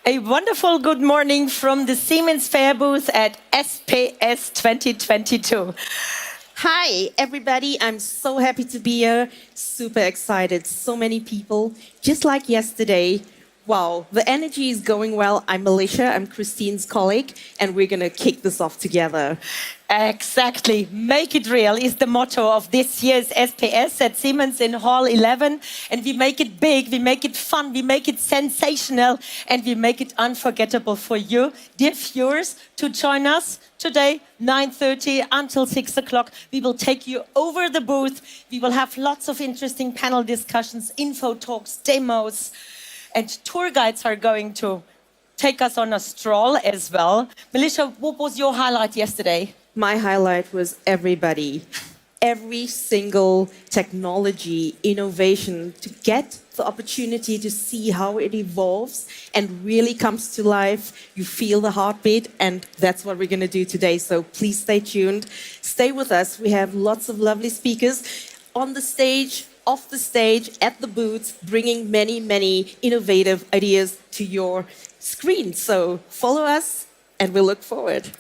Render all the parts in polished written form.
A wonderful good morning from the Siemens Fair booth at SPS 2022. Hi, everybody. I'm so happy to be here. Super excited. So many people. Just like yesterday. Wow, the energy is going well. I'm Alicia. I'm Christine's colleague, and we're going to kick this off together. Exactly. Make it real is the motto of this year's SPS at Siemens in Hall 11. And we make it big, we make it fun, we make it sensational, and we make it unforgettable for you, dear viewers, to join us today, 9:30 until 6 o'clock. We will take you over the booth. We will have lots of interesting panel discussions, info talks, demos, and tour guides are going to take us on a stroll as well. Melissa, what was your highlight yesterday? My highlight was everybody. Every single technology, innovation, to get the opportunity to see how it evolves and really comes to life. You feel the heartbeat, and that's what we're going to do today. So please stay tuned. Stay with us. We have lots of lovely speakers on the stage, off the stage, at the booths, bringing many, many innovative ideas to your screen. So follow us, and we look forward.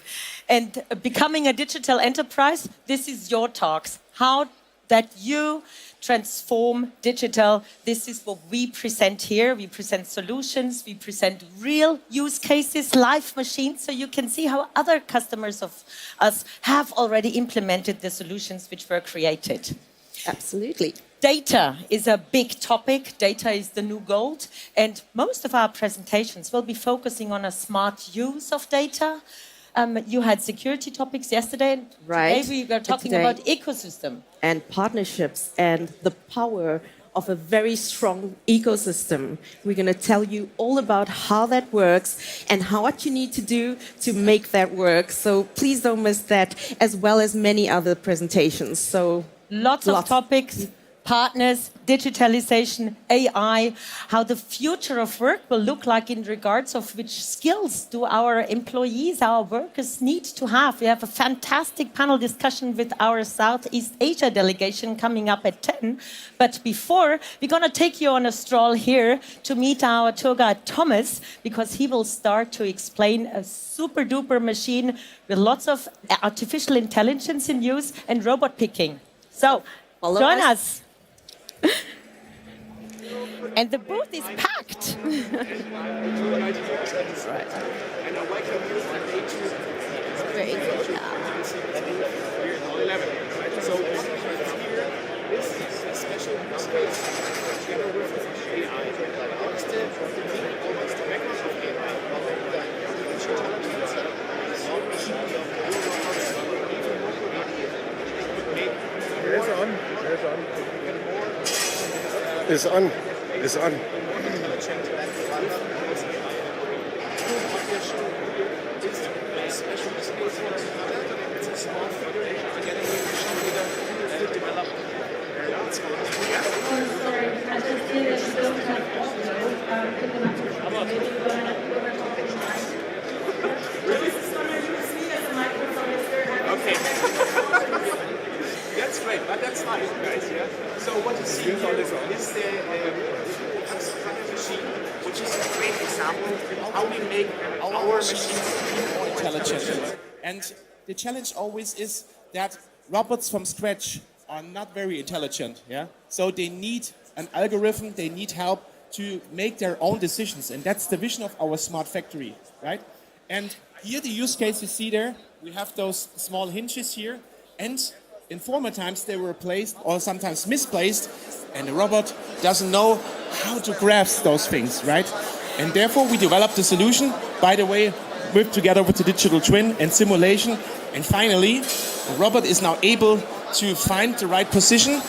And becoming a digital enterprise, this is your talks. How that you transform digital. This is what we present here. We present solutions, we present real use cases, live machines, so you can see how other customers of us have already implemented the solutions which were created. Absolutely. Data is a big topic. Data is the new gold. And most of our presentations will be focusing on a smart use of data. You had security topics yesterday, and right. Today we are talking about ecosystem. And partnerships and the power of a very strong ecosystem. We're going to tell you all about how that works and what you need to do to make that work. So please don't miss that, as well as many other presentations. So lots of topics. Partners, digitalization, AI, how the future of work will look like in regards of which skills do our employees, our workers need to have. We have a fantastic panel discussion with our Southeast Asia delegation coming up at 10. But before, we're going to take you on a stroll here to meet our tour guide Thomas, because he will start to explain a super duper machine with lots of artificial intelligence in use and robot picking. So join us. And the booth is packed. It's on. It's on. Okay. That's great, but that's nice, guys. Yeah. So what you see here is the machine, which is a great example of how we make our machines more intelligent. And the challenge always is that robots from scratch are not very intelligent. Yeah. So they need an algorithm. They need help to make their own decisions, and that's the vision of our smart factory, right? And here the use case you see there, we have those small hinges here, and in former times they were placed or sometimes misplaced, and the robot doesn't know how to grasp those things, right? And therefore we developed a solution, by the way, together with the digital twin and simulation, and finally the robot is now able to find the right position,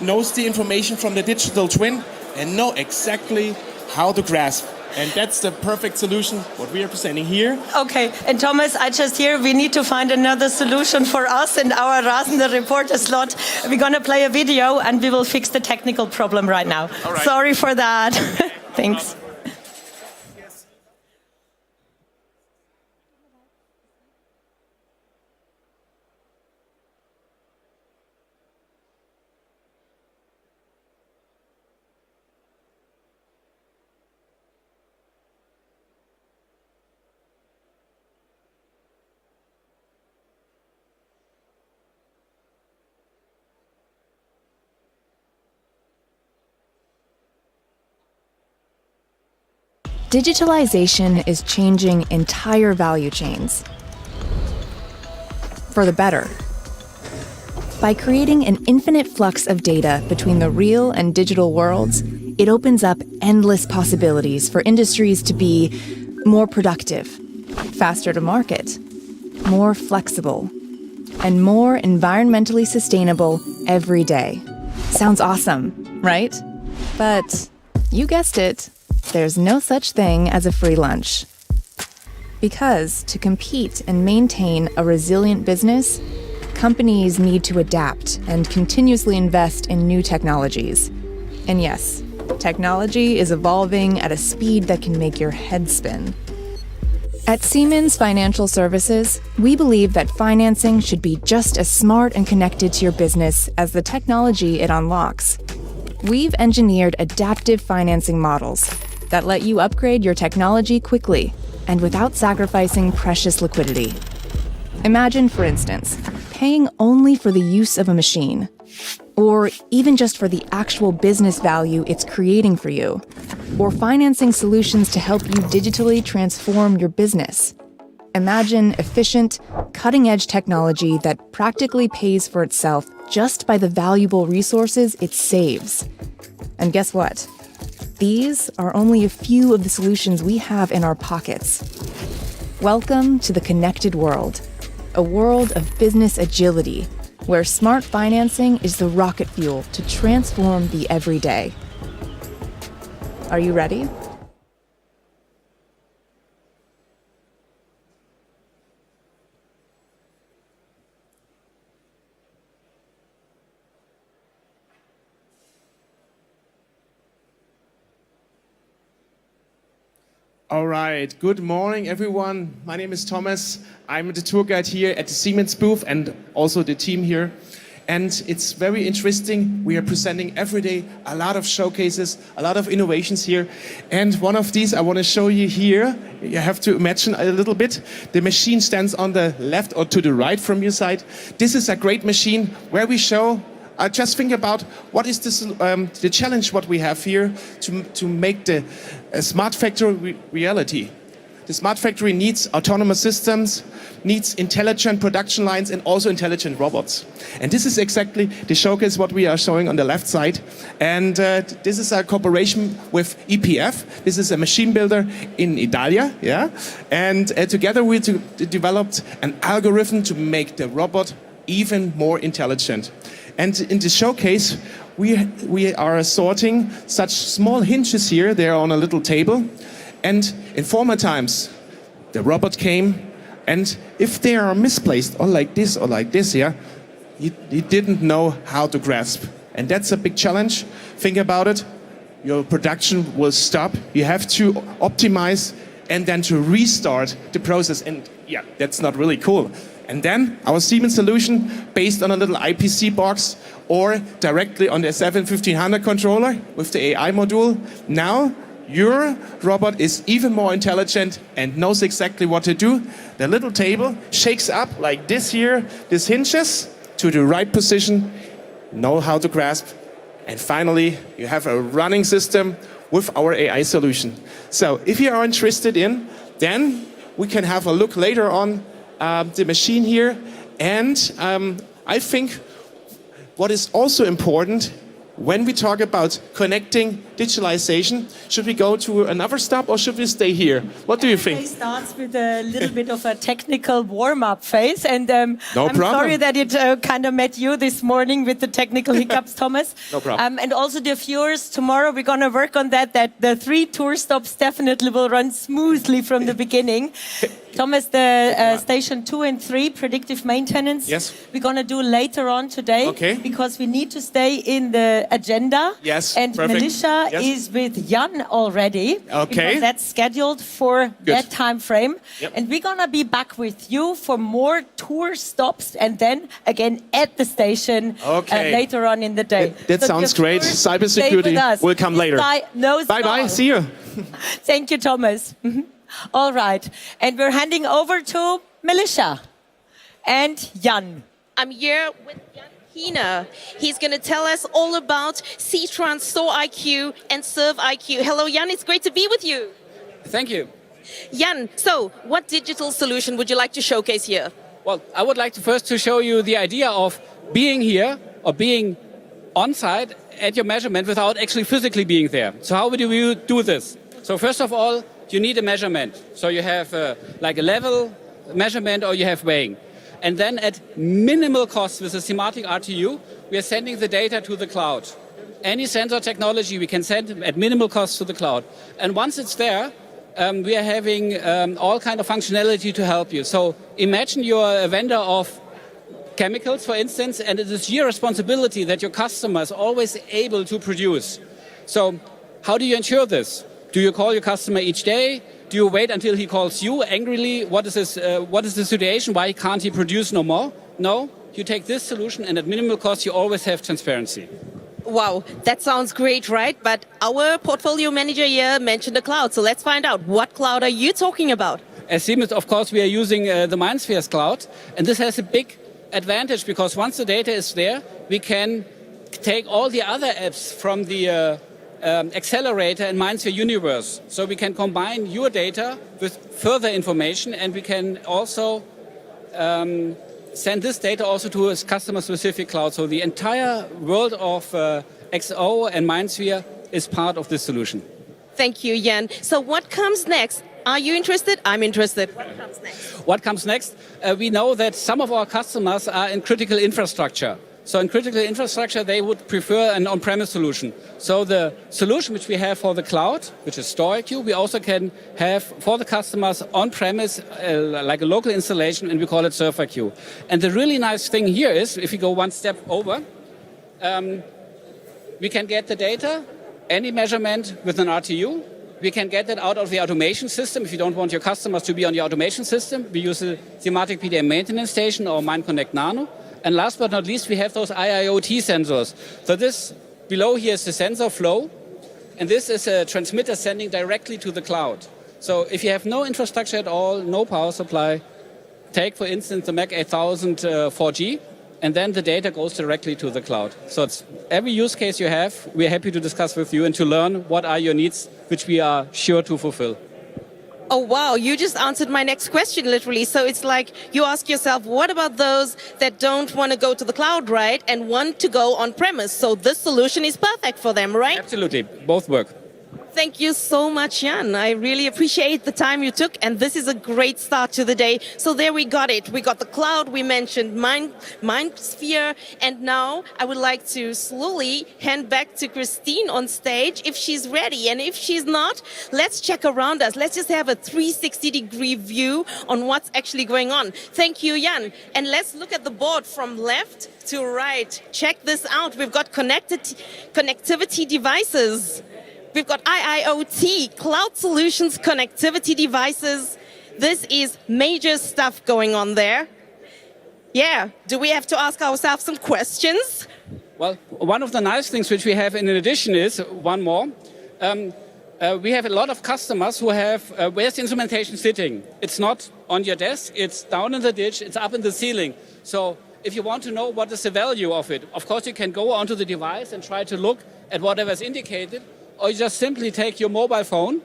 knows the information from the digital twin, and know exactly how to grasp. And that's the perfect solution, what we are presenting here. Okay, and Thomas, I just hear we need to find another solution for us and our Rasender Reporter slot. We're going to play a video and we will fix the technical problem right now. All right. Sorry for that. Thanks. digitalization is changing entire value chains. For the better. By creating an infinite flux of data between the real and digital worlds, it opens up endless possibilities for industries to be more productive, faster to market, more flexible, and more environmentally sustainable every day. Sounds awesome, right? But you guessed it, there's no such thing as a free lunch. Because to compete and maintain a resilient business, companies need to adapt and continuously invest in new technologies. And yes, technology is evolving at a speed that can make your head spin. At Siemens Financial Services, we believe that financing should be just as smart and connected to your business as the technology it unlocks. We've engineered adaptive financing models that let you upgrade your technology quickly and without sacrificing precious liquidity. Imagine, for instance, paying only for the use of a machine, or even just for the actual business value it's creating for you, or financing solutions to help you digitally transform your business. Imagine efficient, cutting-edge technology that practically pays for itself just by the valuable resources it saves. And guess what? These are only a few of the solutions we have in our pockets. Welcome to the connected world, a world of business agility, where smart financing is the rocket fuel to transform the everyday. Are you ready? All right, good morning everyone. My name is Thomas. I'm the tour guide here at the Siemens booth and also the team here. And it's very interesting. We are presenting every day a lot of showcases, a lot of innovations here. And one of these I want to show you here. You have to imagine a little bit. The machine stands on the left or to the right from your side. This is a great machine where we show just think about what is this, the challenge what we have here to make the smart factory reality. The smart factory needs autonomous systems, needs intelligent production lines and also intelligent robots. And this is exactly the showcase what we are showing on the left side. And this is a cooperation with EPF. This is a machine builder in Italia, yeah. And together we developed an algorithm to make the robot even more intelligent. And in the showcase, we are sorting such small hinges here. They are on a little table. And in former times, the robot came, and if they are misplaced, or like this, yeah, you didn't know how to grasp. And that's a big challenge. Think about it. Your production will stop. You have to optimize and then to restart the process. And yeah, that's not really cool. And then our Siemens solution, based on a little IPC box or directly on the 7-1500 controller with the AI module, now your robot is even more intelligent and knows exactly what to do. The little table shakes up like this here, these hinges to the right position, know how to grasp. And finally, you have a running system with our AI solution. So if you are interested in, then we can have a look later on the machine here. And I think what is also important when we talk about connecting digitalization, should we go to another stop or should we stay here? What do you think? It starts with a little bit of a technical warm-up phase, and I'm problem. sorry that it kind of met you this morning with the technical hiccups, Thomas. No problem. And also the viewers, tomorrow we're going to work on that the 3 tour stops definitely will run smoothly from the beginning. Thomas, the station 2 and 3, predictive maintenance, yes, we're going to do later on today, okay, because we need to stay in the agenda. Yes, and perfect. Melissa Yes. is with Jan already. Okay. Because that's scheduled for that time frame. Yep. And we're going to be back with you for more tour stops and then again at the station later on in the day. That So sounds the great. viewers, Cybersecurity stay with us. will come later. Bye-bye. See you. Thank you, Thomas. All right. And we're handing over to Melissa and Jan. I'm here with Jan Hina. He's going to tell us all about SITRANS, SOAR IQ and Serve IQ. Hello, Jan. It's great to be with you. Thank you. Jan, so what digital solution would you like to showcase here? Well, I would like to first to show you the idea of being here or being on site at your measurement without actually physically being there. So how would you do this? So first of all, you need a measurement. So you have like a level measurement or you have weighing. And then at minimal cost with a SIMATIC RTU, we are sending the data to the cloud. Any sensor technology we can send at minimal cost to the cloud. And once it's there, we are having all kind of functionality to help you. So imagine you're a vendor of chemicals, for instance, and it is your responsibility that your customer is always able to produce. So how do you ensure this? Do you call your customer each day? Do you wait until he calls you angrily? What is the situation? Why can't he produce no more? No, you take this solution and at minimal cost you always have transparency. Wow, that sounds great, right? But our portfolio manager here mentioned the cloud. So let's find out, what cloud are you talking about? As Siemens, of course, we are using the MindSphere's cloud. And this has a big advantage because once the data is there, we can take all the other apps from the Xcelerator and MindSphere universe. So we can combine your data with further information and we can also send this data also to a customer-specific cloud. So the entire world of XO and MindSphere is part of this solution. Thank you, Jan. So what comes next? Are you interested? I'm interested. What comes next? What comes next? We know that some of our customers are in critical infrastructure. So in critical infrastructure, they would prefer an on-premise solution. So the solution which we have for the cloud, which is StoreIQ, we also can have for the customers on-premise, like a local installation, and we call it SurfIQ. And the really nice thing here is, if you go one step over, we can get the data, any measurement with an RTU. We can get that out of the automation system. If you don't want your customers to be on the automation system, we use a SIMATIC PDM maintenance station or MindConnect Nano. And last but not least, we have those IIoT sensors. So this below here is the sensor flow, and this is a transmitter sending directly to the cloud. So if you have no infrastructure at all, no power supply, take for instance the Mac 8000 4G, and then the data goes directly to the cloud. So it's every use case you have, we're happy to discuss with you and to learn what are your needs, which we are sure to fulfill. Oh, wow, you just answered my next question, literally. So it's like you ask yourself, what about those that don't want to go to the cloud, right, and want to go on-premise? So this solution is perfect for them, right? Absolutely, both work. Thank you so much, Jan. I really appreciate the time you took, and this is a great start to the day. So there we got it. We got the cloud, we mentioned MindSphere, and now I would like to slowly hand back to Christine on stage if she's ready. And if she's not, let's check around us. Let's just have a 360-degree view on what's actually going on. Thank you, Jan. And let's look at the board from left to right. Check this out. We've got connectivity devices. We've got IIoT, cloud solutions, connectivity devices. This is major stuff going on there. Yeah, do we have to ask ourselves some questions? Well, one of the nice things which we have in addition is, one more, we have a lot of customers who have, where's the instrumentation sitting? It's not on your desk, it's down in the ditch, it's up in the ceiling. So if you want to know what is the value of it, of course you can go onto the device and try to look at whatever is indicated, or you just simply take your mobile phone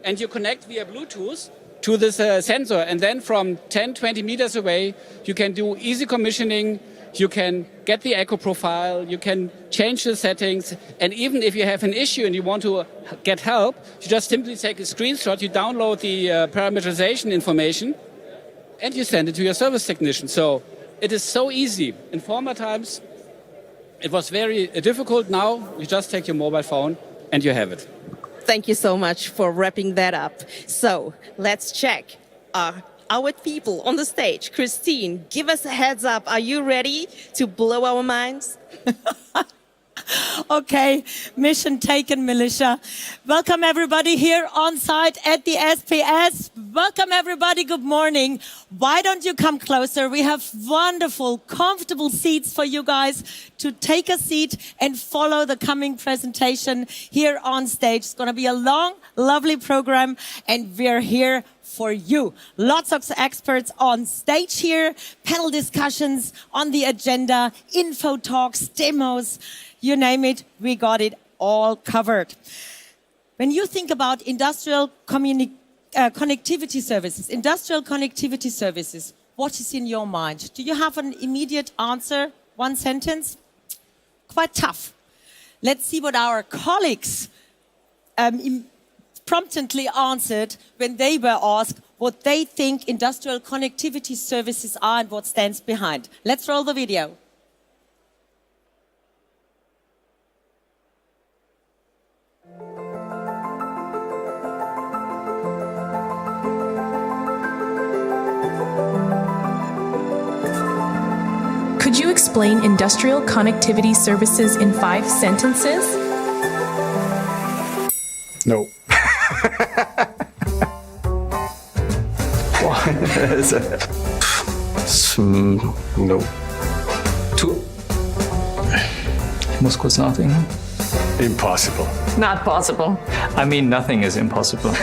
and you connect via Bluetooth to this sensor. And then from 10, 20 meters away, you can do easy commissioning, you can get the echo profile, you can change the settings. And even if you have an issue and you want to get help, you just simply take a screenshot, you download the parameterization information, and you send it to your service technician. So it is so easy. In former times, it was very difficult. Now, you just take your mobile phone, and you have it. Thank you so much for wrapping that up. So let's check our people on the stage. Christine, give us a heads up. Are you ready to blow our minds? Okay, mission taken, Militia. Welcome everybody here on site at the SPS. Welcome everybody, good morning. Why don't you come closer? We have wonderful, comfortable seats for you guys to take a seat and follow the coming presentation here on stage. It's going to be a long, lovely program, and we're here for you. Lots of experts on stage here, panel discussions on the agenda, info talks, demos, you name it, we got it all covered. When you think about industrial connectivity services, what is in your mind? Do you have an immediate answer? One sentence? Quite tough. Let's see what our colleagues promptly answered when they were asked what they think industrial connectivity services are and what stands behind. Let's roll the video. Could you explain industrial connectivity services in 5 sentences? No. No. Ich muss kurz nachdenken. Impossible. Not possible. I mean, nothing is impossible.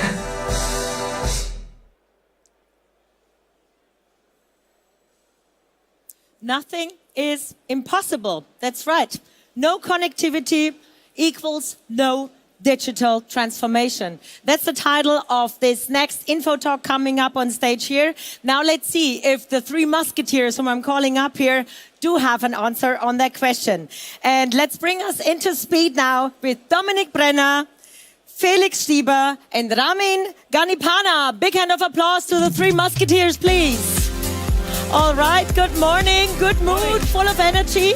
Nothing is impossible. That's right. No connectivity equals no digital transformation. That's the title of this next info talk coming up on stage here. Now let's see if the 3 musketeers whom I'm calling up here do have an answer on that question. And let's bring us into speed now with Dominik Brenner, Felix Stieber and Ramin Ganipana. Big hand of applause to the 3 musketeers, please. All right, good morning, good mood, full of energy.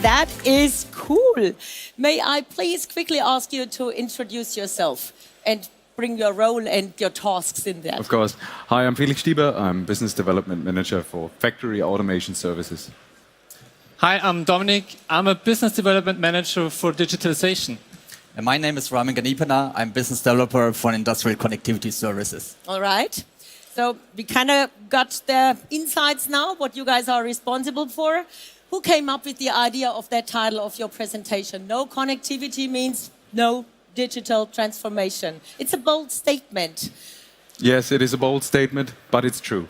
That is cool. May I please quickly ask you to introduce yourself and bring your role and your tasks in there? Of course. Hi, I'm Felix Stieber. I'm Business Development Manager for Factory Automation Services. Hi, I'm Dominik. I'm a Business Development Manager for Digitalization. And my name is Ramin Ganipana. I'm Business Developer for Industrial Connectivity Services. All right. So we kind of got the insights now, what you guys are responsible for. Who came up with the idea of that title of your presentation? No connectivity means no digital transformation. It's a bold statement. Yes, it is a bold statement, but it's true.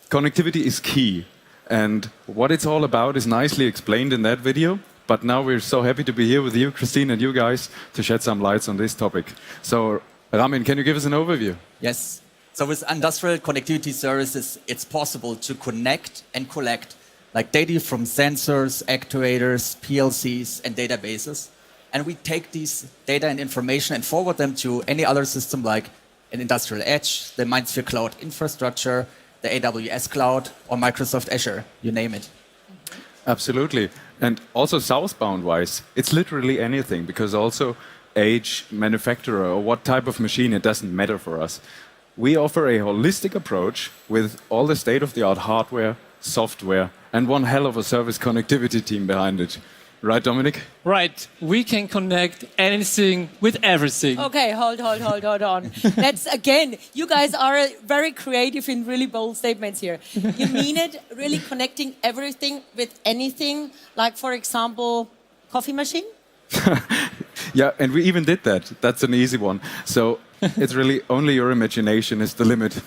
Connectivity is key. And what it's all about is nicely explained in that video. But now we're so happy to be here with you, Christine, and you guys to shed some lights on this topic. So, Ramin, can you give us an overview? Yes. So with industrial connectivity services, it's possible to connect and collect like data from sensors, actuators, PLCs, and databases. And we take these data and information and forward them to any other system like an industrial edge, the MindSphere Cloud infrastructure, the AWS Cloud, or Microsoft Azure, you name it. Absolutely. And also southbound-wise, it's literally anything, because also age, manufacturer, or what type of machine, it doesn't matter for us. We offer a holistic approach with all the state-of-the-art hardware, software, and one hell of a service connectivity team behind it. Right, Dominik? Right. We can connect anything with everything. Okay, hold on. That's, again, you guys are very creative in really bold statements here. You mean it, really connecting everything with anything, like, for example, coffee machine? Yeah, and we even did that. That's an easy one. So it's really only your imagination is the limit.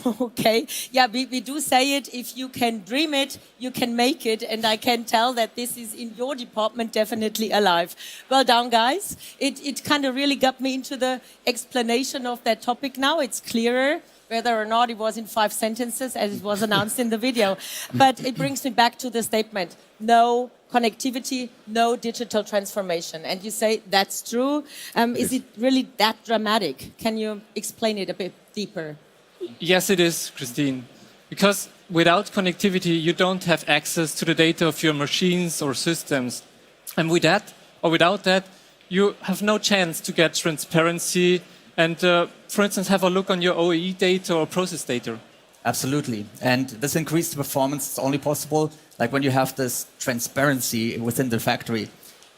Okay. Yeah, we do say it. If you can dream it, you can make it. And I can tell that this is in your department definitely alive. Well done, guys. It kind of really got me into the explanation of that topic now. It's clearer whether or not it was in 5 sentences as it was announced in the video. But it brings me back to the statement. No connectivity, no digital transformation. And you say that's true. Is it really that dramatic? Can you explain it a bit deeper? Yes, it is, Christine. Because without connectivity, you don't have access to the data of your machines or systems. And with that, or without that, you have no chance to get transparency and, for instance, have a look on your OEE data or process data. Absolutely. And this increased performance is only possible like when you have this transparency within the factory.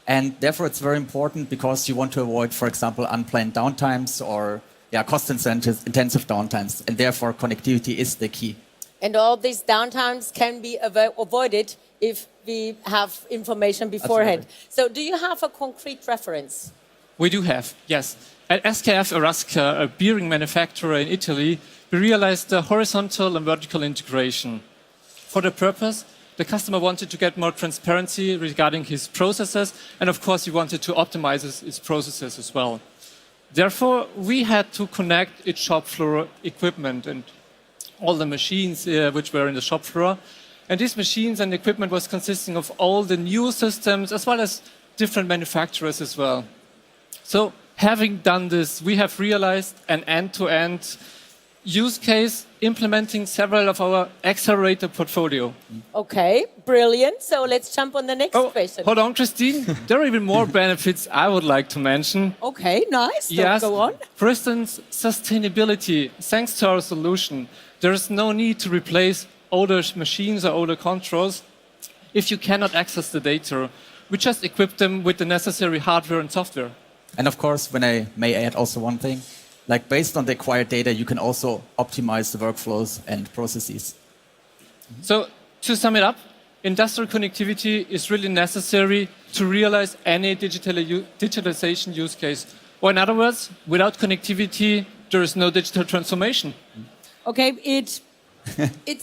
And therefore, it's very important because you want to avoid, for example, unplanned downtimes or cost-intensive downtimes. And therefore, connectivity is the key. And all these downtimes can be avoided if we have information beforehand. Absolutely. So do you have a concrete reference? We do have, yes. At SKF Erasca, a bearing manufacturer in Italy, we realized the horizontal and vertical integration. For the purpose, the customer wanted to get more transparency regarding his processes, and of course he wanted to optimize his processes as well. Therefore, we had to connect its shop floor equipment and all the machines which were in the shop floor. And these machines and equipment was consisting of all the new systems as well as different manufacturers as well. So having done this, we have realized an end-to-end use case implementing several of our Xcelerator portfolio. Okay, brilliant. So let's jump on the next question. Hold on, Christine. There are even more benefits I would like to mention. Okay, nice. So Yes. go on. For instance, sustainability. Thanks to our solution, there is no need to replace older machines or older controls if you cannot access the data. We just equip them with the necessary hardware and software. And of course, when I may add also one thing, like based on the acquired data, you can also optimize the workflows and processes. So to sum it up, industrial connectivity is really necessary to realize any digitalization use case. Or in other words, without connectivity, there is no digital transformation. Okay, it's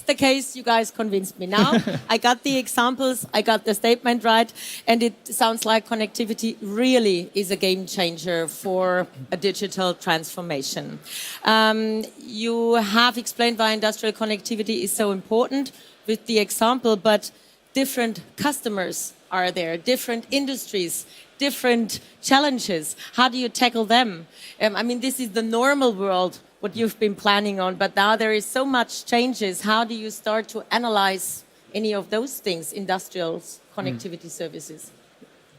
the case. You guys convinced me. Now I got the examples, I got the statement right, and it sounds like connectivity really is a game changer for a digital transformation. You have explained why industrial connectivity is so important with the example, but different customers are there, different industries, different challenges. How do you tackle them? I mean, this is the normal world, what you've been planning on, but now there is so much changes. How do you start to analyze any of those things, industrial connectivity services?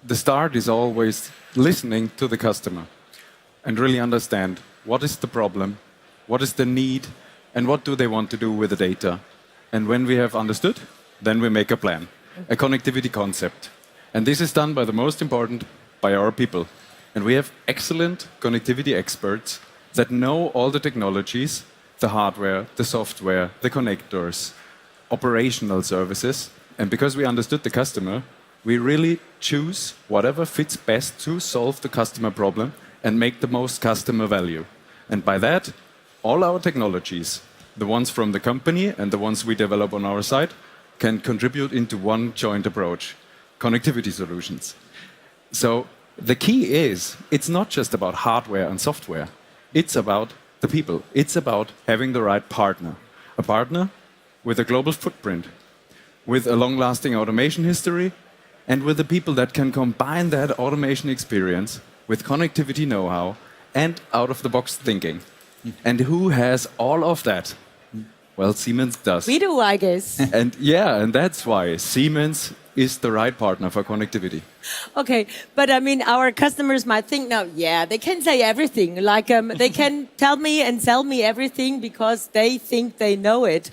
The start is always listening to the customer and really understand what is the problem, what is the need, and what do they want to do with the data. And when we have understood, then we make a plan, a connectivity concept. And this is done by the most important, by our people. And we have excellent connectivity experts that know all the technologies, the hardware, the software, the connectors, operational services. And because we understood the customer, we really choose whatever fits best to solve the customer problem and make the most customer value. And by that, all our technologies, the ones from the company and the ones we develop on our side, can contribute into one joint approach, connectivity solutions. So the key is, it's not just about hardware and software. It's about the people. It's about having the right partner. A partner with a global footprint, with a long-lasting automation history, and with the people that can combine that automation experience with connectivity know-how and out-of-the-box thinking. And who has all of that? Well, Siemens does. We do, I guess. And yeah, and that's why Siemens is the right partner for connectivity. Okay, but I mean, our customers might think now, yeah, they can say everything. Like they can tell me and sell me everything because they think they know it.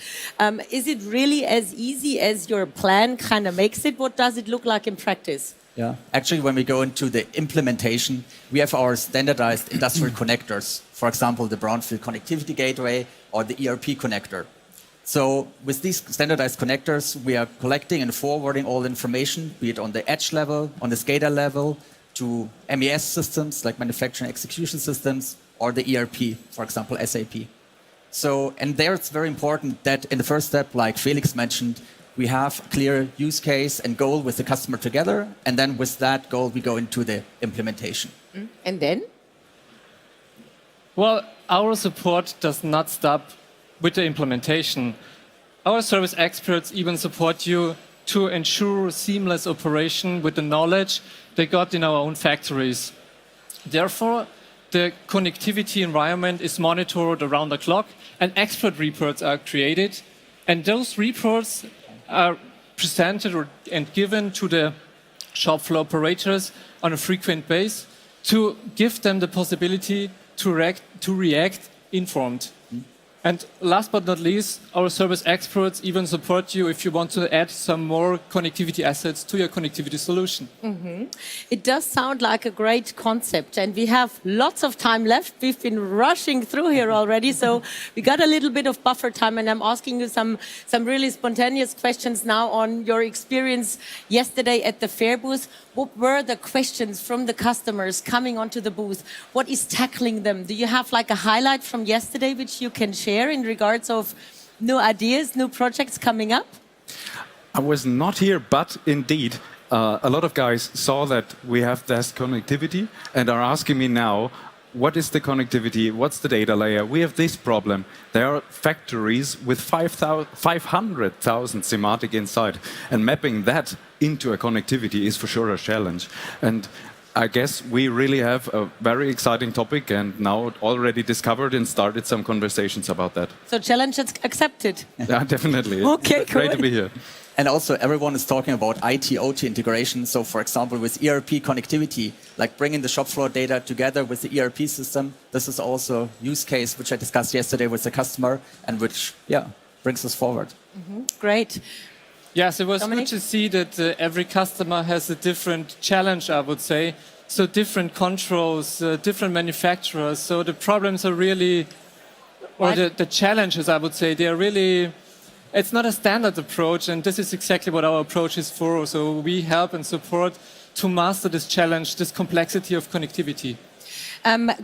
Is it really as easy as your plan kind of makes it? What does it look like in practice? Yeah, actually, when we go into the implementation, we have our standardized industrial connectors. For example, the brownfield connectivity gateway or the ERP connector. So with these standardized connectors, we are collecting and forwarding all information, be it on the edge level, on the SCADA level, to MES systems like manufacturing execution systems, or the ERP, for example, SAP. So, and there it's very important that in the first step, like Felix mentioned, we have clear use case and goal with the customer together, and then with that goal, we go into the implementation. And then? Well, our support does not stop with the implementation. Our service experts even support you to ensure seamless operation with the knowledge they got in our own factories. Therefore, the connectivity environment is monitored around the clock and expert reports are created. And those reports are presented and given to the shop floor operators on a frequent basis to give them the possibility to react informed. And last but not least, our service experts even support you if you want to add some more connectivity assets to your connectivity solution. It does sound like a great concept, and we have lots of time left. We've been rushing through here already, so we got a little bit of buffer time, and I'm asking you some really spontaneous questions now on your experience yesterday at the fair booth. What were the questions from the customers coming onto the booth? What is tackling them? Do you have like a highlight from yesterday which you can share in regards of new ideas, new projects coming up? I was not here, but indeed, a lot of guys saw that we have this connectivity and are asking me now, what is the connectivity? What's the data layer? We have this problem. There are factories with 500,000 SIMATIC inside, and mapping that into a connectivity is for sure a challenge. And I guess we really have a very exciting topic, and now already discovered and started some conversations about that. So challenge accepted. Yeah, definitely. Okay, it's great cool. to be here. And also, everyone is talking about IT-OT integration. So, for example, with ERP connectivity, like bringing the shop floor data together with the ERP system, this is also a use case which I discussed yesterday with the customer and which, brings us forward. Great. Yes, it was Dominic? good to see that every customer has a different challenge, I would say. So different controls, different manufacturers. So the problems are really, or the challenges, I would say, they are really, it's not a standard approach, and this is exactly what our approach is for. So we help and support to master this challenge, this complexity of connectivity.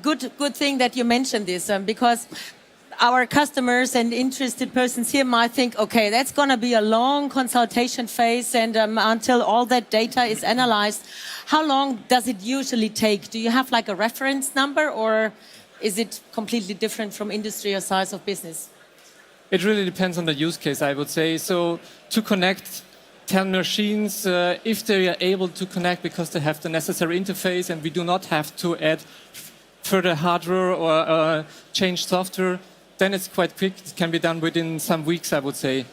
Good thing that you mentioned this, because our customers and interested persons here might think, okay, that's going to be a long consultation phase, and until all that data is analyzed, how long does it usually take? Do you have like a reference number, or is it completely different from industry or size of business? It really depends on the use case, I would say. So to connect 10 machines, if they are able to connect because they have the necessary interface and we do not have to add further hardware or change software, then it's quite quick. It can be done within some weeks, I would say.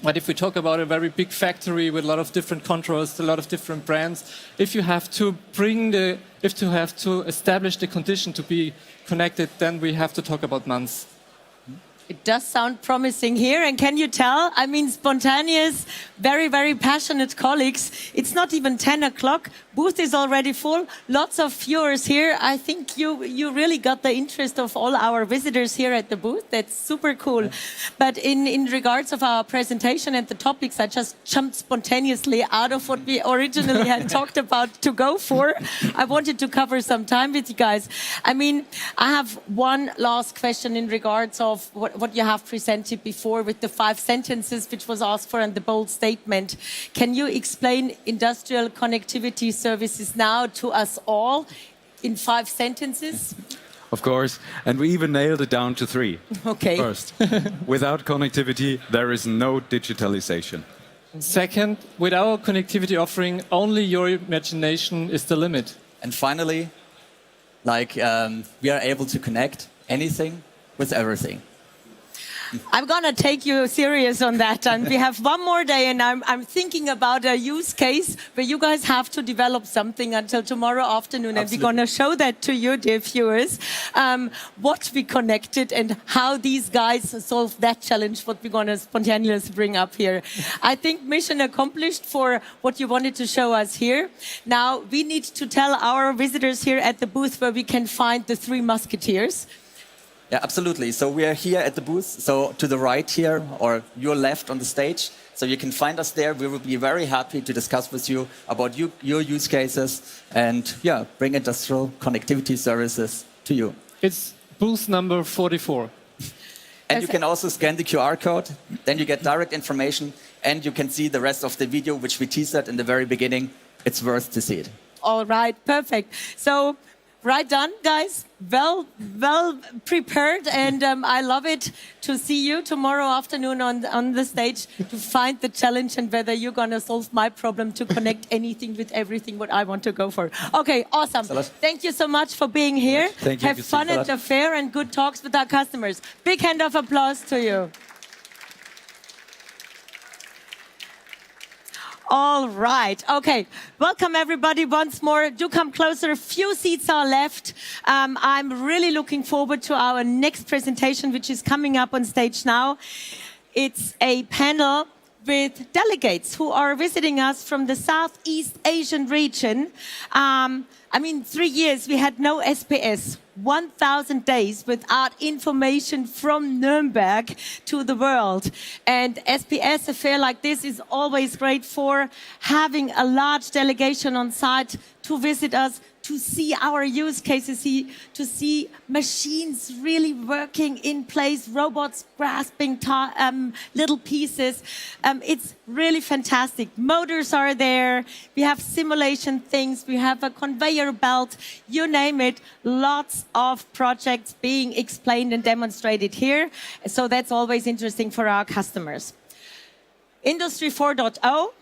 But if we talk about a very big factory with a lot of different controls, a lot of different brands, if you have to establish the condition to be connected, then we have to talk about months. It does sound promising here, and can you tell? I mean, spontaneous, very, very passionate colleagues. It's not even 10 o'clock. Booth is already full. Lots of viewers here. I think you really got the interest of all our visitors here at the booth. That's super cool. But in regards of our presentation and the topics, I just jumped spontaneously out of what we originally had talked about to go for. I wanted to cover some time with you guys. I mean, I have one last question in regards of what you have presented before with the 5 sentences which was asked for and the bold statement. Can you explain industrial connectivity services now to us all in 5 sentences? Of course, and we even nailed it down to 3. Okay. First, without connectivity, there is no digitalization. Second, with our connectivity offering, only your imagination is the limit. And finally, we are able to connect anything with everything. I'm going to take you serious on that. And we have one more day, and I'm thinking about a use case where you guys have to develop something until tomorrow afternoon. Absolutely. And we're going to show that to you, dear viewers, what we connected and how these guys solve that challenge, what we're going to spontaneously bring up here. I think mission accomplished for what you wanted to show us here. Now, we need to tell our visitors here at the booth where we can find the 3 musketeers. Yeah, absolutely. So we are here at the booth. So to the right here, or your left on the stage. So you can find us there. We will be very happy to discuss with you about your use cases and bring industrial connectivity services to you. It's booth number 44. And you can also scan the QR code. Then you get direct information and you can see the rest of the video, which we teased in the very beginning. It's worth to see it. All right, perfect. So, right done, guys. Well prepared, and I love it to see you tomorrow afternoon on the stage to find the challenge and whether you're going to solve my problem to connect anything with everything what I want to go for. Okay, awesome. Thank you so much for being here. Thank you. Have fun at the fair and good talks with our customers. Big hand of applause to you. All right. Okay. Welcome, everybody, once more. Do come closer. A few seats are left. I'm really looking forward to our next presentation, which is coming up on stage now. It's a panel with delegates who are visiting us from the Southeast Asian region. 3 years we had no SPS. 1,000 days without information from Nuremberg to the world. And SPS, a fair like this, is always great for having a large delegation on site to visit us, to see our use cases, to see machines really working in place, robots grasping little pieces. It's really fantastic. Motors are there. We have simulation things. We have a conveyor belt. You name it. Lots of projects being explained and demonstrated here. So that's always interesting for our customers. Industry 4.0,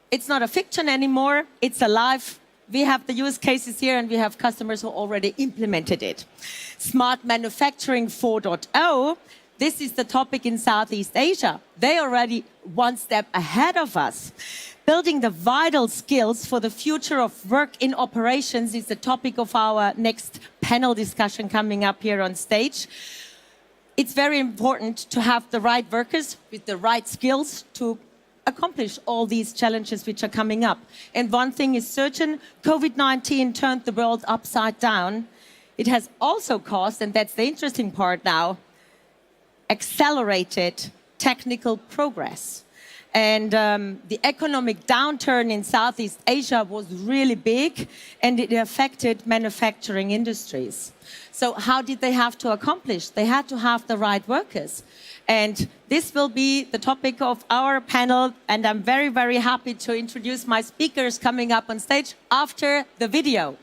it's not a fiction anymore. It's alive. We have the use cases here, and we have customers who already implemented it. Smart Manufacturing 4.0, this is the topic in Southeast Asia. They already one step ahead of us. Building the vital skills for the future of work in operations is the topic of our next panel discussion coming up here on stage. It's very important to have the right workers with the right skills to accomplish all these challenges which are coming up. And one thing is certain, COVID-19 turned the world upside down. It has also caused, and that's the interesting part now, accelerated technical progress. And the economic downturn in Southeast Asia was really big, and it affected manufacturing industries. So how did they have to accomplish? They had to have the right workers. And this will be the topic of our panel, and I'm very, very happy to introduce my speakers coming up on stage after the video.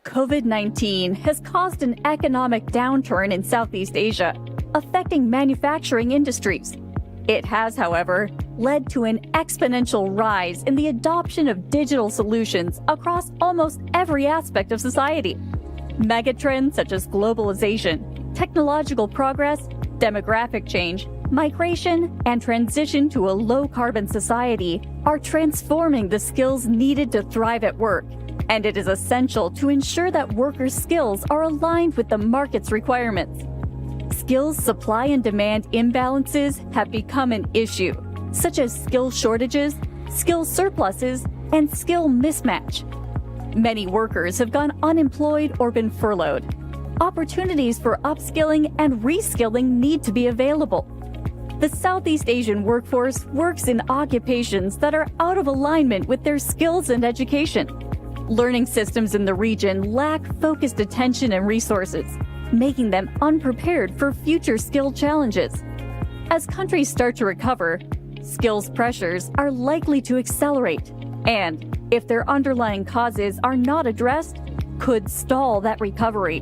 COVID-19 has caused an economic downturn in Southeast Asia, affecting manufacturing industries. It has, however, led to an exponential rise in the adoption of digital solutions across almost every aspect of society. Megatrends such as globalization, technological progress, demographic change, migration, and transition to a low-carbon society are transforming the skills needed to thrive at work, and it is essential to ensure that workers' skills are aligned with the market's requirements. Skills supply and demand imbalances have become an issue, such as skill shortages, skill surpluses, and skill mismatch. Many workers have gone unemployed or been furloughed. Opportunities for upskilling and reskilling need to be available. The Southeast Asian workforce works in occupations that are out of alignment with their skills and education. Learning systems in the region lack focused attention and resources, making them unprepared for future skill challenges. As countries start to recover, skills pressures are likely to accelerate, and if their underlying causes are not addressed, could stall that recovery.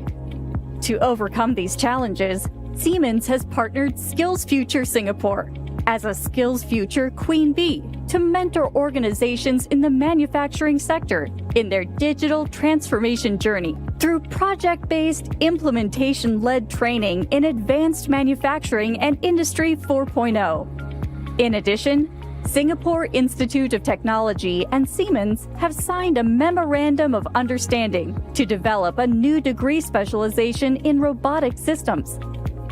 To overcome these challenges, Siemens has partnered Skills Future Singapore as a Skills Future Queen Bee to mentor organizations in the manufacturing sector in their digital transformation journey through project-based, implementation-led training in advanced manufacturing and Industry 4.0. In addition, Singapore Institute of Technology and Siemens have signed a memorandum of understanding to develop a new degree specialization in robotic systems.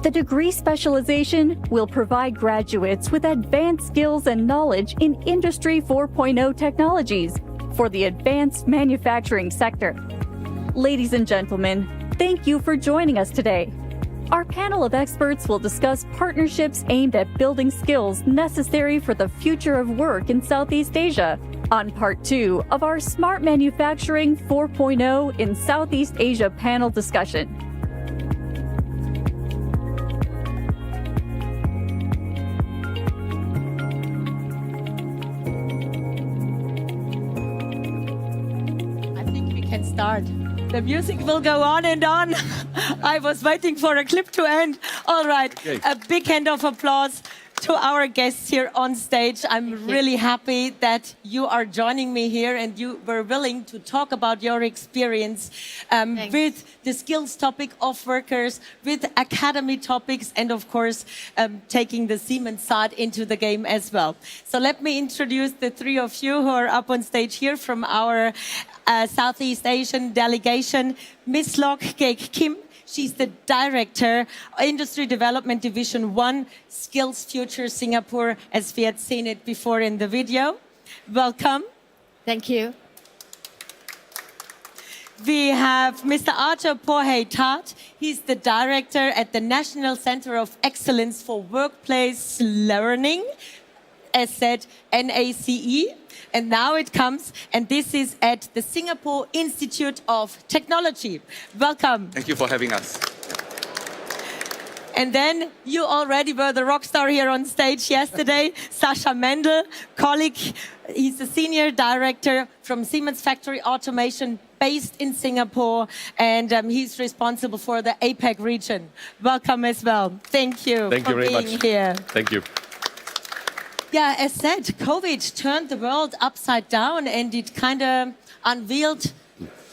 The degree specialization will provide graduates with advanced skills and knowledge in Industry 4.0 technologies for the advanced manufacturing sector. Ladies and gentlemen, thank you for joining us today. Our panel of experts will discuss partnerships aimed at building skills necessary for the future of work in Southeast Asia on Part 2 of our Smart Manufacturing 4.0 in Southeast Asia panel discussion. Start. The music will go on and on. I was waiting for a clip to end. All right, okay. A big hand of applause to our guests here on stage. I'm really happy that you are joining me here and you were willing to talk about your experience with the skills topic of workers, with academy topics, and of course, taking the Siemens side into the game as well. So let me introduce the three of you who are up on stage here from our Southeast Asian delegation. Ms. Lok Keik Kim. She's the Director, Industry Development Division 1, Skills Future Singapore, as we had seen it before in the video. Welcome. Thank you. we have Mr. Arthur Pohey-Tat. He's the director at the National Center of Excellence for Workplace Learning, as said, NACE. And now it comes, and this is at the Singapore Institute of Technology. Welcome. Thank you for having us. And then you already were the rock star here on stage yesterday, Sascha Mendel, colleague. He's the senior director from Siemens Factory Automation based in Singapore, and he's responsible for the APAC region. Welcome as well. Thank you for being here. Thank you. Yeah, as said, COVID turned the world upside down, and it kind of unveiled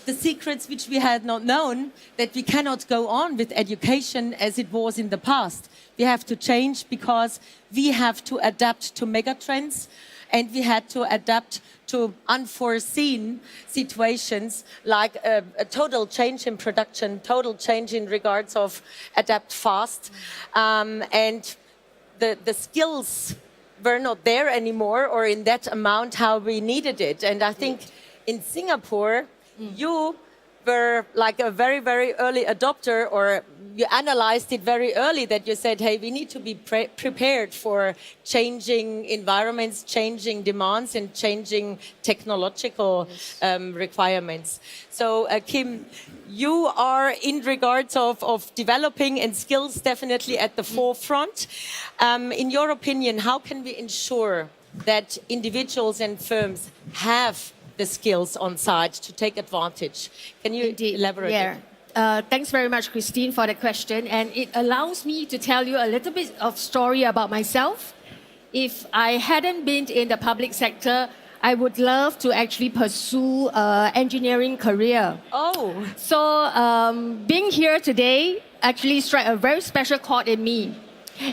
the secrets which we had not known, that we cannot go on with education as it was in the past. We have to change because we have to adapt to megatrends, and we had to adapt to unforeseen situations like a total change in production, total change in regards of adapt fast, and the skills were not there anymore or in that amount how we needed it. And I think in Singapore, you were like a very, very early adopter, or you analyzed it very early, that you said, hey, we need to be prepared for changing environments, changing demands, and changing technological requirements. So, Kim, you are in regards of developing and skills definitely at the forefront. In your opinion, how can we ensure that individuals and firms have the skills on site to take advantage? Can you elaborate? Yeah. Thanks very much, Christine, for the question. And it allows me to tell you a little bit of story about myself. If I hadn't been in the public sector, I would love to actually pursue an engineering career. Oh. So being here today actually struck a very special chord in me.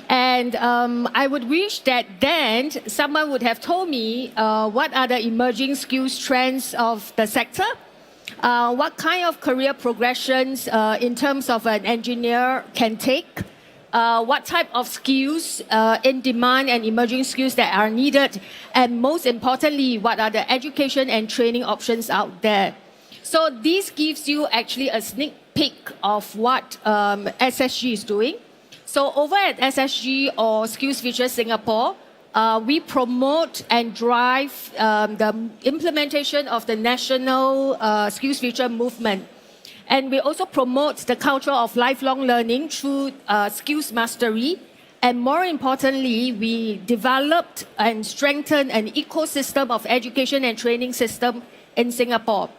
And I would wish that then someone would have told me what are the emerging skills trends of the sector, what kind of career progressions in terms of an engineer can take, what type of skills in demand and emerging skills that are needed, and most importantly, what are the education and training options out there. So this gives you actually a sneak peek of what SSG is doing. So over at SSG or Skills Future Singapore, we promote and drive the implementation of the national Skills Future movement. And we also promote the culture of lifelong learning through skills mastery. And more importantly, we developed and strengthened an ecosystem of education and training system in Singapore.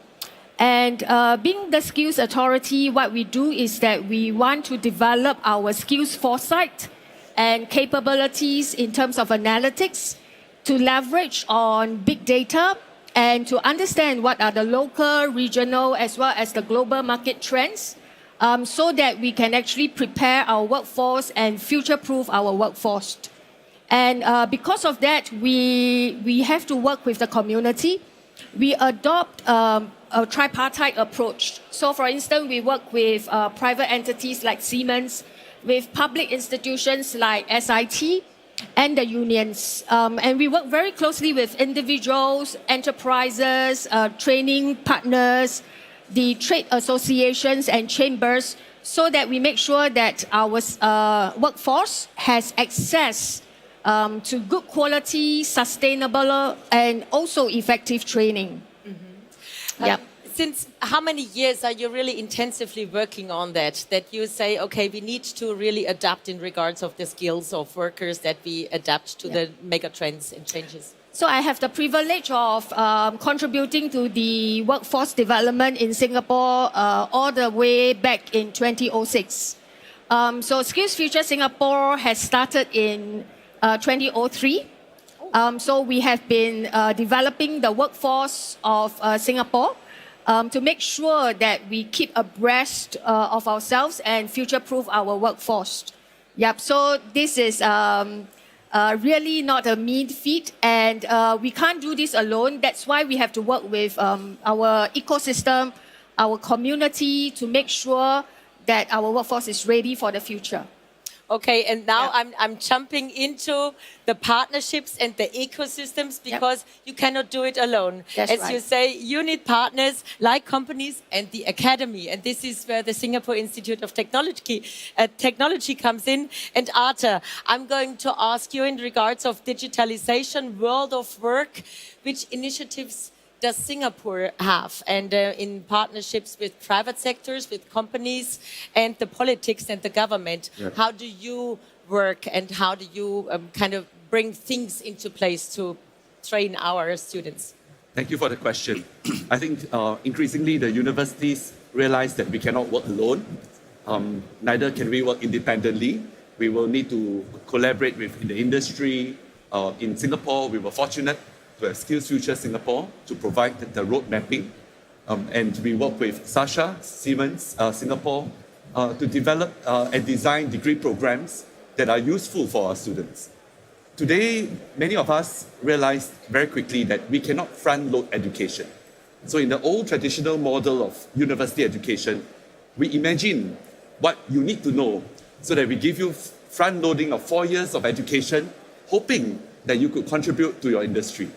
And being the skills authority, what we do is that we want to develop our skills foresight and capabilities in terms of analytics to leverage on big data and to understand what are the local, regional, as well as the global market trends, so that we can actually prepare our workforce and future-proof our workforce. And because of that, we have to work with the community. We adopt a tripartite approach. So for instance, we work with private entities like Siemens, with public institutions like SIT, and the unions. And we work very closely with individuals, enterprises, training partners, the trade associations and chambers, so that we make sure that our workforce has access to good quality, sustainable, and also effective training. Yeah. Since how many years are you really intensively working on that you say, okay, we need to really adapt in regards of the skills of workers, that we adapt to the mega trends and changes? So I have the privilege of contributing to the workforce development in Singapore all the way back in 2006. So Skills Future Singapore has started in 2003. So we have been developing the workforce of Singapore to make sure that we keep abreast of ourselves and future-proof our workforce. Yep. So this is really not a mean feat, and we can't do this alone. That's why we have to work with our ecosystem, our community, to make sure that our workforce is ready for the future. Okay, and now I'm jumping into the partnerships and the ecosystems because you cannot do it alone. That's As right. you say, you need partners like companies and the academy. And this is where the Singapore Institute of Technology comes in. And Arthur, I'm going to ask you in regards of digitalization, world of work, which initiatives does Singapore have, and in partnerships with private sectors, with companies, and the politics and the government? Yeah. How do you work, and how do you kind of bring things into place to train our students? Thank you for the question. I think increasingly the universities realize that we cannot work alone. Neither can we work independently. We will need to collaborate with the industry. In Singapore, we were fortunate to have Skills Future Singapore to provide the road mapping. And we work with Sasha, Siemens Singapore, to develop and design degree programs that are useful for our students. Today, many of us realized very quickly that we cannot front-load education. So in the old traditional model of university education, we imagine what you need to know so that we give you front-loading of 4 years of education, hoping that you could contribute to your industry.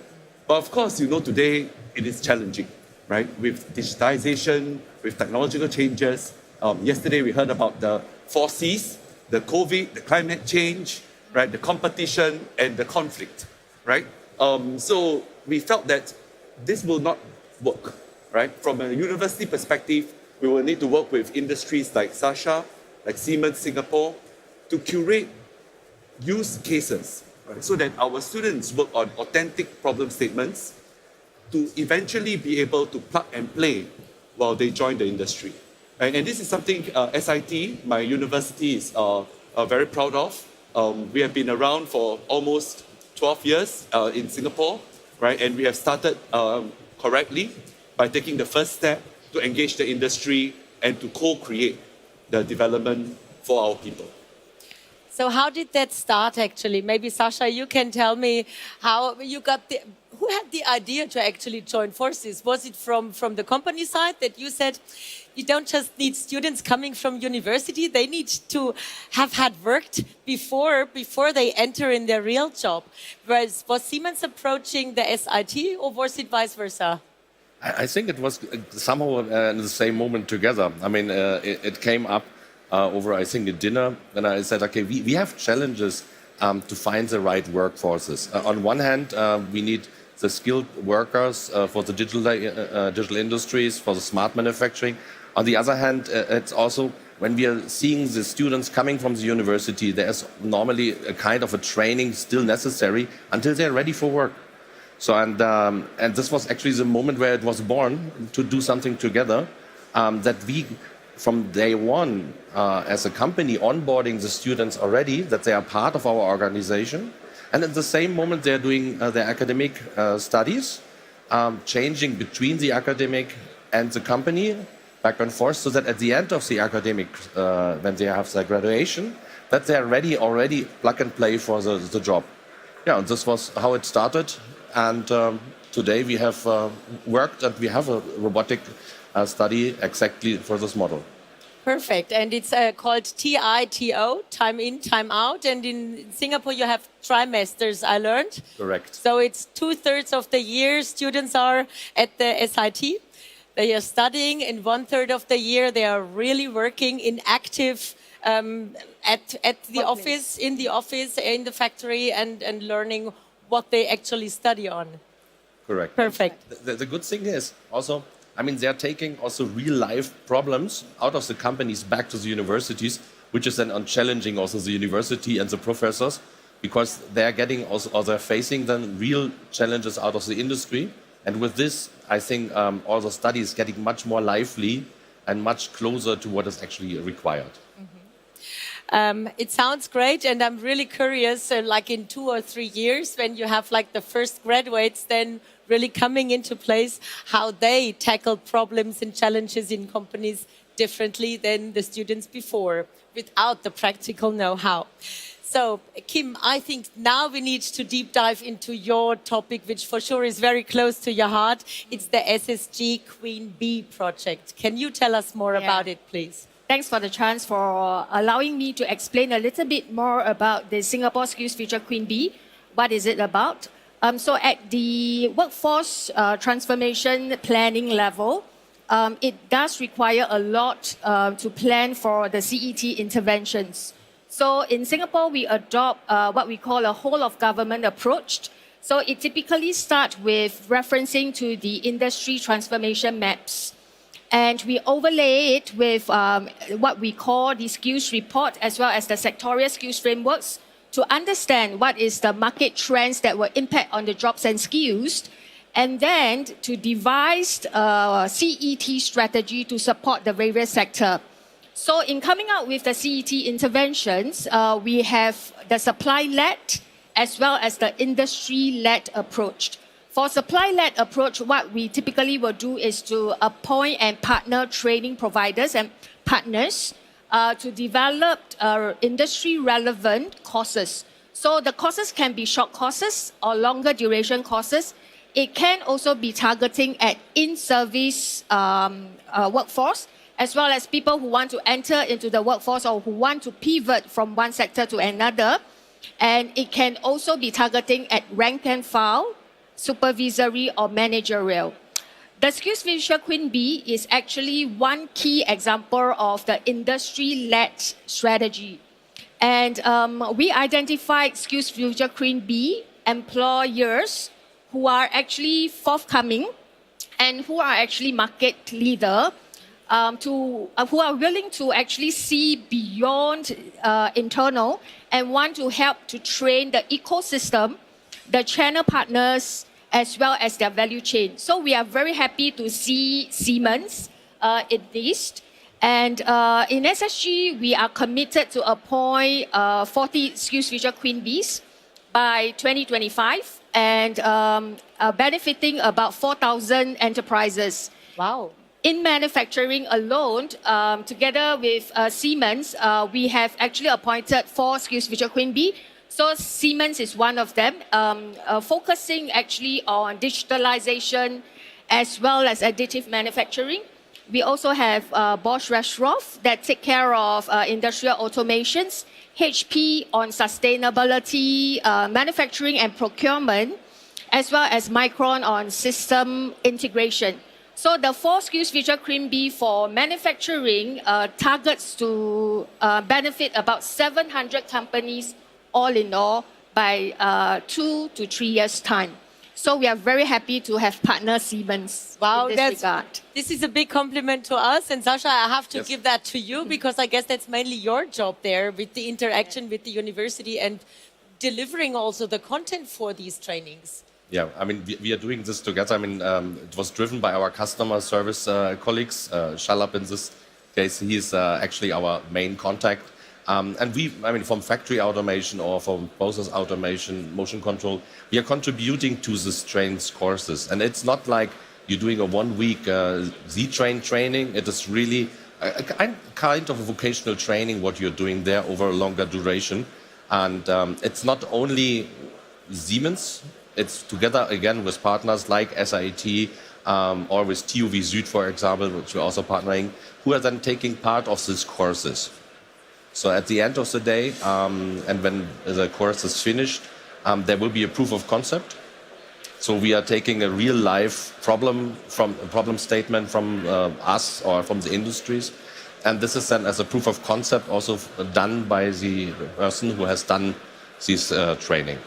But of course, you know, today it is challenging, right? With digitization, with technological changes. Yesterday we heard about the 4 Cs, the COVID, the climate change, right? The competition and the conflict, right? So we felt that this will not work, right? From a university perspective, we will need to work with industries like Sasha, like Siemens Singapore, to curate use cases, right? So that our students work on authentic problem statements to eventually be able to plug and play while they join the industry. And this is something SIT, my university, is very proud of. We have been around for almost 12 years in Singapore, right? And we have started correctly by taking the first step to engage the industry and to co-create the development for our people. So how did that start actually? Maybe Sasha, you can tell me how you got who had the idea to actually join forces? Was it from the company side that you said, you don't just need students coming from university, they need to have had worked before they enter in their real job? Was Siemens approaching the SIT or was it vice versa? I think it was somehow in the same moment together. I mean, it came up over, I think, a dinner, and I said, okay, we have challenges to find the right workforces. On one hand, we need the skilled workers for the digital industries, for the smart manufacturing. On the other hand, it's also when we are seeing the students coming from the university, there's normally a kind of a training still necessary until they're ready for work. So, and this was actually the moment where it was born to do something together, that we, from day one, as a company, onboarding the students already, that they are part of our organization. And at the same moment, they're doing their academic studies, changing between the academic and the company, back and forth, so that at the end of the academic, when they have their graduation, that they're ready already plug and play for the job. Yeah, and this was how it started. And today we have worked and we have a robotic study exactly for this model. Perfect. And it's called TITO, time in, time out. And in Singapore, you have trimesters, I learned. Correct. So it's 2/3 of the year students are at the SIT. They are studying, and 1/3 of the year they are really working in active at the office, in the factory, and learning what they actually study on. Correct. Perfect. The good thing is also, I mean, they're taking also real-life problems out of the companies back to the universities, which is then challenging also the university and the professors, because they're getting also, or they're facing then real challenges out of the industry. And with this, I think all the studies getting much more lively and much closer to what is actually required. It sounds great, and I'm really curious, like in 2 or 3 years, when you have like the first graduates then really coming into place, how they tackle problems and challenges in companies differently than the students before, without the practical know-how. So, Kim, I think now we need to deep dive into your topic, which for sure is very close to your heart. It's the SSG Queen Bee project. Can you tell us more about it, please? Thanks for the chance for allowing me to explain a little bit more about the Singapore Skills Future Queen Bee. What is it about? So at the workforce transformation planning level, it does require a lot to plan for the CET interventions. So in Singapore, we adopt what we call a whole of government approach. So it typically starts with referencing to the industry transformation maps. And we overlay it with what we call the skills report as well as the sectorial skills frameworks to understand what is the market trends that will impact on the jobs and skills, and then to devise a CET strategy to support the various sectors. So in coming out with the CET interventions, we have the supply-led as well as the industry-led approach. For supply-led approach, what we typically will do is to appoint and partner training providers and partners to develop industry-relevant courses. So the courses can be short courses or longer duration courses. It can also be targeting at in-service workforce, as well as people who want to enter into the workforce or who want to pivot from one sector to another. And it can also be targeting at rank and file, supervisory or managerial. The Skills Future Queen Bee is actually one key example of the industry-led strategy. And we identified Skills Future Queen Bee employers who are actually forthcoming and who are actually market leader, who are willing to actually see beyond internal and want to help to train the ecosystem, the channel partners, as well as their value chain. So we are very happy to see Siemens in this. And in SSG, we are committed to appoint 40 Skills Future Queen Bees by 2025 and benefiting about 4,000 enterprises. Wow. In manufacturing alone, together with Siemens, we have actually appointed 4 Skills Future Queen Bee. So Siemens is one of them, focusing actually on digitalization as well as additive manufacturing. We also have Bosch Restaurant that take care of industrial automations, HP on sustainability, manufacturing and procurement, as well as Micron on system integration. So the 4 Skills Future Queen Bee for manufacturing targets to benefit about 700 companies all in all by 2 to 3 years' time. So we are very happy to have partner Siemens in this regard. This is a big compliment to us. And Sasha, I have to give that to you because I guess that's mainly your job there with the interaction with the university and delivering also the content for these trainings. Yeah, I mean, we are doing this together. I mean, it was driven by our customer service colleagues. Shalab in this case, he's actually our main contact. And we, I mean, from factory automation or from process automation, motion control, we are contributing to this trains courses. And it's not like you're doing a 1-week Z-train training. It is really a kind of a vocational training, what you're doing there over a longer duration. And it's not only Siemens, it's together again with partners like SIT or with TUV Süd, for example, which we're also partnering, who are then taking part of these courses. So at the end of the day, and when the course is finished, there will be a proof of concept. So we are taking a real life problem statement from us or from the industries. And this is then as a proof of concept also done by the person who has done this training.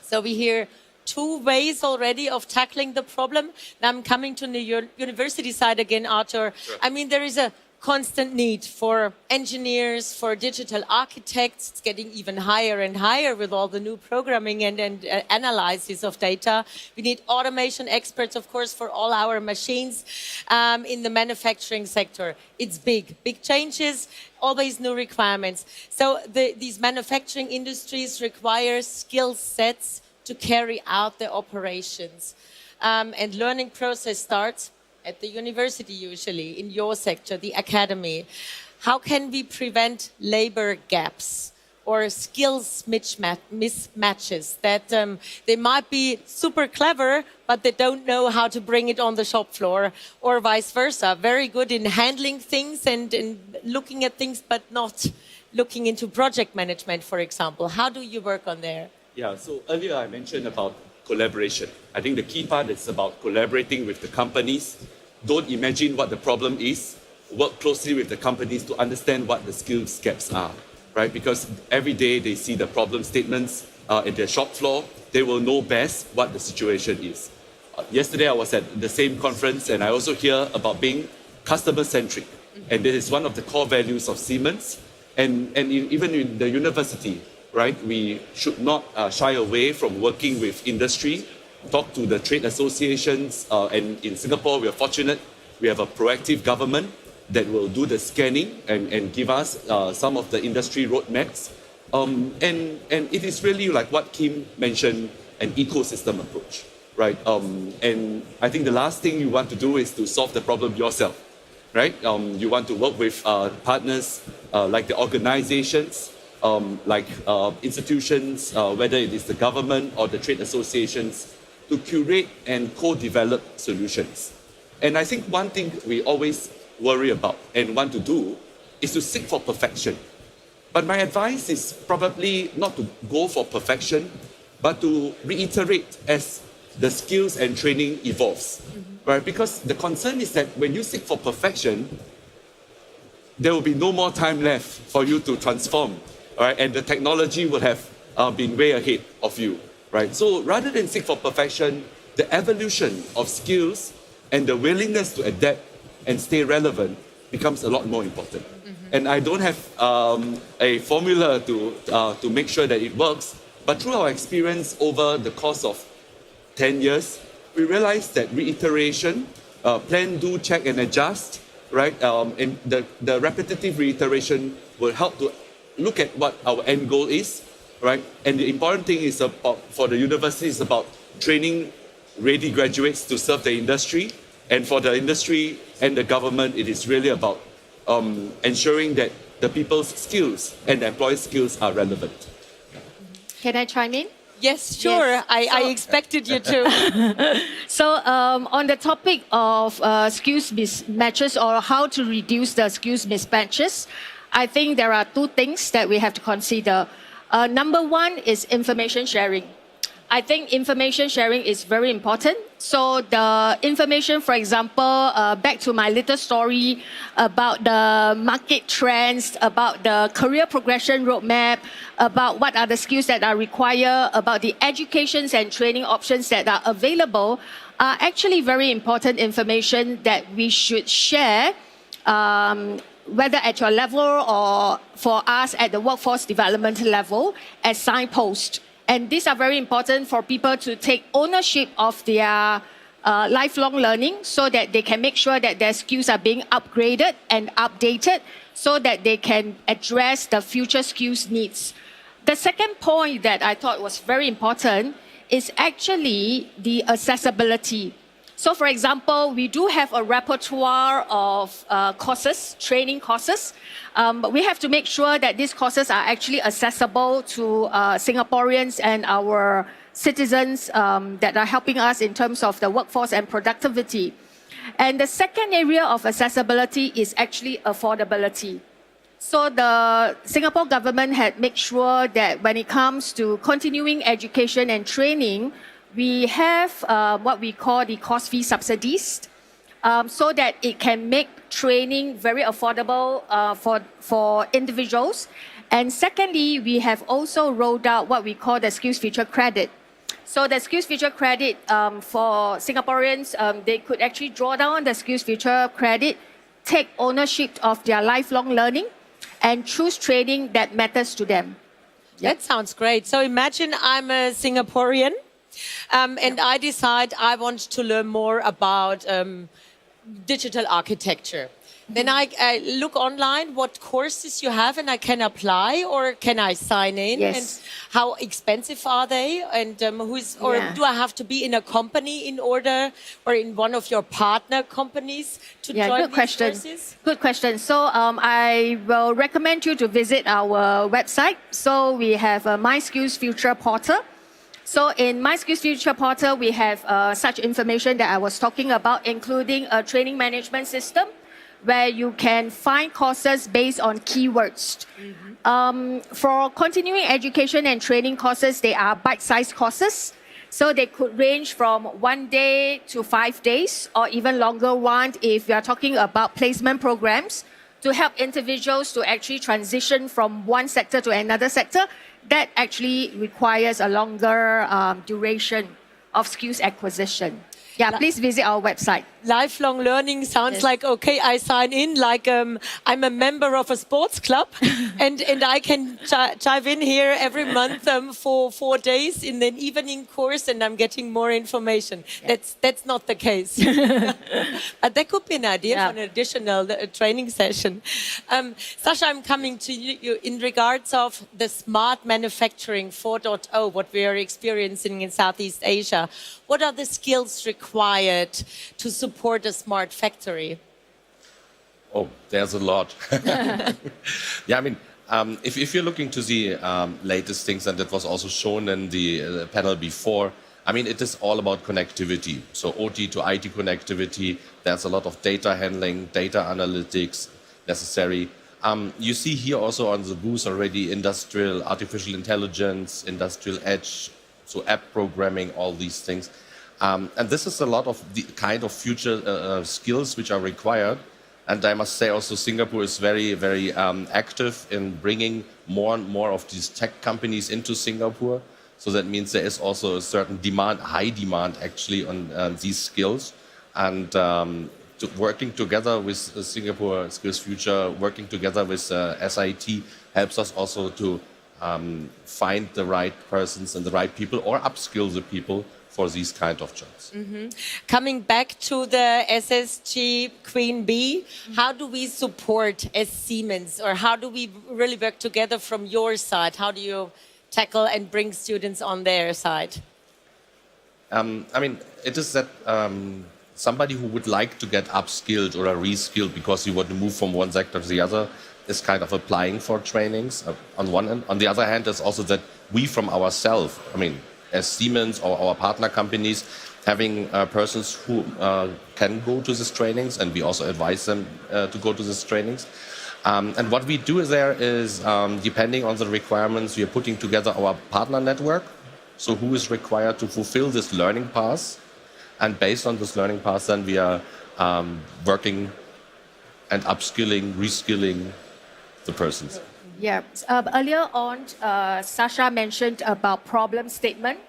So we hear 2 ways already of tackling the problem. Now I'm coming to the university side again, Arthur. Sure. I mean, there is a constant need for engineers, for digital architects. It's getting even higher and higher with all the new programming and analysis of data. We need automation experts, of course, for all our machines in the manufacturing sector. It's big changes, always new requirements. So these manufacturing industries require skill sets to carry out their operations. And learning process starts at the university usually, in your sector, the academy. How can we prevent labor gaps? or skills mismatches, that they might be super clever, but they don't know how to bring it on the shop floor, or vice versa. Very good in handling things and in looking at things, but not looking into project management, for example. How do you work on there? Yeah, so earlier I mentioned about collaboration. I think the key part is about collaborating with the companies. Don't imagine what the problem is. Work closely with the companies to understand what the skills gaps are, right? Because every day they see the problem statements at their shop floor. They will know best what the situation is. Yesterday I was at the same conference and I also hear about being customer-centric. And this is one of the core values of Siemens. And even in the university, right, we should not shy away from working with industry, talk to the trade associations. And in Singapore, we are fortunate. We have a proactive government that will do the scanning and give us some of the industry roadmaps. And it is really like what Kim mentioned, an ecosystem approach, right? And I think the last thing you want to do is to solve the problem yourself, right? You want to work with partners like the organizations, like institutions, whether it is the government or the trade associations, to curate and co-develop solutions. And I think one thing we always worry about and want to do is to seek for perfection. But my advice is probably not to go for perfection, but to reiterate as the skills and training evolves, right? Because the concern is that when you seek for perfection, there will be no more time left for you to transform, right? And the technology will have been way ahead of you, right? So rather than seek for perfection, the evolution of skills and the willingness to adapt and stay relevant becomes a lot more important. And I don't have a formula to make sure that it works, but through our experience over the course of 10 years, we realized that reiteration, plan, do, check, and adjust, right? And the repetitive reiteration will help to look at what our end goal is, right? And the important thing is for the university is about training ready graduates to serve the industry. And for the industry and the government, it is really about ensuring that the people's skills and the employees' skills are relevant. Can I chime in? Yes, sure. Yes. I expected you to. So on the topic of skills mismatches or how to reduce the skills mismatches, I think there are two things that we have to consider. Number one is information sharing. I think information sharing is very important. So the information, for example, back to my little story about the market trends, about the career progression roadmap, about what are the skills that are required, about the educations and training options that are available, are actually very important information that we should share, whether at your level or for us at the workforce development level as signposts. And these are very important for people to take ownership of their lifelong learning so that they can make sure that their skills are being upgraded and updated so that they can address the future skills needs. The second point that I thought was very important is actually the accessibility. So for example, we do have a repertoire of courses, training courses. But we have to make sure that these courses are actually accessible to Singaporeans and our citizens that are helping us in terms of the workforce and productivity. And the second area of accessibility is actually affordability. So the Singapore government had made sure that when it comes to continuing education and training, we have what we call the course fee subsidies, so that it can make training very affordable for individuals. And secondly, we have also rolled out what we call the skills future credit. So the skills future credit for Singaporeans, they could actually draw down the skills future credit, take ownership of their lifelong learning, and choose training that matters to them. That sounds great. So imagine I'm a Singaporean and I decide I want to learn more about digital architecture. Then I look online what courses you have and I can apply, or can I sign in? Yes. And how expensive are they? And do I have to be in a company in order, or in one of your partner companies to join good these question. courses? Good question. So I will recommend you to visit our website. So we have a My Skills Future portal. So in My Skills Future portal, we have such information that I was talking about, including a training management system, where you can find courses based on keywords. For continuing education and training courses, they are bite-sized courses. So they could range from 1 day to 5 days, or even longer one if you are talking about placement programs to help individuals to actually transition from one sector to another sector. That actually requires a longer duration of skills acquisition. Yeah, please visit our website. Lifelong learning sounds like, okay, I sign in like I'm a member of a sports club and I can dive in here every month for 4 days in an evening course and I'm getting more information. Yeah. That's not the case. That could be an idea for an additional training session. Sasha, I'm coming to you in regards of the smart manufacturing 4.0, what we are experiencing in Southeast Asia. What are the skills required to support a smart factory? Oh, there's a lot. Yeah, I mean, if you're looking to the latest things, and that was also shown in the panel before, I mean, it is all about connectivity. So OT to IT connectivity, there's a lot of data handling, data analytics necessary. You see here also on the booth already industrial artificial intelligence, industrial edge, so app programming, all these things. And this is a lot of the kind of future skills which are required. And I must say also Singapore is very, very active in bringing more and more of these tech companies into Singapore. So that means there is also a certain demand, high demand actually on these skills. And working together with Singapore Skills Future, working together with SIT helps us also to find the right persons and the right people, or upskill the people for these kind of jobs. Coming back to the SSG Queen Bee, how do we support as Siemens, or how do we really work together from your side? How do you tackle and bring students on their side? I mean, it is that somebody who would like to get upskilled or reskilled because you want to move from one sector to the other is kind of applying for trainings on one end. On the other hand, it's also that we from ourselves, I mean, as Siemens or our partner companies, having persons who can go to these trainings, and we also advise them to go to these trainings. And what we do there is, depending on the requirements, we are putting together our partner network. So who is required to fulfill this learning path? And based on this learning path, then we are working and upskilling, reskilling the persons. Yeah, earlier on, Sasha mentioned about problem statement.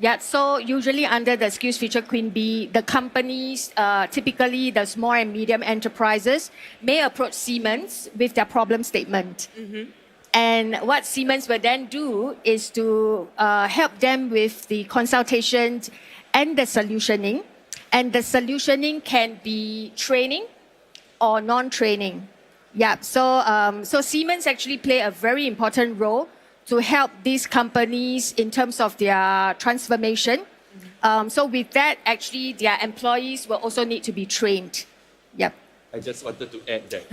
Yeah, so usually under the Skills Future Queen Bee, the companies, typically the small and medium enterprises, may approach Siemens with their problem statement. And what Siemens will then do is to help them with the consultation and the solutioning. And the solutioning can be training or non-training. Yeah, so Siemens actually play a very important role to help these companies in terms of their transformation. So with that, actually, their employees will also need to be trained. Yep. I just wanted to add that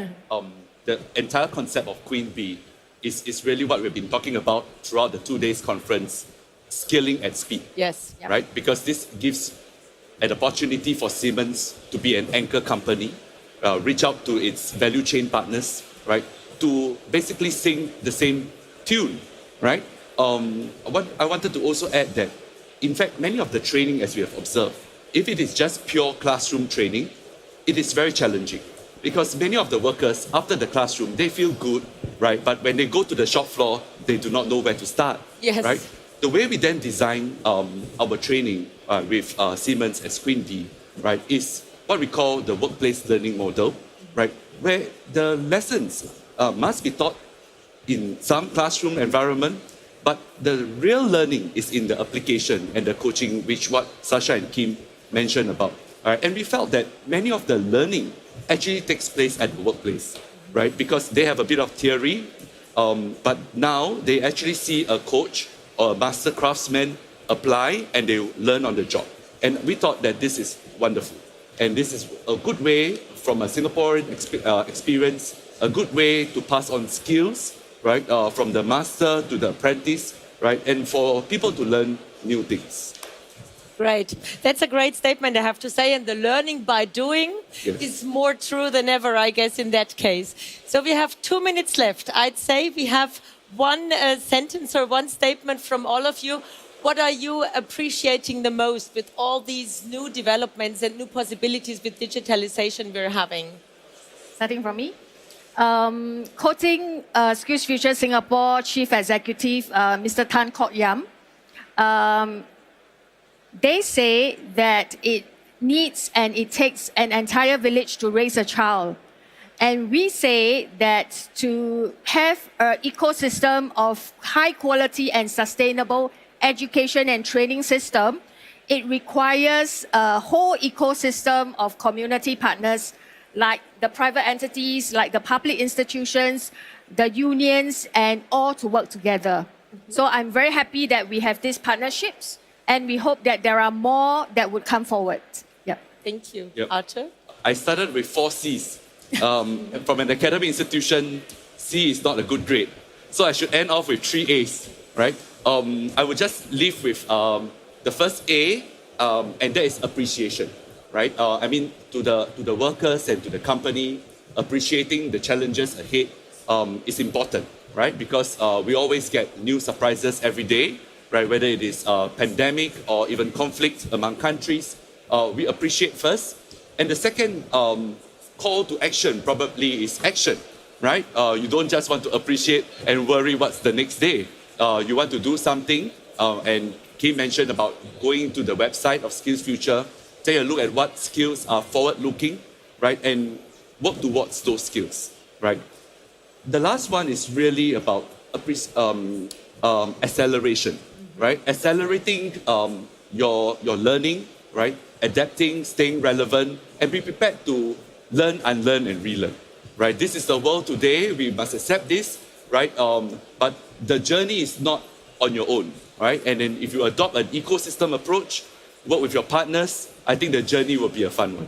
the entire concept of Queen Bee is really what we've been talking about throughout the 2 days conference, skilling at speed. Yes. Yep. Right? Because this gives an opportunity for Siemens to be an anchor company, reach out to its value chain partners, right, to basically sing the same tune, right? I wanted to also add that, in fact, many of the training, as we have observed, if it is just pure classroom training, it is very challenging because many of the workers, after the classroom, they feel good, right? But when they go to the shop floor, they do not know where to start, right? The way we then design our training with Siemens as Queen Bee, right, is what we call the workplace learning model, right, where the lessons must be taught in some classroom environment, but the real learning is in the application and the coaching, which what Sasha and Kim mentioned about. And we felt that many of the learning actually takes place at the workplace, right? Because they have a bit of theory, but now they actually see a coach or a master craftsman apply and they learn on the job. And we thought that this is wonderful. And this is a good way from a Singaporean experience, a good way to pass on skills, right? From the master to the apprentice, right? And for people to learn new things. Great. That's a great statement, I have to say. And the learning by doing is more true than ever, I guess, in that case. So we have 2 minutes left. I'd say we have one sentence or one statement from all of you. What are you appreciating the most with all these new developments and new possibilities with digitalization we're having? Starting from me. Quoting Skills Future Singapore Chief Executive, Mr. Tan Kok Yam, they say that it needs and it takes an entire village to raise a child. And we say that to have an ecosystem of high quality and sustainable education and training system, it requires a whole ecosystem of community partners like the private entities, like the public institutions, the unions, and all to work together. So I'm very happy that we have these partnerships, and we hope that there are more that would come forward. Yep. Thank you. Yep. Arthur? I started with 4 C's. From an academic institution, C is not a good grade. So I should end off with 3 A's, right? I would just leave with the first A, and that is appreciation, right? I mean, to the workers and to the company, appreciating the challenges ahead is important, right? Because we always get new surprises every day, right? Whether it is pandemic or even conflict among countries, we appreciate first. And the second call to action probably is action, right? You don't just want to appreciate and worry what's the next day. You want to do something, and Kim mentioned about going to the website of Skills Future, take a look at what skills are forward-looking, right? And work towards those skills, right? The last one is really about acceleration, right? Accelerating your learning, right? Adapting, staying relevant, and be prepared to learn, unlearn, and relearn, right? This is the world today. We must accept this, right? But the journey is not on your own, right? And then if you adopt an ecosystem approach, work with your partners, I think the journey will be a fun one.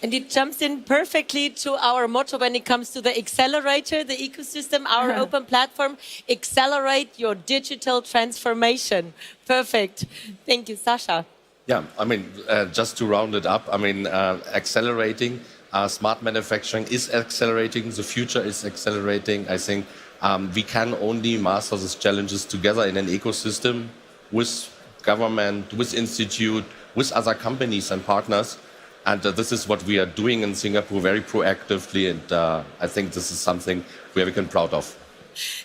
And it jumps in perfectly to our motto when it comes to the Xcelerator, the ecosystem, our open platform. Accelerate your digital transformation. Perfect. Thank you, Sasha. Yeah, I mean, just to round it up, I mean, accelerating, smart manufacturing is accelerating, the future is accelerating. I think we can only master these challenges together in an ecosystem with government, with institute, with other companies and partners. And this is what we are doing in Singapore very proactively. And I think this is something we are very proud of.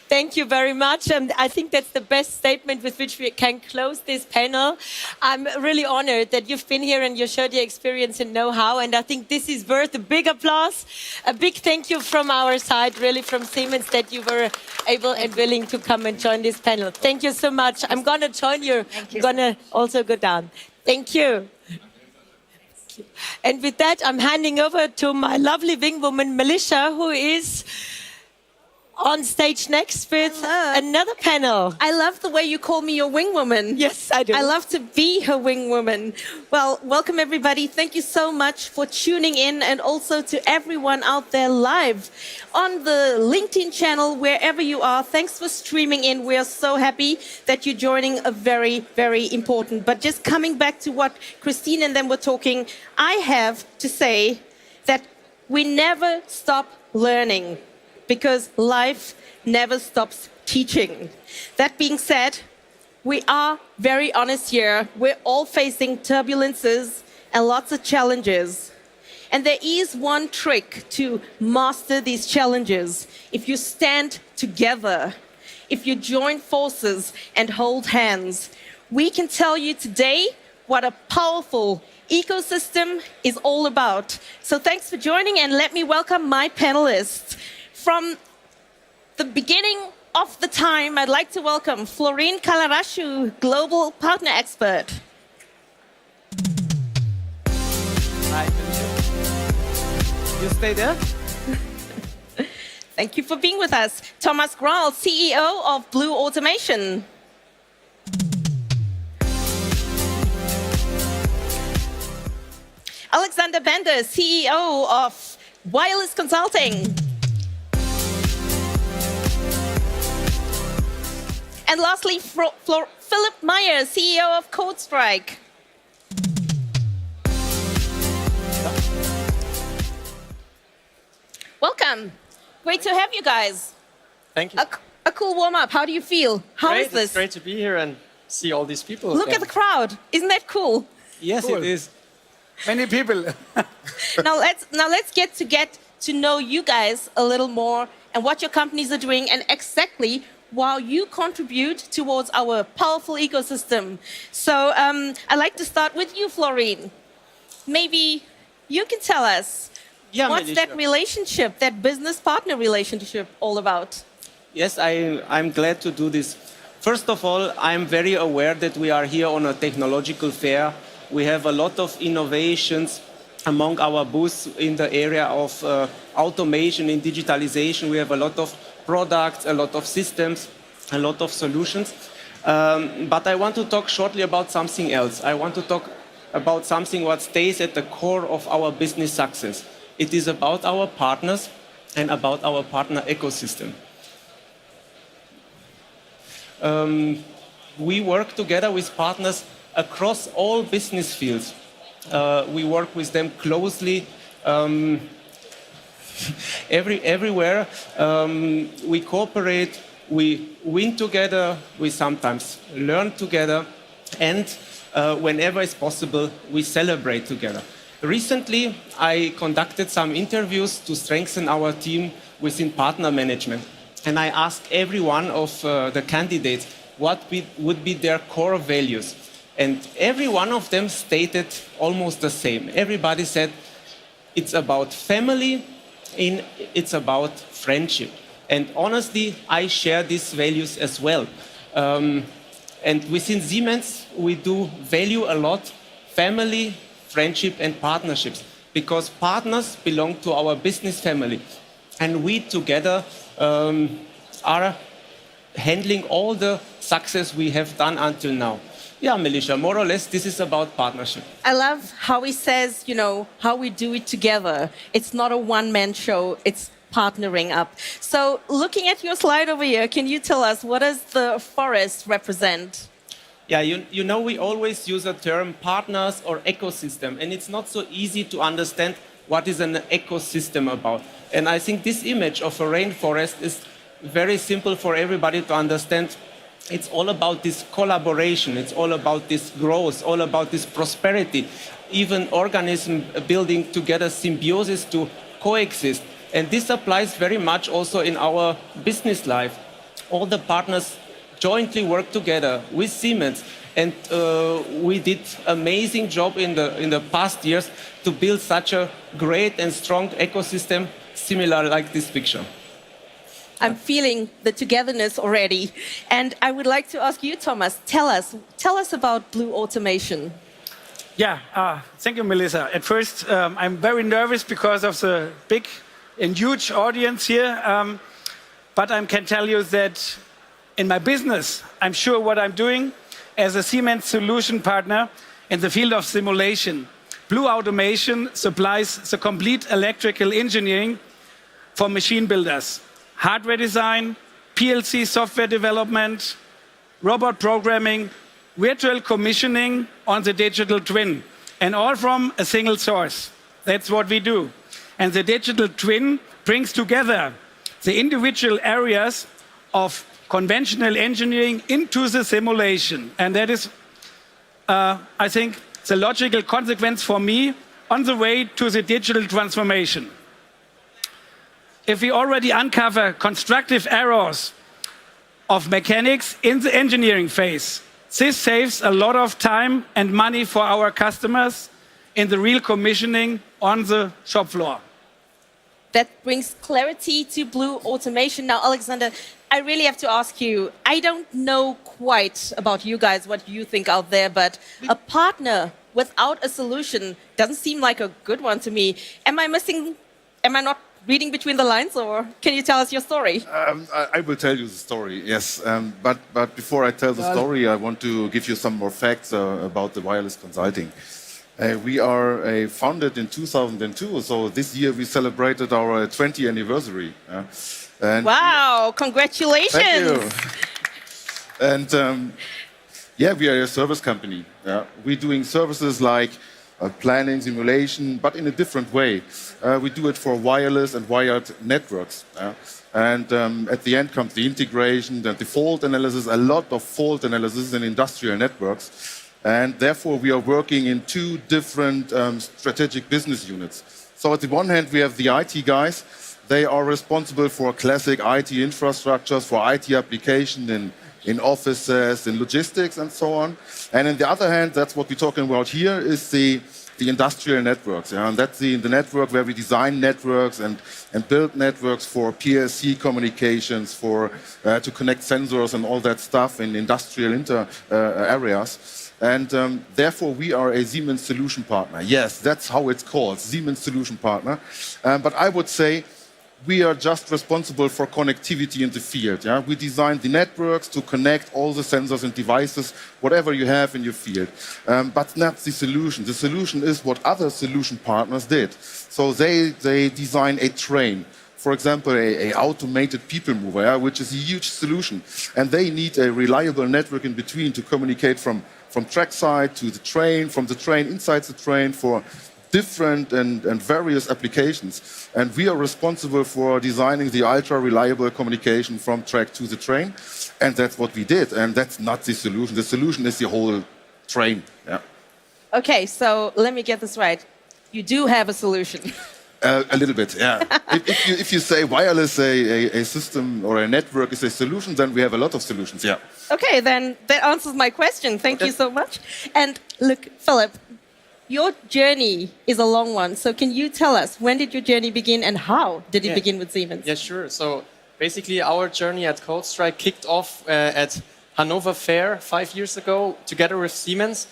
Thank you very much. And I think that's the best statement with which we can close this panel. I'm really honored that you've been here and you showed your experience and know-how. And I think this is worth a big applause. A big thank you from our side, really from Siemens, that you were able and willing to come and join this panel. Thank you so much. I'm going to join you. I'm going to also go down. Thank you. And with that, I'm handing over to my lovely wing woman, Melissa, who is on stage next with another panel. I love the way you call me your wing woman. Yes, I do. I love to be her wing woman. Well, welcome everybody. Thank you so much for tuning in, and also to everyone out there live on the LinkedIn channel, wherever you are. Thanks for streaming in. We are so happy that you're joining a very, very important. But just coming back to what Christine and them were talking, I have to say that we never stop learning, because life never stops teaching. That being said, we are very honest here. We're all facing turbulences and lots of challenges. And there is one trick to master these challenges. If you stand together, if you join forces and hold hands, we can tell you today what a powerful ecosystem is all about. So thanks for joining, and let me welcome my panelists. From the beginning of the time, I'd like to welcome Florine Kalarashu, Global Partner Expert. Hi, You stay there. Thank you for being with us. Thomas Grahl, CEO of Blue Automation. Alexander Bender, CEO of Wireless Consulting. And lastly, Philip Meyer, CEO of CodeStrike. Welcome. Great to have you guys. Thank you. A cool warm-up. How do you feel? How is this? It's great to be here and see all these people. Look at the crowd. Isn't that cool? Yes, Cool. it is. Many people. now let's get to know you guys a little more and what your companies are doing and exactly how you contribute towards our powerful ecosystem. So I'd like to start with you, Florine. Maybe you can tell us what's that relationship, that business partner relationship all about? Yes, I'm glad to do this. First of all, I'm very aware that we are here on a technological fair. We have a lot of innovations among our booths in the area of automation and digitalization. We have a lot of products, a lot of systems, a lot of solutions. But I want to talk shortly about something else. I want to talk about something what stays at the core of our business success. It is about our partners and about our partner ecosystem. We work together with partners across all business fields. We work with them closely everywhere. We cooperate, we win together, we sometimes learn together, and whenever it's possible, we celebrate together. Recently, I conducted some interviews to strengthen our team within partner management. And I asked every one of the candidates what would be their core values. And every one of them stated almost the same. Everybody said it's about family, it's about friendship. And honestly, I share these values as well. And within Siemens, we do value a lot family, friendship, and partnerships, because partners belong to our business family. And we together are handling all the success we have done until now. Yeah, Melissa, more or less, this is about partnership. I love how he says, you know, how we do it together. It's not a one-man show, it's partnering up. So looking at your slide over here, can you tell us what does the forest represent? Yeah, you know, we always use the term partners or ecosystem, and it's not so easy to understand what is an ecosystem about. And I think this image of a rainforest is very simple for everybody to understand. It's all about this collaboration, it's all about this growth, all about this prosperity, even organisms building together symbiosis to coexist. And this applies very much also in our business life. All the partners jointly work together with Siemens, and we did an amazing job in the past years to build such a great and strong ecosystem, similar like this picture. I'm feeling the togetherness already. And I would like to ask you, Thomas, tell us about Blue Automation. Yeah, thank you, Melissa. At first, I'm very nervous because of the big and huge audience here. But I can tell you that in my business, I'm sure what I'm doing as a Siemens solution partner in the field of simulation. Blue Automation supplies the complete electrical engineering for machine builders. Hardware design, PLC software development, robot programming, virtual commissioning on the digital twin, and all from a single source. That's what we do. And the digital twin brings together the individual areas of conventional engineering into the simulation. And that is, I think, the logical consequence for me on the way to the digital transformation. If we already uncover constructive errors of mechanics in the engineering phase, this saves a lot of time and money for our customers in the real commissioning on the shop floor. That brings clarity to Blue Automation. Now, Alexander, I really have to ask you, I don't know quite about you guys, what you think out there, but a partner without a solution doesn't seem like a good one to me. Am I missing Am I not reading between the lines, or can you tell us your story? I will tell you the story, yes. But before I tell the story, I want to give you some more facts about the wireless consulting. We are founded in 2002, so this year we celebrated our 20th anniversary. And wow, congratulations! Thank you. And yeah, we are a service company. We're doing services like planning, simulation, but in a different way. We do it for wireless and wired networks. And at the end comes the integration, the fault analysis, a lot of fault analysis in industrial networks. And therefore, we are working in two different strategic business units. So at the one hand, we have the IT guys. They are responsible for classic IT infrastructures, for IT application in offices, in logistics, and so on. And on the other hand, that's what we're talking about here, is the industrial networks. And that's the network where we design networks and build networks for PLC communications, to connect sensors and all that stuff in industrial areas. And therefore, we are a Siemens solution partner. Yes, that's how it's called, Siemens solution partner. But I would say we are just responsible for connectivity in the field. We design the networks to connect all the sensors and devices, whatever you have in your field. But not the solution. The solution is what other solution partners did. So they design a train. For example, a automated people mover, which is a huge solution. And they need a reliable network in between to communicate from trackside to the train, from the train inside the train for different and various applications. And we are responsible for designing the ultra-reliable communication from track to the train. And that's what we did. And that's not the solution. The solution is the whole train. Okay, so let me get this right. You do have a solution. A little bit, yeah. if you say wireless, a system or a network is a solution, then we have a lot of solutions, yeah. Okay, then that answers my question. Thank you so much. And look, Philip, your journey is a long one. So can you tell us, when did your journey begin and how did it begin with Siemens? Yeah, sure. So basically our journey at CodeStrike kicked off at Hannover Fair 5 years ago together with Siemens.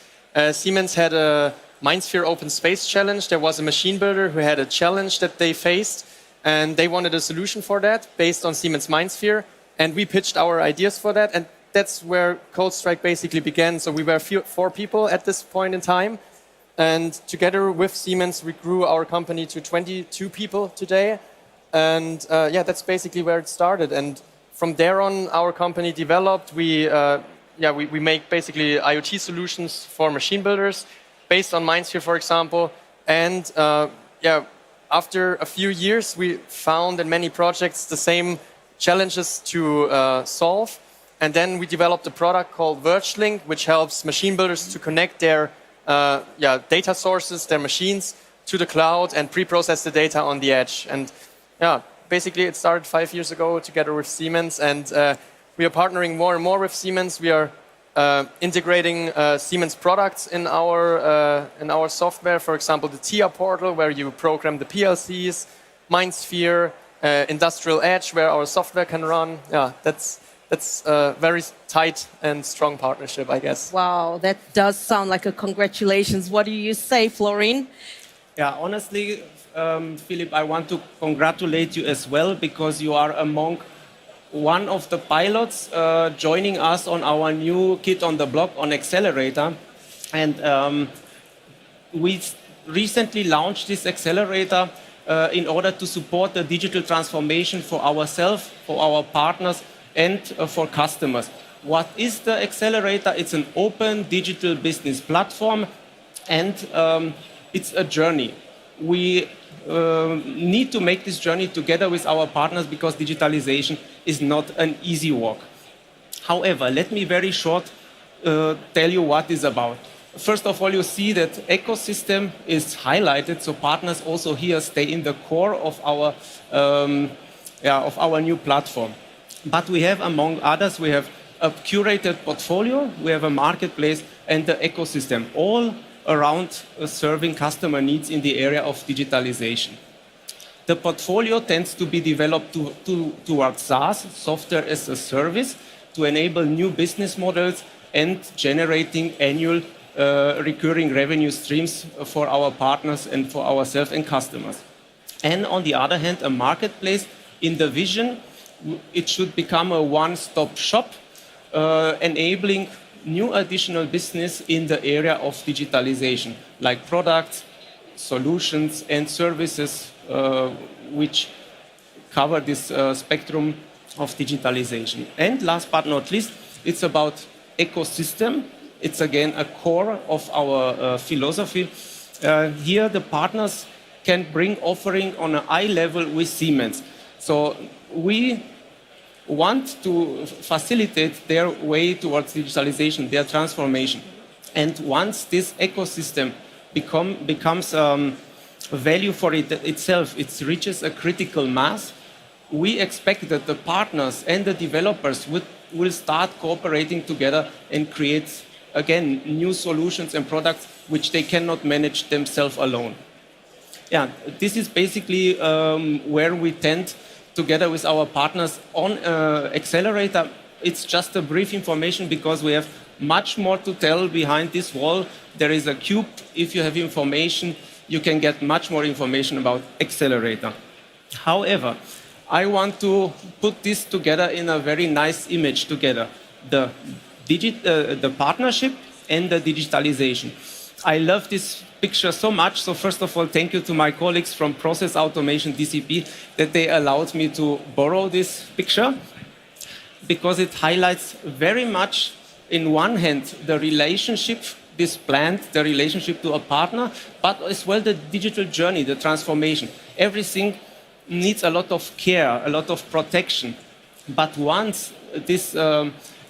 Siemens had a MindSphere Open Space Challenge. There was a machine builder who had a challenge that they faced, and they wanted a solution for that based on Siemens MindSphere, and we pitched our ideas for that, and that's where CodeStrike basically began. So we were 4 people at this point in time, and together with Siemens, we grew our company to 22 people today, and yeah, that's basically where it started. And from there on, our company developed. We make basically IoT solutions for machine builders, based on MindSphere, for example. And after a few years, we found in many projects the same challenges to solve. And then we developed a product called VergeLink, which helps machine builders to connect their data sources, their machines, to the cloud and pre-process the data on the edge. And yeah, basically it started 5 years ago together with Siemens. And we are partnering more and more with Siemens. We are integrating Siemens products in our software, for example, the TIA portal, where you program the PLCs, MindSphere, Industrial Edge, where our software can run. Yeah, that's a very tight and strong partnership, I guess. Wow, that does sound like a congratulations. What do you say, Florine? Yeah, honestly, Philip, I want to congratulate you as well, because you are among one of the pilots joining us on our new kit on the block on Xcelerator. And we recently launched this Xcelerator in order to support the digital transformation for ourselves, for our partners, and for customers. What is the Xcelerator? It's an open digital business platform, and it's a journey. We need to make this journey together with our partners, because digitalization is not an easy walk. However, let me very short tell you what it's about. First of all, you see that ecosystem is highlighted, so partners also here stay in the core of our new platform. But we have, among others, we have a curated portfolio, we have a marketplace, and the ecosystem, all around serving customer needs in the area of digitalization. The portfolio tends to be developed towards SaaS, software as a service, to enable new business models and generating annual recurring revenue streams for our partners and for ourselves and customers. And on the other hand, a marketplace in the vision, it should become a one-stop shop, enabling new additional business in the area of digitalization, like products, solutions, and services which cover this spectrum of digitalization. And last but not least, it's about ecosystem. It's again a core of our philosophy. Here the partners can bring offering on an eye level with Siemens. So we want to facilitate their way towards digitalization, their transformation. And once this ecosystem becomes value for itself, it reaches a critical mass, we expect that the partners and the developers will start cooperating together and create, again, new solutions and products which they cannot manage themselves alone. Yeah, this is basically where we tend, together with our partners on Xcelerator. It's just a brief information because we have much more to tell behind this wall. There is a cube. If you have information, you can get much more information about Xcelerator. However, I want to put this together in a very nice image together, the partnership and the digitalization. I love this picture so much. So first of all, thank you to my colleagues from Process Automation DCP that they allowed me to borrow this picture, because it highlights very much, in one hand, the relationship, this plant, the relationship to a partner, but as well the digital journey, the transformation. Everything needs a lot of care, a lot of protection. But once this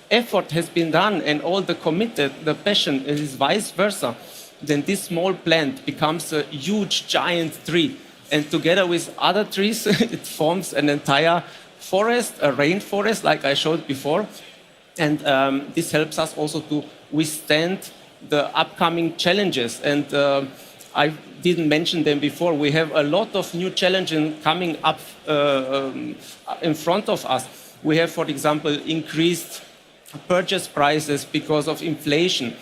effort has been done and all the committed, the passion is vice versa, then this small plant becomes a huge, giant tree. And together with other trees, it forms an entire forest, a rainforest, like I showed before. And this helps us also to withstand the upcoming challenges. And I didn't mention them before. We have a lot of new challenges coming up in front of us. We have, for example, increased purchase prices because of inflation.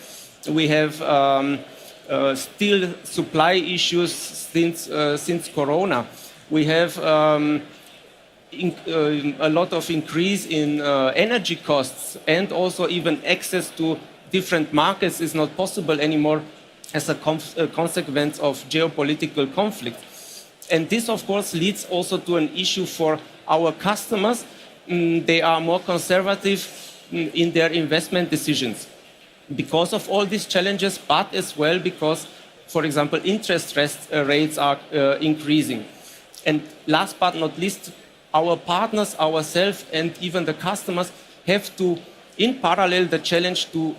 We have still supply issues since Corona. We have a lot of increase in energy costs, and also even access to different markets is not possible anymore as a consequence of geopolitical conflict. And this, of course, leads also to an issue for our customers. They are more conservative in their investment decisions because of all these challenges, but as well because, for example, interest rates are increasing. And last but not least, our partners, ourselves, and even the customers have to, in parallel, the challenge to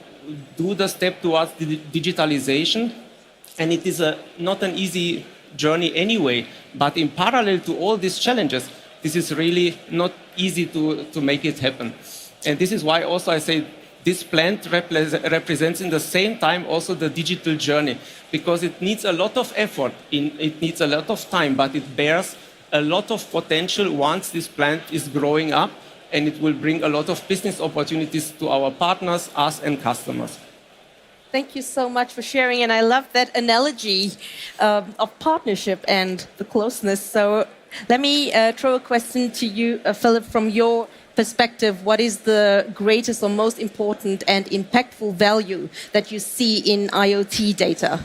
do the step towards the digitalization. And it is not an easy journey anyway, but in parallel to all these challenges, this is really not easy to make it happen. And this is why also I say this plant represents in the same time also the digital journey, because it needs a lot of effort, it needs a lot of time, but it bears a lot of potential once this plant is growing up, and it will bring a lot of business opportunities to our partners, us, and customers. Thank you so much for sharing, and I love that analogy of partnership and the closeness. So let me throw a question to you, Philip, from your perspective. What is the greatest or most important and impactful value that you see in IoT data?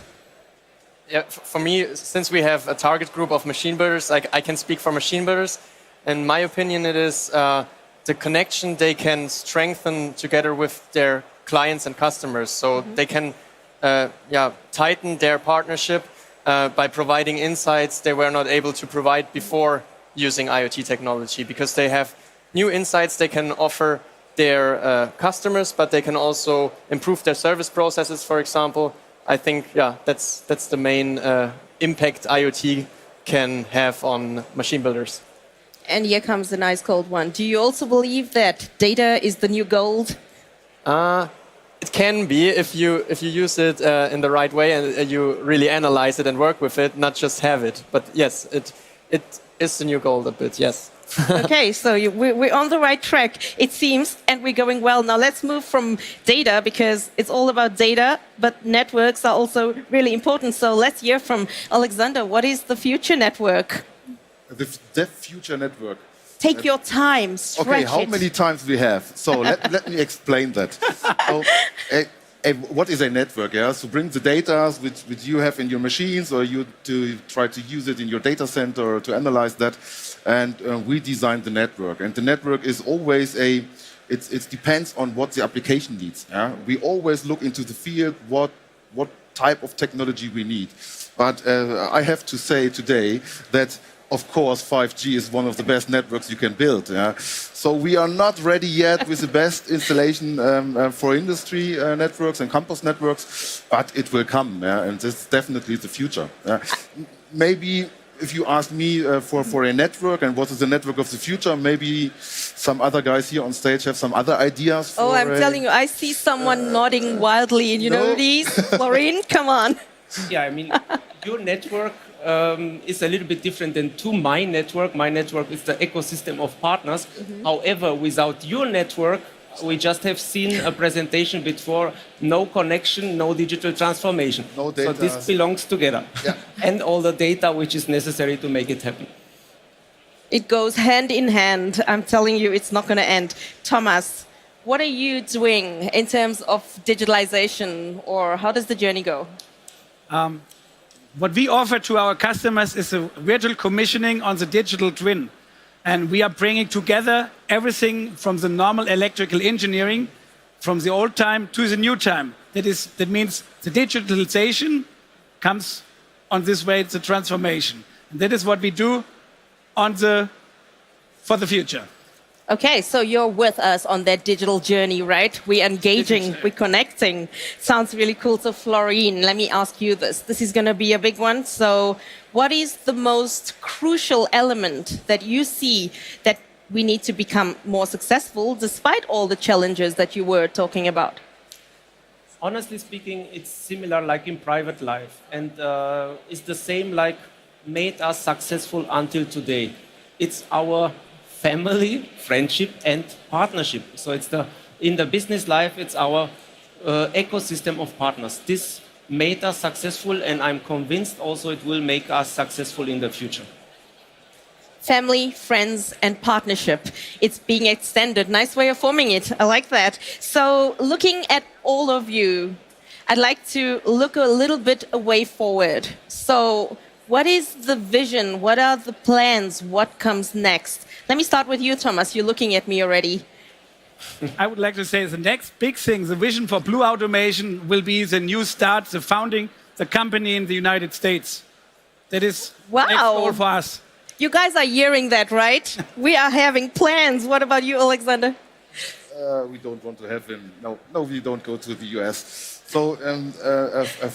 Yeah, for me, since we have a target group of machine builders, I can speak for machine builders. In my opinion, it is the connection they can strengthen together with their clients and customers. So they can tighten their partnership by providing insights they were not able to provide before using IoT technology, because they have new insights they can offer their customers, but they can also improve their service processes, for example. I think, that's the main impact IoT can have on machine builders. And here comes the nice cold one. Do you also believe that data is the new gold? It can be if you use it in the right way and you really analyze it and work with it, not just have it. But yes, it is the new gold a bit, yes. Okay, so we're on the right track, it seems, and we're going well. Now let's move from data, because it's all about data, but networks are also really important. So let's hear from Alexander. What is the future network? the future network. Take your time, stretch Okay, how it. many times we have? So let me explain that. So, what is a network? Yeah, so bring the data which you have in your machines, or you to try to use it in your data center or to analyze that, and we design the network. And the network is always it depends on what the application needs. Yeah? We always look into the field what type of technology we need. But I have to say today that, of course, 5G is one of the best networks you can build. Yeah? So we are not ready yet with the best installation for industry networks and campus networks, but it will come, yeah? And this is definitely the future. Maybe if you ask me for a network and what is the network of the future, maybe some other guys here on stage have some other ideas. Oh, I'm telling you, I see someone nodding wildly, and you know these? Florine, come on. Yeah, I mean, your network is a little bit different than to my network. My network is the ecosystem of partners. However, without your network, we just have seen a presentation before, no connection, no digital transformation. No data. So this belongs together. Yeah. And all the data which is necessary to make it happen. It goes hand in hand. I'm telling you, it's not going to end. Thomas, what are you doing in terms of digitalization, or how does the journey go? What we offer to our customers is a virtual commissioning on the digital twin. And we are bringing together everything from the normal electrical engineering, from the old time to the new time. That means the digitalization comes on this way, the transformation. And that is what we do for the future. Okay, so you're with us on that digital journey, right? We're engaging, we're connecting. Sounds really cool. So Florine, let me ask you this. This is going to be a big one. So what is the most crucial element that you see that we need to become more successful despite all the challenges that you were talking about? Honestly speaking, it's similar like in private life. And it's the same like made us successful until today. It's our family, friendship, and partnership. So in the business life, it's our ecosystem of partners. This made us successful, and I'm convinced also it will make us successful in the future. Family, friends, and partnership. It's being extended. Nice way of forming it. I like that. So looking at all of you, I'd like to look a little bit away forward. So what is the vision? What are the plans? What comes next? Let me start with you, Thomas. You're looking at me already. I would like to say the next big thing, the vision for Blue Automation will be the new start, the founding the company in the United States. That is the next goal for us. You guys are hearing that, right? We are having plans. What about you, Alexander? We don't want to have him. No, we don't go to the US. So a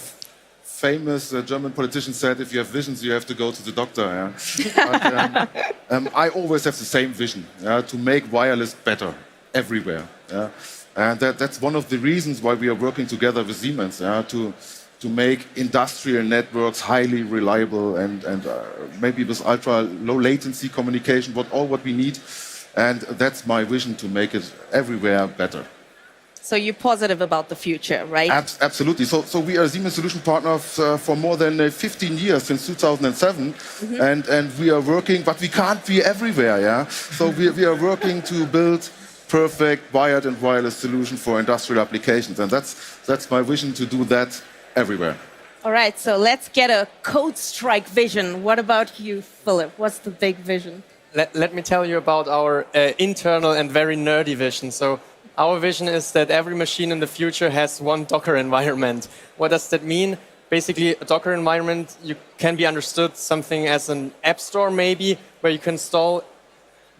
famous German politician said, if you have visions, you have to go to the doctor. Yeah? But, I always have the same vision, to make wireless better everywhere. Yeah? And that's one of the reasons why we are working together with Siemens, to make industrial networks highly reliable and maybe with ultra low latency communication, what we need. And that's my vision, to make it everywhere better. So you're positive about the future, right? Absolutely. So we are Siemens Solution Partners for more than 15 years, since 2007. And we are working, but we can't be everywhere, yeah? So we are working to build perfect wired and wireless solution for industrial applications. And that's my vision, to do that everywhere. All right, so let's get a code strike vision. What about you, Philip? What's the big vision? Let me tell you about our internal and very nerdy vision. So our vision is that every machine in the future has one Docker environment. What does that mean? Basically, a Docker environment can be understood something as an app store, maybe, where you can install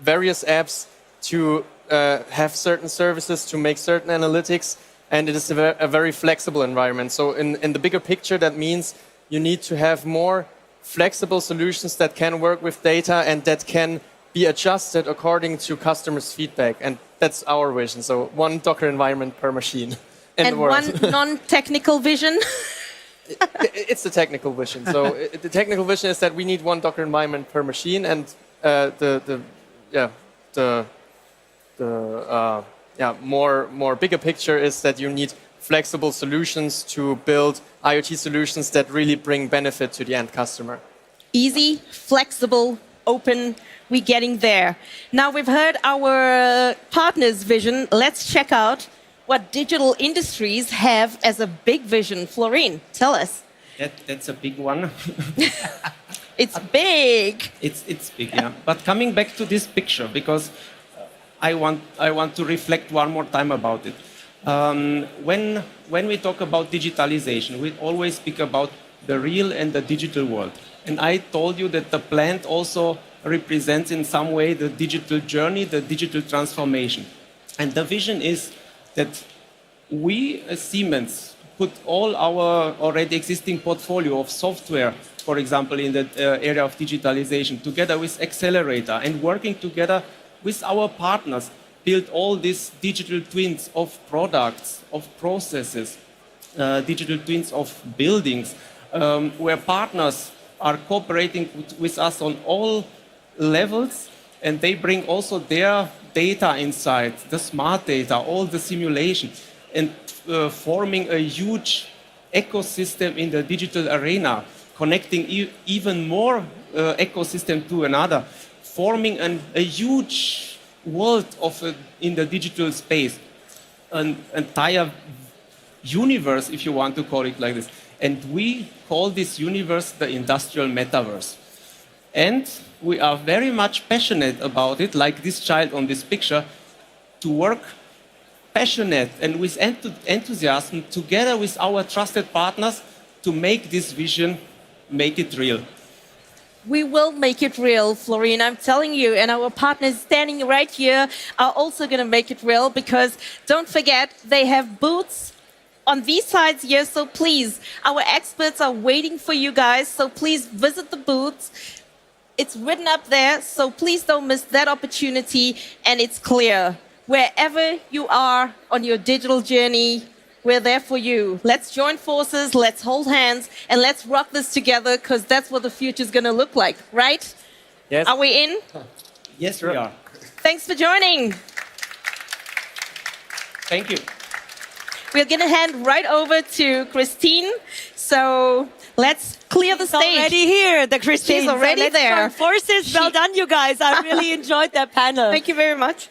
various apps to have certain services, to make certain analytics, and it is a very flexible environment. So in the bigger picture, that means you need to have more flexible solutions that can work with data and that can be adjusted according to customers' feedback. And that's our vision. So one Docker environment per machine in the world. And one non-technical vision? It's the technical vision. So the technical vision is that we need one Docker environment per machine, and more bigger picture is that you need flexible solutions to build IoT solutions that really bring benefit to the end customer. Easy, flexible, open, we're getting there. Now we've heard our partners' vision. Let's check out what digital industries have as a big vision. Florine, tell us. That's a big one. It's big. It's big, yeah. But coming back to this picture, because I want to reflect one more time about it. When we talk about digitalization, we always speak about the real and the digital world. And I told you that the plant also represents in some way the digital journey, the digital transformation. And the vision is that we as Siemens put all our already existing portfolio of software, for example, in the area of digitalization, together with Xcelerator and working together with our partners, build all these digital twins of products, of processes, digital twins of buildings, where partners are cooperating with us on all levels, and they bring also their data inside, the smart data, all the simulation, and forming a huge ecosystem in the digital arena, connecting even more ecosystem to another, forming a huge world in the digital space, an entire universe, if you want to call it like this. And we call this universe the industrial metaverse. And we are very much passionate about it, like this child on this picture, to work passionate and with enthusiasm together with our trusted partners to make this vision, make it real. We will make it real, Florine, I'm telling you. And our partners standing right here are also going to make it real, because don't forget, they have booths on these sides here. So please, our experts are waiting for you guys. So please visit the booths. It's written up there, so please don't miss that opportunity. And it's clear, wherever you are on your digital journey, we're there for you. Let's join forces, let's hold hands, and let's rock this together, because that's what the future is going to look like, right? Yes. Are we in? Yes, we are. Thanks for joining. Thank you. We're going to hand right over to Christine. So let's clear the stage. She's already here, the Christine. She's already so there. Join forces. Well done, you guys. I really enjoyed that panel. Thank you very much.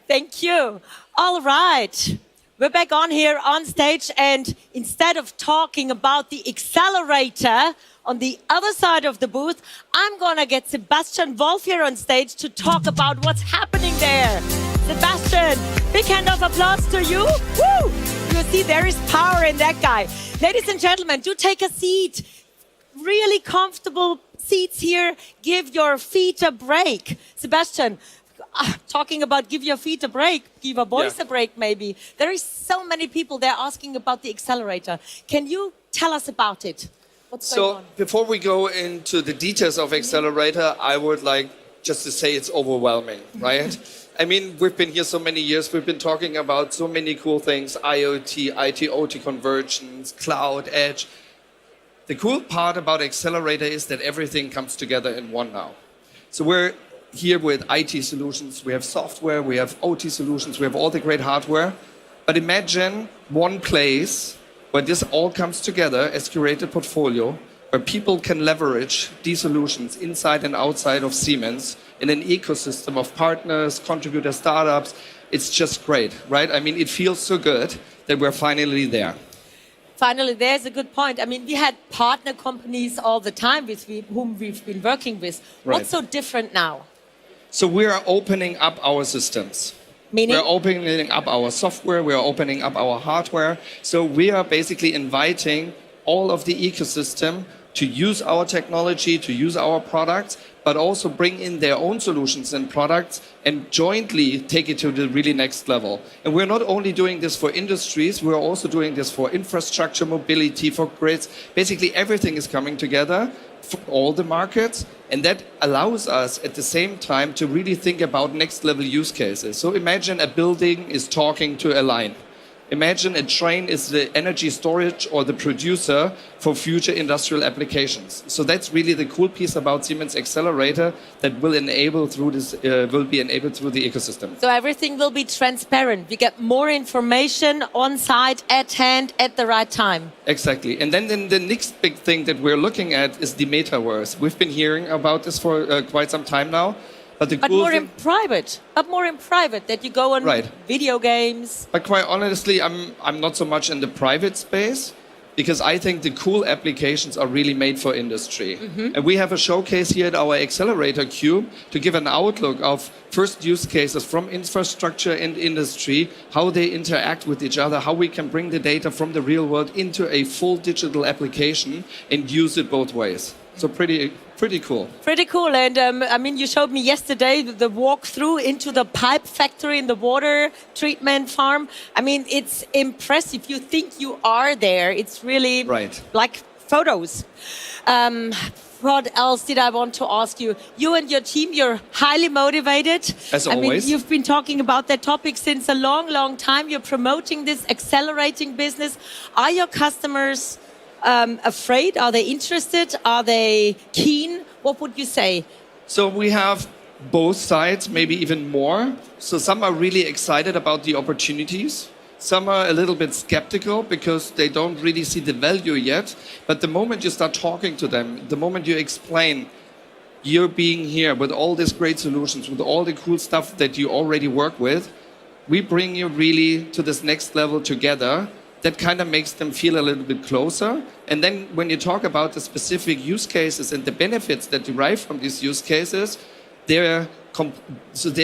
Thank you. All right. We're back on here on stage, and instead of talking about the Xcelerator on the other side of the booth, I'm going to get Sebastian Wolf here on stage to talk about what's happening there. Sebastian, big hand of applause to you. Woo! You see, there is power in that guy. Ladies and gentlemen, do take a seat. Really comfortable seats here. Give your feet a break. Sebastian, talking about give your feet a break, give your voice a break maybe. There is so many people there asking about the Xcelerator. Can you tell us about it? What's going on? Before we go into the details of Xcelerator, I would like just to say it's overwhelming, right? I mean, we've been here so many years, we've been talking about so many cool things, IoT, IT-OT convergence, cloud, edge. The cool part about Xcelerator is that everything comes together in one now. So we're here with IT solutions, we have software, we have OT solutions, we have all the great hardware. But imagine one place where this all comes together as curated portfolio, where people can leverage these solutions inside and outside of Siemens in an ecosystem of partners, contributors, startups. It's just great, right? I mean, it feels so good that we're finally there. Finally, there's a good point. I mean, we had partner companies all the time with whom we've been working with. Right. What's so different now? So we are opening up our systems. Meaning? We're opening up our software, we are opening up our hardware. So we are basically inviting all of the ecosystem to use our technology, to use our products, but also bring in their own solutions and products and jointly take it to the really next level. And we're not only doing this for industries, we're also doing this for infrastructure, mobility, for grids. Basically, everything is coming together for all the markets. And that allows us at the same time to really think about next level use cases. So imagine a building is talking to a line. Imagine a train is the energy storage or the producer for future industrial applications. So that's really the cool piece about Siemens Xcelerator that will enable through this will be enabled through the ecosystem. So everything will be transparent. We get more information on site, at hand, at the right time. Exactly. And then the next big thing that we're looking at is the metaverse. We've been hearing about this for quite some time now. But more in private. But more in private, that you go on Right. video games. But quite honestly, I'm not so much in the private space because I think the cool applications are really made for industry. And we have a showcase here at our Xcelerator Cube to give an outlook of first use cases from infrastructure and industry, how they interact with each other, how we can bring the data from the real world into a full digital application and use it both ways. So pretty cool. Pretty cool. And I mean, you showed me yesterday the walkthrough into the pipe factory in the water treatment farm. I mean, it's impressive. You think you are there. It's really like photos. What else did I want to ask you? You and your team, you're highly motivated. As I mean, always. you've been talking about that topic since a long, long time. You're promoting this accelerating business. Are your customers afraid? Are they interested? Are they keen? What would you say? So we have both sides, maybe even more. So some are really excited about the opportunities. Some are a little bit skeptical because they don't really see the value yet. But the moment you start talking to them, the moment you explain you're being here with all these great solutions, with all the cool stuff that you already work with, we bring you really to this next level together. That kind of makes them feel a little bit closer. And then when you talk about the specific use cases and the benefits that derive from these use cases, their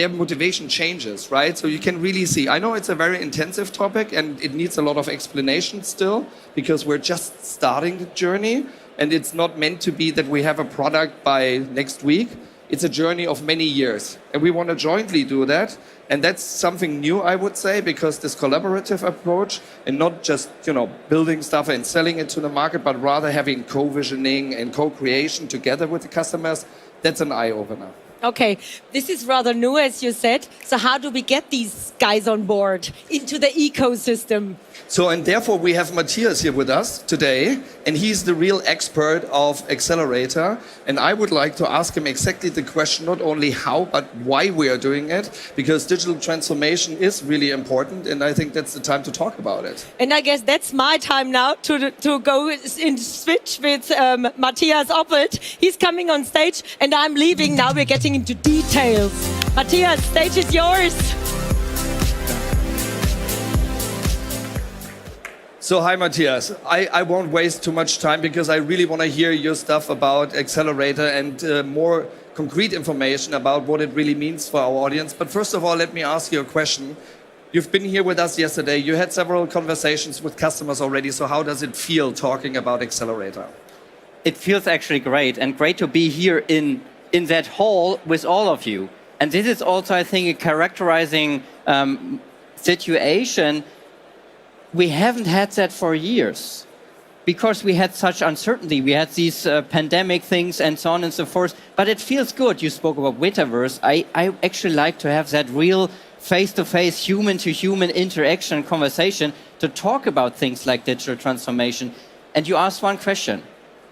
motivation changes, right? So you can really see. I know it's a very intensive topic and it needs a lot of explanation still because we're just starting the journey and it's not meant to be that we have a product by next week. It's a journey of many years and we want to jointly do that. And that's something new, I would say, because this collaborative approach and not just, building stuff and selling it to the market, but rather having co-visioning and co-creation together with the customers, that's an eye-opener. Okay, this is rather new, as you said. So how do we get these guys on board into the ecosystem? So, and therefore we have Matthias here with us today, and he's the real expert of Xcelerator. And I would like to ask him exactly the question, not only how, but why we are doing it, because digital transformation is really important, and I think that's the time to talk about it. And I guess that's my time now to go in switch with Matthias Oppelt. He's coming on stage, and I'm leaving. Now we're getting into details. Matthias, stage is yours. So hi, Matthias. I won't waste too much time because I really want to hear your stuff about Xcelerator and more concrete information about what it really means for our audience. But first of all, let me ask you a question. You've been here with us yesterday. You had several conversations with customers already. So how does it feel talking about Xcelerator? It feels actually great, and great to be here in that hall with all of you. And this is also, I think, a characterizing situation. We haven't had that for years because we had such uncertainty. We had these pandemic things and so on and so forth. But it feels good. You spoke about metaverse. I actually like to have that real face-to-face, human-to-human interaction conversation to talk about things like digital transformation. And you asked one question.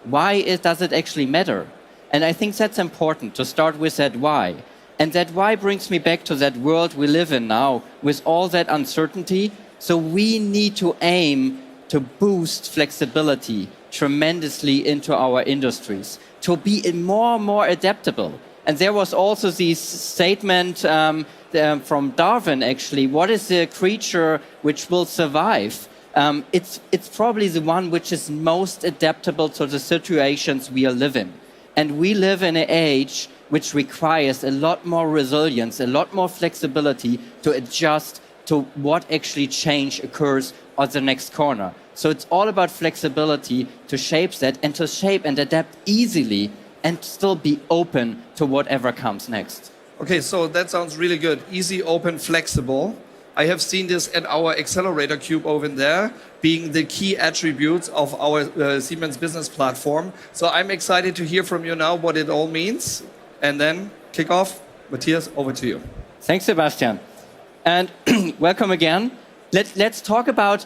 Why does it actually matter? And I think that's important to start with that why. And that why brings me back to that world we live in now with all that uncertainty. So we need to aim to boost flexibility tremendously into our industries, to be more and more adaptable. And there was also this statement from Darwin, actually, what is the creature which will survive? It's probably the one which is most adaptable to the situations we are living. And we live in an age which requires a lot more resilience, a lot more flexibility to adjust to what actually change occurs on the next corner. So it's all about flexibility to shape that and to shape and adapt easily and still be open to whatever comes next. Okay, so that sounds really good. Easy, open, flexible. I have seen this at our Xcelerator Cube over there, being the key attributes of our Siemens business platform. So I'm excited to hear from you now what it all means. And then kick off. Matthias, over to you. Thanks, Sebastian. And welcome again. let's talk about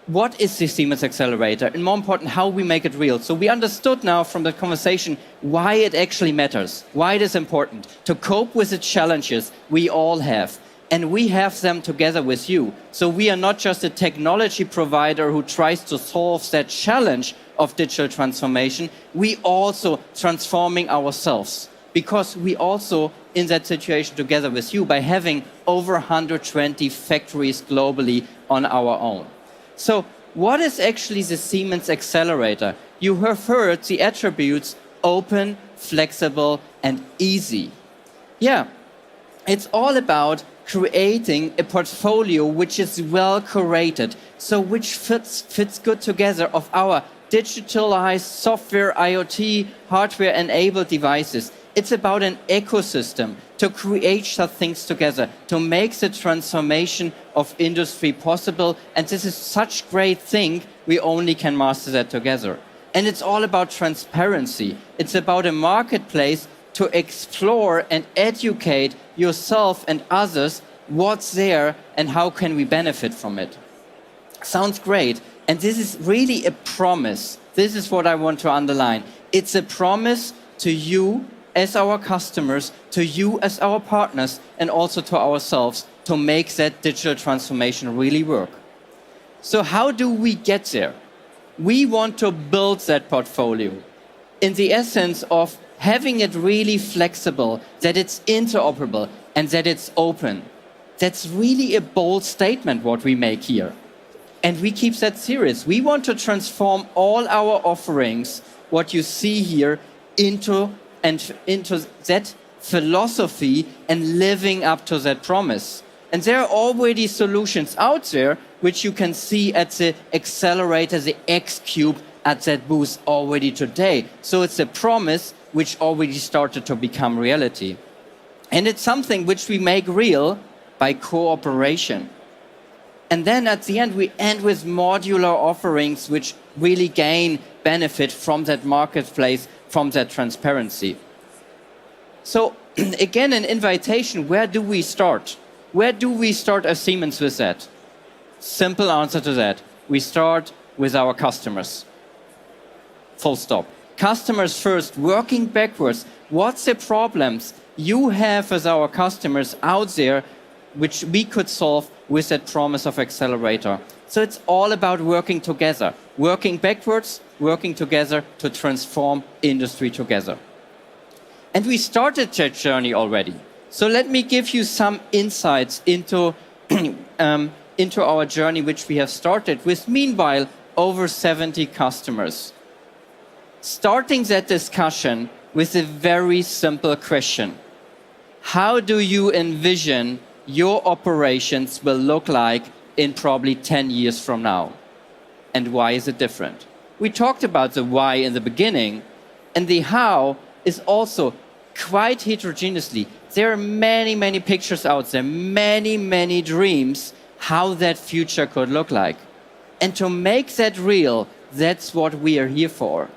what is the Siemens Xcelerator, and more important, how we make it real. So we understood now from the conversation why it actually matters, why it is important to cope with the challenges we all have. And we have them together with you. So we are not just a technology provider who tries to solve that challenge of digital transformation. We also transforming ourselves, because we also in that situation together with you by having over 120 factories globally on our own. So what is actually the Siemens Xcelerator? You have heard the attributes open, flexible, and easy. Yeah, it's all about creating a portfolio which is well curated, so which fits good together of our digitalized software, IoT, hardware-enabled devices. It's about an ecosystem to create such things together, to make the transformation of industry possible. And this is such great thing, we only can master that together. And it's all about transparency. It's about a marketplace to explore and educate yourself and others what's there and how can we benefit from it. Sounds great. And this is really a promise. This is what I want to underline. It's a promise to you as our customers, to you as our partners, and also to ourselves to make that digital transformation really work. So how do we get there? We want to build that portfolio in the essence of having it really flexible, that it's interoperable, and that it's open. That's really a bold statement what we make here. And we keep that serious. We want to transform all our offerings, what you see here, into that philosophy and living up to that promise. And there are already solutions out there, which you can see at the Xcelerator, the X Cube, at that booth already today. So it's a promise which already started to become reality. And it's something which we make real by cooperation. And then at the end, we end with modular offerings which really gain benefit from that marketplace, from that transparency. So again, an invitation, where do we start? Where do we start as Siemens with that? Simple answer to that. We start with our customers. Full stop. Customers first, working backwards. What's the problems you have as our customers out there which we could solve with that promise of Xcelerator? So it's all about working together, working backwards, working together to transform industry together. And we started that journey already. So let me give you some insights into, into our journey which we have started with, meanwhile, over 70 customers. Starting that discussion with a very simple question. How do you envision your operations will look like in probably 10 years from now? And why is it different? We talked about the why in the beginning, and the how is also quite heterogeneously. There are many, many pictures out there, many, many dreams how that future could look like. And to make that real, that's what we are here for.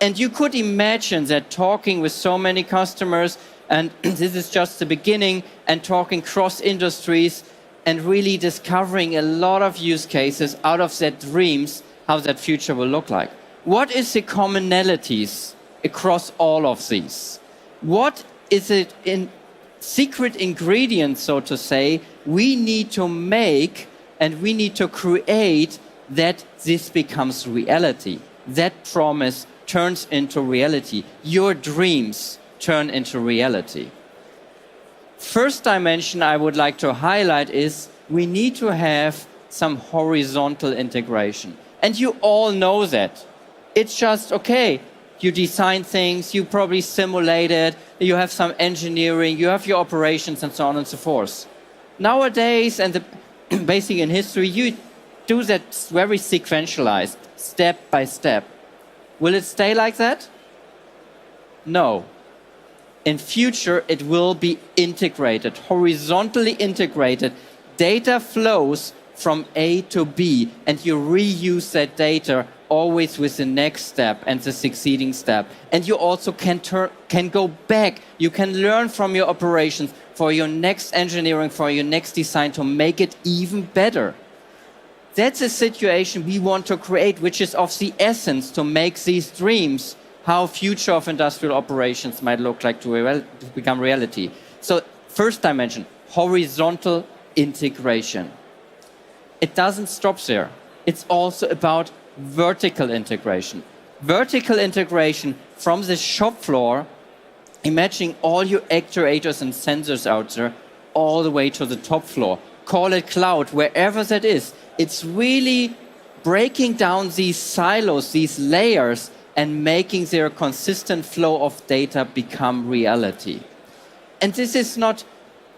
And you could imagine that talking with so many customers, and this is just the beginning, and talking cross industries and really discovering a lot of use cases out of that dreams, how that future will look like. What is the commonalities across all of these? What is it in secret ingredients, so to say, we need to make and we need to create that this becomes reality? That promise turns into reality. Your dreams turn into reality. First dimension I would like to highlight is we need to have some horizontal integration. And you all know that. It's just, okay, you design things, you probably simulate it, you have some engineering, you have your operations and so on and so forth. Nowadays, and basically in history, you do that very sequentialized, step by step. Will it stay like that? No. In future, it will be integrated, horizontally integrated. Data flows from A to B, and you reuse that data always with the next step and the succeeding step. And you also can go back. You can learn from your operations for your next engineering, for your next design to make it even better. That's a situation we want to create, which is of the essence to make these dreams how future of industrial operations might look like to become reality. So first dimension, horizontal integration. It doesn't stop there. It's also about vertical integration. Vertical integration from the shop floor, imagining all your actuators and sensors out there, all the way to the top floor. Call it cloud, wherever that is. It's really breaking down these silos, these layers, and making their consistent flow of data become reality. And this is not,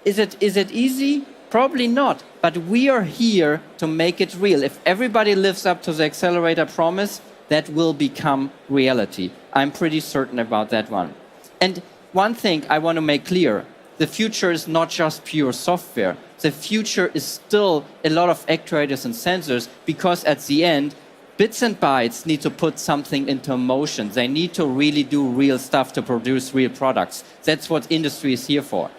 is it easy? Probably not, but we are here to make it real. If everybody lives up to the Xcelerator promise, that will become reality. I'm pretty certain about that one. And one thing I want to make clear, the future is not just pure software. The future is still a lot of actuators and sensors, because at the end, bits and bytes need to put something into motion. They need to really do real stuff to produce real products. That's what industry is here for.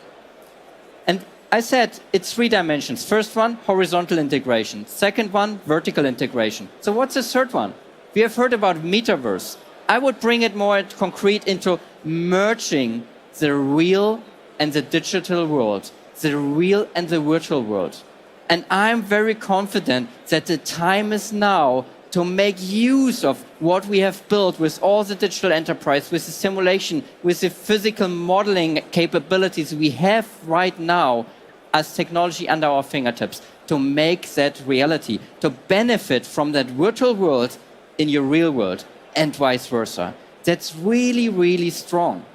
And I said it's 3 dimensions. First one, horizontal integration. Second one, vertical integration. So what's the third one? We have heard about metaverse. I would bring it more concrete into merging the real and the digital world, the real and the virtual world. And I'm very confident that the time is now to make use of what we have built with all the digital enterprise, with the simulation, with the physical modeling capabilities we have right now as technology under our fingertips, to make that reality, to benefit from that virtual world in your real world, and vice versa. That's really, really strong.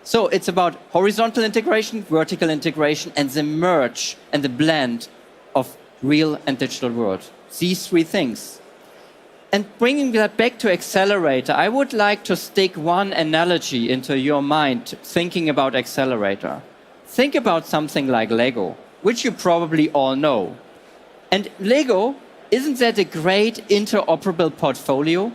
So it's about horizontal integration, vertical integration, and the merge and the blend of real and digital world. These 3 things. And bringing that back to Xcelerator, I would like to stick one analogy into your mind, thinking about Xcelerator. Think about something like Lego, which you probably all know. And Lego, isn't that a great interoperable portfolio?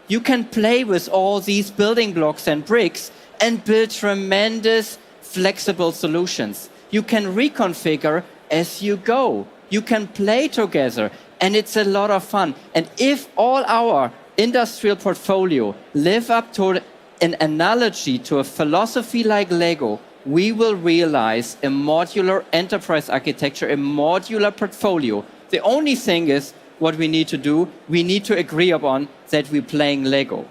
You can play with all these building blocks and bricks and build tremendous flexible solutions. You can reconfigure as you go. You can play together, and it's a lot of fun. And if all our industrial portfolio live up to an analogy, to a philosophy like Lego, we will realize a modular enterprise architecture, a modular portfolio. The only thing is, what we need to do, we need to agree upon that we're playing Lego.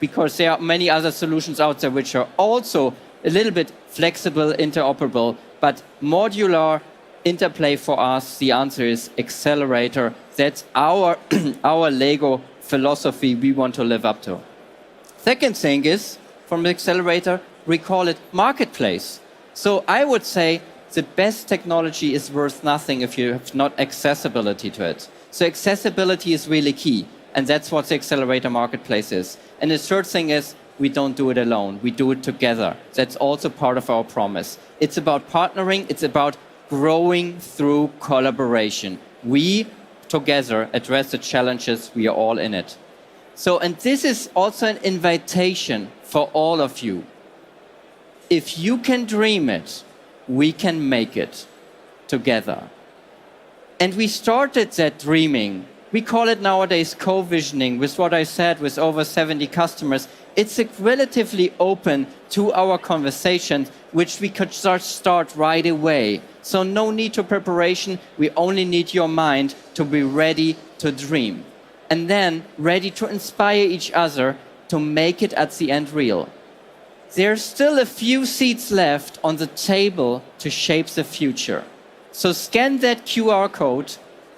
Because there are many other solutions out there which are also a little bit flexible, interoperable, but modular interplay for us, the answer is Xcelerator. That's our, our Lego philosophy we want to live up to. Second thing is, from the Xcelerator, we call it marketplace. So I would say the best technology is worth nothing if you have not accessibility to it. So accessibility is really key, and that's what the Xcelerator marketplace is. And the third thing is, we don't do it alone, we do it together. That's also part of our promise. It's about partnering, it's about growing through collaboration. We together address the challenges, we are all in it. So, and this is also an invitation for all of you. If you can dream it, we can make it together. And we started that dreaming. We call it nowadays co-visioning, with what I said, with over 70 customers. It's relatively open to our conversations, which we could start right away. So no need to preparation, we only need your mind to be ready to dream. And then ready to inspire each other to make it at the end real. There's still a few seats left on the table to shape the future. So scan that QR code,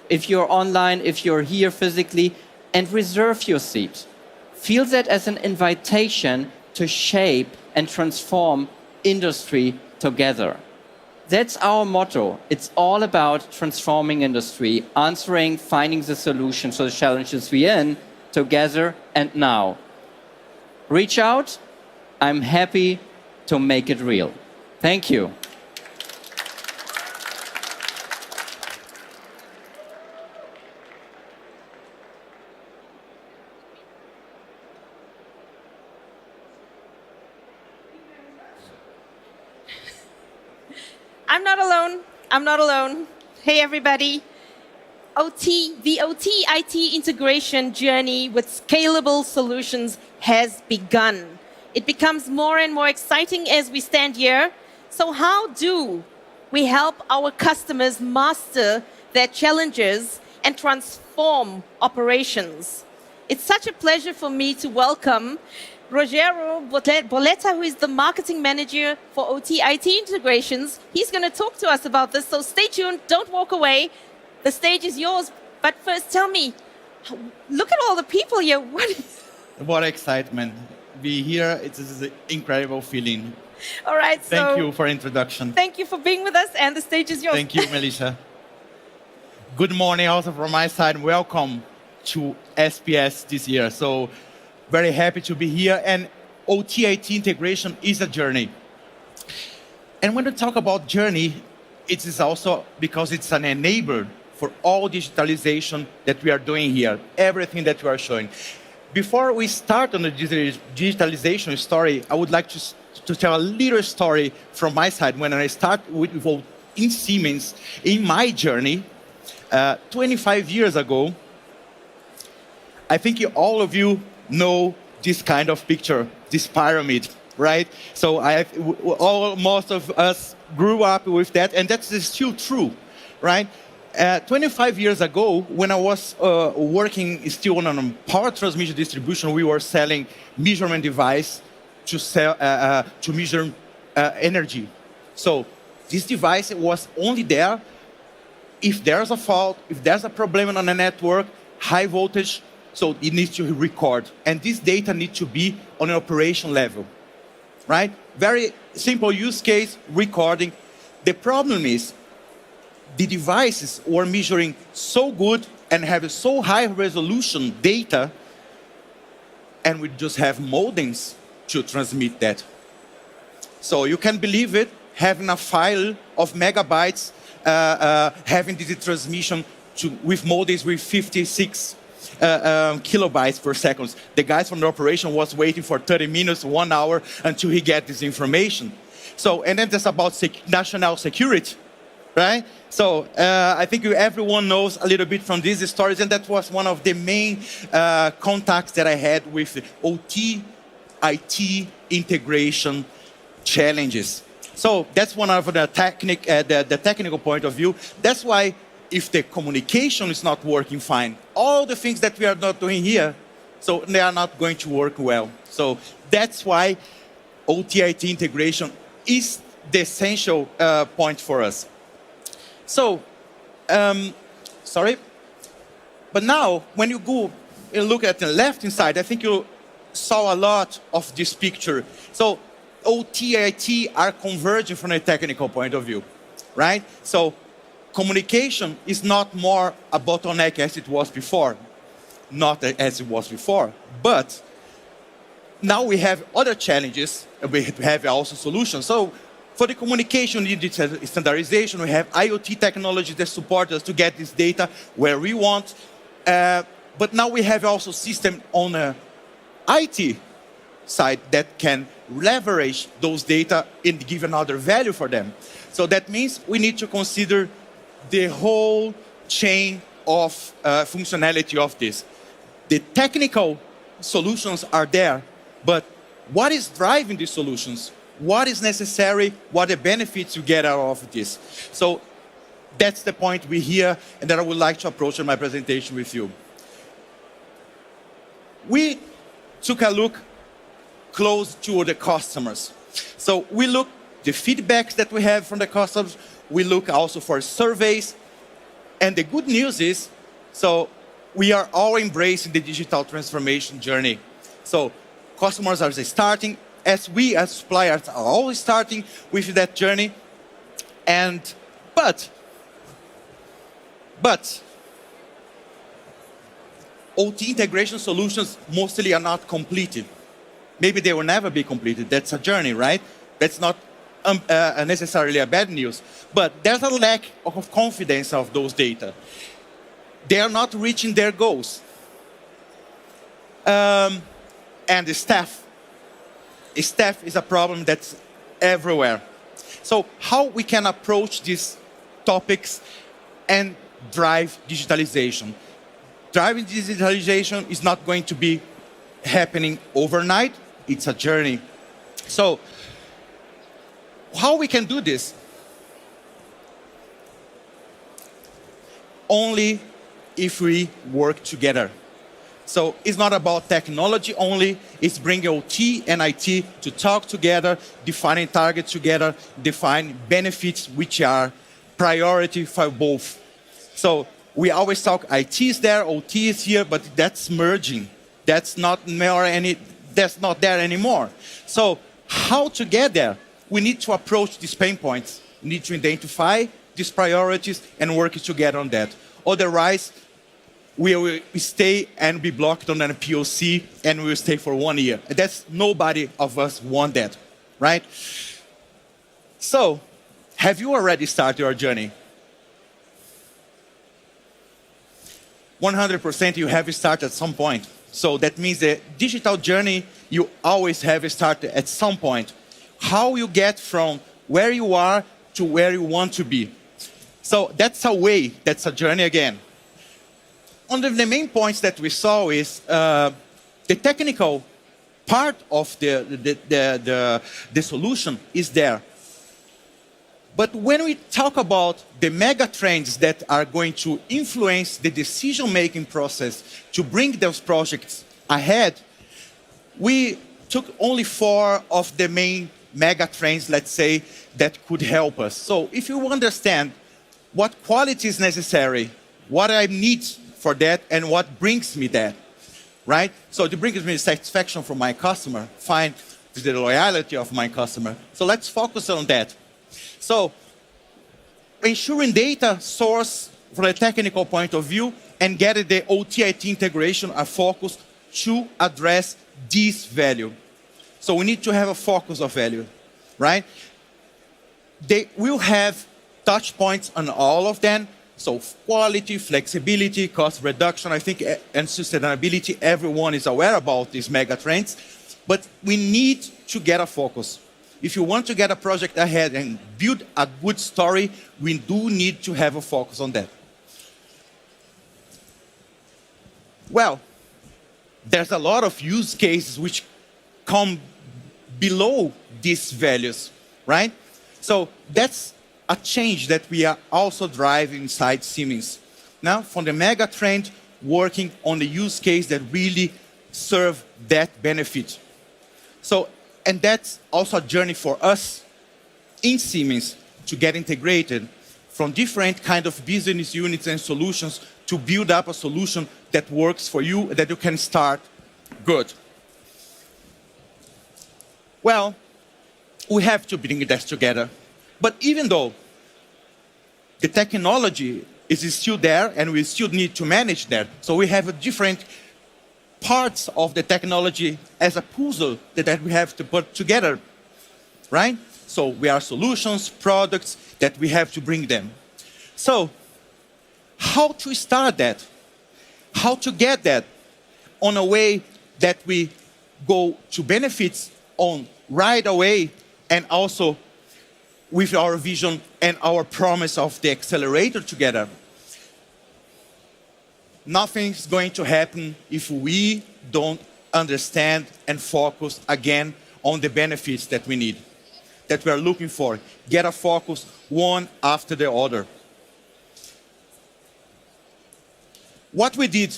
if you're online, if you're here physically, and reserve your seat. Feel that as an invitation to shape and transform industry together. That's our motto. It's all about transforming industry, answering, finding the solutions to the challenges we're in, together and now. Reach out. I'm happy to make it real. Thank you. I'm not alone. I'm not alone. Hey, everybody. the OT-IT integration journey with scalable solutions has begun. It becomes more and more exciting as we stand here. So how do we help our customers master their challenges and transform operations? It's such a pleasure for me to welcome Rogério Boletta, who is the marketing manager for OT-IT integrations. He's going to talk to us about this, so stay tuned, don't walk away. The stage is yours, but first tell me, look at all the people here. What excitement. Be here, it is an incredible feeling. All right, so... Thank you for introduction. Thank you for being with us, and the stage is yours. Thank you, Melissa. Good morning also from my side. Welcome to SPS this year. So, very happy to be here, and OT-IT integration is a journey. And when we talk about journey, it is also because it's an enabler for all digitalization that we are doing here, everything that we are showing. Before we start on the digitalization story, I would like to tell a little story from my side. When I start in Siemens, in my journey, 25 years ago, I think all of you know this kind of picture, this pyramid, right? So most of us grew up with that, and that's still true, right? 25 years ago, when I was working still on a power transmission distribution, we were selling measurement device to measure energy. So this device was only there if there's a fault, if there's a problem on the network, high voltage, so it needs to record. And this data needs to be on an operation level, right? Very simple use case, recording. The problem is the devices were measuring so good and have so high resolution data, and we just have modems to transmit that. So you can believe it, having a file of megabytes, having this transmission with modems with 56 kilobytes per second. The guys from the operation was waiting for 30 minutes, 1 hour until he get this information. So, and then there's about national security, right? So I think everyone knows a little bit from these stories, and that was one of the main contacts that I had with OT-IT integration challenges. So that's one of the technical point of view. That's why if the communication is not working fine, all the things that we are not doing here, so they are not going to work well. So that's why OT-IT integration is the essential point for us. So, sorry, but now when you go and look at the left-hand side, I think you saw a lot of this picture. So OT-IT are converging from a technical point of view, right? So communication is not more a bottleneck as it was before, but now we have other challenges, we have also solutions. So for the communication, we need standardization, we have IoT technology that support us to get this data where we want, but now we have also system on the IT side that can leverage those data and give another value for them. So that means we need to consider the whole chain of functionality of this. The technical solutions are there, but what is driving these solutions? What is necessary? What are the benefits you get out of this? So that's the point we hear, and that I would like to approach in my presentation with you. We took a look close to the customers. So we look the feedbacks that we have from the customers. We look also for surveys. And the good news is, so we are all embracing the digital transformation journey. So customers are starting, as we as suppliers are always starting with that journey. But OT integration solutions mostly are not completed. Maybe they will never be completed. That's a journey, right? That's not necessarily a bad news. But there's a lack of confidence of those data. They are not reaching their goals. And the staff. Staff is a problem that's everywhere. So how we can approach these topics and drive digitalization. Driving digitalization is not going to be happening overnight. It's a journey. So, how we can do this? Only if we work together. So it's not about technology only, it's bringing OT and IT to talk together, defining targets together, define benefits which are priority for both. So we always talk IT is there, OT is here, but that's merging. That's not there anymore. So how to get there? We need to approach these pain points. We need to identify these priorities and work together on that. Otherwise, we will stay and be blocked on a POC and we will stay for 1 year. That's nobody of us want that, right? So, have you already started your journey? 100% you have started at some point. So that means the digital journey, you always have started at some point. How you get from where you are to where you want to be. So that's a way, that's a journey again. One of the main points that we saw is the technical part of the solution is there. But when we talk about the mega trends that are going to influence the decision-making process to bring those projects ahead, we took only 4 of the main mega trends, let's say, that could help us. So if you understand what quality is necessary, what I need for that, and what brings me that, right? So it brings me satisfaction from my customer, find the loyalty of my customer. So let's focus on that. So ensuring data source from a technical point of view and getting the OT-IT integration a focus to address this value. So we need to have a focus of value, right? They will have touch points on all of them. So quality, flexibility, cost reduction, I think, and sustainability, everyone is aware about these mega trends, but we need to get a focus. If you want to get a project ahead and build a good story, we do need to have a focus on that. Well, there's a lot of use cases which come below these values, right? So that's a change that we are also driving inside Siemens. Now, from the mega trend, working on the use case that really serve that benefit. So, and that's also a journey for us in Siemens to get integrated from different kind of business units and solutions to build up a solution that works for you, that you can start good. Well, we have to bring that together. But even though the technology is still there and we still need to manage that, so we have different parts of the technology as a puzzle that we have to put together, right? So we are solutions, products that we have to bring them. So how to start that? How to get that on a way that we go to benefits on right away and also with our vision and our promise of the Xcelerator together. Nothing's going to happen if we don't understand and focus again on the benefits that we need, that we are looking for. Get a focus one after the other. What we did,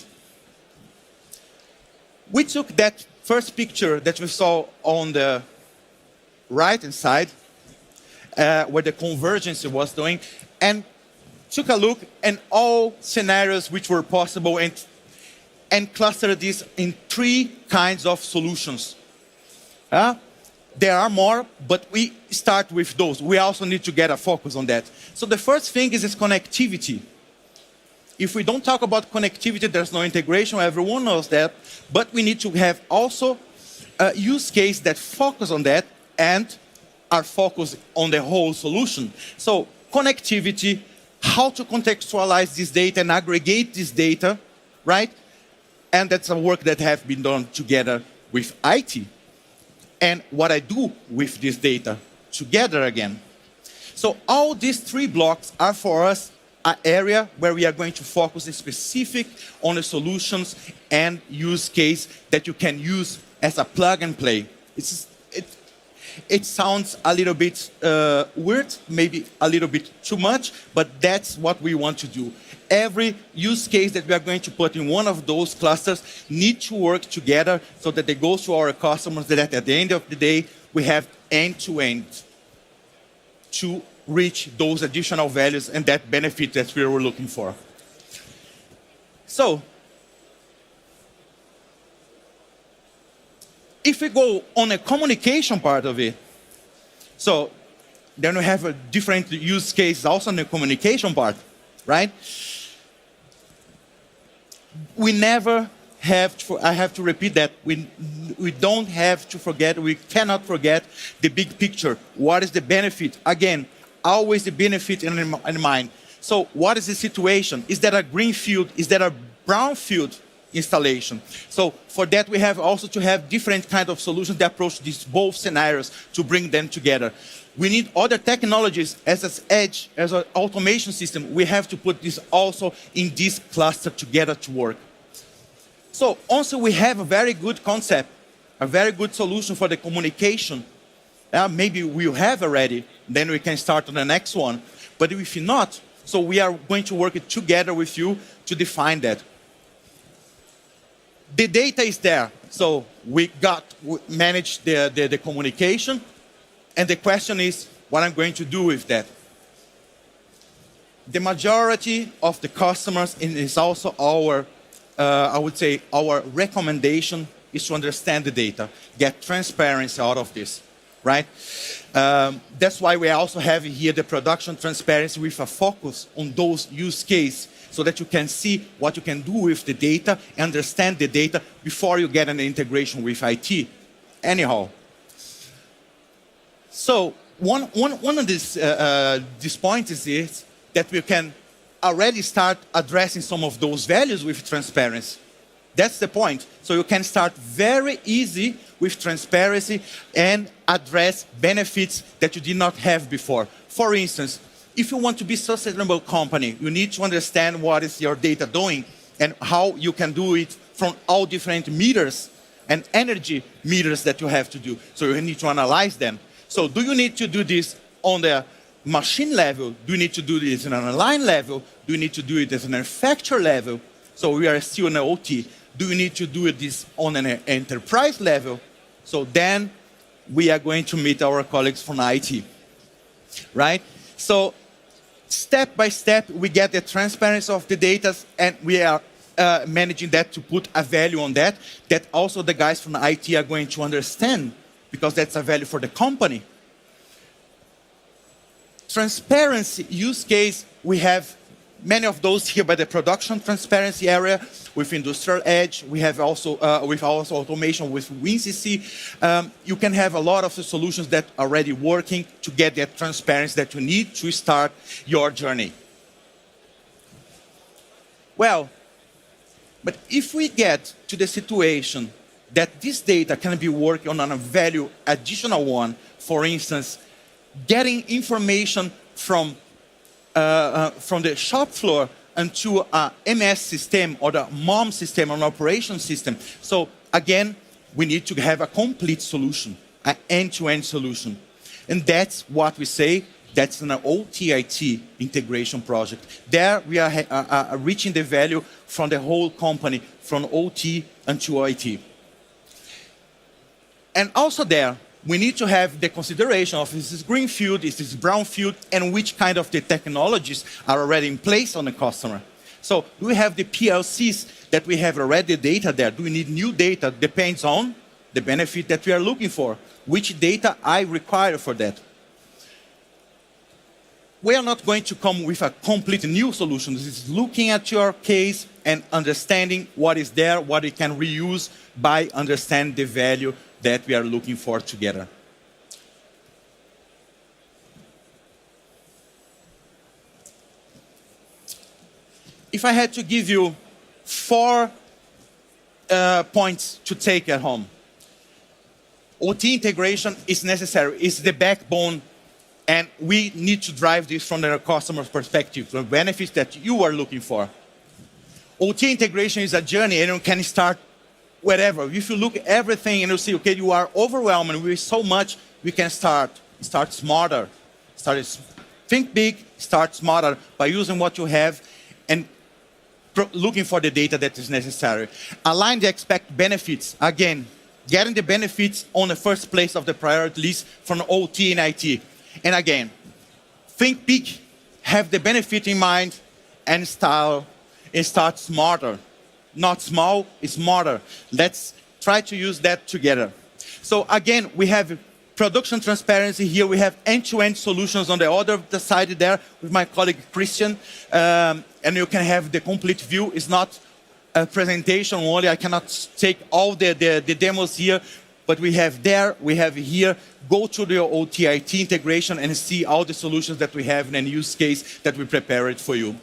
we took that first picture that we saw on the right-hand side, where the convergence was doing, and took a look at all scenarios which were possible and clustered this in 3 kinds of solutions. There are more, but we start with those. We also need to get a focus on that. So the first thing is connectivity. If we don't talk about connectivity, there's no integration, everyone knows that, but we need to have also a use case that focus on that and are focused on the whole solution. So connectivity, how to contextualize this data and aggregate this data, right? And that's a work that has been done together with IT. And what I do with this data together again. So all these 3 blocks are for us an area where we are going to focus specific on the solutions and use case that you can use as a plug and play. It sounds a little bit weird, maybe a little bit too much, but that's what we want to do. Every use case that we are going to put in one of those clusters need to work together so that they go to our customers, that at the end of the day, we have end-to-end to reach those additional values and that benefit that we were looking for. So, if we go on a communication part of it, so then we have a different use case also in the communication part, right? We never have to, I have to repeat that, we don't have to forget, we cannot forget the big picture. What is the benefit? Again, always the benefit in mind. So what is the situation? Is that a greenfield? Is that a brownfield installation? So for that, we have also to have different kind of solutions that approach these both scenarios to bring them together. We need other technologies as an edge, as an automation system. We have to put this also in this cluster together to work. So also we have a very good concept, a very good solution for the communication. Maybe we'll have already, then we can start on the next one. But if not, so we are going to work together with you to define that. The data is there, so we managed the communication, and the question is, what I'm going to do with that? The majority of the customers, and it's also our, I would say, our recommendation is to understand the data, get transparency out of this, right? That's why we also have here the production transparency with a focus on those use cases, so that you can see what you can do with the data, understand the data before you get an integration with IT. Anyhow, so one of these points is that we can already start addressing some of those values with transparency. That's the point. So you can start very easy with transparency and address benefits that you did not have before. For instance, if you want to be a sustainable company, you need to understand what is your data doing and how you can do it from all different meters and energy meters that you have to do. So you need to analyze them. So do you need to do this on the machine level? Do you need to do this on a line level? Do you need to do it at a manufacturer level? So we are still in the OT. Do you need to do this on an enterprise level? So then we are going to meet our colleagues from IT, right? So step by step, we get the transparency of the data, and we are managing that to put a value on that, that also the guys from IT are going to understand, because that's a value for the company. Transparency use case, we have many of those here by the production transparency area, with industrial edge. We have also, with also automation with WinCC. You can have a lot of the solutions that are already working to get that transparency that you need to start your journey. Well, but if we get to the situation that this data can be worked on a value additional one, for instance, getting information from the shop floor into a MS system or the MOM system, an operation system. So again, we need to have a complete solution, an end-to-end solution. And that's what we say, that's an OT-IT integration project. There we are reaching the value from the whole company, from OT into IT. And also there, we need to have the consideration of is this greenfield, is this brownfield, and which kind of the technologies are already in place on the customer. So do we have the PLCs that we have already data there? Do we need new data? Depends on the benefit that we are looking for. Which data I require for that? We are not going to come with a complete new solution. This is looking at your case and understanding what is there, what we can reuse by understanding the value that we are looking for together. If I had to give you 4 points to take at home, OT integration is necessary, it's the backbone And we need to drive this from the customer's perspective, the benefits that you are looking for. OT integration is a journey, and you can start wherever. If you look at everything and you see, okay, you are overwhelmed with so much, we can start smarter. Think big, start smarter by using what you have and looking for the data that is necessary. Align the expected benefits. Again, getting the benefits on the first place of the priority list from OT and IT. And again, think big, have the benefit in mind, and start smarter. Not small, it's smarter. Let's try to use that together. So again, we have production transparency here. We have end-to-end solutions on the other side there with my colleague Christian. And you can have the complete view. It's not a presentation only. I cannot take all the demos here, but we have there, we have here. Go to the OT-IT integration and see all the solutions that we have in a use case that we prepared for you.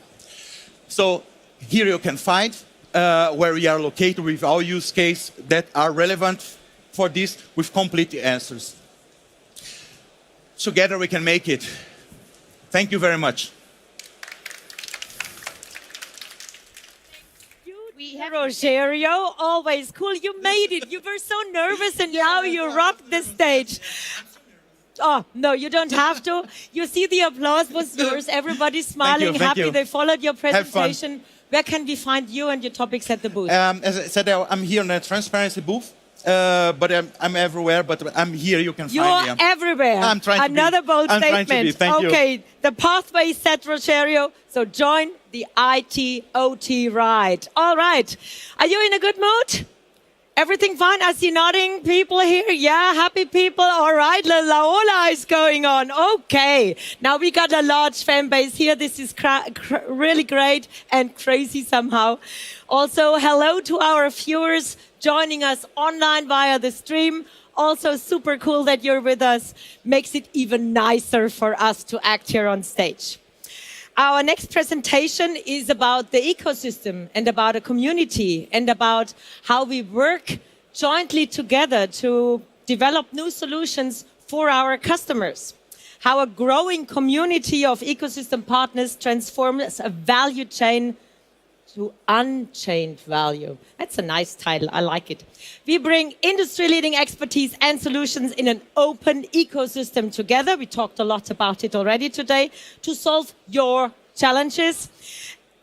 So here you can find where we are located with our use case that are relevant for this with complete answers. Together we can make it. Thank you very much. Rogerio, always cool. You made it. You were so nervous and now you rocked the stage. Oh, no, you don't have to. You see the applause was yours. Everybody's smiling, happy. They followed your presentation. Where can we find you and your topics at the booth? As I said, I'm here in the transparency booth. But I'm everywhere, but I'm here, you can find me. You're everywhere. I'm trying to Another be. bold I'm statement. trying to be. Thank you. Okay, the pathway is set, Rogerio. So join the IT-OT ride. All right. Are you in a good mood? Everything fine? I see nodding people here. Yeah, happy people. All right, La Laola is going on. Okay. Now we got a large fan base here. This is really great and crazy somehow. Also, hello to our viewers joining us online via the stream. Also super cool that you're with us. Makes it even nicer for us to act here on stage. Our next presentation is about the ecosystem and about a community and about how we work jointly together to develop new solutions for our customers. How a growing community of ecosystem partners transforms a value chain to unchained value. That's a nice title. I like it. We bring industry-leading expertise and solutions in an open ecosystem together. We talked a lot about it already today to solve your challenges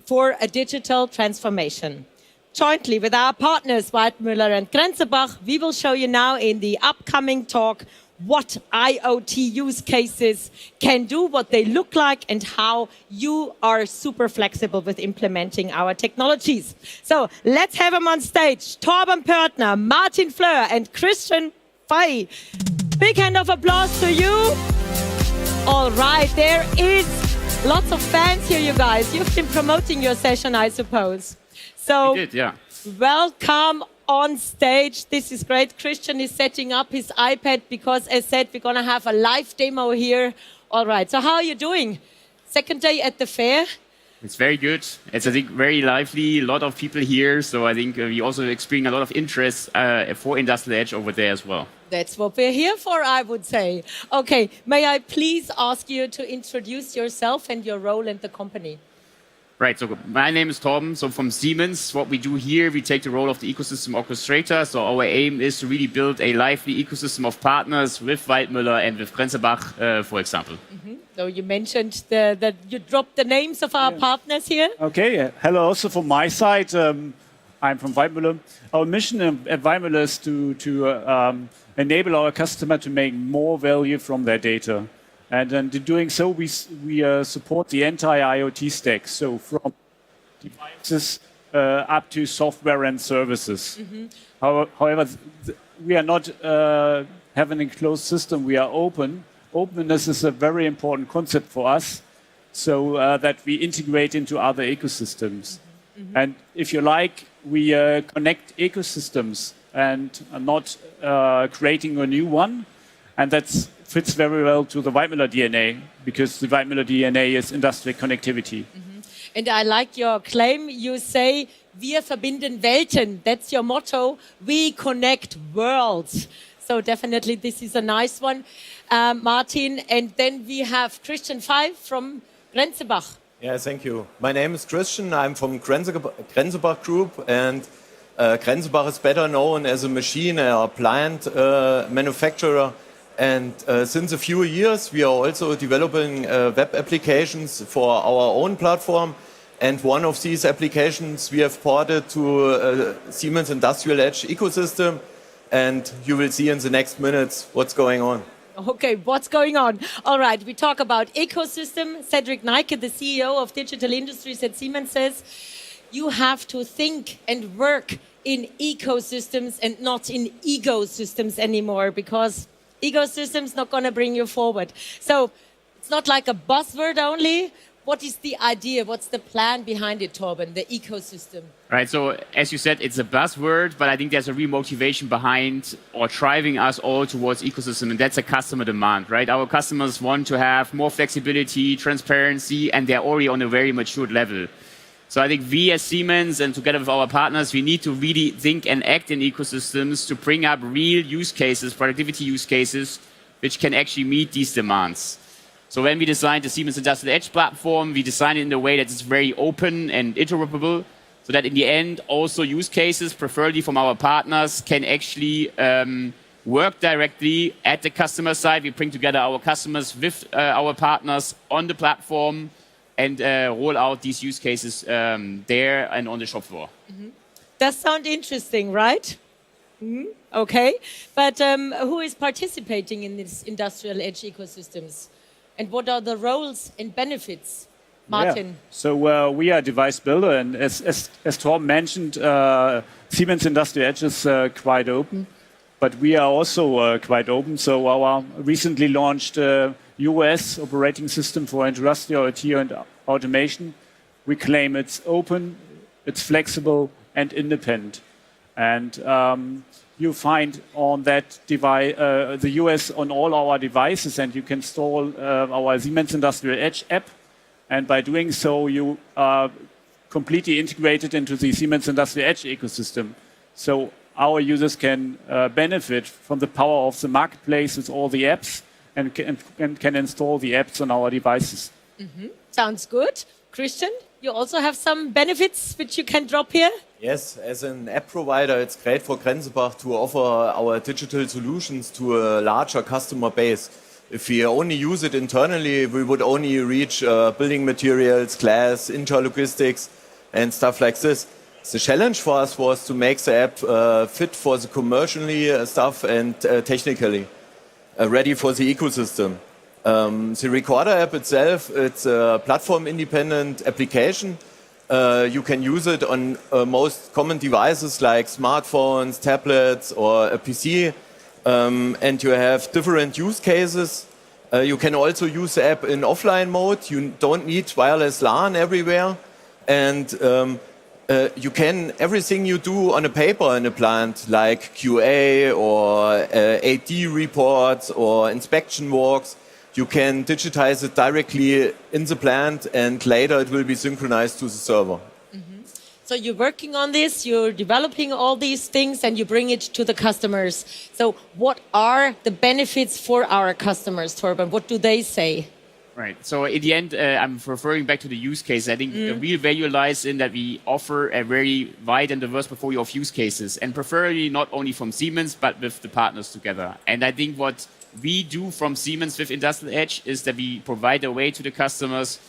for a digital transformation. Jointly with our partners, Weidmüller and Grenzebach, we will show you now in the upcoming talk what IoT use cases can do, what they look like, and how you are super flexible with implementing our technologies. So let's have them on stage. Torben Pörtner, Martin Fleur, and Christian Fay. Big hand of applause to you. All right, there is lots of fans here, you guys. You've been promoting your session, I suppose. So we did, yeah. Welcome on stage. This is great. Christian is setting up his iPad because, as said, we're going to have a live demo here. All right. So how are you doing? Second day at the fair? It's very good. It's, I think, very lively. A lot of people here. So I think we also experience a lot of interest for Industrial Edge over there as well. That's what we're here for, I would say. Okay. May I please ask you to introduce yourself and your role in the company? Right, so my name is Torben. So from Siemens, what we do here, we take the role of the ecosystem orchestrator. So our aim is to really build a lively ecosystem of partners with Weidmüller and with Grenzebach, for example. So you mentioned that you dropped the names of our partners here. Okay, hello also from my side. I'm from Weidmüller. Our mission at Weidmüller is to enable our customer to make more value from their data. And in doing so, we support the entire IoT stack, so from devices up to software and services. However, we are not having a closed system, we are open. Openness is a very important concept for us, so that we integrate into other ecosystems. And if you like, we connect ecosystems and are not creating a new one. And that fits very well to the Weidmüller DNA, because the Weidmüller DNA is industrial connectivity. And I like your claim. You say, wir verbinden Welten. That's your motto. We connect worlds. So definitely this is a nice one, Martin. And then we have Christian Pfeif from Grenzebach. Yeah, thank you. My name is Christian. I'm from Grenzebach Group, and Grenzebach is better known as a machine or plant manufacturer. And since a few years, we are also developing web applications for our own platform. And one of these applications we have ported to Siemens Industrial Edge ecosystem. And you will see in the next minutes what's going on. Okay, what's going on? All right, we talk about ecosystem. Cedric Neike, the CEO of Digital Industries at Siemens, says you have to think and work in ecosystems and not in egosystems anymore, because ecosystems not going to bring you forward. So it's not like a buzzword only. What is the idea? What's the plan behind it, Torben, the ecosystem? Right, so as you said, it's a buzzword, but I think there's a real motivation behind or driving us all towards ecosystem, and that's a customer demand, right? Our customers want to have more flexibility, transparency, and they're already on a very matured level. So I think we as Siemens and together with our partners, we need to really think and act in ecosystems to bring up real use cases, productivity use cases, which can actually meet these demands. So when we designed the Siemens Industrial Edge platform, we designed it in a way that is very open and interoperable, so that in the end, also use cases, preferably from our partners, can actually work directly at the customer side. We bring together our customers with our partners on the platform and roll out these use cases there and on the shop floor. Does sound interesting, right? Okay, but who is participating in these industrial edge ecosystems? And what are the roles and benefits? Martin. Yeah. So we are a device builder, and as Tom mentioned, Siemens Industrial Edge is quite open, but we are also quite open. So our recently launched US operating system for industrial IoT and automation, we claim it's open, it's flexible, and independent. And you find on that device the US on all our devices, and you can install our Siemens Industrial Edge app. And by doing so, you are completely integrated into the Siemens Industrial Edge ecosystem. So our users can benefit from the power of the marketplace with all the apps and can install the apps on our devices. Sounds good. Christian, you also have some benefits which you can drop here? Yes, as an app provider, it's great for Grenzebach to offer our digital solutions to a larger customer base. If we only use it internally, we would only reach building materials, glass, interlogistics, and stuff like this. The challenge for us was to make the app fit for the commercially stuff and technically ready for the ecosystem. The recorder app itself, it's a platform-independent application. You can use it on most common devices like smartphones, tablets, or a PC. And you have different use cases. You can also use the app in offline mode. You don't need wireless LAN everywhere. And you can, everything you do on a paper in a plant, like QA or AD reports or inspection walks, you can digitize it directly in the plant, and later it will be synchronized to the server. So you're working on this, you're developing all these things, and you bring it to the customers. So what are the benefits for our customers, Torben? What do they say? Right. So in the end, I'm referring back to the use case. I think the real value lies in that we offer a very wide and diverse portfolio of use cases, and preferably not only from Siemens, but with the partners together. And I think what we do from Siemens with Industrial Edge is that we provide a way to the customers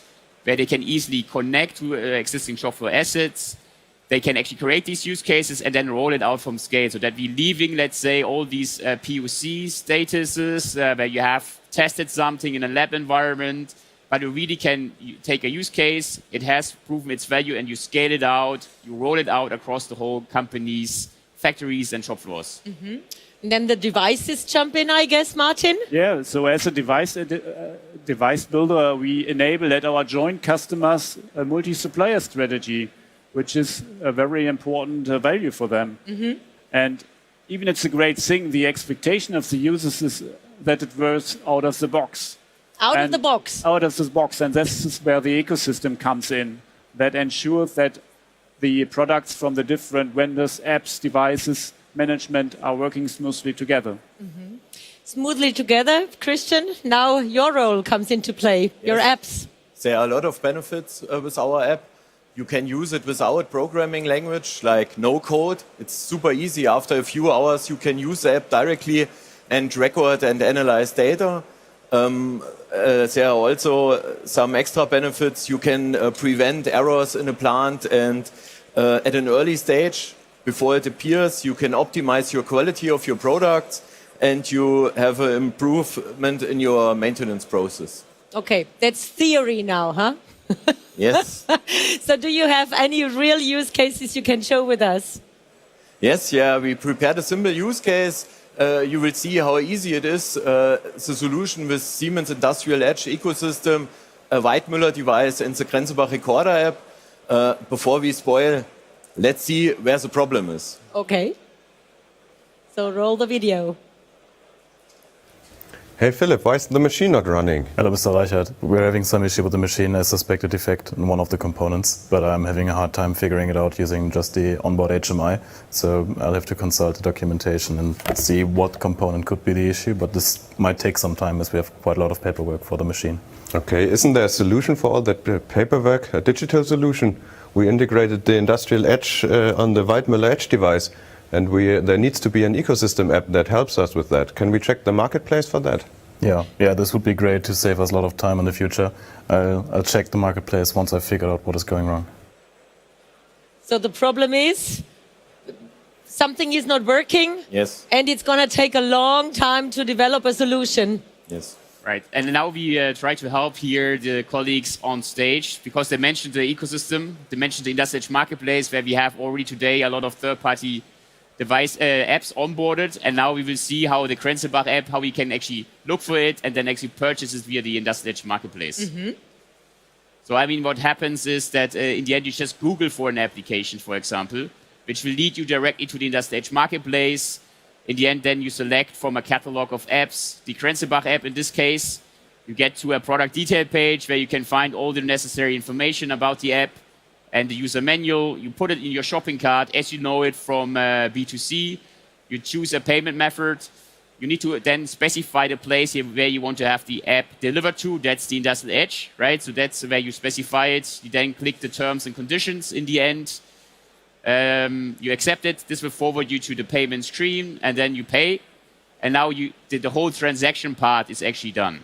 where they can easily connect to existing shop floor assets. They can actually create these use cases and then roll it out from scale, so that we're leaving, let's say, all these POC statuses where you have tested something in a lab environment, but you really can take a use case, it has proven its value, and you scale it out, you roll it out across the whole company's factories and shop floors. And then the devices jump in, I guess, Martin? Yeah, so as a device builder, we enable at our joint customers a multi-supplier strategy, which is a very important value for them. And even it's a great thing, the expectation of the users is that it works out of the box. Out of the box? Out of the box, and this is where the ecosystem comes in, that ensures that the products from the different vendors, apps, devices, management are working smoothly together. smoothly together. Christian, now your role comes into play, your apps. There are a lot of benefits with our app. You can use it without programming language, like no code. It's super easy. After a few hours, you can use the app directly and record and analyze data. There are also some extra benefits. You can prevent errors in a plant, and at an early stage, before it appears, you can optimize your quality of your products, and you have an improvement in your maintenance process. Okay, that's theory now, huh? Yes. So do you have any real use cases you can show with us? Yes, yeah, we prepared a simple use case. You will see how easy it is. The solution with Siemens Industrial Edge Ecosystem, a Weidmüller device, and the Grenzebach Recorder app. Before we spoil, let's see where the problem is. Okay. So roll the video. Hey Philip, why is the machine not running? Hello Mr. Reichert. We're having some issue with the machine. I suspect a defect in one of the components, but I'm having a hard time figuring it out using just the onboard HMI. So I'll have to consult the documentation and see what component could be the issue, but this might take some time as we have quite a lot of paperwork for the machine. Okay, isn't there a solution for all that paperwork, a digital solution? We integrated the Industrial Edge on the Weidmüller Edge device, and there needs to be an ecosystem app that helps us with that. Can we check the marketplace for that? Yeah, this would be great to save us a lot of time in the future. I'll check the marketplace once I've figured out what is going wrong. So the problem is something is not working. Yes. And it's going to take a long time to develop a solution. Yes. Right, and now we try to help here the colleagues on stage because they mentioned the ecosystem, they mentioned the Industrial Edge Marketplace where we have already today a lot of third-party device apps onboarded, and now we will see how the Grenzebach app, how we can actually look for it and then actually purchase it via the Industrial Edge Marketplace. So I mean, what happens is that in the end you just Google for an application, for example, which will lead you directly to the Industrial Edge Marketplace. In the end, then you select from a catalog of apps, the Grenzebach app in this case. You get to a product detail page where you can find all the necessary information about the app and the user manual. You put it in your shopping cart as you know it from B2C. You choose a payment method. You need to then specify the place where you want to have the app delivered to. That's the Industrial Edge, right? So that's where you specify it. You then click the terms and conditions in the end. You accept it, this will forward you to the payment screen, and then you pay. And now the whole transaction part is actually done.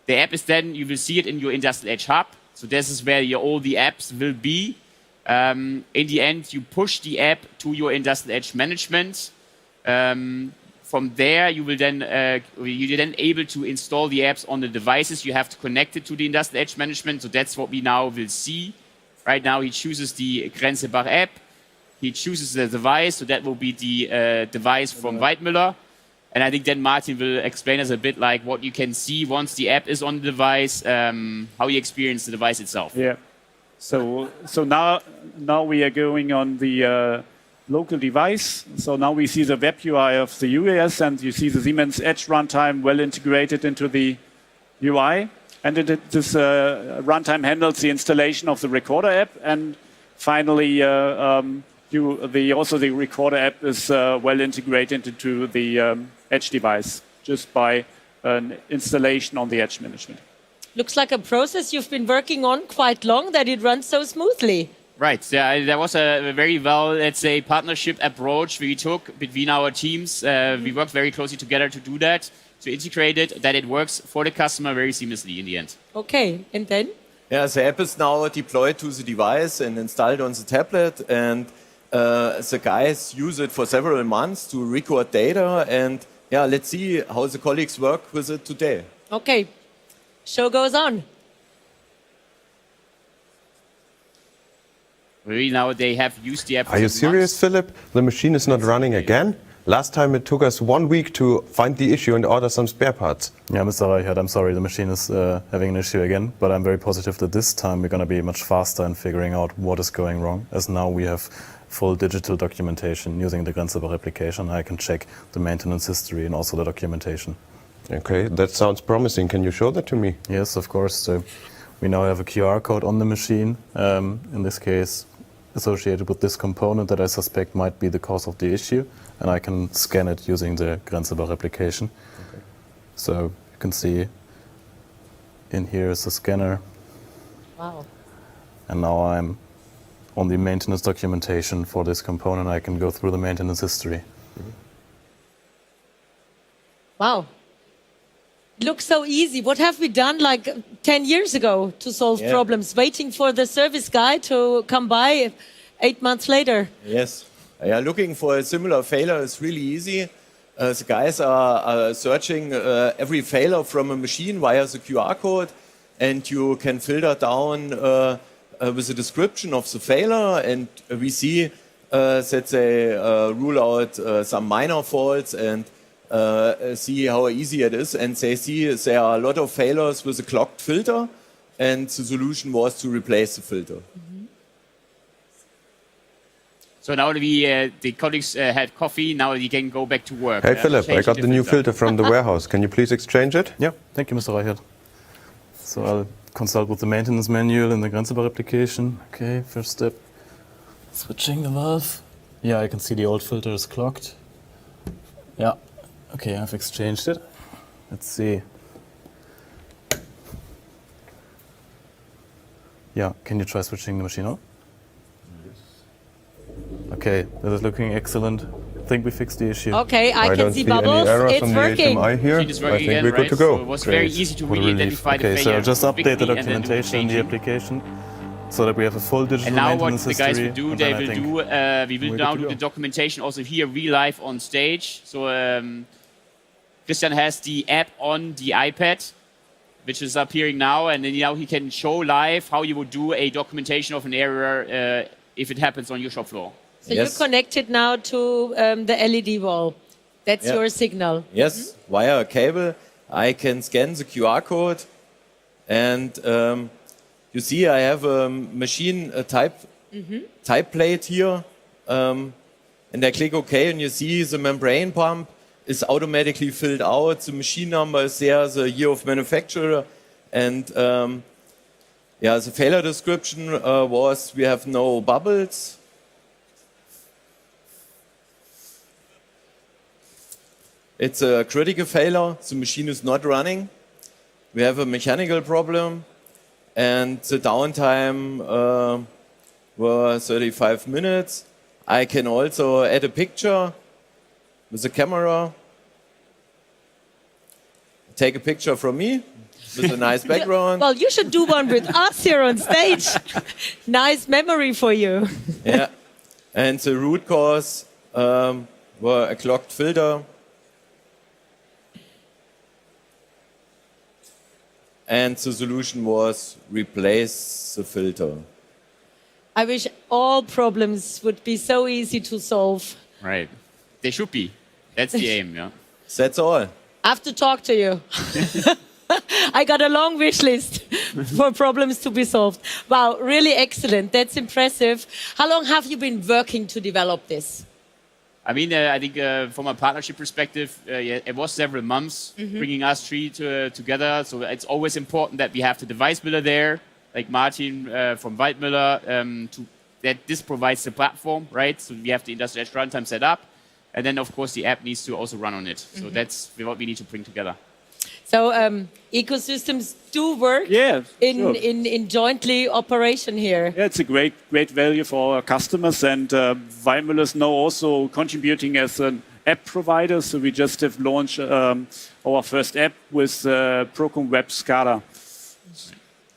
The app is then, you will see it in your Industrial Edge Hub. So this is where all the apps will be. In the end, you push the app to your Industrial Edge management. From there, you're then able to install the apps on the devices. You have to connect it to the Industrial Edge management. So that's what we now will see. Right now, he chooses the Grenzebach app. He chooses the device, so that will be the device from Weidmüller. And I think then Martin will explain us a bit like what you can see once the app is on the device, how you experience the device itself. Yeah. So now we are going on the local device. So now we see the web UI of the UAS, and you see the Siemens Edge runtime well integrated into the UI. And this runtime handles the installation of the recorder app, and finally also the recorder app is well integrated into the Edge device just by an installation on the Edge management. Looks like a process you've been working on quite long that it runs so smoothly. Right. Yeah, there was a very well, let's say, partnership approach we took between our teams. We worked very closely together to do that, to integrate it, that it works for the customer very seamlessly in the end. Okay, and then? Yeah, the app is now deployed to the device and installed on the tablet, and the guys use it for several months to record data, and yeah, let's see how the colleagues work with it today. Okay, show goes on. Really now they have used the app. Are you serious, Philip? The machine is not running again? Last time it took us 1 week to find the issue and order some spare parts. Yeah, Mr. Reichert, I'm sorry, the machine is having an issue again, but I'm very positive that this time we're going to be much faster in figuring out what is going wrong, as now we have full digital documentation using the Grenzebach application. I can check the maintenance history and also the documentation. Okay, that sounds promising. Can you show that to me? Yes, of course. So we now have a QR code on the machine. In this case, associated with this component that I suspect might be the cause of the issue, and I can scan it using the Grenzebach application. Okay. So you can see in here is the scanner. Wow. And now I'm on the maintenance documentation for this component. I can go through the maintenance history. Wow. It looks so easy. What have we done like 10 years ago to solve problems? Waiting for the service guy to come by 8 months later. Yes. Yeah, looking for a similar failure is really easy. The guys are searching every failure from a machine via the QR code, and you can filter down with a description of the failure, and we see that they rule out some minor faults and see how easy it is, and they see there are a lot of failures with a clogged filter, and the solution was to replace the filter. So now the colleagues had coffee, now you can go back to work. Hey Philip, I got the new filter from the warehouse. Can you please exchange it? Yeah, thank you, Mr. Reichert. So I'll consult with the maintenance manual in the Grenzebach application. Okay, first step, switching the valve. Yeah, I can see the old filter is clogged. Yeah. Okay, I've exchanged it. Let's see. Yeah, can you try switching the machine on? Yes. Okay, that is looking excellent. I think we fixed the issue. Okay, I can see bubbles. It's working. Here. It's working I think again, we're good to go. So it was very easy to really identify the failure. Okay, so just update the quickly documentation in the application so that we have a full digital and now what maintenance the guys history. will do, they will do, we will now do the documentation also here real live on stage. So Christian has the app on the iPad, which is appearing now, and then now he can show live how you would do a documentation of an error if it happens on your shop floor. So you're connected now to the LED wall. That's your signal. Yes, via a cable, I can scan the QR code, and you see I have a machine type plate here, and I click OK, and you see the membrane pump is automatically filled out. The machine number is there, the year of manufacturer, and the failure description was we have no bubbles. It's a critical failure. The machine is not running. We have a mechanical problem, and the downtime were 35 minutes. I can also add a picture with a camera. Take a picture from me with a nice background. Well, you should do one with us here on stage. Nice memory for you. Yeah, and the root cause were a clogged filter. And the solution was replace the filter. I wish all problems would be so easy to solve. Right. They should be. That's the aim, yeah. That's all. I have to talk to you. I got a long wish list for problems to be solved. Wow, really excellent. That's impressive. How long have you been working to develop this? I mean, I think from a partnership perspective, it was several months bringing us three together. So it's always important that we have the device builder there, like Martin from Waldmüller, that this provides the platform, right? So we have the industrial edge runtime set up. And then, of course, the app needs to also run on it. So that's what we need to bring together. So ecosystems do work in jointly operation here. Yeah, it's a great value for our customers, and Waldmüller is now also contributing as an app provider. So we just have launched our first app with Procon Web SCADA.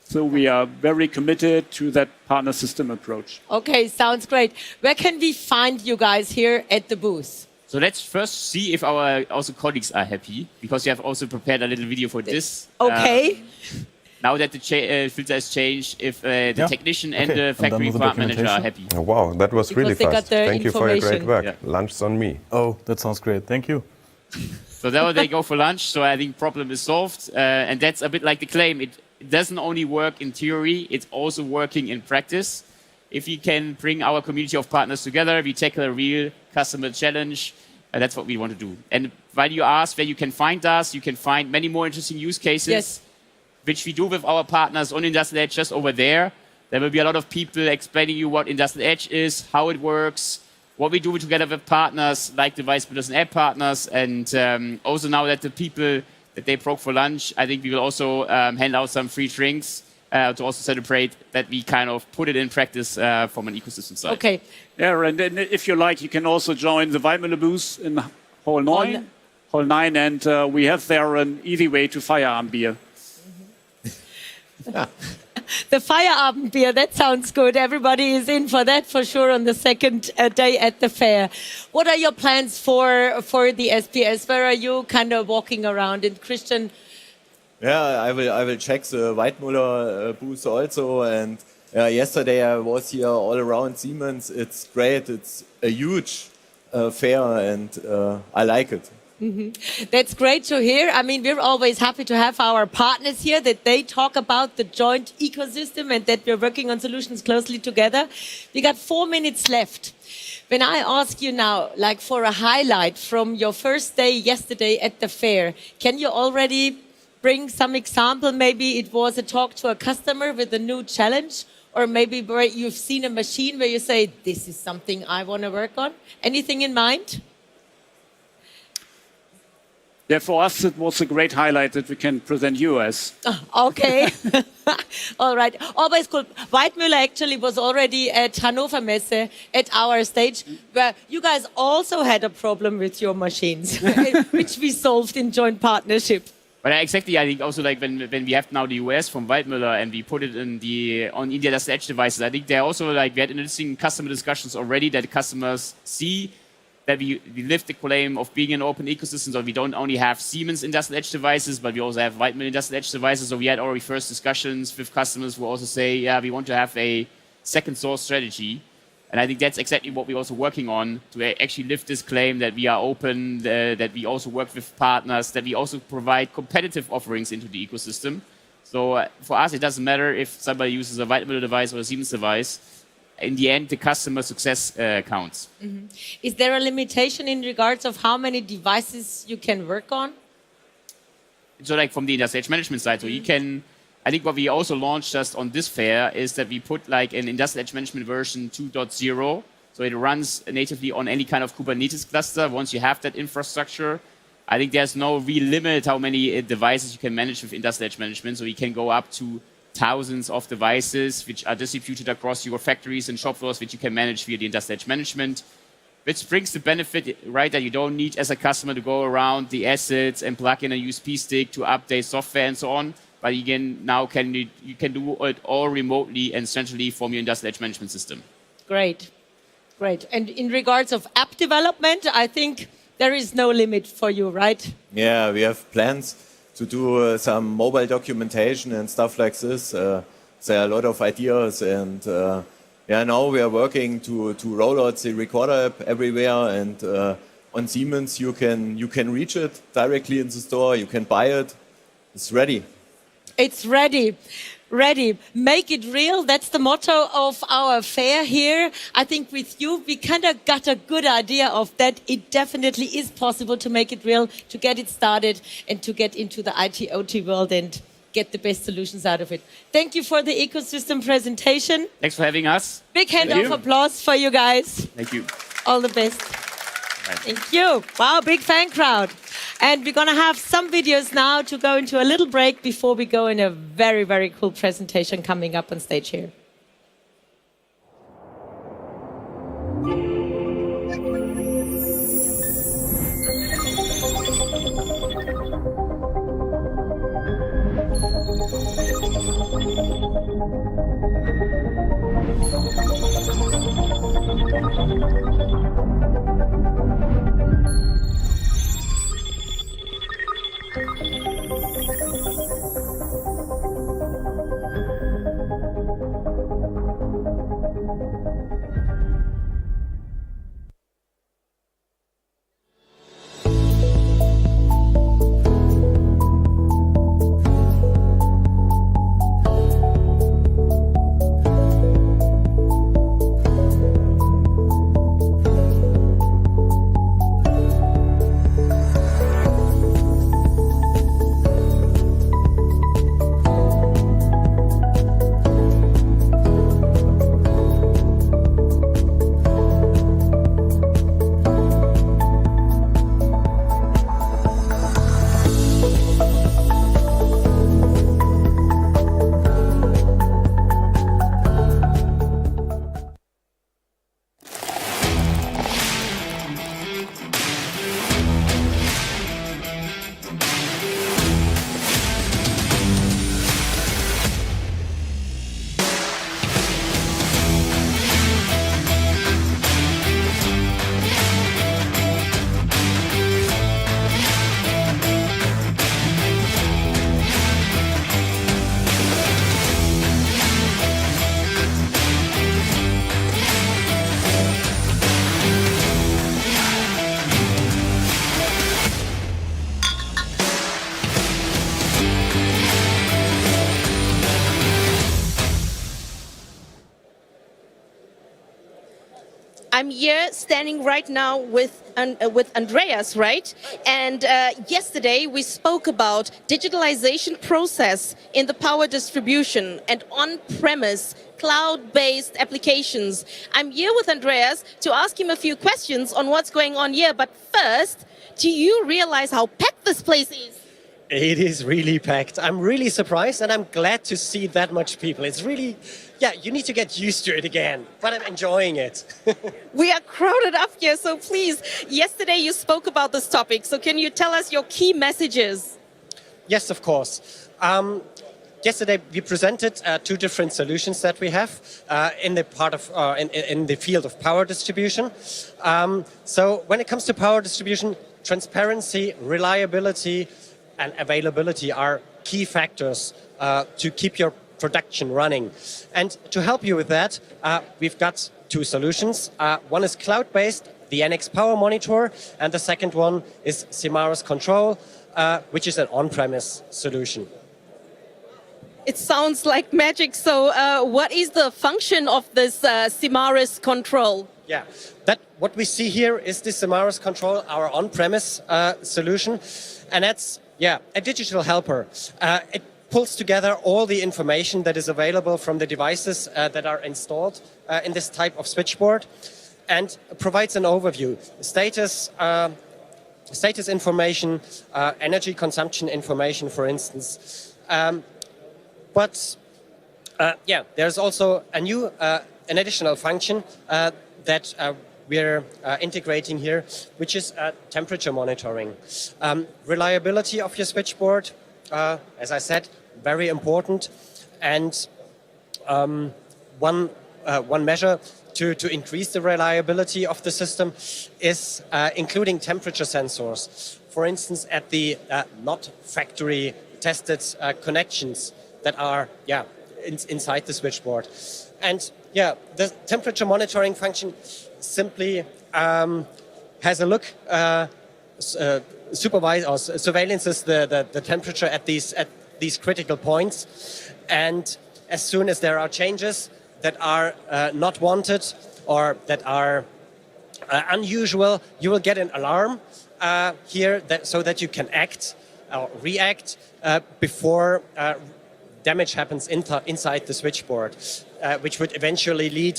So we are very committed to that partner system approach. Okay, sounds great. Where can we find you guys here at the booth? So let's first see if our also colleagues are happy, because we have also prepared a little video for this. Okay. Now that the filter has changed, if the technician and the factory plant manager are happy. Oh, wow, that was really fast. Thank you for your great work. Yeah. Lunch's on me. Oh, that sounds great. Thank you. So now they go for lunch. So I think problem is solved. And that's a bit like the claim. It doesn't only work in theory, it's also working in practice. If we can bring our community of partners together, we tackle a real customer challenge. That's what we want to do. And while you ask where you can find us, you can find many more interesting use cases, which we do with our partners on Industrial Edge just over there. There will be a lot of people explaining you what Industrial Edge is, how it works, what we do together with partners like device builders and app partners, and also now that the people that they broke for lunch, I think we will also hand out some free drinks to also celebrate that we kind of put it in practice from an ecosystem side. Okay. Yeah, and then if you like, you can also join the Weimöller booth in Hall 9. Hall 9, and we have there an easy way to Feierabend beer. The Feierabend beer, that sounds good. Everybody is in for that for sure on the second day at the fair. What are your plans for the SPS? Where are you kind of walking around? And Christian? Yeah, I will check the Weidmuller booth also. And yesterday I was here all around Siemens. It's great. It's a huge fair, and I like it. That's great to hear. I mean, we're always happy to have our partners here, that they talk about the joint ecosystem and that we're working on solutions closely together. We got 4 minutes left. When I ask you now, like for a highlight from your first day yesterday at the fair, can you already bring some example? Maybe it was a talk to a customer with a new challenge, or maybe where you've seen a machine where you say, this is something I want to work on. Anything in mind? Yeah, for us, it was a great highlight that we can present you as. Okay. All right. Always cool. Weidmuller actually was already at Hannover Messe at our stage, where you guys also had a problem with your machines, which we solved in joint partnership. But exactly, I think also like when we have now the US from Weidmuller and we put it on India Industrial Edge devices, I think they're also like, we had interesting customer discussions already that customers see that we lift the claim of being an open ecosystem, so we don't only have Siemens Industrial Edge devices, but we also have Weidmuller Industrial Edge devices. So we had already first discussions with customers who also say, yeah, we want to have a second source strategy. And I think that's exactly what we're also working on, to actually lift this claim that we are open, that we also work with partners, that we also provide competitive offerings into the ecosystem. So for us, it doesn't matter if somebody uses a Weidmuller device or a Siemens device. In the end, the customer success counts. Is there a limitation in regards of how many devices you can work on? So like from the industrial edge management side, so you can, I think what we also launched just on this fair is that we put like an industrial edge management version 2.0. So it runs natively on any kind of Kubernetes cluster. Once you have that infrastructure, I think there's no real limit how many devices you can manage with industrial edge management. So you can go up to thousands of devices which are distributed across your factories and shop floors, which you can manage via the industrial edge management, which brings the benefit, right, that you don't need as a customer to go around the assets and plug in a USB stick to update software and so on. But again, now you can do it all remotely and centrally from your industrial edge management system. Great, great. And in regards of app development, I think there is no limit for you, right? Yeah, we have plans to do some mobile documentation and stuff like this. There are a lot of ideas, and now we are working to roll out the recorder app everywhere. And on Siemens, you can reach it directly in the store. You can buy it. It's ready. It's ready. Ready. Make it real. That's the motto of our fair here. I think with you, we kind of got a good idea of that. It definitely is possible to make it real, to get it started, and to get into the IT/OT world and get the best solutions out of it. Thank you for the ecosystem presentation. Thanks for having us. Big hand of applause for you guys. Thank you. All the best. Thank you. Wow, big fan crowd. And we're going to have some videos now to go into a little break before we go in a very, very cool presentation coming up on stage here. I'm here standing right now with Andreas, right? And yesterday we spoke about digitalization process in the power distribution and on-premise cloud-based applications. I'm here with Andreas to ask him a few questions on what's going on here. But first, do you realize how packed this place is? It is really packed. I'm really surprised and I'm glad to see that much people. It's really, yeah, you need to get used to it again, but I'm enjoying it. We are crowded up here, so please, yesterday you spoke about this topic, so can you tell us your key messages? Yes, of course. Yesterday we presented two different solutions that we have in the part of in the field of power distribution. So when it comes to power distribution, transparency, reliability, and availability are key factors to keep your production running. And to help you with that, we've got two solutions. One is cloud-based, the NX Power Monitor, and the second one is Simaris Control, which is an on-premise solution. It sounds like magic. So what is the function of this Simaris Control? Yeah, what we see here is the Simaris Control, our on-premise solution, and that's a digital helper. It pulls together all the information that is available from the devices that are installed in this type of switchboard and provides an overview. Status information, energy consumption information, for instance. There's also an additional function that we're integrating here, which is temperature monitoring. Reliability of your switchboard, as I said, very important. And one measure to increase the reliability of the system is including temperature sensors. For instance, at the not factory tested connections that are inside the switchboard. And the temperature monitoring function simply has a look, surveillances the temperature at these critical points, and as soon as there are changes that are not wanted or that are unusual, you will get an alarm here so that you can act or react before damage happens inside the switchboard, which would eventually lead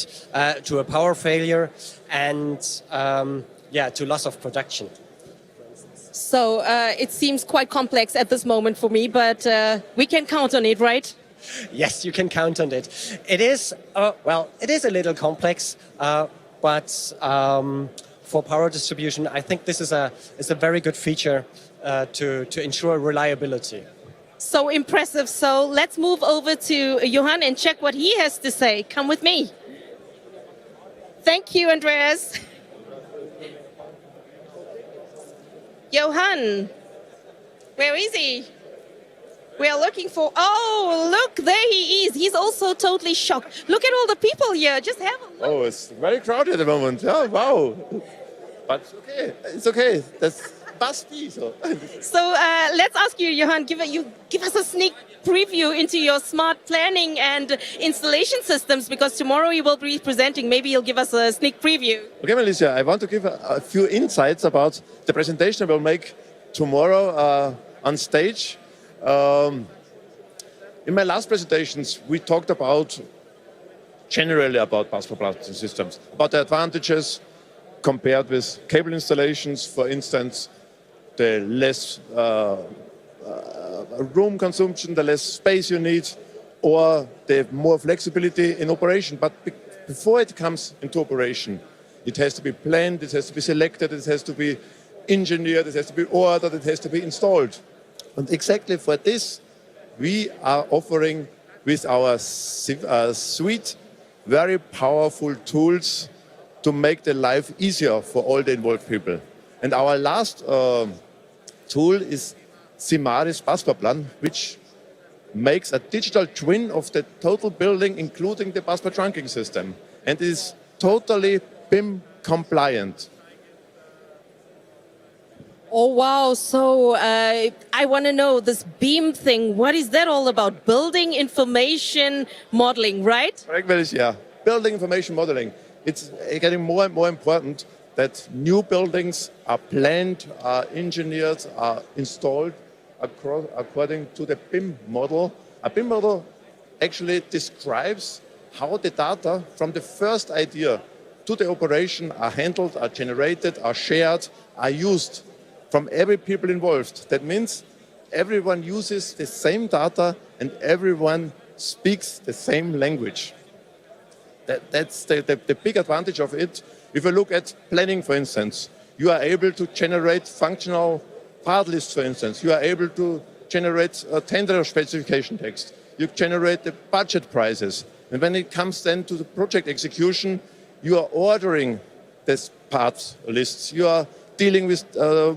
to a power failure and to loss of production. So it seems quite complex at this moment for me, but we can count on it, right? Yes, you can count on it. It is, it is a little complex, but for power distribution, I think this is a very good feature to ensure reliability. So impressive. So let's move over to Johan and check what he has to say. Come with me. Thank you, Andreas. Johan, where is he? We are looking for... Oh, look, there he is. He's also totally shocked. Look at all the people here. Just have a look. Oh, it's very crowded at the moment. Oh, wow. But it's okay. It's okay. That's must be so. So let's ask you, Johan, give us a sneak preview into your smart planning and installation systems, because tomorrow you will be presenting. Maybe you'll give us a sneak preview. Okay, Melissa, I want to give a few insights about the presentation I will make tomorrow on stage. In my last presentations, we talked generally about bus propulsion systems, about the advantages compared with cable installations, for instance, the less room consumption, the less space you need, or the more flexibility in operation. But before it comes into operation, it has to be planned, it has to be selected, it has to be engineered, it has to be ordered, it has to be installed. And exactly for this, we are offering with our suite very powerful tools to make the life easier for all the involved people. And our last tool is Simaris Busplan, which makes a digital twin of the total building, including the busbar trunking system, and is totally BIM compliant. Oh, wow. So I want to know this BIM thing. What is that all about? Building information modeling, right? Correct, yeah. Building information modeling. it's getting more and more important that new buildings are planned, are engineered, are installed according to the BIM model. A BIM model actually describes how the data from the first idea to the operation are handled, are generated, are shared, are used from every people involved. That means everyone uses the same data and everyone speaks the same language. That's the big advantage of it. If you look at planning, for instance, you are able to generate functional part lists, for instance. You are able to generate a tender specification text. You generate the budget prices. And when it comes then to the project execution, you are ordering these parts lists. You are dealing with the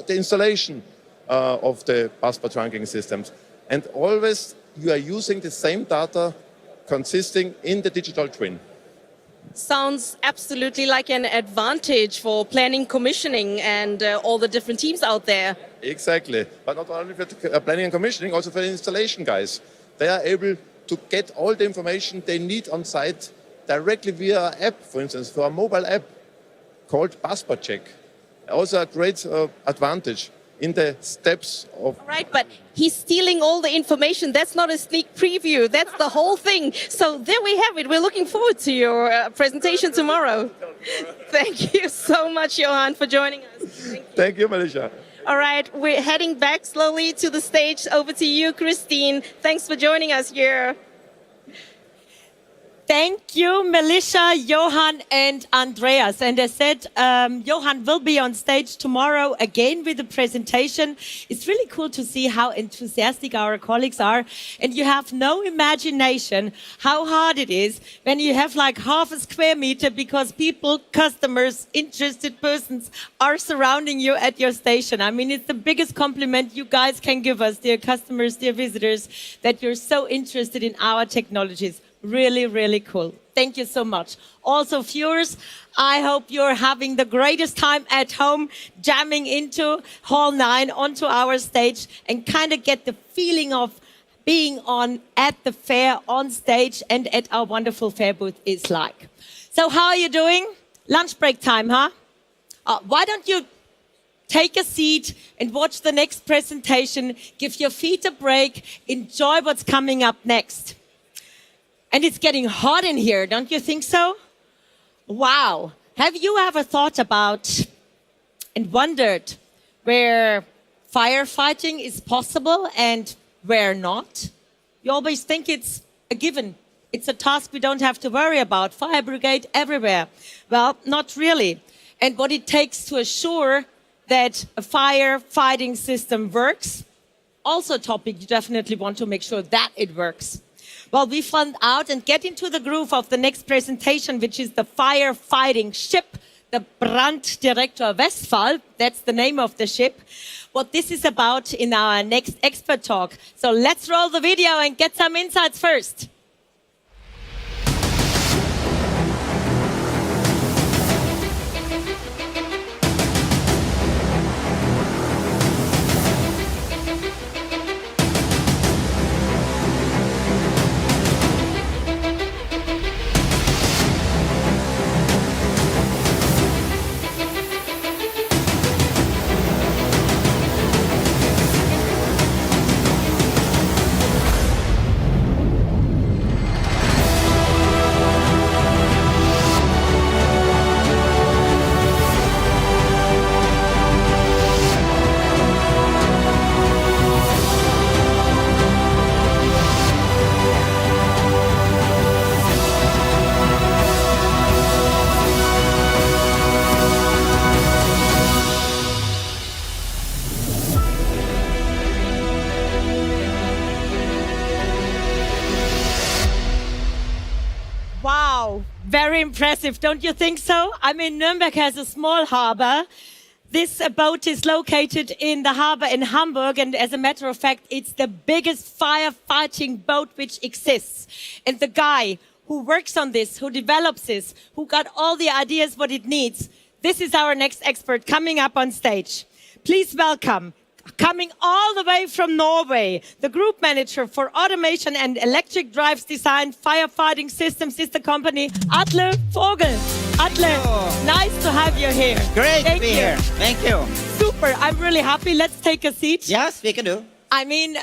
installation of the busbar trunking systems. And always you are using the same data consisting in the digital twin. Sounds absolutely like an advantage for planning, commissioning, and all the different teams out there. Exactly, but not only for planning and commissioning, also for the installation guys. They are able to get all the information they need on site directly via an app, for instance, for a mobile app called busbar check. Also a great advantage in the steps of... All right, but he's stealing all the information. That's not a sneak preview. That's the whole thing. So there we have it. We're looking forward to your presentation tomorrow. Thank you so much, Johann, for joining us. Thank you, Melissa. All right, we're heading back slowly to the stage. Over to you, Christine. Thanks for joining us here. Thank you, Melissa, Johann, and Andreas. And as said, Johann will be on stage tomorrow again with a presentation. It's really cool to see how enthusiastic our colleagues are. And you have no imagination how hard it is when you have like half a square meter because people, customers, interested persons are surrounding you at your station. I mean, it's the biggest compliment you guys can give us, dear customers, dear visitors, that you're so interested in our technologies. Really, really cool. Thank you so much. Also, viewers, I hope you're having the greatest time at home, jamming into Hall 9 onto our stage and kind of get the feeling of being at the fair, on stage, and at our wonderful fair booth is like. So how are you doing? Lunch break time, huh? Why don't you take a seat and watch the next presentation, give your feet a break, enjoy what's coming up next. And it's getting hot in here, don't you think so? Wow. Have you ever thought about and wondered where firefighting is possible and where not? You always think it's a given. It's a task we don't have to worry about. Fire brigade everywhere. Well, not really. And what it takes to assure that a firefighting system works, also a topic you definitely want to make sure that it works. Well, we found out and get into the groove of the next presentation, which is the firefighting ship, the Branddirektor Westphal. That's the name of the ship. What this is about in our next expert talk. So let's roll the video and get some insights first. Wow, very impressive, don't you think so? I mean, Nuremberg has a small harbor. This boat is located in the harbor in Hamburg, and as a matter of fact, it's the biggest firefighting boat which exists. And the guy who works on this, who develops this, who got all the ideas what it needs, this is our next expert coming up on stage. Please welcome coming all the way from Norway, the group manager for automation and electric drives design firefighting systems is the company Atle Vogel. Atle, nice to have you here. Great Thank to be you. here. Thank you. Super, I'm really happy. Let's take a seat. Yes, we can do. I mean,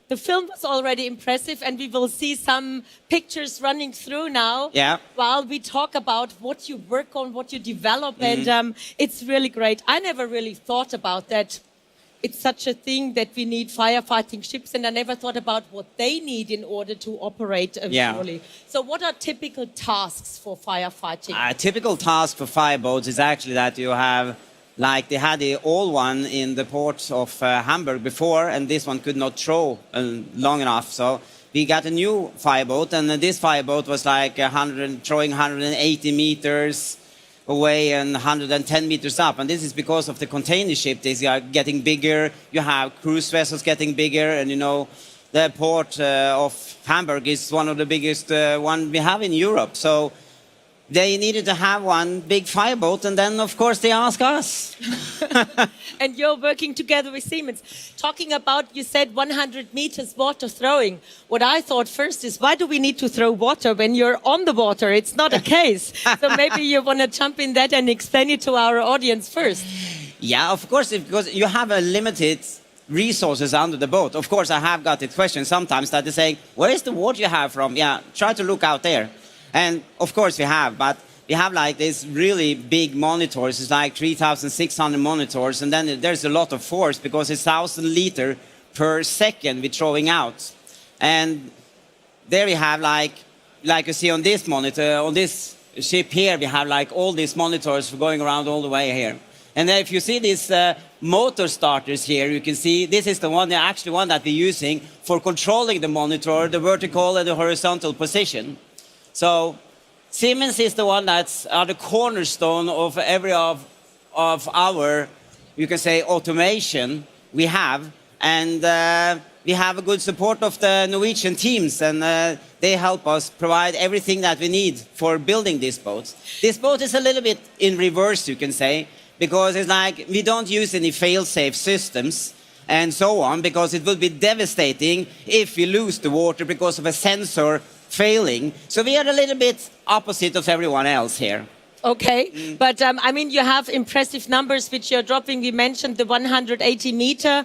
the film was already impressive, and we will see some pictures running through now. Yeah. While we talk about what you work on, what you develop, and it's really great. I never really thought about that. It's such a thing that we need firefighting ships, and I never thought about what they need in order to operate fully. So what are typical tasks for firefighting? A typical task for fireboats is actually that you have, like they had the old one in the port of Hamburg before, and this one could not throw long enough. So we got a new fireboat, and this fireboat was like throwing 180 meters away and 110 meters up, and this is because of the container ship. They are getting bigger. You have cruise vessels getting bigger, and you know the port of Hamburg is one of the biggest one we have in Europe. So they needed to have one big fireboat, and then of course they ask us. And you're working together with Siemens. Talking about, you said 100 meters water throwing. What I thought first is, why do we need to throw water when you're on the water? It's not a case. So maybe you want to jump in that and explain it to our audience first. Yeah, of course, because you have a limited resources under the boat. Of course, I have got the question sometimes that they're saying, where is the water you have from? Yeah, try to look out there. And of course we have, but we have like these really big monitors. It's like 3,600 monitors, and then there's a lot of force because it's 1,000 liters per second we're throwing out. And there we have like you see on this monitor, on this ship here, we have like all these monitors going around all the way here. And then if you see these motor starters here, you can see this is the one, the actual one that we're using for controlling the monitor, the vertical and the horizontal position. So Siemens is the one that's the cornerstone of every of our, you can say, automation we have. And we have a good support of the Norwegian teams, and they help us provide everything that we need for building these boats. This boat is a little bit in reverse, you can say, because it's like we don't use any fail-safe systems and so on, because it will be devastating if we lose the water because of a sensor failing. So we are a little bit opposite of everyone else here. Okay, but I mean, you have impressive numbers which you're dropping. We mentioned the 180 meter.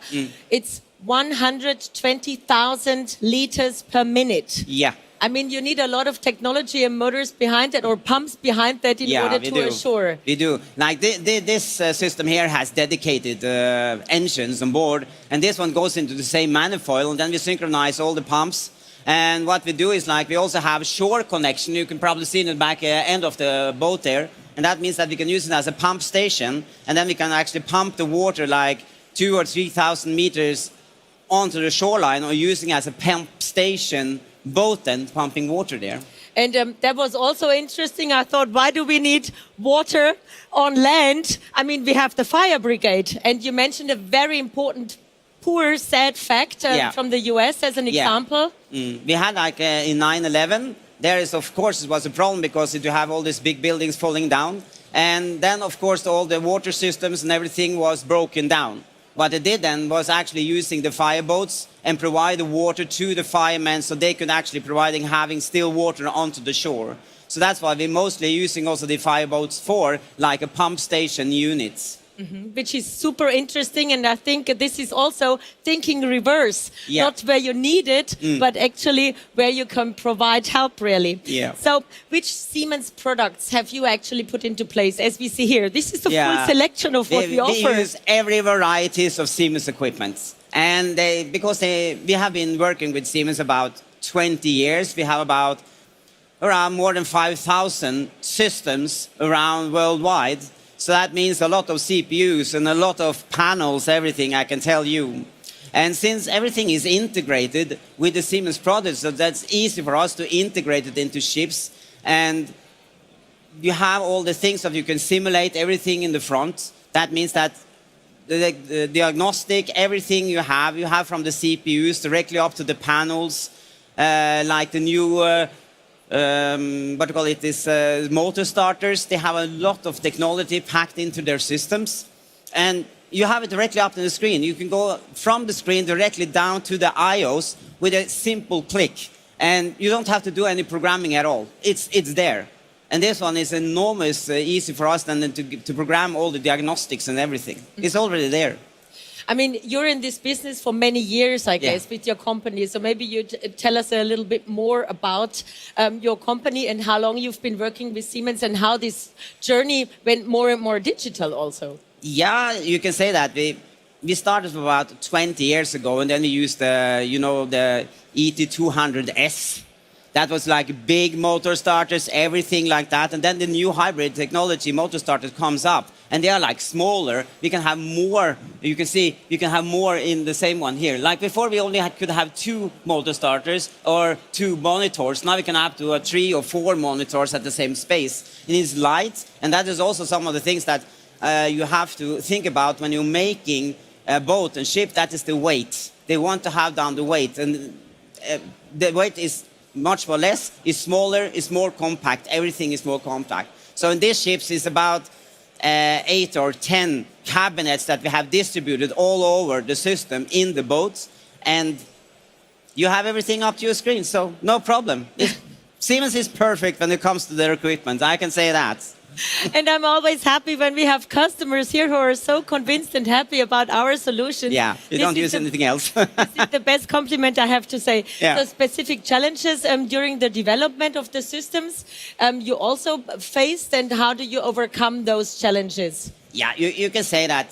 It's 120,000 liters per minute. Yeah. I mean, you need a lot of technology and motors behind that, or pumps behind that, in order to assure. We do. Like this system here has dedicated engines on board, and this one goes into the same manifold, and then we synchronize all the pumps. And what we do is like we also have shore connection. You can probably see in the back end of the boat there, and that means that we can use it as a pump station, and then we can actually pump the water like 2,000 or 3,000 meters onto the shoreline, or using as a pump station boat and pumping water there. And that was also interesting. I thought, why do we need water on land? I mean, we have the fire brigade, and you mentioned a very important, poor, sad fact from the US as an example. We had like in 9/11, there is, of course, it was a problem because you have all these big buildings falling down. And then, of course, all the water systems and everything was broken down. What they did then was actually using the fireboats and provide the water to the firemen, so they could actually provide having still water onto the shore. So that's why we're mostly using also the fireboats for like a pump station units. Which is super interesting, and I think this is also thinking reverse, not where you need it, but actually where you can provide help, really. Yeah. So which Siemens products have you actually put into place, as we see here? This is the full selection of what we offer. We use every varieties of Siemens equipment, and because we have been working with Siemens about 20 years, we have about around more than 5,000 systems around worldwide. So that means a lot of CPUs and a lot of panels, everything, I can tell you. And since everything is integrated with the Siemens products, so that's easy for us to integrate it into ships. And you have all the things that you can simulate everything in the front. That means that the diagnostic, everything you have from the CPUs directly up to the panels, like the new what do you call it, this motor starters. They have a lot of technology packed into their systems. And you have it directly up on the screen. You can go from the screen directly down to the IOs with a simple click. And you don't have to do any programming at all. It's there. And this one is enormous, easy for us then to program all the diagnostics and everything. It's already there. I mean, you're in this business for many years, I guess, with your company. So maybe you tell us a little bit more about your company and how long you've been working with Siemens and how this journey went more and more digital also. Yeah, you can say that. We started about 20 years ago, and then we used the ET200S. That was like big motor starters, everything like that. And then the new hybrid technology motor starter comes up, and they are like smaller. We can have more. You can see you can have more in the same one here. Like before, we only could have 2 motor starters or 2 monitors. Now we can have up to 3 or 4 monitors at the same space. It is light, and that is also some of the things that you have to think about when you're making a boat and ship. That is the weight. They want to have down the weight, and the weight is much more less, is smaller, is more compact. Everything is more compact. So in these ships, it's about 8 or 10 cabinets that we have distributed all over the system in the boats, and you have everything up to your screen. So no problem. Siemens is perfect when it comes to their equipment. I can say that. And I'm always happy when we have customers here who are so convinced and happy about our solutions. Yeah, you don't use anything else. This is the best compliment I have to say. Yeah. So specific challenges during the development of the systems you also faced, and how do you overcome those challenges? Yeah, you can say that,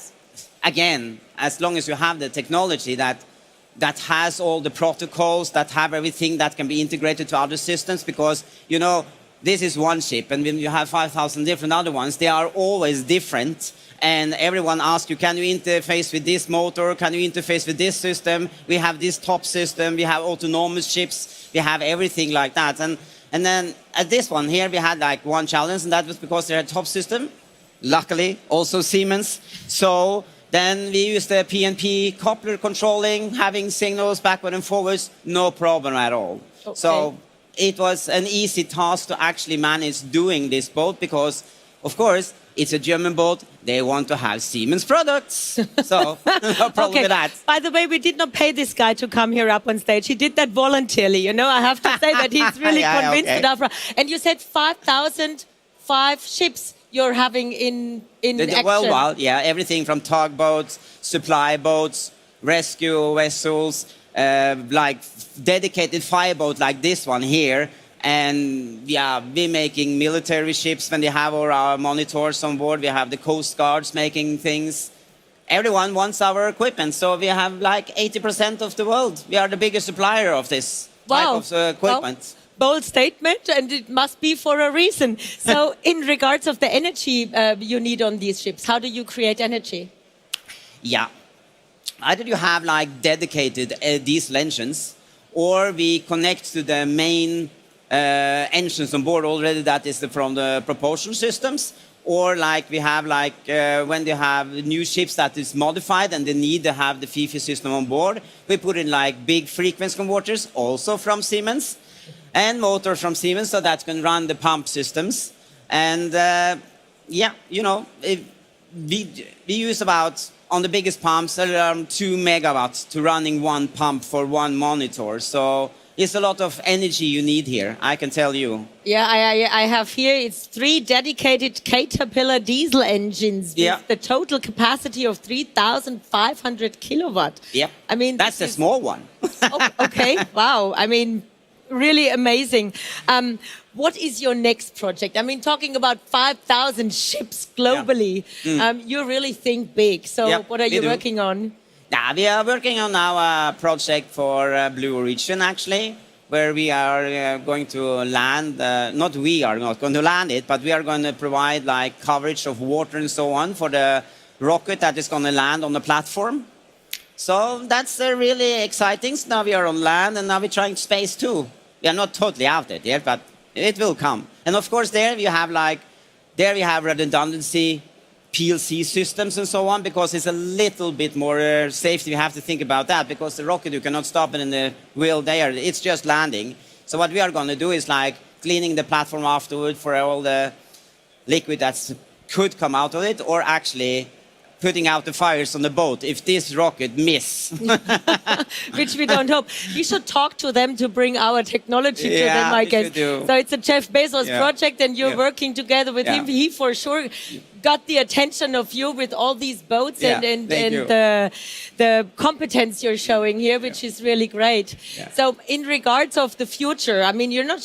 again, as long as you have the technology that has all the protocols, that have everything that can be integrated to other systems, because, you know, this is one ship, and when you have 5,000 different other ones, they are always different. And everyone asks you, can you interface with this motor? Can you interface with this system? We have this top system. We have autonomous ships. We have everything like that. And then at this one here, we had like one challenge, and that was because they had top system. Luckily, also Siemens. So then we used the PNP coupler controlling, having signals backward and forwards, no problem at all. Okay. So it was an easy task to actually manage doing this boat because, of course, it's a German boat. They want to have Siemens products. So no problem with that. By the way, we did not pay this guy to come here up on stage. He did that voluntarily. You know, I have to say that he's really convinced enough. And you said 5,00005 ships you're having in action. Well, yeah, everything from tugboats, supply boats, rescue vessels, like dedicated fireboat like this one here. And yeah, we're making military ships when they have all our monitors on board. We have the Coast Guards making things. Everyone wants our equipment. So we have like 80% of the world. We are the biggest supplier of this type of equipment. Well, bold statement, and it must be for a reason. So in regards of the energy you need on these ships, how do you create energy? Yeah. Either you have like dedicated diesel engines, or we connect to the main engines on board already, that is from the propulsion systems, or like we have like when they have new ships that is modified and they need to have the FIFI system on board, we put in like big frequency converters also from Siemens, and motors from Siemens, so that can run the pump systems. And yeah, you know, we use about, on the biggest pumps, around 2 megawatts to running one pump for one monitor. So it's a lot of energy you need here, I can tell you. Yeah, I have here, it's 3 dedicated Caterpillar diesel engines with the total capacity of 3,500 kilowatt. Yeah, I mean, that's a small one. Okay, wow. I mean, really amazing. What is your next project? I mean, talking about 5,000 ships globally, you really think big. So what are you working on? Yeah, we are working on now a project for Blue Origin, actually, where we are going to land, not we are not going to land it, but we are going to provide like coverage of water and so on for the rocket that is going to land on the platform. So that's really exciting. So now we are on land, and now we're trying space too. We are not totally out there yet, but it will come. And of course there we have redundancy, PLC systems and so on, because it's a little bit more safety. We have to think about that, because the rocket, you cannot stop it in the wheel there. It's just landing. So what we are going to do is like cleaning the platform afterward for all the liquid that could come out of it, or actually putting out the fires on the boat if this rocket miss. Which we don't hope. We should talk to them to bring our technology to them, I we guess. should do. So it's a Jeff Bezos Yeah. project and you're Yeah. working together with him. He for sure got the attention of you with all these boats Yeah, and thank you. the competence you're showing here, which is really great. Yeah. So in regards of the future, I mean, you're not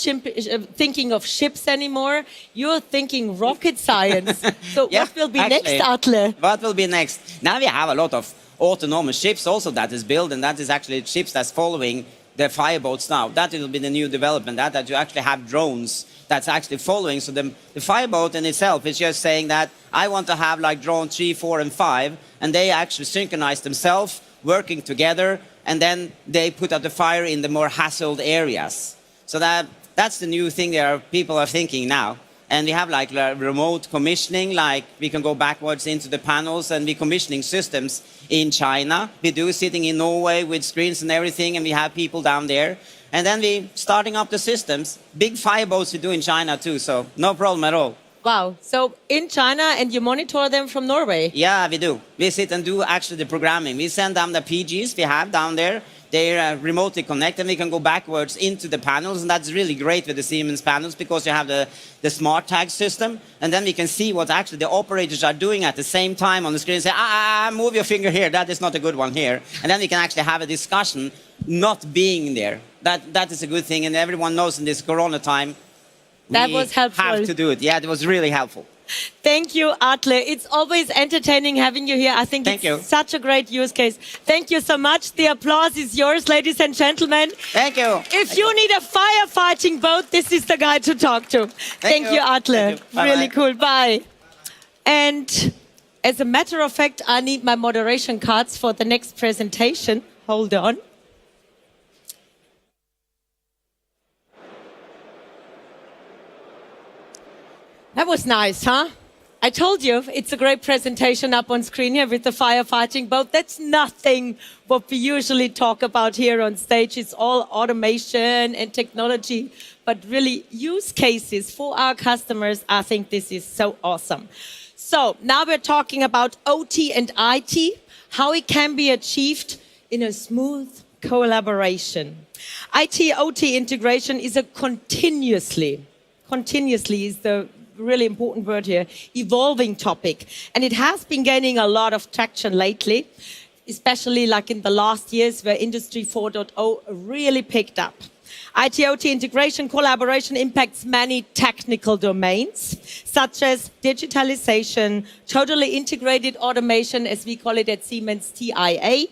thinking of ships anymore. You're thinking rocket science. So Yeah, what will be actually, next, Atle? What will be next? Now we have a lot of autonomous ships also that is built, and that is actually ships that's following the fireboats now. That will be the new development, that you actually have drones that's actually following. So the fireboat in itself is just saying that I want to have like drone 3, 4, and 5, and they actually synchronize themselves, working together, and then they put out the fire in the more hassled areas. So that's the new thing people are thinking now. And we have like remote commissioning, like we can go backwards into the panels and we're commissioning systems in China. We do sitting in Norway with screens and everything, and we have people down there. And then we starting up the systems. Big fireboats we do in China too, so no problem at all. Wow. So in China, and you monitor them from Norway? Yeah, we do. We sit and do actually the programming. We send them the PGs we have down there. They're remotely connected, and we can go backwards into the panels, and that's really great with the Siemens panels because you have the smart tag system, and then we can see what actually the operators are doing at the same time on the screen and say, move your finger here, that is not a good one here. And then we can actually have a discussion not being there. That is a good thing, and everyone knows in this Corona time, That was helpful. have to do it. Yeah, it was really helpful. Thank you, Atle. It's always entertaining having you here. I think it's such a great use case. Thank you so much. The applause is yours, ladies and gentlemen. Thank you. If you need a firefighting boat, this is the guy to talk to. Thank you, Atle. Thank you. Really Bye-bye. cool. Bye. And as a matter of fact, I need my moderation cards for the next presentation. Hold on. That was nice, huh? I told you, it's a great presentation up on screen here with the firefighting boat. That's nothing what we usually talk about here on stage. It's all automation and technology, but really use cases for our customers. I think this is so awesome. So now we're talking about OT and IT, how it can be achieved in a smooth collaboration. IT-OT integration is a continuously is the really important word here, evolving topic. And it has been gaining a lot of traction lately, especially like in the last years where Industry 4.0 really picked up. IT-OT integration collaboration impacts many technical domains, such as digitalization, totally integrated automation, as we call it at Siemens, TIA,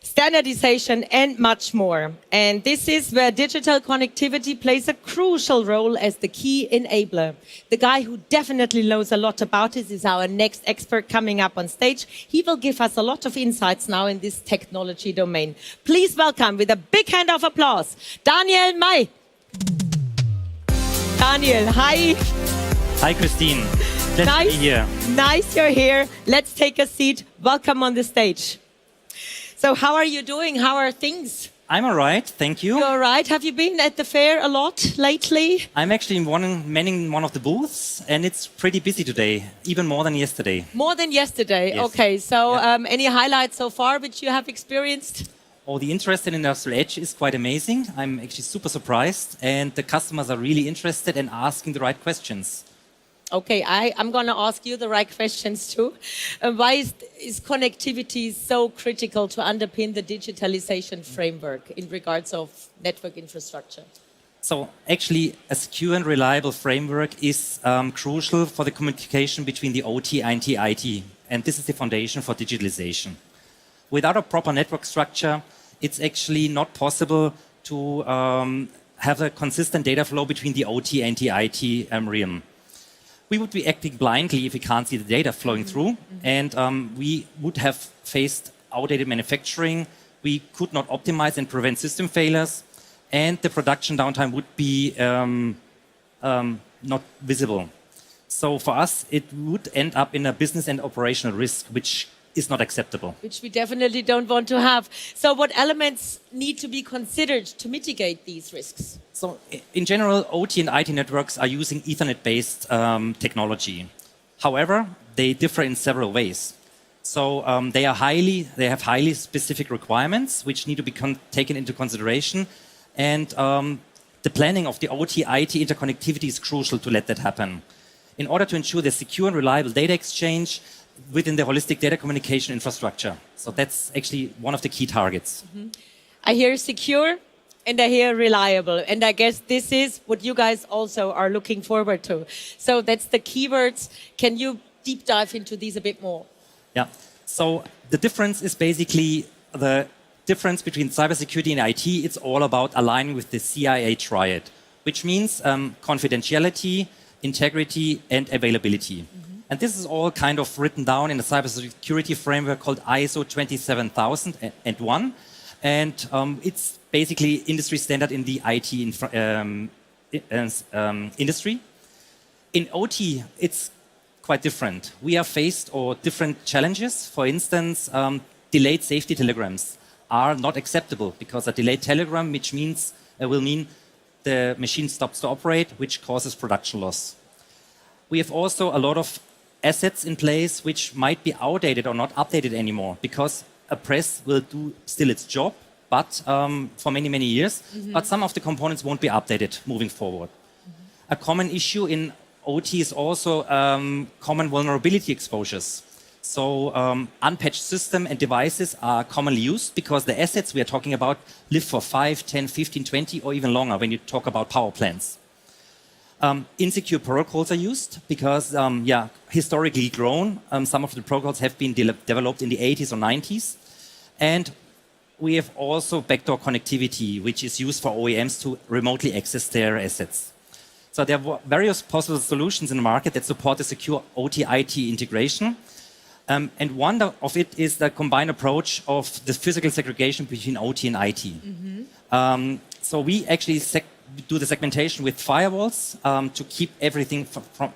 standardization, and much more. And this is where digital connectivity plays a crucial role as the key enabler. The guy who definitely knows a lot about it is our next expert coming up on stage. He will give us a lot of insights now in this technology domain. Please welcome, with a big hand of applause, Daniel May. Daniel, hi. Hi, Christine. Glad to be here. Nice you're here. Let's take a seat. Welcome on the stage. So how are you doing? How are things? I'm all right, thank you. You're all right. Have you been at the fair a lot lately? I'm actually manning one of the booths, and it's pretty busy today, even more than yesterday. More than yesterday. Yes. Okay. So any highlights so far which you have experienced? Oh, the interest in Industrial Edge is quite amazing. I'm actually super surprised, and the customers are really interested and asking the right questions. Okay, I'm going to ask you the right questions too. Why is connectivity so critical to underpin the digitalization framework in regards of network infrastructure? So actually, a secure and reliable framework is crucial for the communication between the OT and the IT, and this is the foundation for digitalization. Without a proper network structure, it's actually not possible to have a consistent data flow between the OT and the IT realm. We would be acting blindly if we can't see the data flowing through, and we would have faced outdated manufacturing. We could not optimize and prevent system failures, and the production downtime would be not visible. So for us, it would end up in a business and operational risk, which is not acceptable. Which we definitely don't want to have. So what elements need to be considered to mitigate these risks? So in general, OT and IT networks are using Ethernet-based technology. However, they differ in several ways. So they have highly specific requirements which need to be taken into consideration, and the planning of the OT-IT interconnectivity is crucial to let that happen. In order to ensure the secure and reliable data exchange within the holistic data communication infrastructure. So that's actually one of the key targets. I hear secure and I hear reliable. And I guess this is what you guys also are looking forward to. So that's the keywords. Can you deep dive into these a bit more? Yeah. So the difference is basically the difference between cybersecurity and IT. It's all about aligning with the CIA triad, which means confidentiality, integrity, and availability. And this is all kind of written down in a cybersecurity framework called ISO 27001. And it's basically industry standard in the IT industry. In OT, it's quite different. We are faced with different challenges. For instance, delayed safety telegrams are not acceptable because a delayed telegram, which means will mean the machine stops to operate, which causes production loss. We have also a lot of assets in place which might be outdated or not updated anymore because a press will do still its job, but for many, many years. But some of the components won't be updated moving forward. A common issue in OT is also common vulnerability exposures. So unpatched systems and devices are commonly used because the assets we are talking about live for 5, 10, 15, 20 or even longer when you talk about power plants. Insecure protocols are used because, historically grown, some of the protocols have been developed in the 80s or 90s. And we have also backdoor connectivity, which is used for OEMs to remotely access their assets. So there are various possible solutions in the market that support the secure OT-IT integration. And one of it is the combined approach of the physical segregation between OT and IT. So we actually do the segmentation with firewalls to keep everything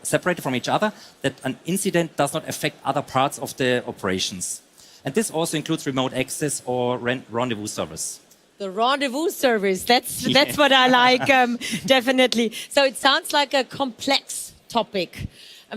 separated from each other, that an incident does not affect other parts of the operations. And this also includes remote access or rendezvous service. The rendezvous service, that's what I like, definitely. So it sounds like a complex topic.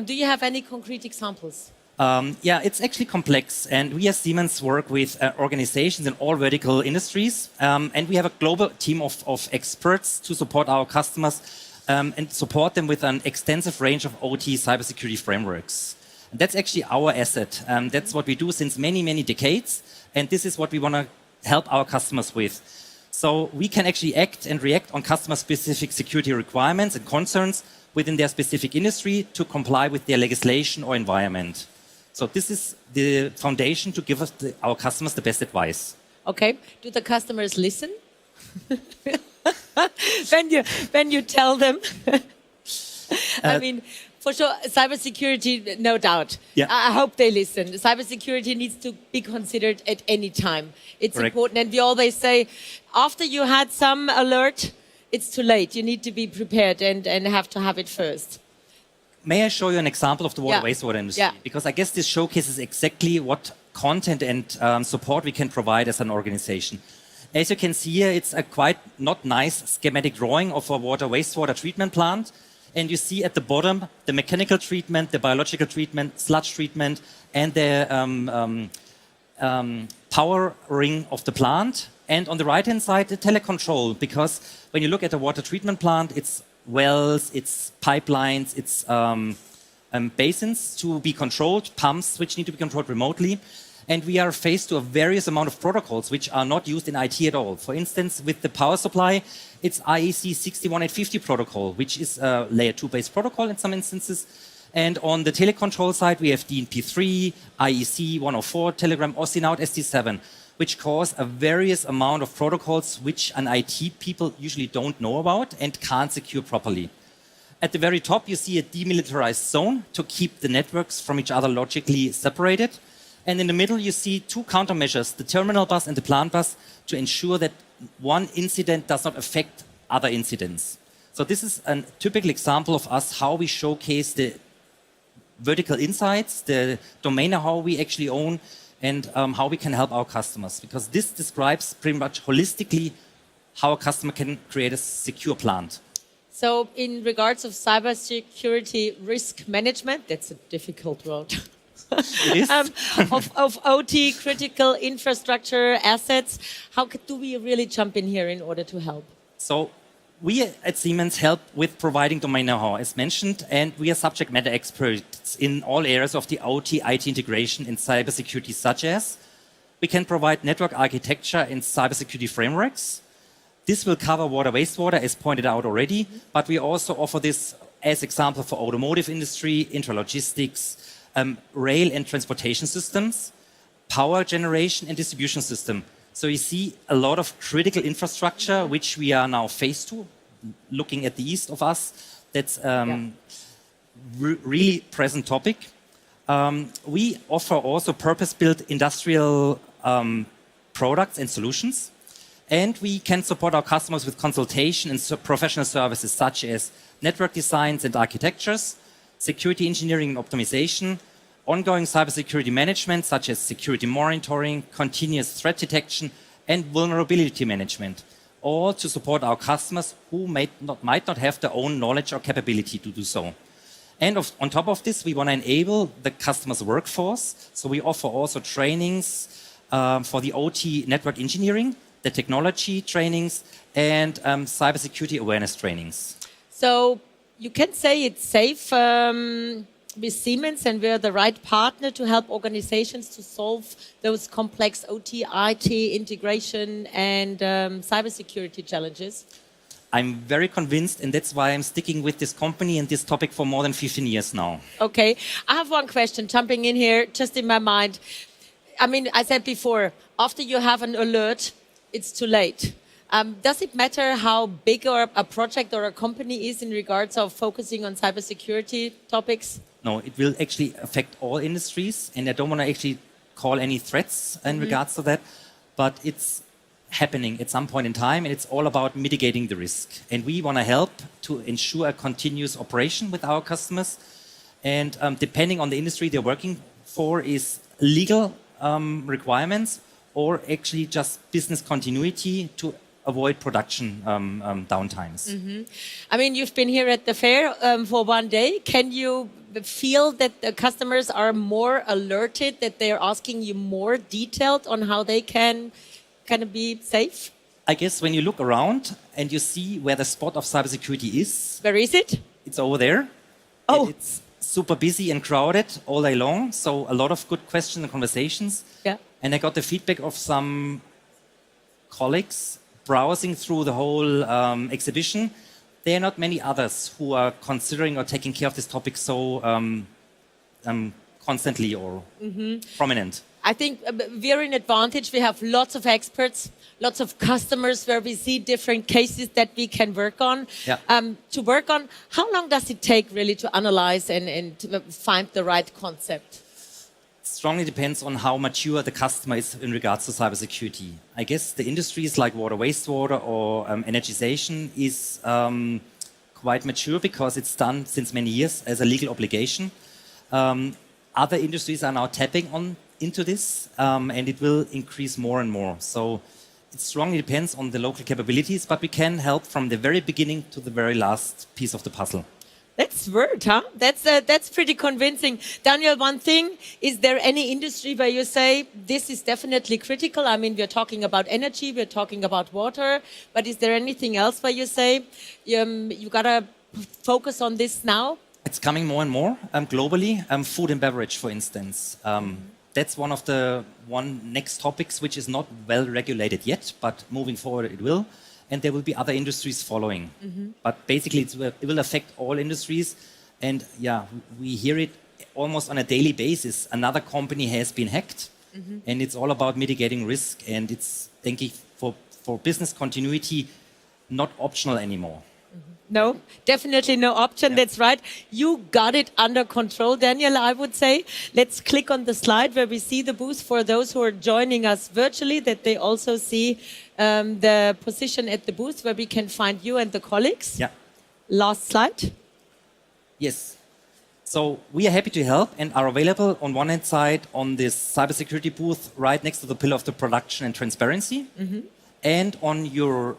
Do you have any concrete examples? Yeah, it's actually complex. And we as Siemens work with organizations in all vertical industries. And we have a global team of experts to support our customers and support them with an extensive range of OT cybersecurity frameworks. And that's actually our asset. That's what we do since many, many decades. And this is what we want to help our customers with. So we can actually act and react on customer-specific security requirements and concerns within their specific industry to comply with their legislation or environment. So this is the foundation to give us our customers the best advice. Okay. Do the customers listen? when you tell them? I mean, for sure, cybersecurity, no doubt. Yeah. I hope they listen. Cybersecurity needs to be considered at any time. It's Correct. important. And we always say, after you had some alert, it's too late. You need to be prepared and have to have it first. May I show you an example of the water wastewater industry? Yeah. Because I guess this showcases exactly what content and support we can provide as an organization. As you can see here, it's a quite not nice schematic drawing of a water wastewater treatment plant. And you see at the bottom the mechanical treatment, the biological treatment, sludge treatment, and the powering of the plant. And on the right-hand side, the telecontrol, because when you look at a water treatment plant, it's wells, it's pipelines, it's basins to be controlled, pumps which need to be controlled remotely. And we are faced to a various amount of protocols which are not used in IT at all. For instance, with the power supply, it's IEC 61850 protocol, which is a layer 2 based protocol in some instances. And on the telecontrol side, we have DNP3, IEC 104, Telegram, OSINOUT, ST7, which cause a various amount of protocols which an IT people usually don't know about and can't secure properly. At the very top, you see a demilitarized zone to keep the networks from each other logically separated. And in the middle, you see two countermeasures, the terminal bus and the plant bus, to ensure that one incident does not affect other incidents. So this is a typical example of us, how we showcase the vertical insights, the domain how we actually own, and how we can help our customers. Because this describes pretty much holistically how a customer can create a secure plant. So in regards of cybersecurity risk management, that's a difficult word. of OT, critical infrastructure assets. How do we really jump in here in order to help? So we at Siemens help with providing domain know-how, as mentioned, and we are subject matter experts in all areas of the OT, IT integration and cybersecurity, such as we can provide network architecture and cybersecurity frameworks. This will cover water, wastewater, as pointed out already, but we also offer this as example for automotive industry, intralogistics, rail and transportation systems, power generation and distribution system. So you see a lot of critical infrastructure, which we are now phase two, looking at the east of us. That's really present topic. We offer also purpose-built industrial products and solutions. And we can support our customers with consultation and professional services such as network designs and architectures, security engineering and optimization, ongoing cybersecurity management such as security monitoring, continuous threat detection, and vulnerability management, all to support our customers who might not have their own knowledge or capability to do so. And on top of this, we want to enable the customer's workforce. So we offer also trainings for the OT network engineering, the technology trainings, and cybersecurity awareness trainings. So you can say it's safe with Siemens, and we're the right partner to help organizations to solve those complex OT, IT integration and cybersecurity challenges. I'm very convinced, and that's why I'm sticking with this company and this topic for more than 15 years now. Okay, I have one question jumping in here, just in my mind. I mean, I said before, after you have an alert, it's too late. Does it matter how big or a project or a company is in regards of focusing on cybersecurity topics? No, it will actually affect all industries, and I don't want to actually call any threats in regards to that, but it's happening at some point in time, and it's all about mitigating the risk. And we want to help to ensure a continuous operation with our customers. And depending on the industry they're working for is legal requirements or actually just business continuity to avoid production downtimes. I mean, you've been here at the fair for one day. Can you feel that the customers are more alerted, that they're asking you more detailed on how they can kind of be safe? I guess when you look around and you see where the spot of cybersecurity is. Where is it? It's over there. Oh. And it's super busy and crowded all day long. So a lot of good questions and conversations. Yeah. And I got the feedback of some colleagues browsing through the whole exhibition. There are not many others who are considering or taking care of this topic so constantly or prominent. I think we're in advantage. We have lots of experts, lots of customers where we see different cases that we can work on. Yeah. To work on, how long does it take really to analyze and to find the right concept? It strongly depends on how mature the customer is in regards to cybersecurity. I guess the industries like water, wastewater or energization is quite mature because it's done since many years as a legal obligation. Other industries are now tapping into this and it will increase more and more. So it strongly depends on the local capabilities, but we can help from the very beginning to the very last piece of the puzzle. That's word, huh? That's pretty convincing. Daniel, one thing, is there any industry where you say this is definitely critical? I mean, we're talking about energy, we're talking about water, but is there anything else where you say you gotta focus on this now? It's coming more and more globally. Food and beverage, for instance. That's one of the next topics which is not well regulated yet, but moving forward it will. And there will be other industries following. But basically it will affect all industries. And yeah, we hear it almost on a daily basis. Another company has been hacked and it's all about mitigating risk. And it's, thinking for business continuity, not optional anymore. No, definitely no option. Yeah. That's right. You got it under control, Daniel, I would say. Let's click on the slide where we see the booth for those who are joining us virtually, that they also see the position at the booth where we can find you and the colleagues. Yeah. Last slide. Yes. So we are happy to help and are available on one hand side on this cybersecurity booth right next to the pillar of the production and transparency. And on your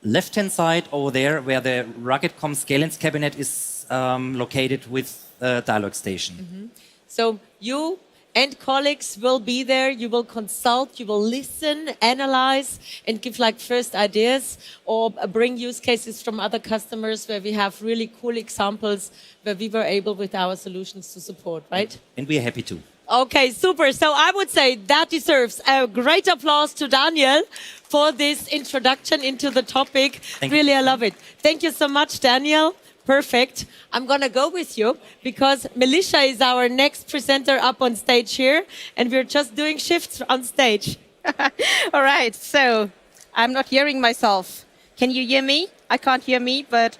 left-hand side over there, where the rugged scalance cabinet is located with the dialogue station. So You and colleagues will be there. You will consult, you will listen, analyze, and give like first ideas or bring use cases from other customers where we have really cool examples where we were able with our solutions to support, right? And we are happy to. Okay, super. So I would say that deserves a great applause to Daniel for this introduction into the topic. Really, I love it. Thank you so much, Daniel. Perfect. I'm going to go with you because Melissa is our next presenter up on stage here, and we're just doing shifts on stage. All right, so I'm not hearing myself. Can you hear me? I can't hear me, but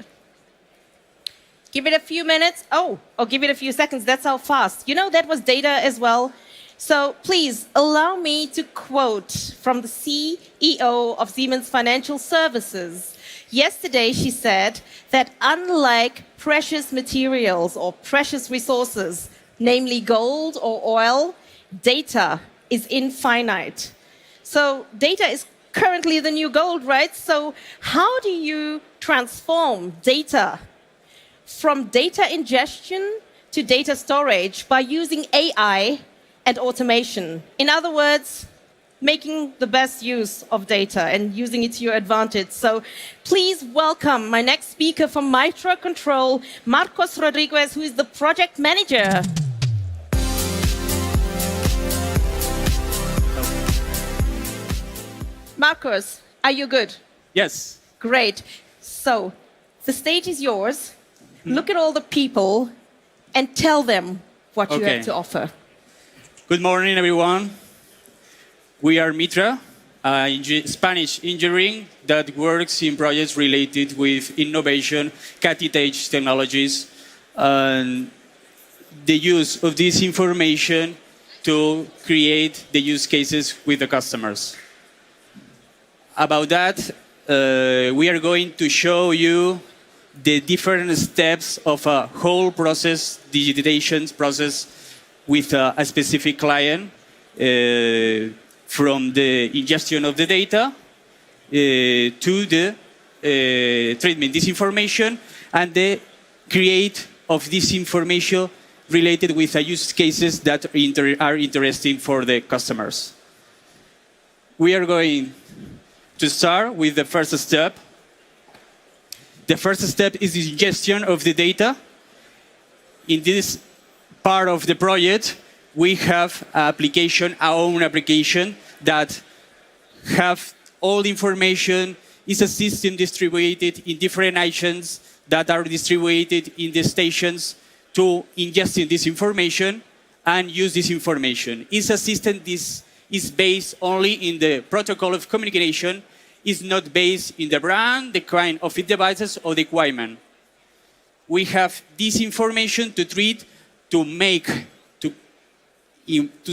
give it a few minutes. Oh, give it a few seconds. That's how fast. You know, that was data as well. So please allow me to quote from the CEO of Siemens Financial Services. Yesterday, she said that unlike precious materials or precious resources, namely gold or oil, data is infinite. So data is currently the new gold, right? So how do you transform data from data ingestion to data storage by using AI and automation? In other words, making the best use of data and using it to your advantage. So please welcome my next speaker from Mytra Control, Marcos Rodriguez, who is the project manager. Marcos, are you good? Yes. Great. So the stage is yours. Look at all the people and tell them what you have to offer. Good morning, everyone. We are Mytra, Spanish engineering that works in projects related with innovation, cutting-edge technologies, and the use of this information to create the use cases with the customers. About that, we are going to show you the different steps of a whole process, digitization process with a specific client, from the ingestion of the data to the treatment this information and the create of this information related with use cases that are interesting for the customers. We are going to start with the first step. The first step is the ingestion of the data. In this part of the project, we have our own application that have all the information, is a system distributed in different agents that are distributed in the stations to ingest this information and use this information. It's a system that is based only in the protocol of communication, is not based in the brand, the kind of devices or the equipment. We have this information to treat, to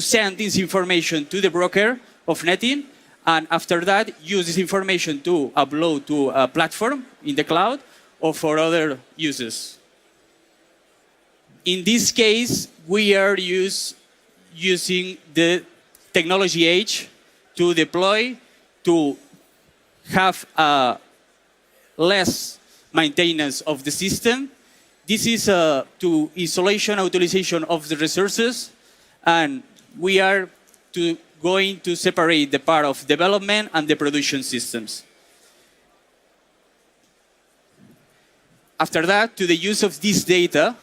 send this information to the broker of netting, and after that, use this information to upload to a platform in the cloud or for other uses. In this case, we are using the technology age to deploy, to have less maintenance of the system. This is to isolation, utilization of the resources, and we are going to separate the part of development and the production systems. After that, to the use of this data,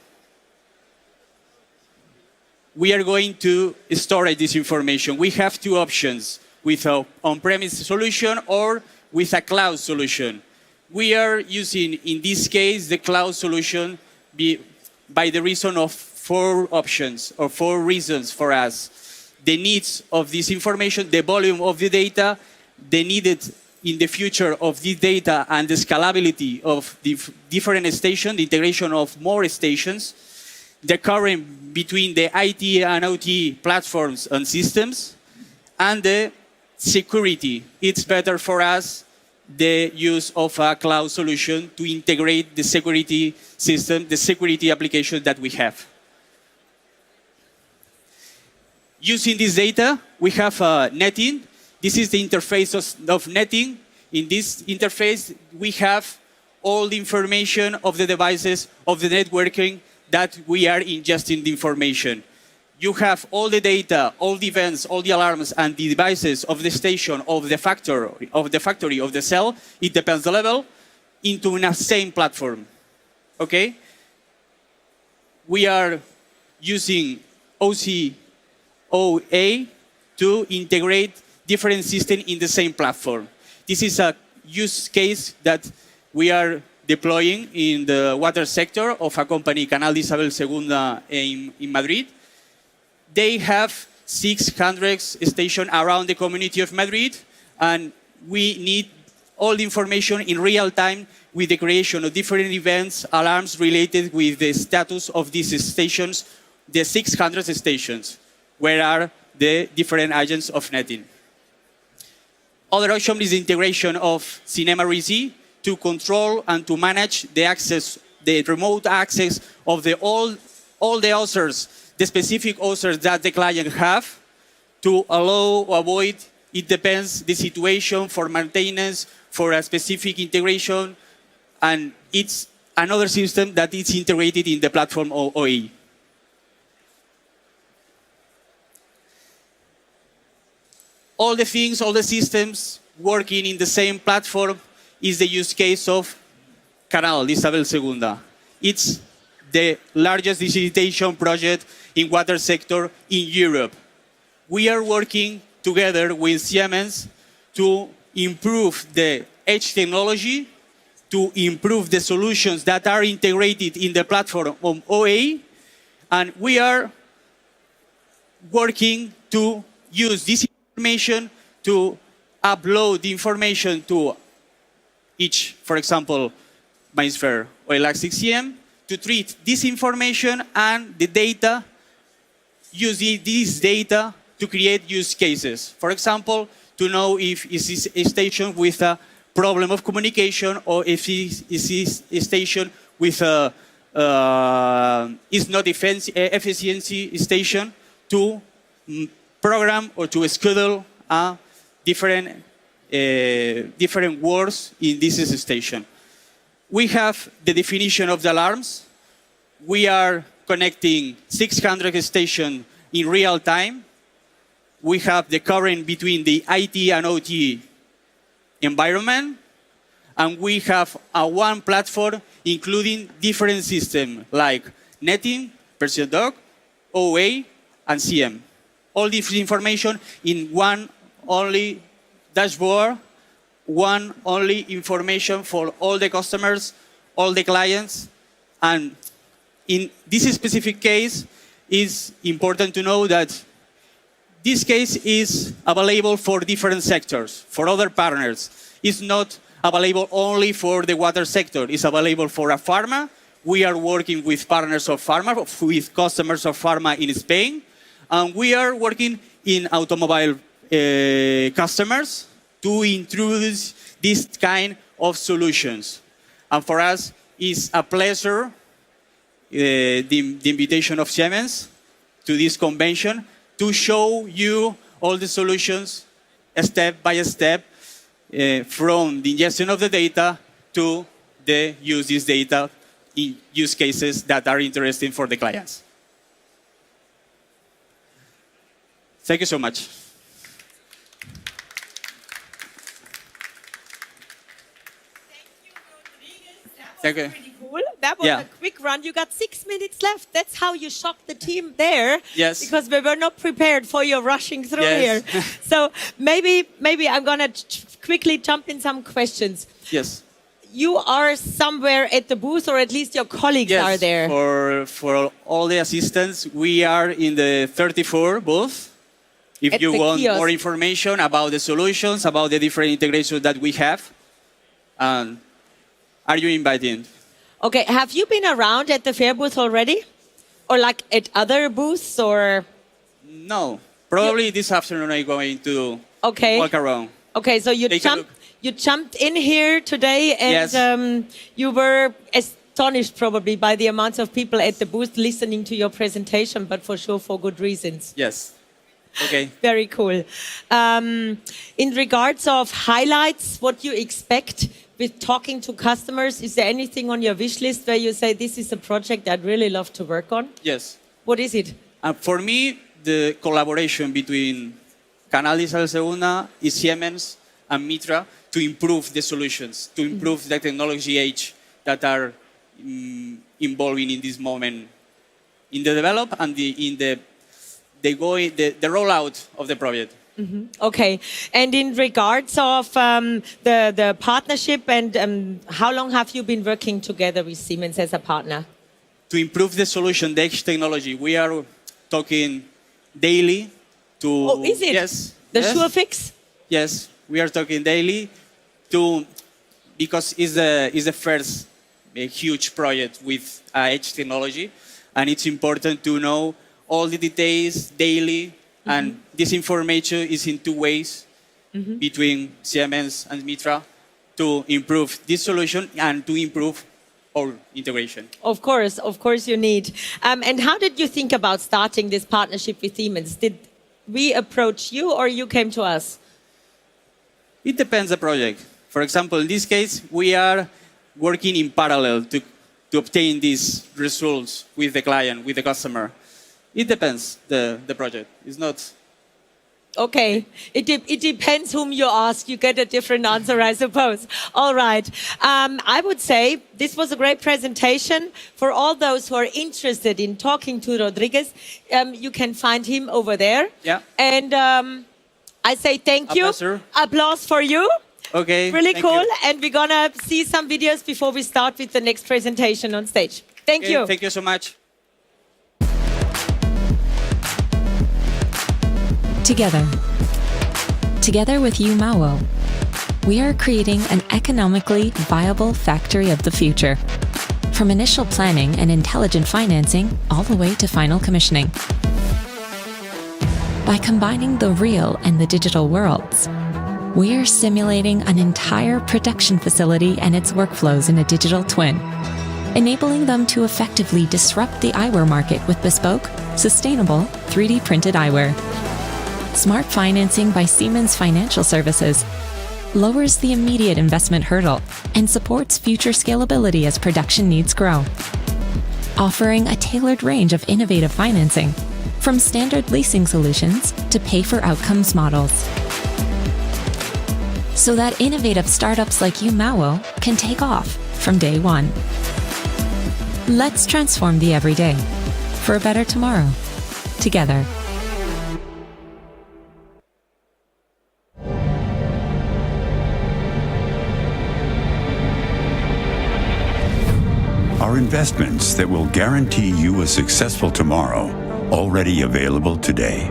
we are going to store this information. We have two options, with an on-premise solution or with a cloud solution. We are using, in this case, the cloud solution by the reason of 4 options or 4 reasons for us. The needs of this information, the volume of the data, the needed in the future of this data and the scalability of the different stations, the integration of more stations, the current between the IT and OT platforms and systems, and the security. It's better for us the use of a cloud solution to integrate the security system, the security application that we have. Using this data, we have netting. This is the interface of netting. In this interface, we have all the information of the devices, of the networking that we are ingesting the information. you have all the data, all the events, all the alarms, and the devices of the station, of the factory, of the cell, it depends the level, into the same platform. Okay? We are using OCOA to integrate different systems in the same platform. This is a use case that we are deploying in the water sector of a company, Canal de Isabel II in Madrid. They have 600 stations around the community of Madrid, and we need all the information in real time with the creation of different events, alarms related with the status of these stations, the 600 stations, where are the different agents of netting. Other option is the integration of Cinema Resi to control and to manage the access, the remote access of all the users, the specific users that the client have, to allow or avoid, it depends the situation for maintenance, for a specific integration, and it's another system that is integrated in the platform OE. All the things, all the systems working in the same platform is the use case of Canal de Isabel II. It's the largest digitization project in water sector in Europe. We are working together with Siemens to improve the edge technology, to improve the solutions that are integrated in the platform of OA, and we are working to use this information to upload the information to each, for example, MindSphere or Elastic CM, to treat this information and the data, using this data to create use cases. For example, to know if is this a station with a problem of communication, or if is this a station with a is not efficiency station, to program or to schedule different works in this station. We have the definition of the alarms. We are connecting 600 stations in real time. We have the current between the IT and OT environment. And we have one platform including different systems like netting, Persian Dog, OA, and CM. All this information in one only dashboard, one only information for all the customers, all the clients. And in this specific case, it's important to know that this case is available for different sectors, for other partners. It's not available only for the water sector. It's available for a pharma. We are working with partners of pharma, with customers of pharma in Spain. And we are working in automobile customers to introduce this kind of solutions. And for us, it's a pleasure, the invitation of Siemens to this convention, to show you all the solutions step by step, from the ingestion of the data to the use this data in use cases that are interesting for the clients. Thank you so much. Thank you. Cool. That was a quick run. You got 6 minutes left. That's how you shocked the team there. Yes. Because we were not prepared for your rushing through here. So maybe I'm going to quickly jump in some questions. Yes. You are somewhere at the booth, or at least your colleagues are there. For all the assistants, we are in the 34 booth. If At you the want kiosk. more information about the solutions, about the different integrations that we have, are you invited? Okay, have you been around at the fair booth already? Or like at other booths, or? No, probably this afternoon I'm going to walk around. Okay, so you jumped in here today, and you were astonished probably by the amount of people at the booth listening to your presentation, but for sure for good reasons. Yes. Okay. Very cool. In regards of highlights, what you expect with talking to customers, is there anything on your wish list where you say, this is a project I'd really love to work on? Yes. What is it? For me, the collaboration between Canal Segunda, Siemens, and Mytra to improve the solutions, to improve the technology age that are involving in this moment in the develop and in the rollout of the project. Okay, and in regards of the partnership and how long have you been working together with Siemens as a partner? To improve the solution, the edge technology, we are talking daily to... Oh, is it? Yes. The sure fix? Yes, we are talking daily because it's the first huge project with edge technology, and it's important to know all the details daily, and this information is in two ways between Siemens and Mytra to improve this solution and to improve our integration. Of course you need. And how did you think about starting this partnership with Siemens? Did we approach you or you came to us? It depends the project. For example, in this case, we are working in parallel to obtain these results with the client, with the customer. It depends the project. It's not... Okay, it depends whom you ask. You get a different answer, I suppose. All right. I would say this was a great presentation. For all those who are interested in talking to Rodriguez, you can find him over there. Yeah. And I say thank you. Applause for you. Okay. Really cool. You. And we're going to see some videos before we start with the next presentation on stage. Thank you. Thank you so much. Together with UMAWO, we are creating an economically viable factory of the future. From initial planning and intelligent financing all the way to final commissioning. By combining the real and the digital worlds, we are simulating an entire production facility and its workflows in a digital twin, enabling them to effectively disrupt the eyewear market with bespoke, sustainable 3D printed eyewear. Smart financing by Siemens Financial Services lowers the immediate investment hurdle and supports future scalability as production needs grow. Offering a tailored range of innovative financing, from standard leasing solutions to pay-for-outcomes models. So that innovative startups like UMAWO can take off from day one. Let's transform the everyday for a better tomorrow, together. Are investments that will guarantee you a successful tomorrow already available today?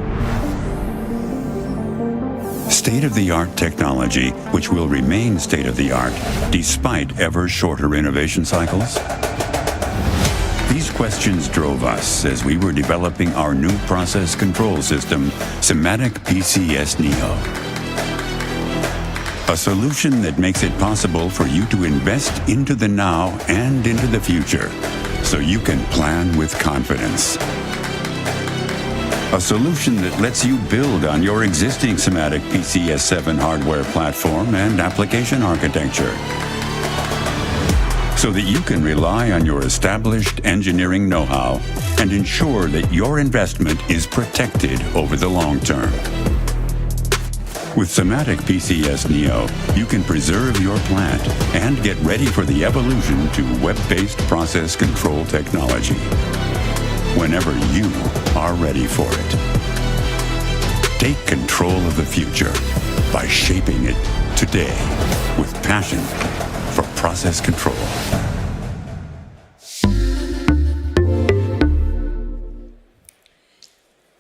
State-of-the-art technology which will remain state-of-the-art despite ever shorter innovation cycles? These questions drove us as we were developing our new process control system, SIMATIC PCS Neo. A solution that makes it possible for you to invest into the now and into the future, so you can plan with confidence. A solution that lets you build on your existing SIMATIC PCS7 hardware platform and application architecture, so that you can rely on your established engineering know-how and ensure that your investment is protected over the long term. With SIMATIC PCS Neo, you can preserve your plant and get ready for the evolution to web-based process control technology whenever you are ready for it. Take control of the future by shaping it today with passion for process control.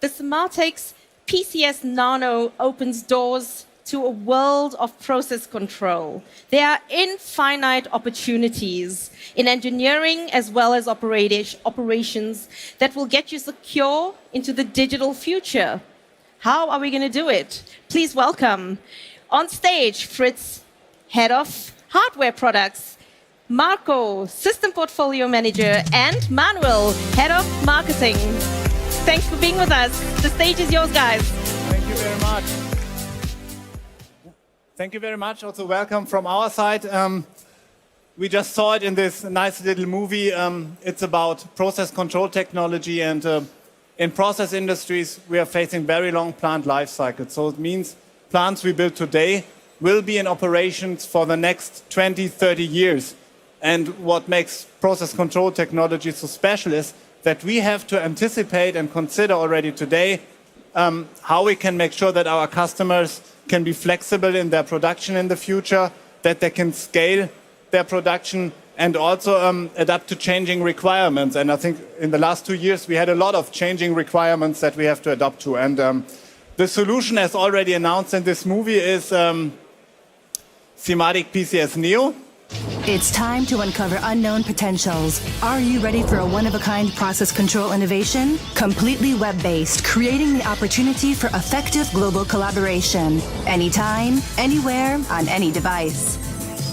The SIMATIC's PCS Nano opens doors to a world of process control. There are infinite opportunities in engineering as well as operations that will get you secure into the digital future. How are we going to do it? Please welcome on stage Fritz, Head of Hardware Products, Marco, System Portfolio Manager, and Manuel, Head of Marketing. Thanks for being with us. The stage is yours, guys. Thank you very much. Thank you very much. Also welcome from our side. We just saw it in this nice little movie. It's about process control technology, and in process industries, we are facing very long plant life cycles. So it means plants we build today will be in operations for the next 20, 30 years. And what makes process control technology so special is that we have to anticipate and consider already today how we can make sure that our customers can be flexible in their production in the future, that they can scale their production and also adapt to changing requirements. And I think in the last 2 years, we had a lot of changing requirements that we have to adapt to. And the solution, as already announced in this movie, is SIMATIC PCS Neo. It's time to uncover unknown potentials. Are you ready for a one-of-a-kind process control innovation? Completely web-based, creating the opportunity for effective global collaboration. Anytime, anywhere, on any device.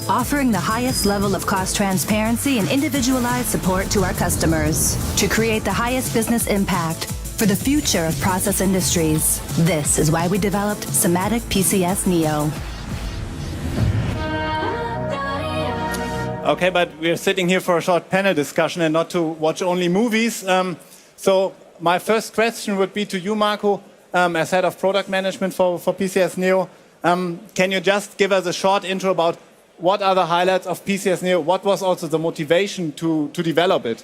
Offering the highest level of cost transparency and individualized support to our customers. To create the highest business impact for the future of process industries. This is why we developed SIMATIC PCS Neo. Okay, but we're sitting here for a short panel discussion and not to watch only movies. So my first question would be to you, Marco, as head of product management for PCS Neo. Can you just give us a short intro about what are the highlights of PCS Neo? What was also the motivation to develop it?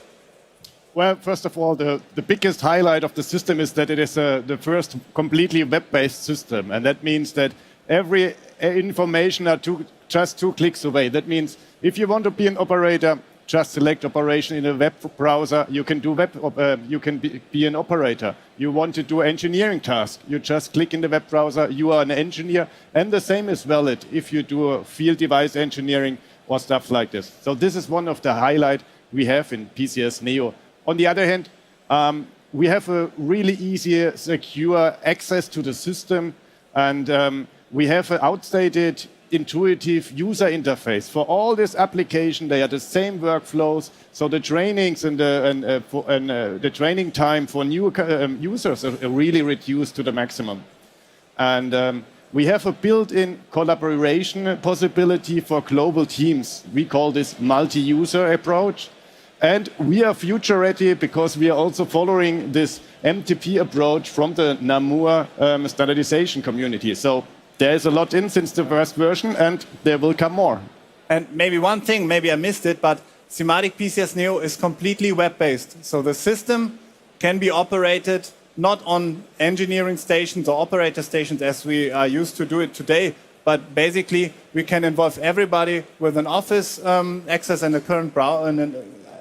Well, first of all, the biggest highlight of the system is that it is the first completely web-based system. And that means that every information are just 2 clicks away. That means if you want to be an operator, just select operation in a web browser. You can do you can be an operator. You want to do engineering task. You just click in the web browser. You are an engineer. And the same is valid if you do field device engineering or stuff like this. So this is one of the highlights we have in PCS Neo. On the other hand, we have a really easy, secure access to the system. And we have an outdated intuitive user interface. For all this application, they are the same workflows. So the trainings and the training time for new users are really reduced to the maximum. And we have a built-in collaboration possibility for global teams. We call this multi-user approach. And we are future ready because we are also following this MTP approach from the Namur standardization community. So there is a lot in since the first version, and there will come more. And maybe one thing, maybe I missed it, but SIMATIC PCS Neo is completely web-based. So the system can be operated not on engineering stations or operator stations as we are used to do it today, but basically we can involve everybody with an office access and a current and an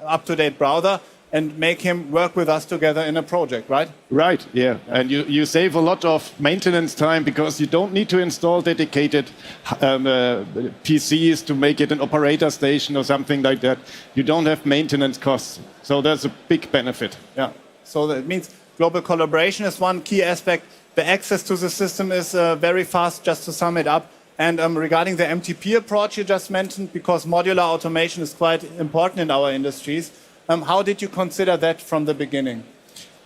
up-to-date browser, and make him work with us together in a project, right? Right, yeah. And you save a lot of maintenance time because you don't need to install dedicated PCs to make it an operator station or something like that. You don't have maintenance costs. So there's a big benefit. Yeah. So that means global collaboration is one key aspect. The access to the system is very fast, just to sum it up. And regarding the MTP approach you just mentioned, because modular automation is quite important in our industries, how did you consider that from the beginning?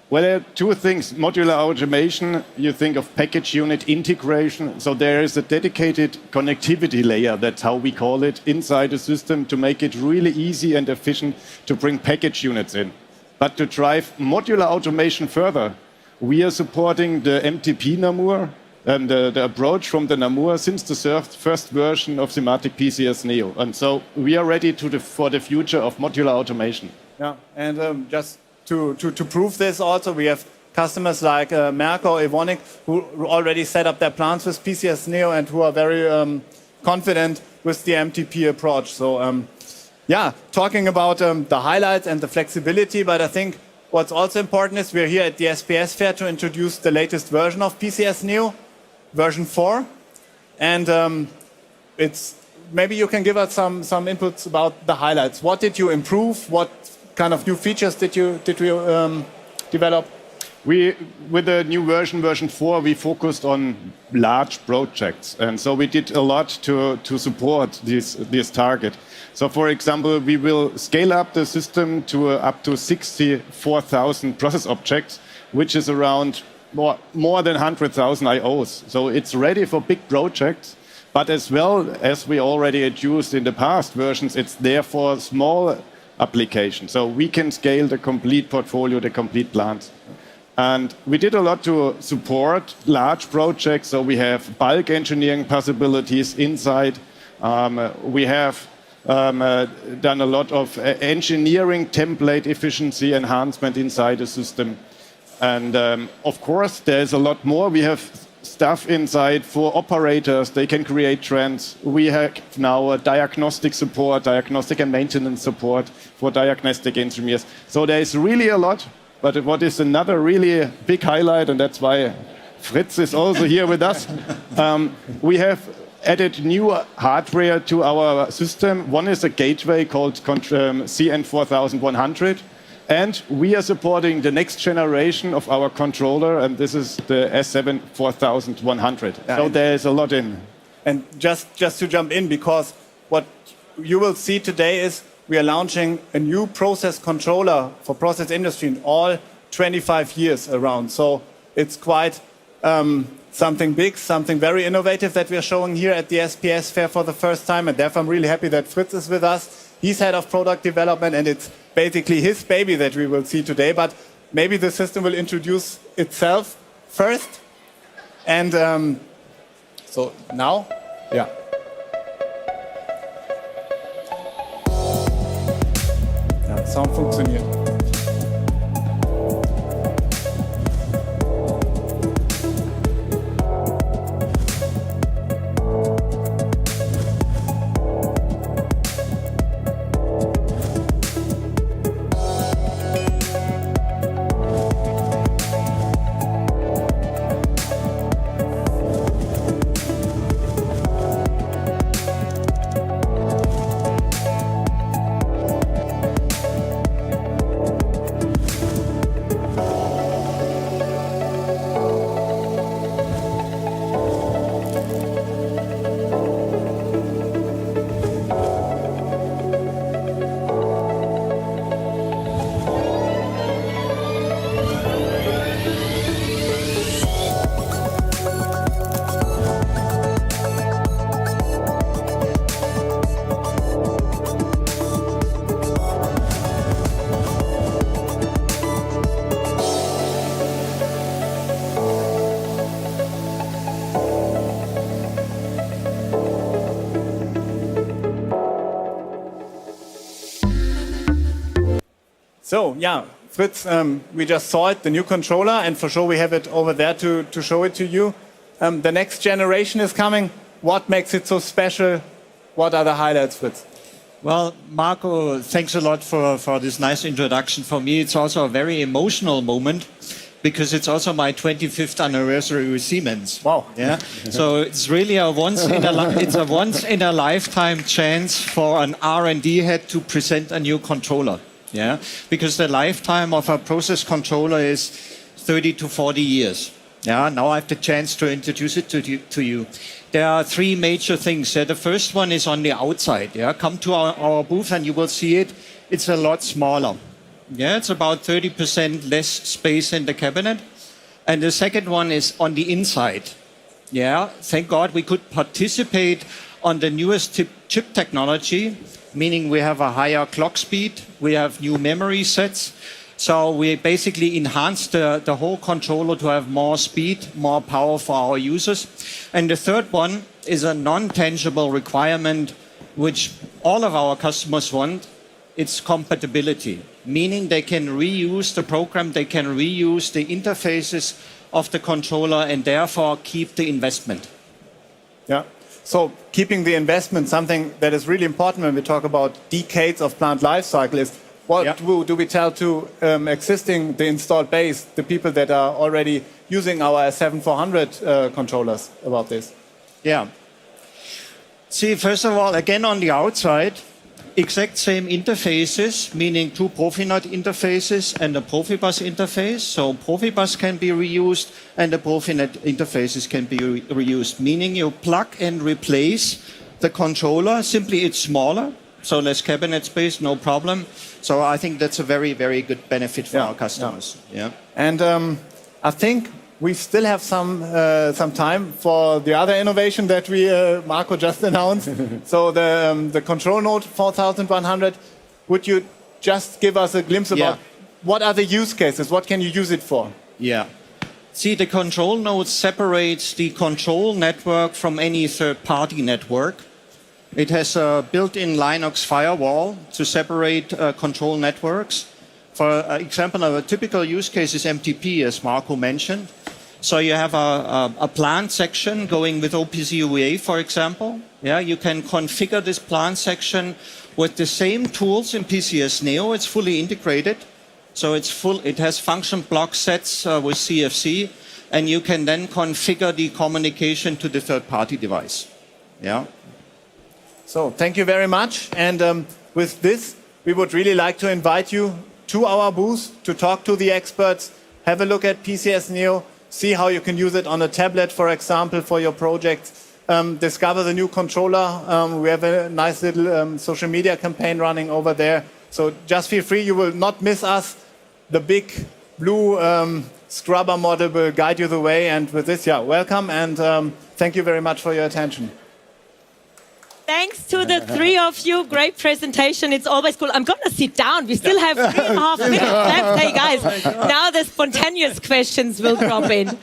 Well, there are 2 things. Modular automation, you think of package unit integration. So there is a dedicated connectivity layer, that's how we call it, inside the system to make it really easy and efficient to bring package units in. But to drive modular automation further, we are supporting the MTP Namur and the approach from the Namur since the first version of SIMATIC PCS Neo. And so we are ready for the future of modular automation. Yeah, and just to prove this also, we have customers like Merck or Evonik who already set up their plants with PCS Neo and who are very confident with the MTP approach. So yeah, talking about the highlights and the flexibility, but I think what's also important is we're here at the SPS Fair to introduce the latest version of PCS Neo, version 4. And it's maybe you can give us some inputs about the highlights. What did you improve? What kind of new features did we develop? With the new version 4, we focused on large projects. And so we did a lot to support this target. So for example, we will scale up the system to up to 64,000 process objects, which is around more than 100,000 IOs. So it's ready for big projects. But as well as we already used in the past versions, it's there for small applications. So we can scale the complete portfolio, the complete plant. And we did a lot to support large projects. So we have bulk engineering possibilities inside. We have done a lot of engineering template efficiency enhancement inside the system. And of course, there's a lot more. We have stuff inside for operators. They can create trends. We have now a diagnostic support, diagnostic and maintenance support for diagnostic engineers. So there's really a lot. But what is another really big highlight, and that's why Fritz is also here with us, we have added new hardware to our system. One is a gateway called CN4100. And we are supporting the next generation of our controller, and this is the S74100. So there's a lot in. And just to jump in, because what you will see today is we are launching a new process controller for process industry in all 25 years around. So it's quite something big, something very innovative that we are showing here at the SPS fair for the first time. And therefore I'm really happy that Fritz is with us. He's head of product development, and it's basically his baby that we will see today. But maybe the system will introduce itself first. And so now, yeah. Sound funktioniert. So, yeah, Fritz, we just saw it, the new controller, and for sure we have it over there to show it to you. The next generation is coming. What makes it so special? What are the highlights, Fritz? Well, Marco, thanks a lot for this nice introduction. For me, it's also a very emotional moment because it's also my 25th anniversary with Siemens. Wow. Yeah. So it's really a once in a lifetime chance for an R&D head to present a new controller. Yeah, because the lifetime of a process controller is 30 to 40 years. Yeah, now I have the chance to introduce it to you. There are three major things. The first one is on the outside. Yeah, come to our booth and you will see it. It's a lot smaller. Yeah, it's about 30% less space in the cabinet. And the second one is on the inside. Yeah, thank God we could participate on the newest chip technology, meaning we have a higher clock speed, we have new memory sets. So we basically enhanced the whole controller to have more speed, more power for our users. And the third one is a non-tangible requirement which all of our customers want. It's compatibility, meaning they can reuse the program, they can reuse the interfaces of the controller and therefore keep the investment. Yeah. So keeping the investment, something that is really important when we talk about decades of plant life cycle, is what do we tell to the installed base, the people that are already using our S7400 controllers about this? Yeah. See, first of all, again on the outside, exact same interfaces, meaning two Profinet interfaces and a Profibus interface. So Profibus can be reused and the Profinet interfaces can be reused, meaning you plug and replace the controller. Simply it's smaller, so less cabinet space, no problem. So I think that's a very, very good benefit for our customers. Yeah. And I think we still have some time for the other innovation that we Marco just announced. So the control node 4100. Would you just give us a glimpse about what are the use cases? What can you use it for? Yeah. See, the control node separates the control network from any third-party network. It has a built-in Linux firewall to separate control networks. For example, a typical use case is MTP, as Marco mentioned. So you have a plant section going with OPC UA, for example. Yeah, you can configure this plant section with the same tools in PCS Neo. It's fully integrated. So it has function block sets with CFC, and you can then configure the communication to the third-party device. Yeah. So thank you very much. And with this, we would really like to invite you to our booth to talk to the experts, have a look at PCS Neo, see how you can use it on a tablet, for example, for your project. Discover the new controller. We have a nice little social media campaign running over there. So just feel free, you will not miss us. The big blue scrubber model will guide you the way. And with this, yeah, welcome and thank you very much for your attention. Thanks to the three of you. Great presentation. It's always cool. I'm going to sit down. We still have 3.5 minutes left. Hey, guys, now the spontaneous questions will drop in.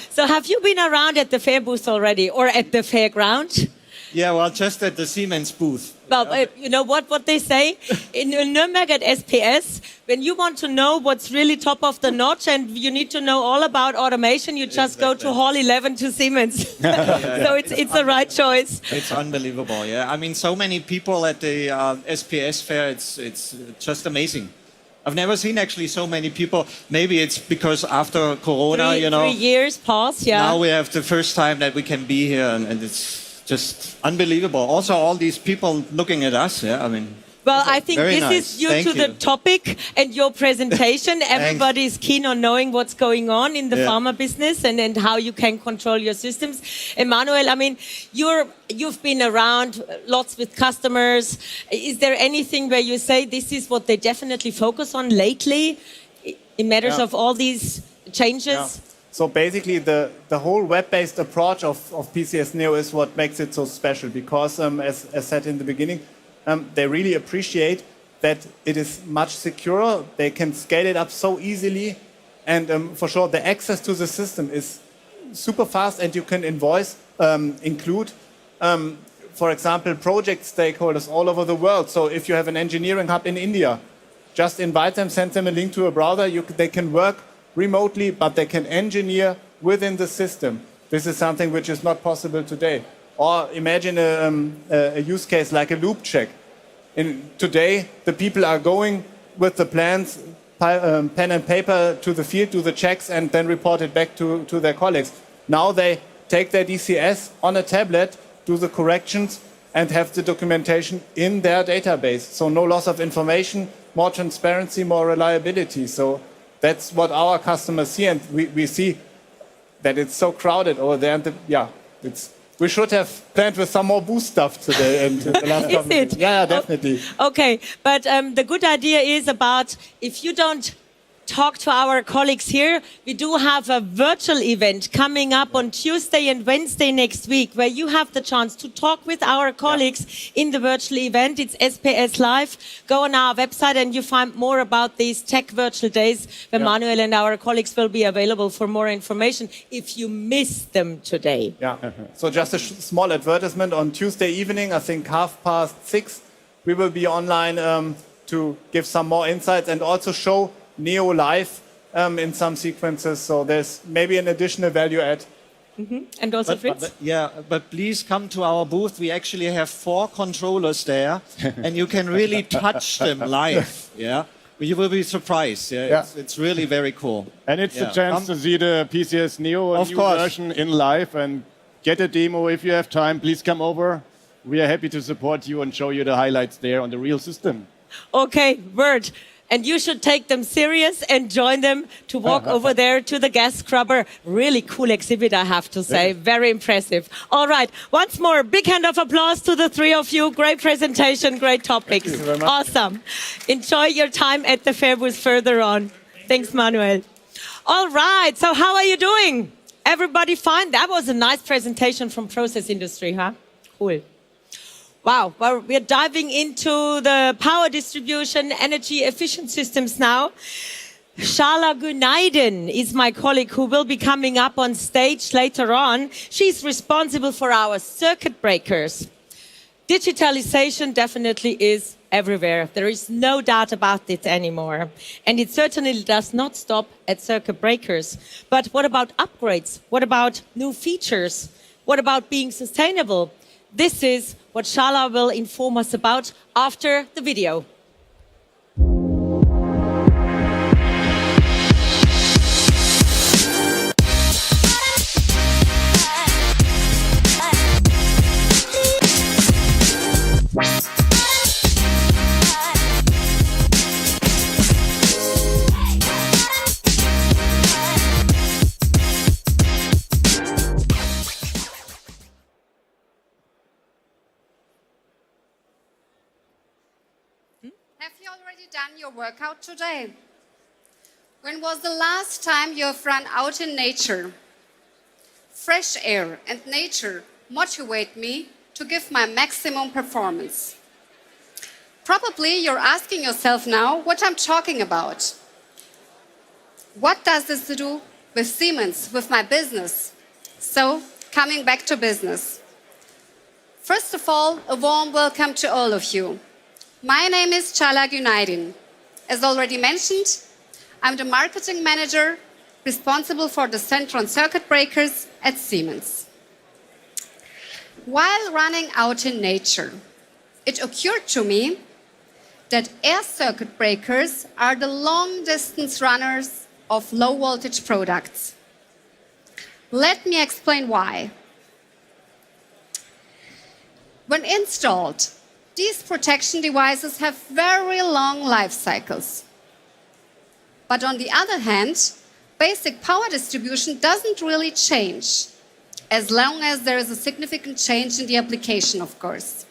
So have you been around at the fair booth already or at the fairground? Yeah, well, just at the Siemens booth. Well, you know what they say? In Nuremberg at SPS, when you want to know what's really top of the notch and you need to know all about automation, you just go to Hall 11 to Siemens. So it's the right choice. It's unbelievable, yeah. I mean, so many people at the SPS fair, it's just amazing. I've never seen actually so many people. Maybe it's because after Corona, 3 years past, yeah. Now we have the first time that we can be here and it's just unbelievable. Also, all these people looking at us. Yeah, I mean. Well, I think this nice. is due to the topic and your presentation. Everybody is keen on knowing what's going on in the pharma business and how you can control your systems. Emmanuel, I mean, you've been around lots with customers. Is there anything where you say this is what they definitely focus on lately in matters of all these changes? Yeah. So basically, the whole web-based approach of PCS Neo is what makes it so special because, as said in the beginning, they really appreciate that it is much secure. They can scale it up so easily. And for sure, the access to the system is super fast and you can include, for example, project stakeholders all over the world. So if you have an engineering hub in India, just invite them, send them a link to a browser. They can work remotely, but they can engineer within the system. This is something which is not possible today. Or imagine a use case like a loop check. Today, the people are going with the plans, pen and paper to the field, do the checks, and then report it back to their colleagues. Now they take their DCS on a tablet, do the corrections, and have the documentation in their database. So no loss of information, more transparency, more reliability. So that's what our customers see, and we see that it's so crowded over there. And we should have planned with some more booth stuff today. And the last is it? Yeah, definitely. Okay, but the good idea is about if you don't talk to our colleagues here, we do have a virtual event coming up on Tuesday and Wednesday next week where you have the chance to talk with our colleagues in the virtual event. It's SPS Live. Go on our website and you find more about these tech virtual days where Manuel and our colleagues will be available for more information if you miss them today. Yeah. So just a small advertisement on Tuesday evening, I think 6:30, we will be online to give some more insights and also show Neo live in some sequences, so there's maybe an additional value add. And also Fritz? But please come to our booth. We actually have 4 controllers there, and you can really touch them live. Yeah, you will be surprised. Yeah, it's really very cool. And it's a chance to see the PCS Neo new version in live and get a demo if you have time. Please come over. We are happy to support you and show you the highlights there on the real system. Okay, word. And you should take them serious and join them to walk over there to the gas scrubber. Really cool exhibit, I have to say. Very impressive. All right. Once more, big hand of applause to the three of you. Great presentation, great topics. Thank you very much. Awesome. Enjoy your time at the fair booth further on. Thanks, Manuel. All right. So how are you doing? Everybody fine? That was a nice presentation from process industry, huh? Cool. Wow, well, we're diving into the power distribution, energy efficient systems now. Shala Günaydin is my colleague who will be coming up on stage later on. She's responsible for our circuit breakers. Digitalization definitely is everywhere. There is no doubt about it anymore. And it certainly does not stop at circuit breakers. But what about upgrades? What about new features? What about being sustainable? This is what Shala will inform us about after the video. Have you already done your workout today? When was the last time you have run out in nature? Fresh air and nature motivate me to give my maximum performance. Probably you're asking yourself now what I'm talking about. What does this do with Siemens, with my business? So, coming back to business. First of all, a warm welcome to all of you. My name is Shala Günaydin. As already mentioned, I'm the marketing manager responsible for the central circuit breakers at Siemens. While running out in nature, it occurred to me that air circuit breakers are the long-distance runners of low-voltage products. Let me explain why. When installed, these protection devices have very long life cycles. But on the other hand, basic power distribution doesn't really change, as long as there is a significant change in the application, of course.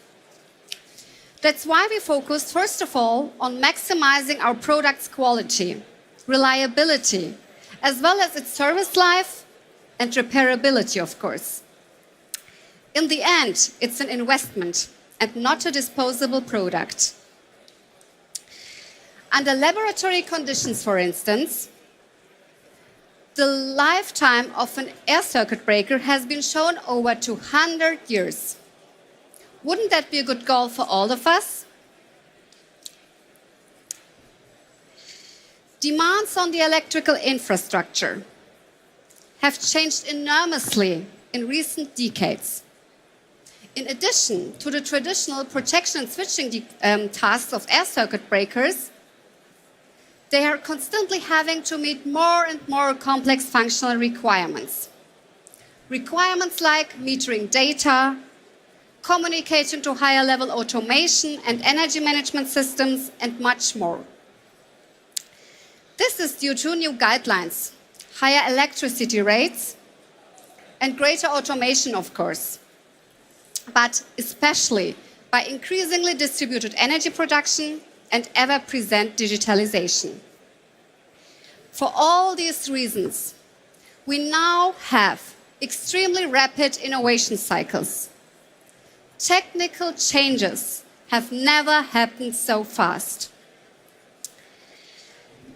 That's why we focus, first of all, on maximizing our product's quality, reliability, as well as its service life and repairability, of course. In the end, it's an investment and not a disposable product. Under laboratory conditions, for instance, the lifetime of an air circuit breaker has been shown over 200 years. Wouldn't that be a good goal for all of us? Demands on the electrical infrastructure have changed enormously in recent decades. In addition to the traditional protection and switching tasks of air circuit breakers, they are constantly having to meet more and more complex functional requirements. Requirements like metering data, communicating to higher level automation and energy management systems, and much more. This is due to new guidelines, higher electricity rates, and greater automation, of course, but especially by increasingly distributed energy production and ever-present digitalization. For all these reasons, we now have extremely rapid innovation cycles. Technical changes have never happened so fast.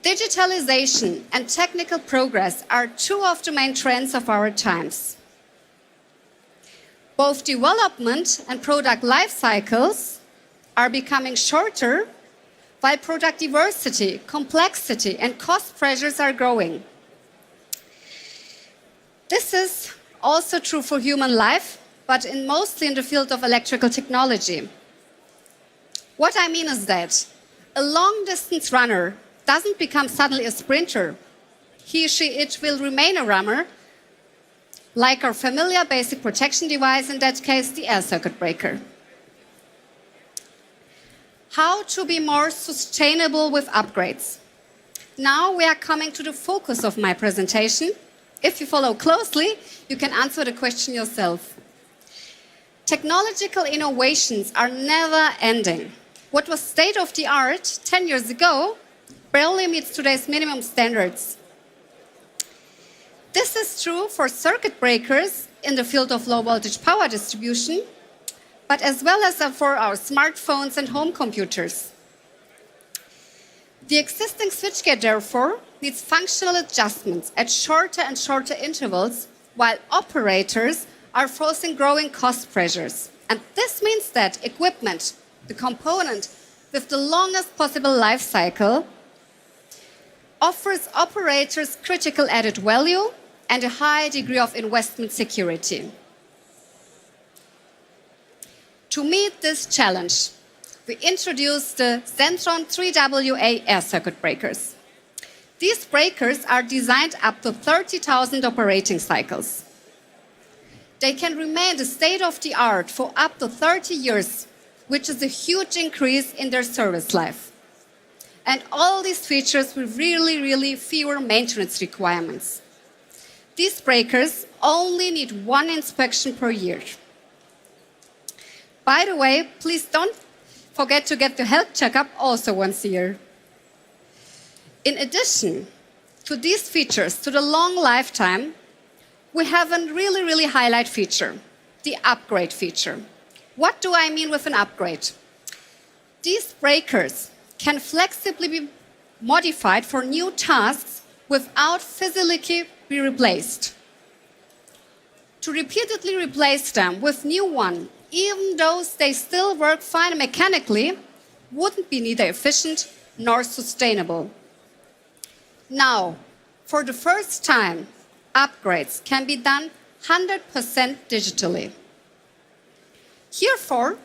Digitalization and technical progress are two of the main trends of our times. Both development and product life cycles are becoming shorter, while product diversity, complexity, and cost pressures are growing. This is also true for human life, but mostly in the field of electrical technology. What I mean is that a long-distance runner doesn't become suddenly a sprinter. He, she, it will remain a runner, like our familiar basic protection device, in that case, the air circuit breaker. How to be more sustainable with upgrades. Now we are coming to the focus of my presentation. If you follow closely, you can answer the question yourself. Technological innovations are never ending. What was state of the art 10 years ago barely meets today's minimum standards. This is true for circuit breakers in the field of low voltage power distribution, but as well as for our smartphones and home computers. The existing switchgear, therefore, needs functional adjustments at shorter and shorter intervals, while operators are facing growing cost pressures. And this means that equipment, the component with the longest possible life cycle, offers operators critical added value and a high degree of investment security. To meet this challenge, we introduced the Zentron 3WA air circuit breakers. These breakers are designed up to 30,000 operating cycles. They can remain the state-of-the-art for up to 30 years, which is a huge increase in their service life. And all these features with really fewer maintenance requirements. These breakers only need one inspection per year. By the way, please don't forget to get the health checkup also once a year. In addition to these features, to the long lifetime, we have a really highlight feature, the upgrade feature. What do I mean with an upgrade? These breakers can flexibly be modified for new tasks without physically be replaced. To repeatedly replace them with new one, even though they still work fine mechanically, wouldn't be neither efficient nor sustainable. Now, for the first time, upgrades can be done 100% digitally. Herefore,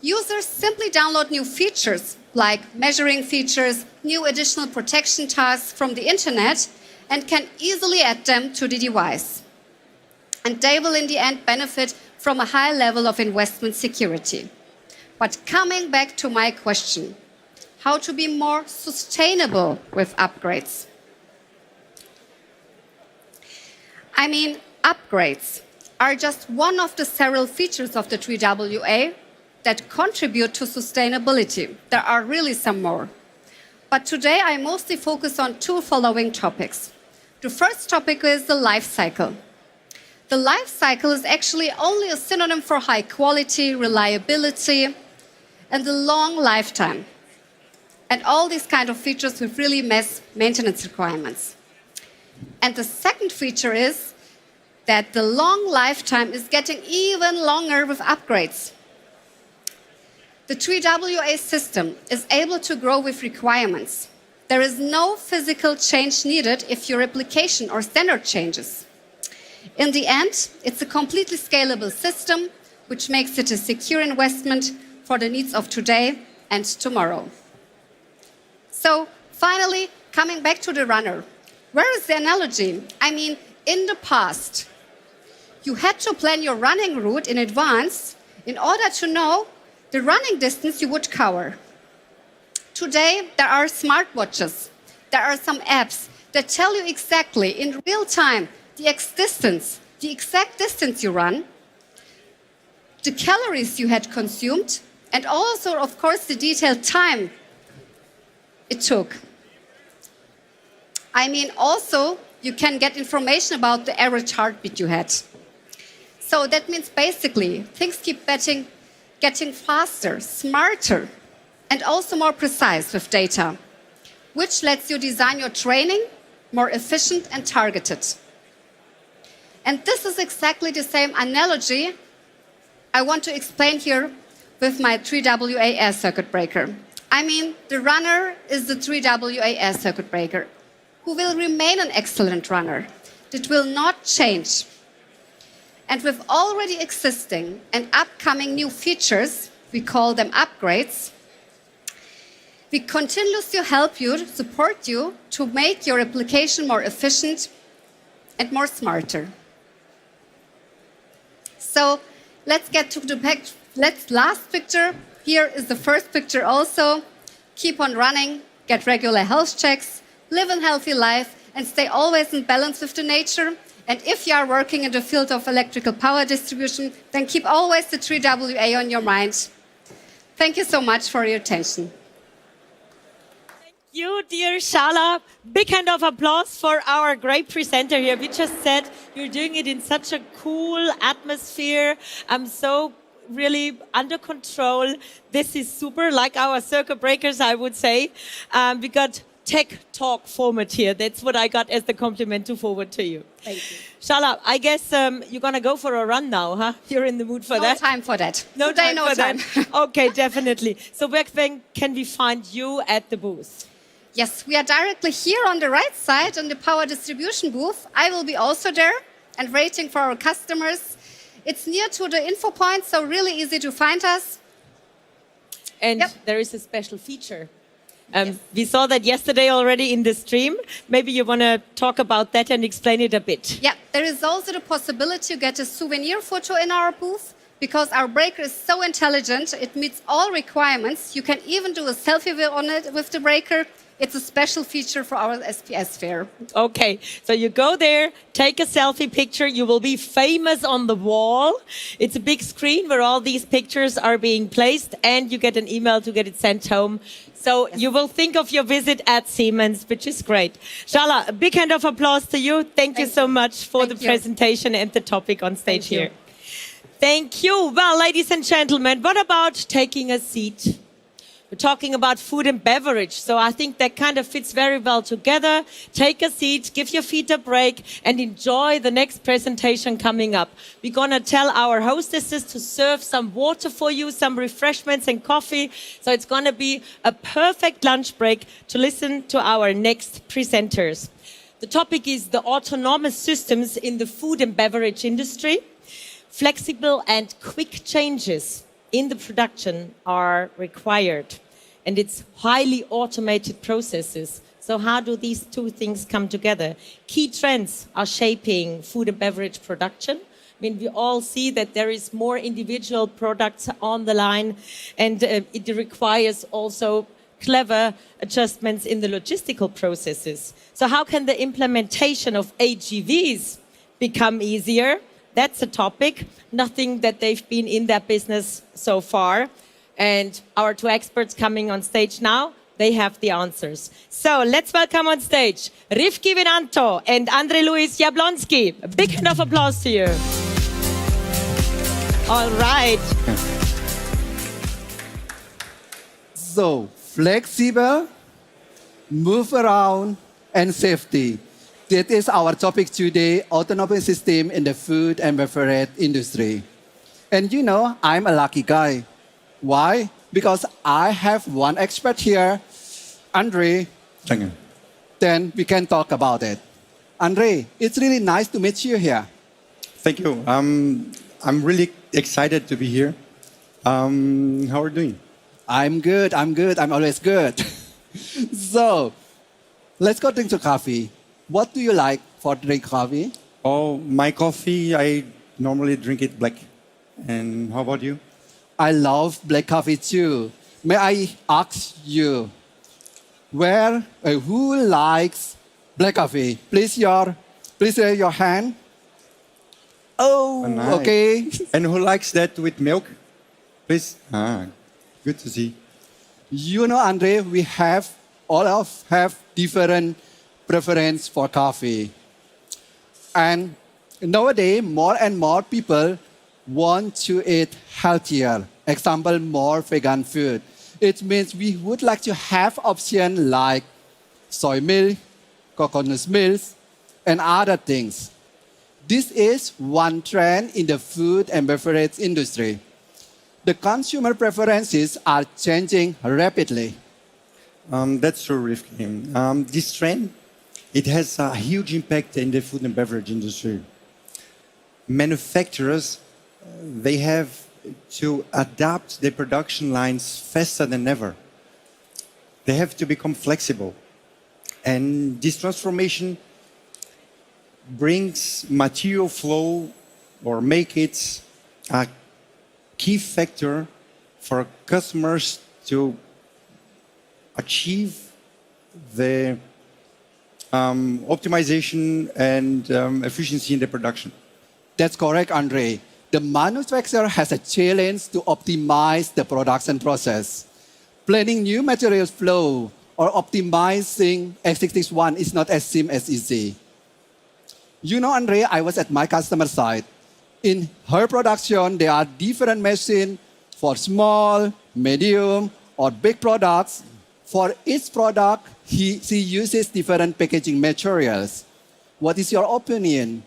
users simply download new features like measuring features, new additional protection tasks from the internet, and can easily add them to the device. And they will in the end benefit from a high level of investment security. But coming back to my question, how to be more sustainable with upgrades? I mean, upgrades are just one of the several features of the 3WA that contribute to sustainability. There are really some more. But today I mostly focus on two following topics. The first topic is the life cycle. The life cycle is actually only a synonym for high quality, reliability, and the long lifetime. And all these kind of features with really maintenance requirements. And the second feature is that the long lifetime is getting even longer with upgrades. The 3WA system is able to grow with requirements. There is no physical change needed if your application or standard changes. In the end, it's a completely scalable system, which makes it a secure investment for the needs of today and tomorrow. So, finally, coming back to the runner. Where is the analogy? I mean, in the past, you had to plan your running route in advance in order to know the running distance you would cover. Today, there are smartwatches. There are some apps that tell you exactly in real time the exact distance you run, the calories you had consumed, and also, of course, the detailed time it took. I mean, also, you can get information about the average heartbeat you had. So that means basically, things keep getting faster, smarter, and also more precise with data, which lets you design your training more efficient and targeted. And this is exactly the same analogy I want to explain here with my 3WA air circuit breaker. I mean, the runner is the 3WA air circuit breaker, who will remain an excellent runner. It will not change. And with already existing and upcoming new features, we call them upgrades, we continuously help you, support you to make your application more efficient and more smarter. So let's get to the last picture. Here is the first picture also. Keep on running, get regular health checks, live a healthy life, and stay always in balance with the nature. And if you are working in the field of electrical power distribution, then keep always the 3WA on your mind. Thank you so much for your attention. Thank you, dear Shala. Big hand of applause for our great presenter here. We just said you're doing it in such a cool atmosphere. I'm so really under control. This is super, like our circuit breakers, I would say. We got tech talk format here. That's what I got as the compliment to forward to you. Thank you. Shala, I guess you're going to go for a run now, huh? You're in the mood for that? No time for that. No Today, time no for time. that. Okay, definitely. So where can we find you at the booth? Yes, we are directly here on the right side on the power distribution booth. I will be also there and waiting for our customers. It's near to the info point, so really easy to find us. And there is a special feature. We saw that yesterday already in the stream. Maybe you want to talk about that and explain it a bit. Yeah, there is also the possibility to get a souvenir photo in our booth because our breaker is so intelligent. It meets all requirements. You can even do a selfie on it with the breaker. It's a special feature for our SPS fair. Okay, so you go there, take a selfie picture, you will be famous on the wall. It's a big screen where all these pictures are being placed and you get an email to get it sent home. So you will think of your visit at Siemens, which is great. Shala, a big hand of applause to you. Thank you so much for the presentation and the topic on stage here. Thank you. Well, ladies and gentlemen, what about taking a seat? We're talking about food and beverage, so I think that kind of fits very well together. Take a seat, give your feet a break, and enjoy the next presentation coming up. We're going to tell our hostesses to serve some water for you, some refreshments and coffee. So it's going to be a perfect lunch break to listen to our next presenters. The topic is the autonomous systems in the food and beverage industry. Flexible and quick changes in the production are required, and it's highly automated processes. So how do these two things come together? Key trends are shaping food and beverage production. I mean, we all see that there is more individual products on the line, and it requires also clever adjustments in the logistical processes. So how can the implementation of AGVs become easier? That's a topic, nothing that they've been in that business so far. And our two experts coming on stage now, they have the answers. So let's welcome on stage Rivki Vinanto and Andre Luis Jablonski. A big hand of applause to you. All right. So, flexible, move around, and safety. That is our topic today, autonomous system in the food and beverage industry. And you know, I'm a lucky guy. Why? Because I have one expert here, Andre. Thank you. Then we can talk about it. Andre, it's really nice to meet you here. Thank you. I'm really excited to be here. How are you doing? I'm good. I'm always good. So, let's go drink some coffee. What do you like for drink coffee? Oh, my coffee, I normally drink it black. And how about you? I love black coffee too. May I ask you, who likes black coffee? Please raise your hand. Oh, nice. Okay. And who likes that with milk? Please. Good to see. You know, Andre, we have different preference for coffee. And nowadays, more and more people want to eat healthier. Example, more vegan food. It means we would like to have options like soy milk, coconut milk, and other things. This is one trend in the food and beverage industry. The consumer preferences are changing rapidly. That's true, Rivki. This trend, it has a huge impact in the food and beverage industry. Manufacturers, they have to adapt their production lines faster than ever. They have to become flexible. And this transformation brings material flow or make it a key factor for customers to achieve the optimization and efficiency in the production. That's correct, Andre. The manufacturer has a challenge to optimize the production process. Planning new materials flow or optimizing existing one is not as simple as easy. You know, Andre, I was at my customer side. In her production, there are different machines for small, medium, or big products. For each product, she uses different packaging materials. What is your opinion?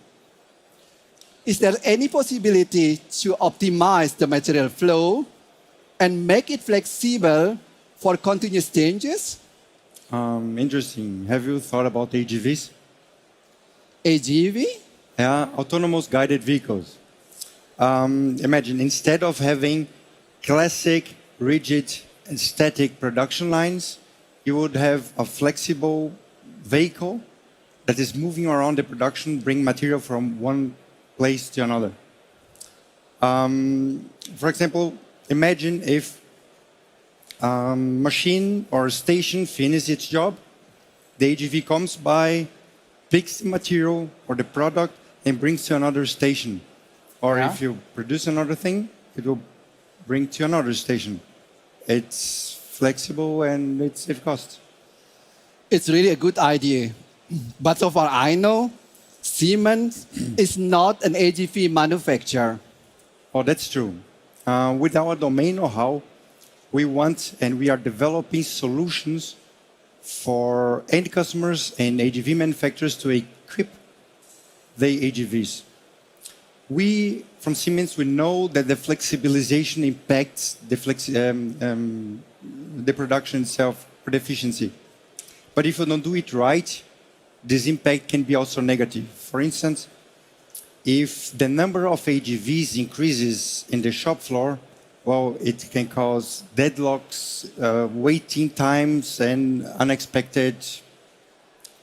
Is there any possibility to optimize the material flow and make it flexible for continuous changes? Interesting. Have you thought about AGVs? AGV? Yeah, autonomous guided vehicles. Imagine instead of having classic, rigid, and static production lines, you would have a flexible vehicle that is moving around the production, bring material from one place to another. For example, imagine if a machine or a station finishes its job, the AGV comes by, picks the material or the product and brings to another station. Or if you produce another thing, it will bring to another station. It's flexible and it saves costs. It's really a good idea. But so far I know, Siemens is not an AGV manufacturer. Oh, that's true. With our domain know-how, we want and we are developing solutions for end customers and AGV manufacturers to equip their AGVs. We, from Siemens, we know that the flexibilization impacts the production itself, for the efficiency. But if you don't do it right, this impact can be also negative. For instance, if the number of AGVs increases in the shop floor, well, it can cause deadlocks, waiting times, and unexpected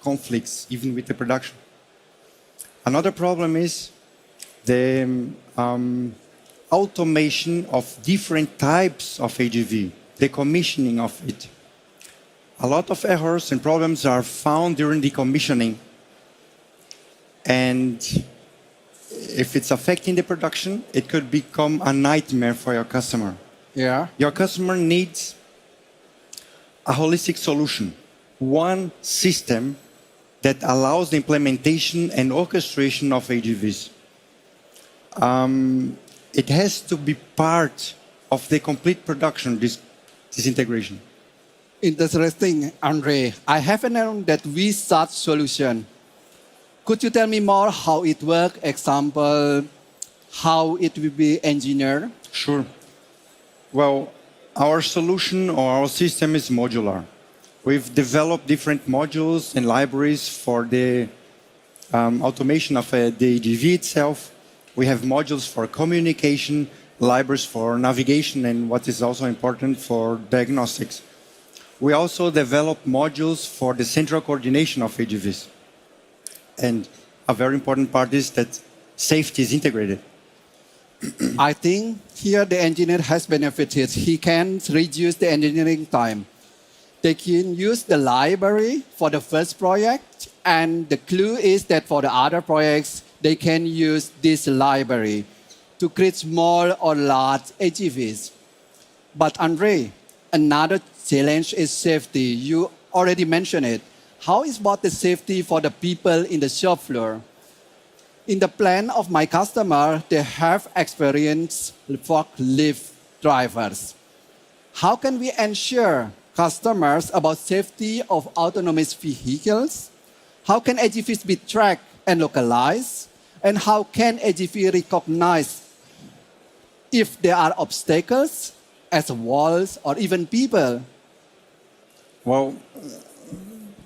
conflicts, even with the production. Another problem is the automation of different types of AGV, the commissioning of it. A lot of errors and problems are found during the commissioning. And if it's affecting the production, it could become a nightmare for your customer. Yeah. Your customer needs a holistic solution, one system that allows the implementation and orchestration of AGVs. It has to be part of the complete production, this integration. Interesting, Andre. I have known that we such solution. Could you tell me more how it works? Example, how it will be engineered? Sure. Well, our solution or our system is modular. We've developed different modules and libraries for the automation of the AGV itself. We have modules for communication, libraries for navigation, and what is also important for diagnostics. We also develop modules for the central coordination of AGVs. And a very important part is that safety is integrated. I think here the engineer has benefited. He can reduce the engineering time. They can use the library for the first project, and the clue is that for the other projects, they can use this library to create small or large AGVs. But Andre, another challenge is safety. You already mentioned it. How is about the safety for the people in the shop floor? In the plant of my customer, they have experienced forklift drivers. How can we ensure customers about safety of autonomous vehicles? How can AGVs be tracked and localized? And how can AGV recognize if there are obstacles as walls or even people? Well,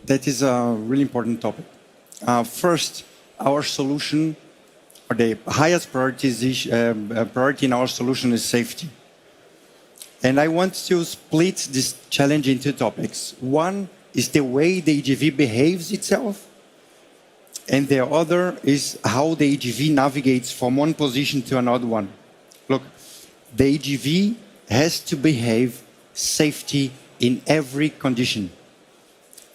that is a really important topic. First, our solution, or the highest priority in our solution is safety. And I want to split this challenge into topics. One is the way the AGV behaves itself, and the other is how the AGV navigates from one position to another one. Look, the AGV has to behave safety in every condition.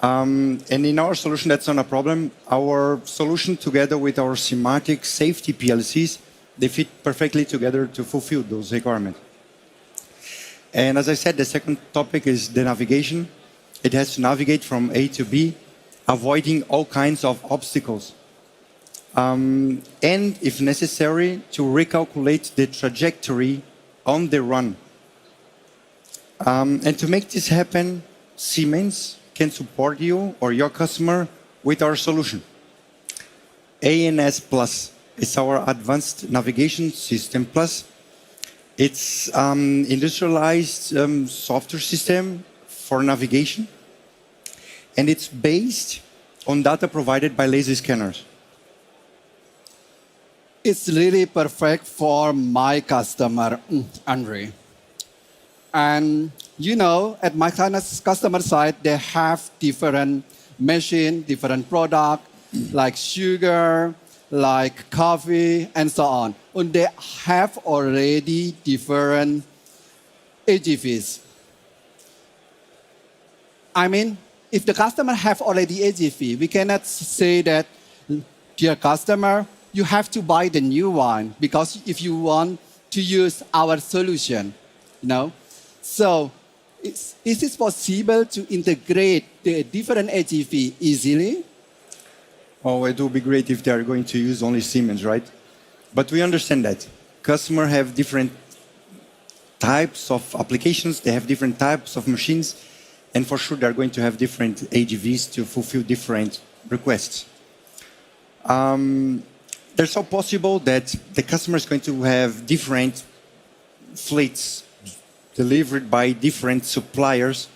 And in our solution, that's not a problem. Our solution, together with our SIMATIC safety PLCs, they fit perfectly together to fulfill those requirements. And as I said, the second topic is the navigation. It has to navigate from A to B, avoiding all kinds of obstacles. and, if necessary, to recalculate the trajectory on the run. And to make this happen, Siemens can support you or your customer with our solution. ANS Plus is our advanced navigation system plus. It's industrialized software system for navigation, and it's based on data provided by laser scanners. It's really perfect for my customer, Andre. And you know, at my customer side, they have different machine, different product, like sugar, like coffee, and so on. And they have already different AGVs. I mean, if the customer have already AGV, we cannot say that, dear customer, you have to buy the new one because if you want to use our solution, you know. So, is it possible to integrate the different AGV easily? Oh, it would be great if they are going to use only Siemens, right? But we understand that. Customers have different types of applications, they have different types of machines, and for sure they're going to have different AGVs to fulfill different requests. There's so possible that the customer is going to have different fleets delivered by different suppliers,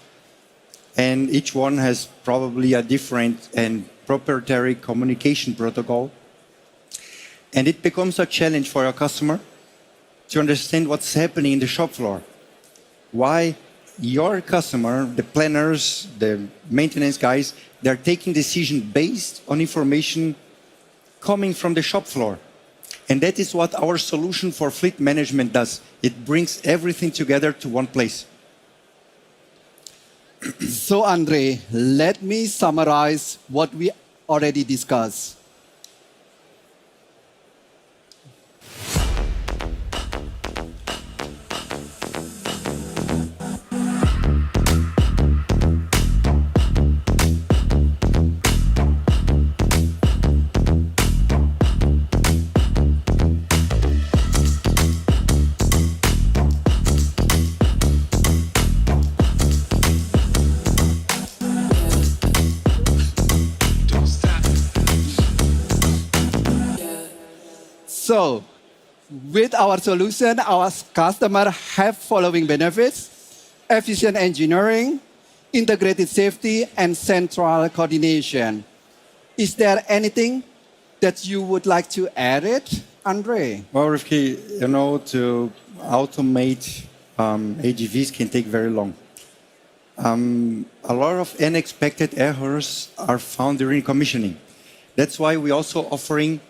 and each one has probably a different and proprietary communication protocol. And it becomes a challenge for your customer to understand what's happening in the shop floor. Why your customer, the planners, the maintenance guys, they're taking decisions based on information coming from the shop floor. And that is what our solution for fleet management does. It brings everything together to one place. So, Andre, let me summarize what we already discussed. So, with our solution, our customer have following benefits: efficient engineering, integrated safety, and central coordination. Is there anything that you would like to add it, Andre? Well, Rifki, you know, to automate AGVs can take very long. A lot of unexpected errors are found during commissioning. That's why we're also offering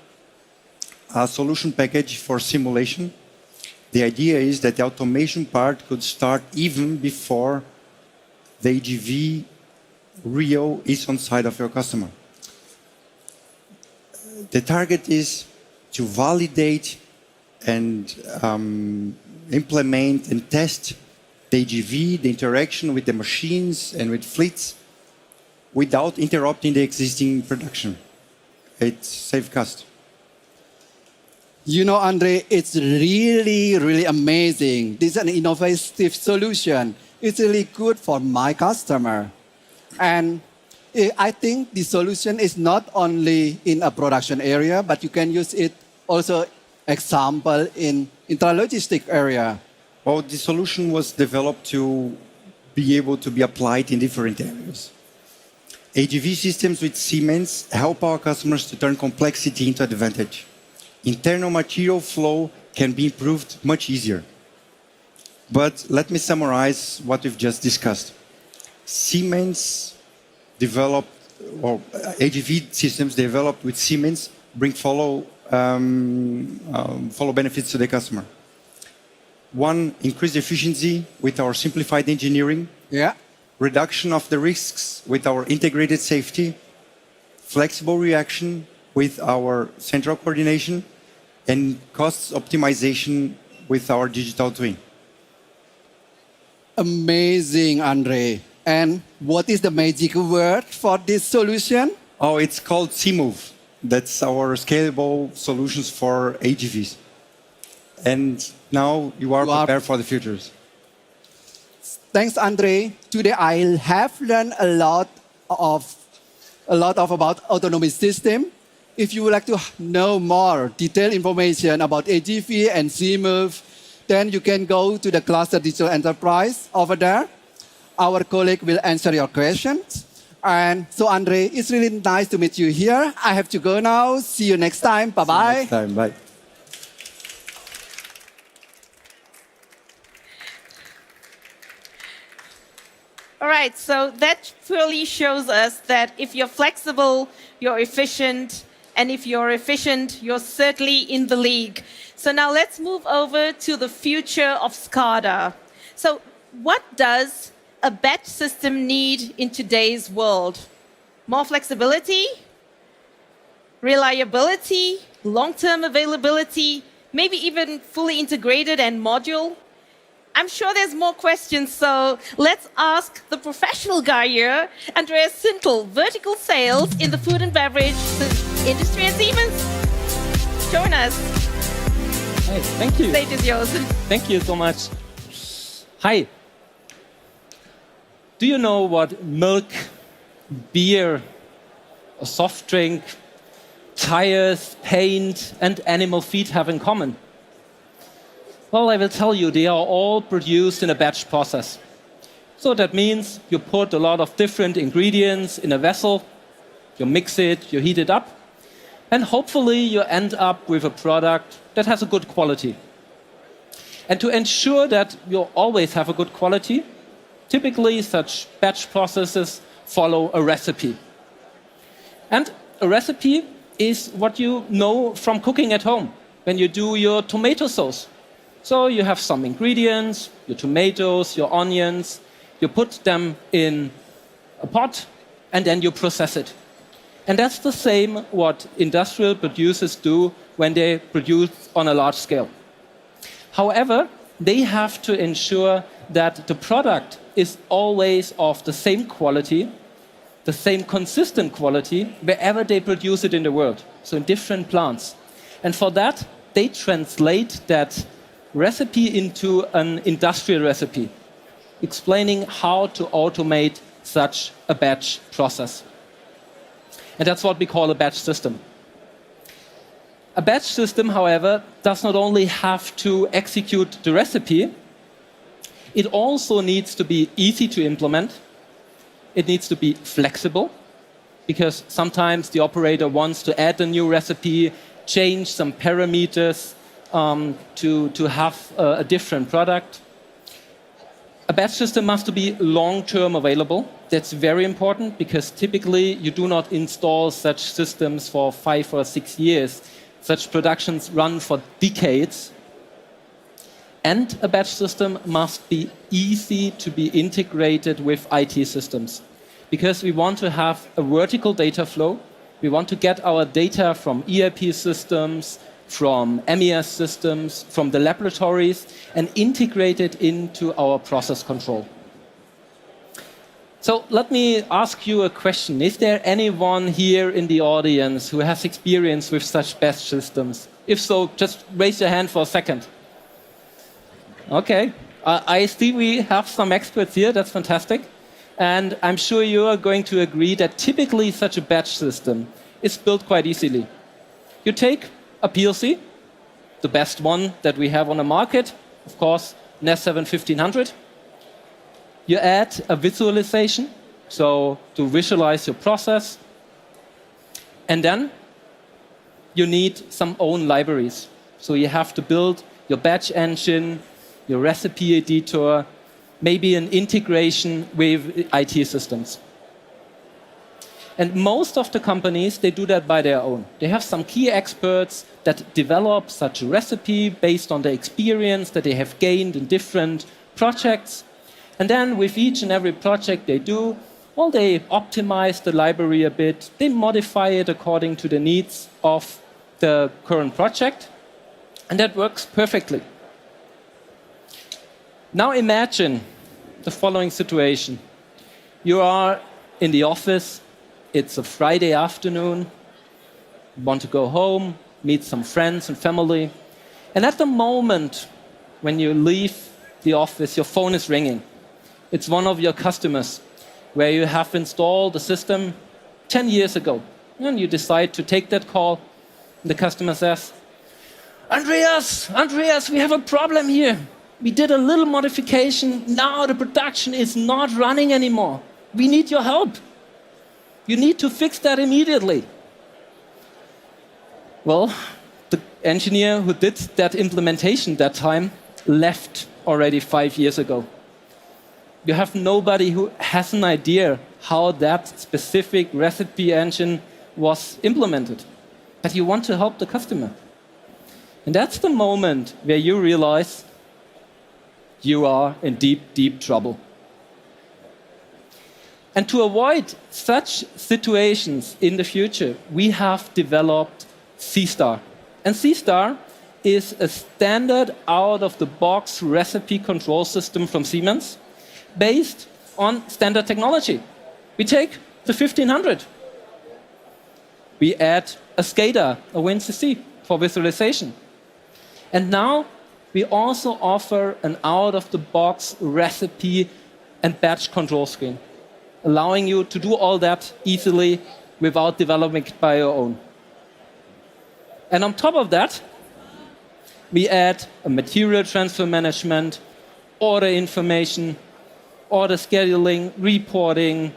a solution package for simulation. The idea is that the automation part could start even before the AGV real is on site of your customer. The target is to validate and implement and test the AGV, the interaction with the machines and with fleets without interrupting the existing production. It saves cost. You know, Andre, it's really, really amazing. This is an innovative solution. It's really good for my customer. And I think the solution is not only in a production area, but you can use it also, example, in intralogistic area. Well, the solution was developed to be able to be applied in different areas. AGV systems with Siemens help our customers to turn complexity into advantage. Internal material flow can be improved much easier. But let me summarize what we've just discussed. Siemens developed, or AGV systems developed with Siemens bring follow benefits to the customer. One, increased efficiency with our simplified engineering. Yeah. Reduction of the risks with our integrated safety. Flexible reaction with our central coordination, and cost optimization with our digital twin. Amazing, Andre. And what is the magic word for this solution? Oh, it's called SIMOVE. That's our scalable solutions for AGVs. And now you are prepared for the futures. Thanks, Andre. Today I have learned a lot about autonomous system. If you would like to know more detailed information about AGV and CMove, then you can go to the Cluster Digital Enterprise over there. Our colleague will answer your questions. And so, Andre, it's really nice to meet you here. I have to go now. See you next time. Bye-bye. Next time. Bye. All right, so that really shows us that if you're flexible, you're efficient, and if you're efficient, you're certainly in the league. So now let's move over to the future of SCADA. So what does a batch system need in today's world? More flexibility, reliability, long-term availability, maybe even fully integrated and module? I'm sure there's more questions, so let's ask the professional guy here, Andreas Sintel, vertical sales in the food and beverage industry at Siemens. Join us. Hi, thank you. The stage is yours. Thank you so much. Hi. Do you know what milk, beer, a soft drink, tires, paint, and animal feed have in common? Well, I will tell you, they are all produced in a batch process. So that means you put a lot of different ingredients in a vessel, you mix it, you heat it up, and hopefully you end up with a product that has a good quality. And to ensure that you always have a good quality, typically such batch processes follow a recipe. And a recipe is what you know from cooking at home, when you do your tomato sauce. So you have some ingredients, your tomatoes, your onions, you put them in a pot and then you process it. And that's the same what industrial producers do when they produce on a large scale. However, they have to ensure that the product is always of the same quality, the same consistent quality, wherever they produce it in the world, so in different plants. And for that, they translate that recipe into an industrial recipe, explaining how to automate such a batch process. And that's what we call a batch system. A batch system, however, does not only have to execute the recipe, it also needs to be easy to implement. It needs to be flexible, because sometimes the operator wants to add a new recipe, change some parameters, to have a different product. A batch system must be long-term available. That's very important because typically you do not install such systems for 5 or 6 years. Such productions run for decades. And a batch system must be easy to be integrated with IT systems because we want to have a vertical data flow. We want to get our data from ERP systems, from MES systems, from the laboratories, and integrate it into our process control. So let me ask you a question. Is there anyone here in the audience who has experience with such batch systems? If so, just raise your hand for a second. Okay, I see we have some experts here, that's fantastic. And I'm sure you are going to agree that typically such a batch system is built quite easily. You take a PLC, the best one that we have on the market, of course, NES 7-1500. You add a visualization, so to visualize your process. And then you need some own libraries. So you have to build your batch engine, your recipe editor, maybe an integration with IT systems. And most of the companies, they do that by their own. They have some key experts that develop such a recipe based on the experience that they have gained in different projects. And then with each and every project they do, well, they optimize the library a bit. They modify it according to the needs of the current project. And that works perfectly. Now imagine the following situation. You are in the office. It's a Friday afternoon. you want to go home, meet some friends and family. And at the moment when you leave the office, your phone is ringing. It's one of your customers where you have installed the system 10 years ago. And you decide to take that call. And the customer says, Andreas, we have a problem here. We did a little modification. Now the production is not running anymore. We need your help. You need to fix that immediately. Well, the engineer who did that implementation that time left already 5 years ago. You have nobody who has an idea how that specific recipe engine was implemented. But you want to help the customer. And that's the moment where you realize you are in deep, deep trouble. And to avoid such situations in the future, we have developed C-Star. And C-Star is a standard out-of-the-box recipe control system from Siemens based on standard technology. We take the 1500. We add a SCADA, a WinCC, for visualization. And now we also offer an out-of-the-box recipe and batch control screen, allowing you to do all that easily without developing it by your own. And on top of that, we add a material transfer management, order information, order scheduling, reporting,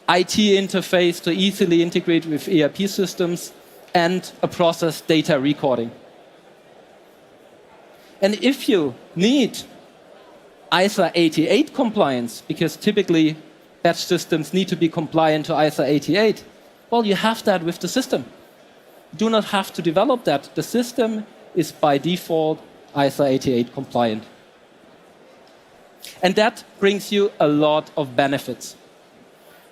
IT interface to easily integrate with ERP systems, and a process data recording. And if you need ISA 88 compliance, because typically batch systems need to be compliant to ISA 88, well, you have that with the system. You do not have to develop that. The system is by default ISA 88 compliant. And that brings you a lot of benefits.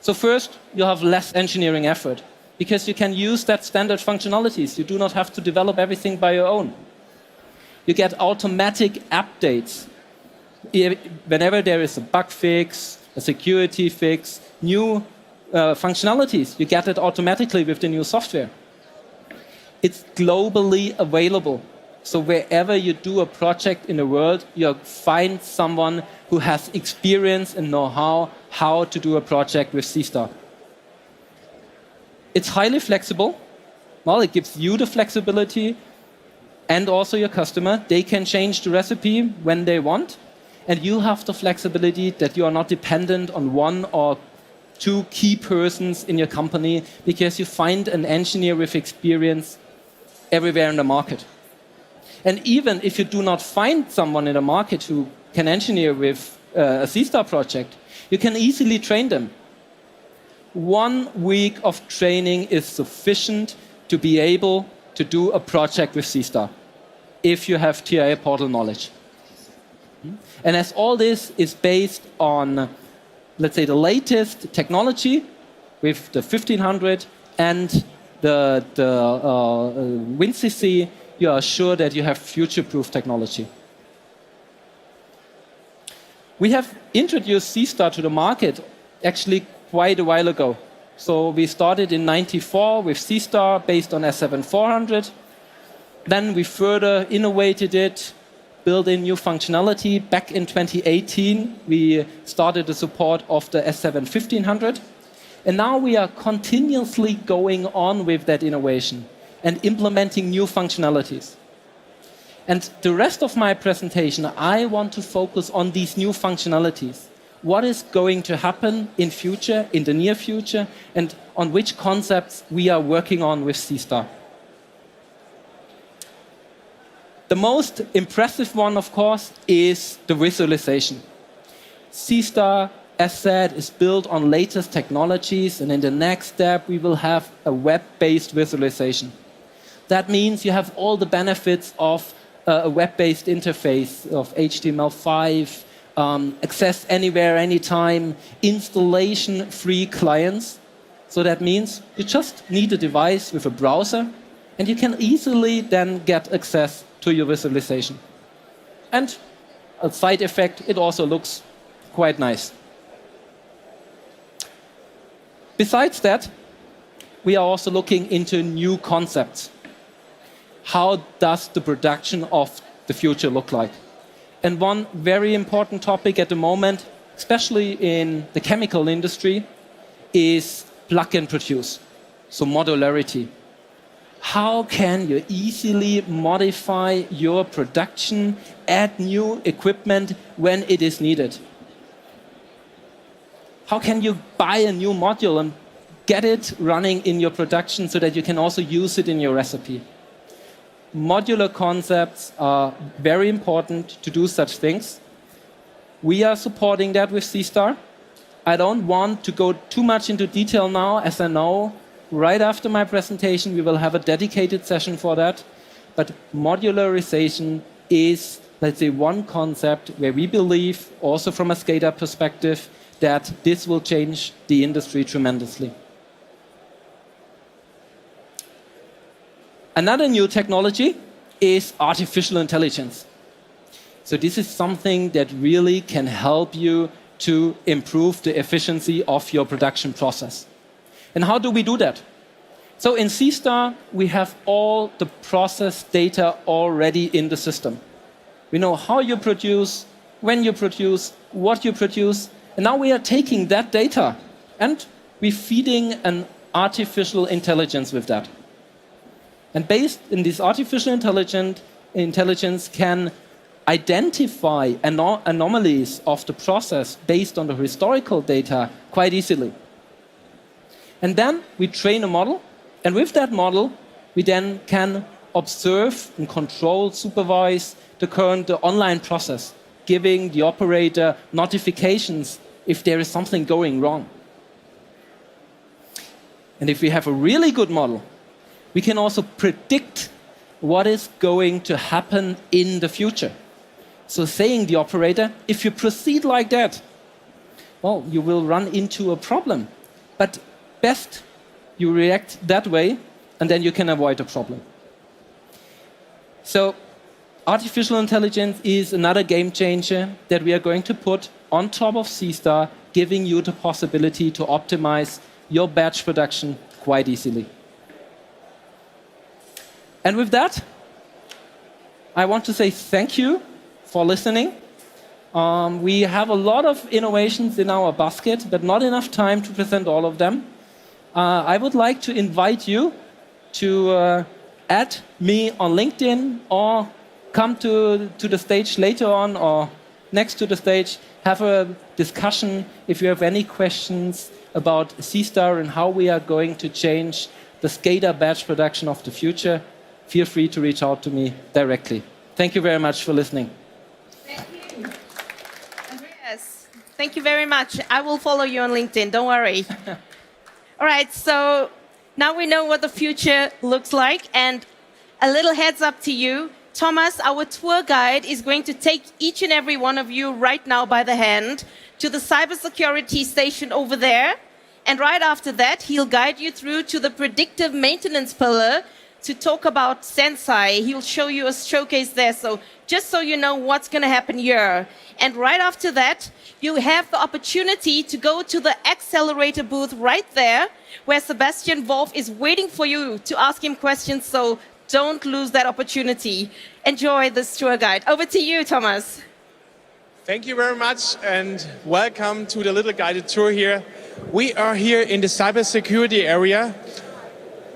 So first, you have less engineering effort, because you can use that standard functionalities. You do not have to develop everything by your own. You get automatic updates. Whenever there is a bug fix, a security fix, new functionalities, you get it automatically with the new software. It's globally available. So wherever you do a project in the world, you find someone who has experience and know-how how to do a project with C-Star. It's highly flexible. Well, it gives you the flexibility and also your customer. They can change the recipe when they want. And you have the flexibility that you are not dependent on one or two key persons in your company, because you find an engineer with experience everywhere in the market. And even if you do not find someone in the market who can engineer with a C-Star project, you can easily train them. 1 week of training is sufficient to be able to do a project with C-Star, if you have TIA portal knowledge. And as all this is based on, let's say, the latest technology with the 1500 and the WinCC, you are sure that you have future-proof technology. We have introduced C-Star to the market actually quite a while ago. So we started in '94 with C-Star based on S7400. Then we further innovated it, built in new functionality. Back in 2018, we started the support of the S7 1500. And now we are continuously going on with that innovation and implementing new functionalities. And the rest of my presentation, I want to focus on these new functionalities. What is going to happen in future, in the near future, and on which concepts we are working on with C-Star. The most impressive one, of course, is the visualization. C-Star, as said, is built on latest technologies, and in the next step, we will have a web-based visualization. That means you have all the benefits of a web-based interface of HTML5, access anywhere, anytime, installation-free clients. So that means you just need a device with a browser, and you can easily then get access to your visualization. And a side effect, it also looks quite nice. Besides that, we are also looking into new concepts. How does the production of the future look like? And one very important topic at the moment, especially in the chemical industry, is plug and produce, so modularity. How can you easily modify your production, add new equipment when it is needed? How can you buy a new module and get it running in your production so that you can also use it in your recipe? Modular concepts are very important to do such things. We are supporting that with C-Star. I don't want to go too much into detail now, as I know right after my presentation we will have a dedicated session for that. But modularization is, let's say, one concept where we believe, also from a SCADA perspective, that this will change the industry tremendously. Another new technology is artificial intelligence. So this is something that really can help you to improve the efficiency of your production process. And how do we do that? So in C-Star, we have all the process data already in the system. We know how you produce, when you produce, what you produce, and now we are taking that data and we're feeding an artificial intelligence with that. And based in this artificial intelligence can identify anomalies of the process based on the historical data quite easily. And then we train a model, and with that model, we then can observe and control, supervise the online process, giving the operator notifications if there is something going wrong. And if we have a really good model, we can also predict what is going to happen in the future. So saying the operator, if you proceed like that, well, you will run into a problem. But best you react that way, and then you can avoid a problem. So artificial intelligence is another game changer that we are going to put on top of C-Star, giving you the possibility to optimize your batch production quite easily. And with that, I want to say thank you for listening. We have a lot of innovations in our basket, but not enough time to present all of them. I would like to invite you to add me on LinkedIn or come to the stage later on or next to the stage, have a discussion if you have any questions about C-Star and how we are going to change the SCADA batch production of the future. Feel free to reach out to me directly. Thank you very much for listening. Thank you. Andreas, thank you very much. I will follow you on LinkedIn, don't worry. All right, so now we know what the future looks like, and a little heads up to you. Thomas, our tour guide, is going to take each and every one of you right now by the hand to the cybersecurity station over there. And right after that, he'll guide you through to the predictive maintenance pillar to talk about Senseye. He'll show you a showcase there, so just so you know what's going to happen here. And right after that, you have the opportunity to go to the Xcelerator booth right there, where Sebastian Wolf is waiting for you to ask him questions, so don't lose that opportunity. Enjoy this tour guide. Over to you, Thomas. Thank you very much, and welcome to the little guided tour here. We are here in the cybersecurity area.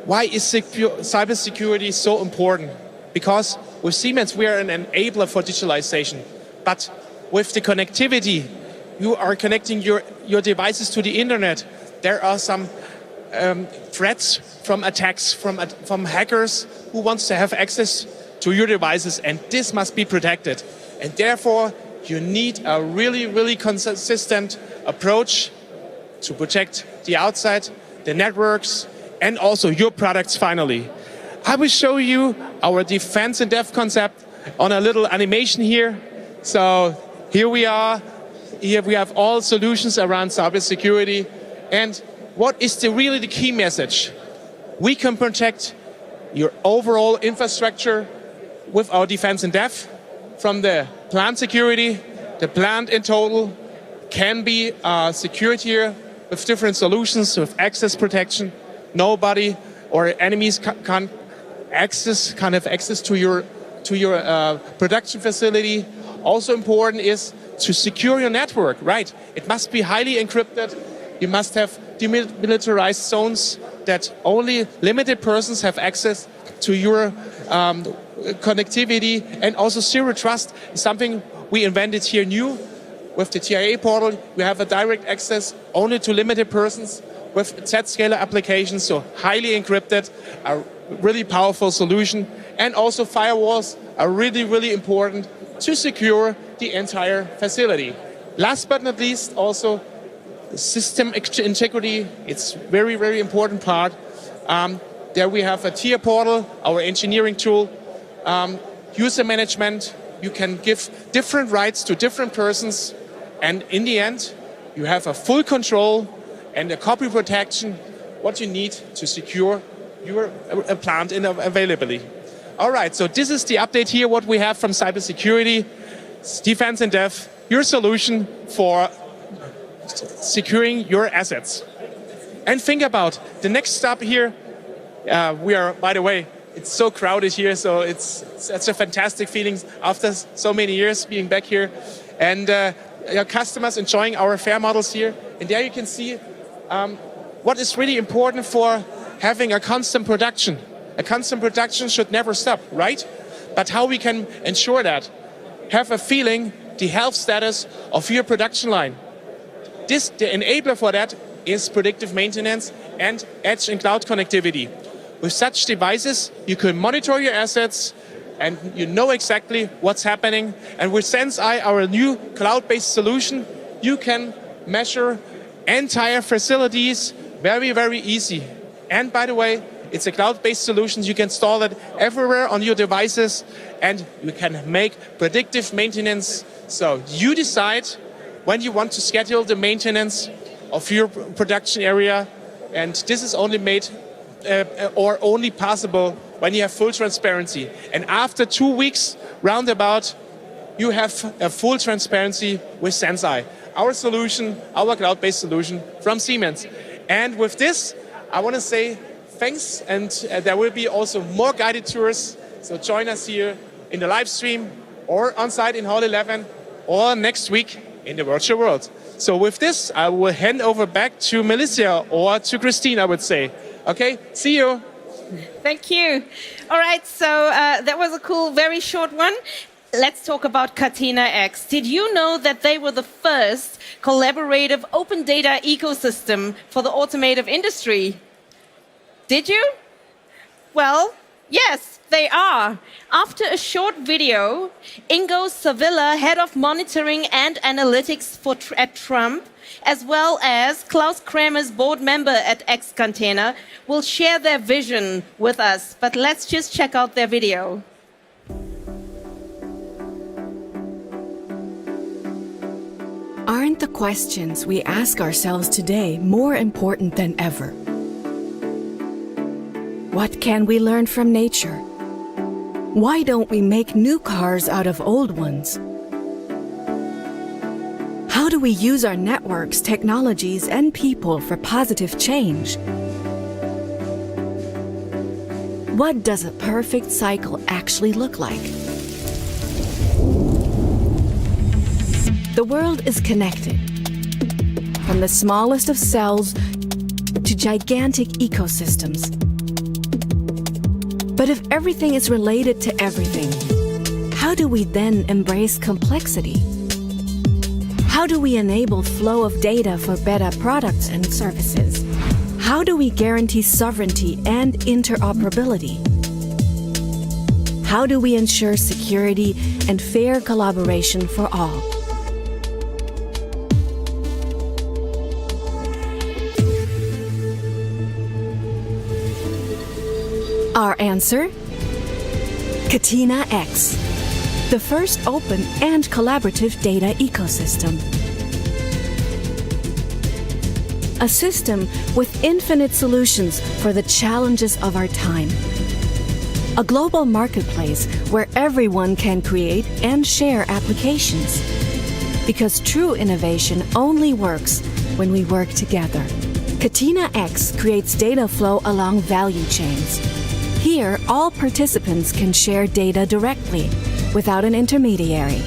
Why is cybersecurity so important? Because with Siemens, we are an enabler for digitalization. But with the connectivity, you are connecting your devices to the internet. There are some threats from attacks from hackers who wants to have access to your devices, and this must be protected. And therefore, you need a really, really consistent approach to protect the outside, the networks, and also your products finally. I will show you our defense and dev concept on a little animation here. So here we are. Here we have all solutions around cybersecurity. And what is really the key message? We can protect your overall infrastructure with our defense and dev, from the plant security. The plant in total can be secured here with different solutions, with access protection. nobody or enemies can't have access to your production facility. Also important is to secure your network, right? It must be highly encrypted. You must have demilitarized zones that only limited persons have access to your connectivity, and also zero trust is something we invented here new. With the TIA portal, we have a direct access only to limited persons with Z-scaler applications, so highly encrypted, a really powerful solution. And also firewalls are really, really important to secure the entire facility. Last but not least, also system integrity. It's very, very important part. There we have a tier portal, our engineering tool, user management. You can give different rights to different persons, and in the end, you have a full control and a copy protection, what you need to secure your plant availability. All right, so this is the update here, what we have from cybersecurity, defense and dev, your solution for securing your assets. And think about the next stop here. We are, by the way, it's so crowded here, so it's such a fantastic feeling after so many years being back here. And your customers enjoying our fair models here. And there you can see what is really important for having a constant production. A constant production should never stop, right? But how we can ensure that? Have a feeling the health status of your production line. The enabler for that is predictive maintenance and edge and cloud connectivity. With such devices, you can monitor your assets and you know exactly what's happening. And with Senseye, our new cloud-based solution, you can measure entire facilities very, very easy. And by the way, it's a cloud-based solution. You can install it everywhere on your devices, and you can make predictive maintenance. So you decide when you want to schedule the maintenance of your production area, and this is only made or only possible when you have full transparency. And after 2 weeks, roundabout, you have a full transparency with Senseye, our solution, our cloud-based solution from Siemens. And with this, I want to say thanks, and there will be also more guided tours. So join us here in the live stream or on site in Hall 11 or next week in the virtual world. So with this, I will hand over back to Melissa or to Christine, I would say. Okay, see you. Thank you. All right, so that was a cool, very short one. Let's talk about Catena-X. Did you know that they were the first collaborative open data ecosystem for the automotive industry? Did you? Well, yes, they are. After a short video, Ingo Savilla, head of monitoring and analytics at Trump, as well as Klaus Kramer's board member at Xcelerator, will share their vision with us. But let's just check out their video. Aren't the questions we ask ourselves today more important than ever? What can we learn from nature? Why don't we make new cars out of old ones? How do we use our networks, technologies, and people for positive change? What does a perfect cycle actually look like? The world is connected, from the smallest of cells to gigantic ecosystems. But if everything is related to everything, how do we then embrace complexity? How do we enable flow of data for better products and services? How do we guarantee sovereignty and interoperability? How do we ensure security and fair collaboration for all? Our answer? Catena-X, the first open and collaborative data ecosystem. A system with infinite solutions for the challenges of our time. A global marketplace where everyone can create and share applications. Because true innovation only works when we work together. Catena-X creates data flow along value chains. Here, all participants can share data directly, without an intermediary.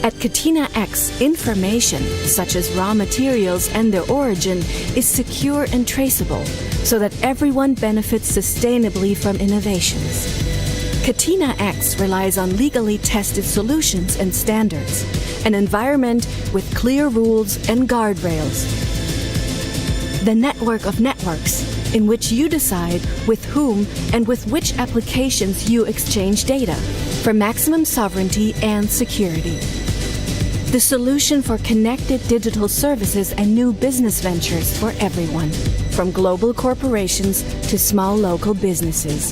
At Catena-X, information, such as raw materials and their origin, is secure and traceable, so that everyone benefits sustainably from innovations. Catena-X relies on legally tested solutions and standards, an environment with clear rules and guardrails. The network of networks, in which you decide with whom and with which applications you exchange data, for maximum sovereignty and security. The solution for connected digital services and new business ventures for everyone, from global corporations to small local businesses.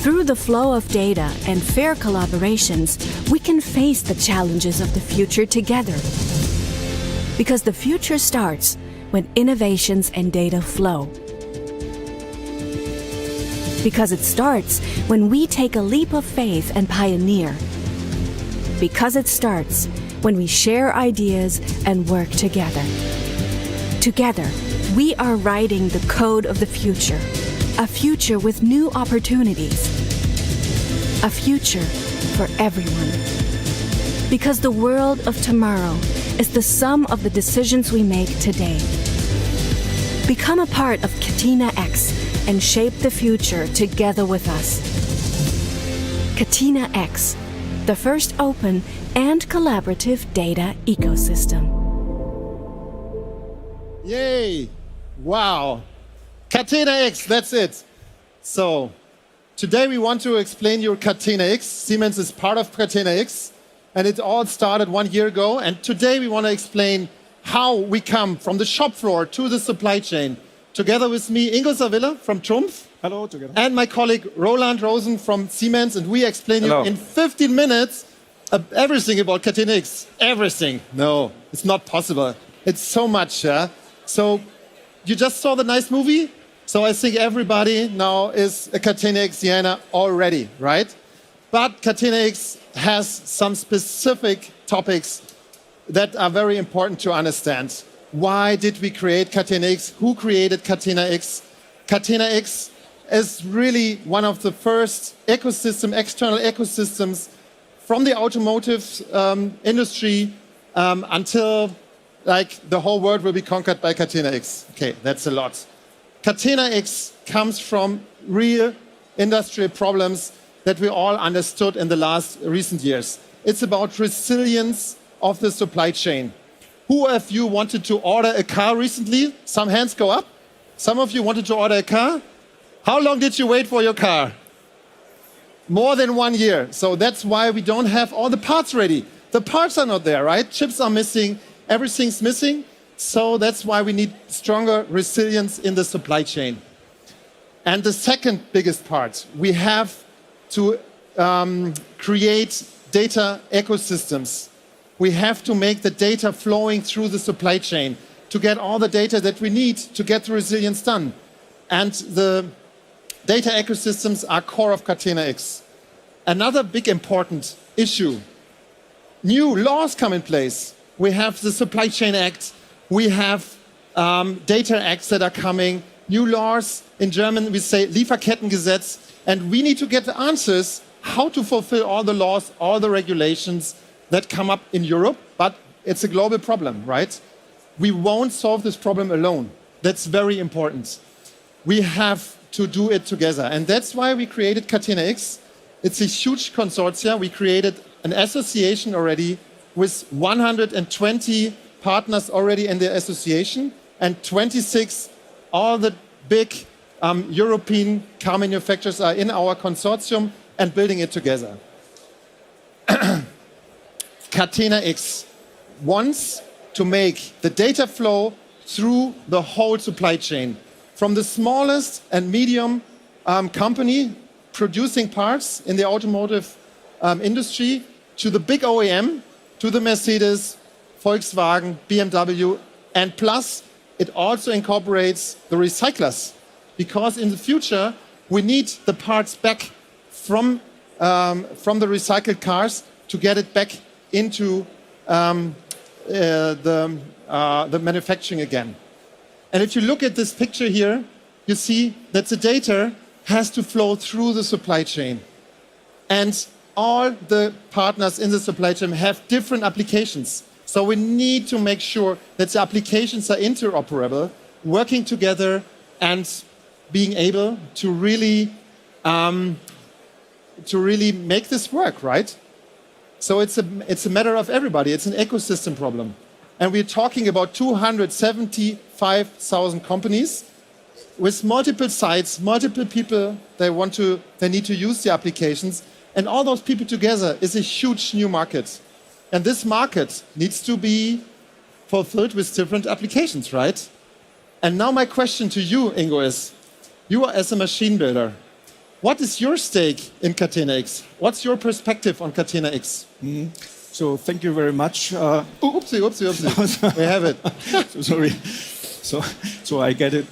Through the flow of data and fair collaborations, we can face the challenges of the future together. Because the future starts when innovations and data flow. Because it starts when we take a leap of faith and pioneer. Because it starts when we share ideas and work together. Together, we are writing the code of the future, a future with new opportunities, a future for everyone. Because the world of tomorrow is the sum of the decisions we make today. Become a part of Catena-X and shape the future together with us. Catena-X, the first open and collaborative data ecosystem. Yay! Wow! Catena-X, that's it. So, today we want to explain you Catena-X. Siemens is part of Catena-X, and it all started 1 year ago. And today we want to explain how we come from the shop floor to the supply chain. Together with me, Ingo Savilla from Trumpf. Hello, together. And my colleague Roland Rosen from Siemens, and we explain you in 15 minutes everything about Catena-X. Everything. No, it's not possible. It's so much. So you just saw the nice movie? So I think everybody now is a Catena-Xianer already, right? But Catena-X has some specific topics that are very important to understand. Why did we create Catena-X? Who created Catena-X? Catena-X is really one of the first external ecosystems from the automotive industry until the whole world will be conquered by Catena-X. Okay, that's a lot. Catena-X comes from real industrial problems that we all understood in the recent years. It's about resilience of the supply chain. Who of you wanted to order a car recently? Some hands go up. Some of you wanted to order a car. How long did you wait for your car? More than 1 year. So that's why we don't have all the parts ready. The parts are not there, right? Chips are missing. Everything's missing. So that's why we need stronger resilience in the supply chain. And the second biggest part, we have to create data ecosystems. We have to make the data flowing through the supply chain to get all the data that we need to get the resilience done. And the data ecosystems are core of Catena-X. Another big important issue, new laws come in place. We have the Supply Chain Act, we have data acts that are coming, new laws. In German we say Lieferkettengesetz, and we need to get the answers how to fulfill all the laws, all the regulations that come up in Europe, but it's a global problem, right? We won't solve this problem alone. That's very important. We have to do it together, and that's why we created Catena-X. It's a huge consortium. We created an association already with 120 partners already in the association, and 26, all the big European car manufacturers are in our consortium and building it together. Catena-X wants to make the data flow through the whole supply chain, from the smallest and medium company producing parts in the automotive industry to the big OEM, to the Mercedes, Volkswagen, BMW, and plus it also incorporates the recyclers, because in the future we need the parts back from the recycled cars to get it back into the manufacturing again. And if you look at this picture here, you see that the data has to flow through the supply chain. And all the partners in the supply chain have different applications. So we need to make sure that the applications are interoperable, working together and being able to really make this work, right? So it's a matter of everybody. It's an ecosystem problem. And we're talking about 275,000 companies with multiple sites, multiple people they need to use the applications. And all those people together is a huge new market. And this market needs to be fulfilled with different applications, right? And now my question to you, Ingo, is, you are as a machine builder, what is your stake in Catena-X? What's your perspective on Catena-X? So thank you very much. Oopsie. We have it. Sorry. So I get it.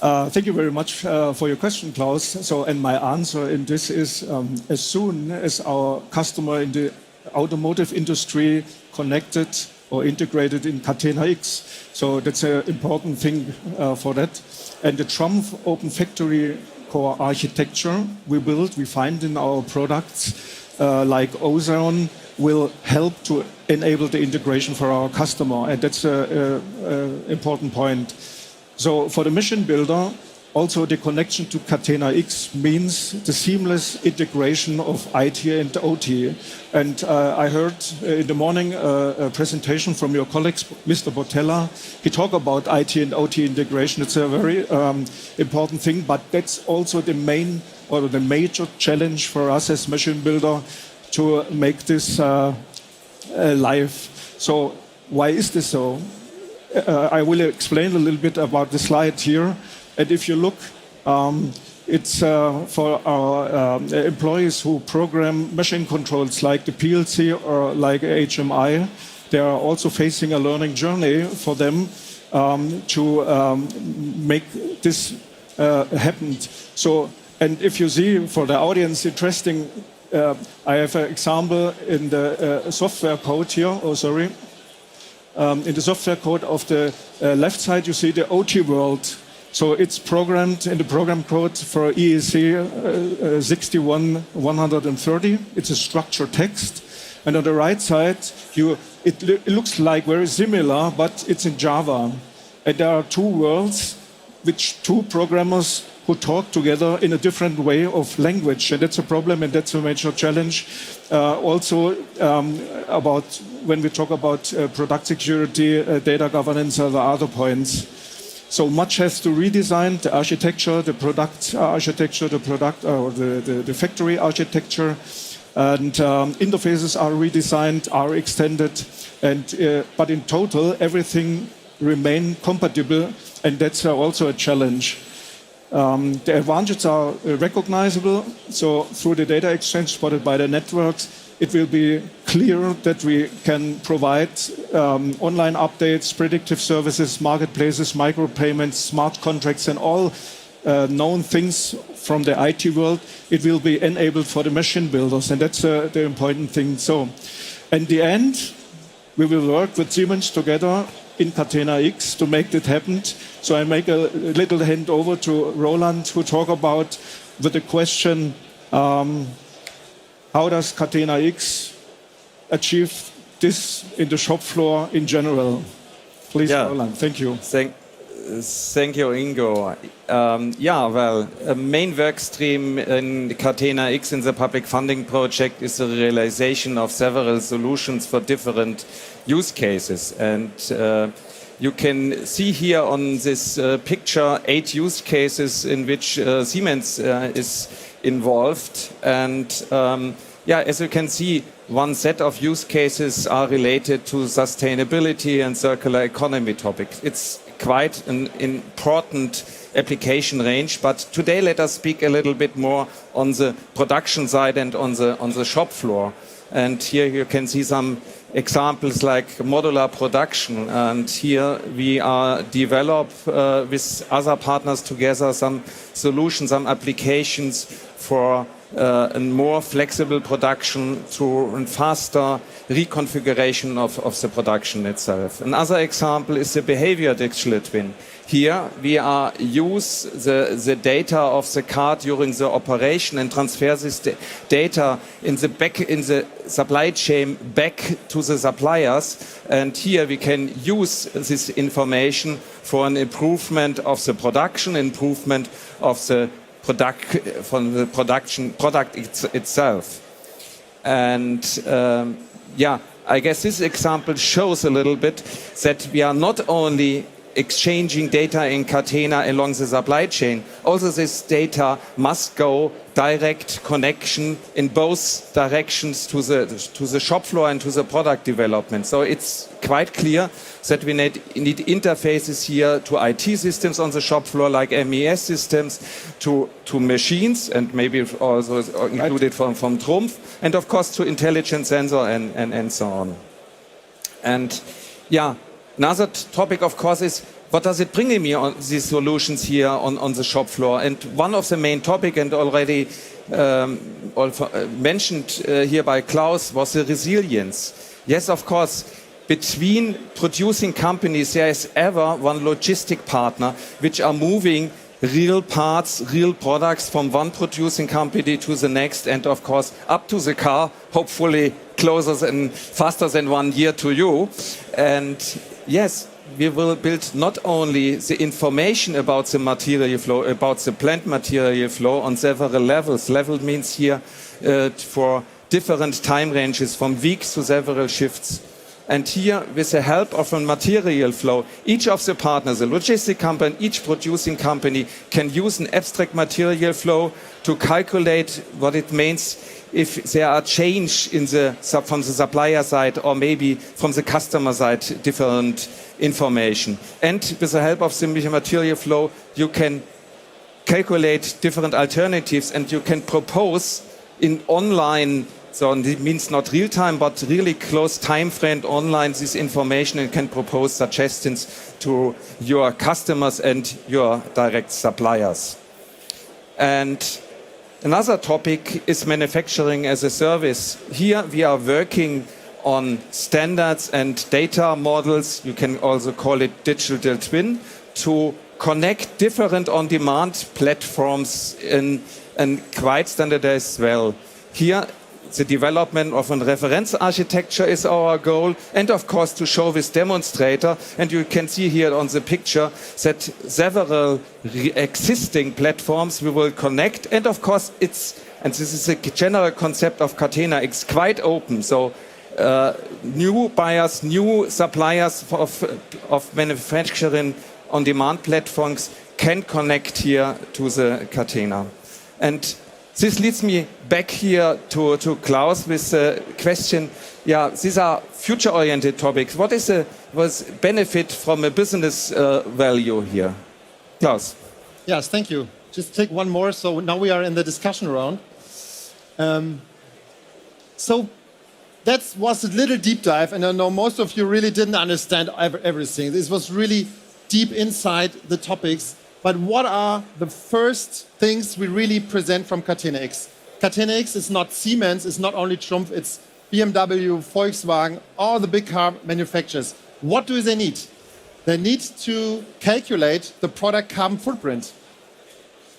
Thank you very much for your question, Klaus. So, and my answer in this is, as soon as our customer in the automotive industry connected or integrated in Catena-X, so that's an important thing for that. And the Trump Open Factory core architecture we find in our products like Ozone will help to enable the integration for our customer. And that's an important point. So for the machine builder, also the connection to Catena-X means the seamless integration of IT and OT. And I heard in the morning a presentation from your colleagues, Mr. Botella. He talked about IT and OT integration. It's a very important thing, but that's also the main or the major challenge for us as machine builder to make this live. So why is this so? I will explain a little bit about the slide here. And if you look, it's for our employees who program machine controls like the PLC or like HMI. They are also facing a learning journey for them to make this happen. So, and if you see for the audience interesting, I have an example in the software code here. Oh, sorry. In the software code of the left side, you see the OT world. So it's programmed in the program code for EEC 61130. It's a structured text. And on the right side, it looks like very similar, but it's in Java. And there are two worlds, which two programmers who talk together in a different way of language. And that's a problem, and that's a major challenge. Also, about when we talk about product security, data governance, or the other points. So much has to redesign the architecture, the product architecture, the factory architecture, and interfaces are redesigned, are extended, and but in total everything remain compatible, and that's also a challenge. The advantages are recognizable, so through the data exchange supported by the networks, it will be clear that we can provide online updates, predictive services, marketplaces, micropayments, smart contracts, and all known things from the IT world. It will be enabled for the machine builders, and that's the important thing. So, in the end, we will work with Siemens together in Catena-X to make that happen. So I make a little hand over to Roland, who talk about with the question, how does Catena-X achieve this in the shop floor in general? Please, Roland. Thank you. Thank you, Ingo. A main work stream in Catena-X in the public funding project is the realization of several solutions for different use cases. And you can see here on this picture 8 use cases in which Siemens is involved. And as you can see, one set of use cases are related to sustainability and circular economy topics. It's quite an important application range, but today let us speak a little bit more on the production side and on the shop floor. And here you can see some examples like modular production, and here we are develop with other partners together some solutions, some applications for a more flexible production through a faster reconfiguration of the production itself. Another example is the behavior digital twin. Here we use the data of the car during the operation and transfer this data in the supply chain back to the suppliers. And here we can use this information for an improvement of the production, improvement of the product itself. And I guess this example shows a little bit that we are not only exchanging data in Catena along the supply chain. Also, this data must go direct connection in both directions to the shop floor and to the product development. So it's quite clear that we need interfaces here to IT systems on the shop floor, like MES systems, to machines, and maybe also included from Trumpf, and of course to intelligent sensor and so on. And another topic, of course, is what does it bring me on these solutions here on the shop floor? And one of the main topics, and already mentioned here by Klaus, was the resilience. Yes, of course, between producing companies, there is ever one logistic partner which are moving real parts, real products from one producing company to the next, and of course up to the car, hopefully closer and faster than 1 year to you. And yes, we will build not only the information about the material flow, about the plant material flow on several levels. Level means here for different time ranges from weeks to several shifts. And here, with the help of a material flow, each of the partners, a logistic company, each producing company, can use an abstract material flow to calculate what it means if there are change from the supplier side or maybe from the customer side, different information. And with the help of the material flow, you can calculate different alternatives, and you can propose in online. So it means not real time, but really close time frame online this information, and can propose suggestions to your customers and your direct suppliers. And another topic is manufacturing as a service. Here we are working on standards and data models. You can also call it digital twin, to connect different on-demand platforms in quite standardized well. Here, the development of a reference architecture is our goal, and of course to show this demonstrator. And you can see here on the picture that several existing platforms we will connect, and of course and this is a general concept of Catena-X, quite open. So new buyers, new suppliers of manufacturing on-demand platforms can connect here to the Catena. And this leads me back here to Klaus with the question, these are future-oriented topics. What is the benefit from a business value here? Klaus. Yes, thank you. Just take one more. So now we are in the discussion round. So that was a little deep dive, and I know most of you really didn't understand everything. This was really deep inside the topics. But what are the first things we really present from Catena-X? Catena-X is not Siemens, it's not only Trumpf, it's BMW, Volkswagen, all the big car manufacturers. What do they need? They need to calculate the product carbon footprint.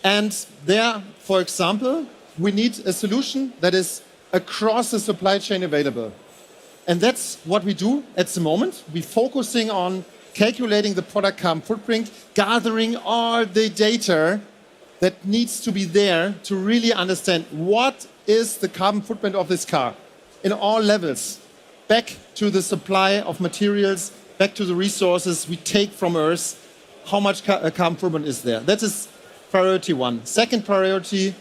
And there, for example, we need a solution that is across the supply chain available. And that's what we do at the moment. We're focusing on calculating the product carbon footprint, gathering all the data that needs to be there to really understand what is the carbon footprint of this car in all levels, back to the supply of materials, back to the resources we take from Earth, how much carbon footprint is there. That is priority one. Second priority,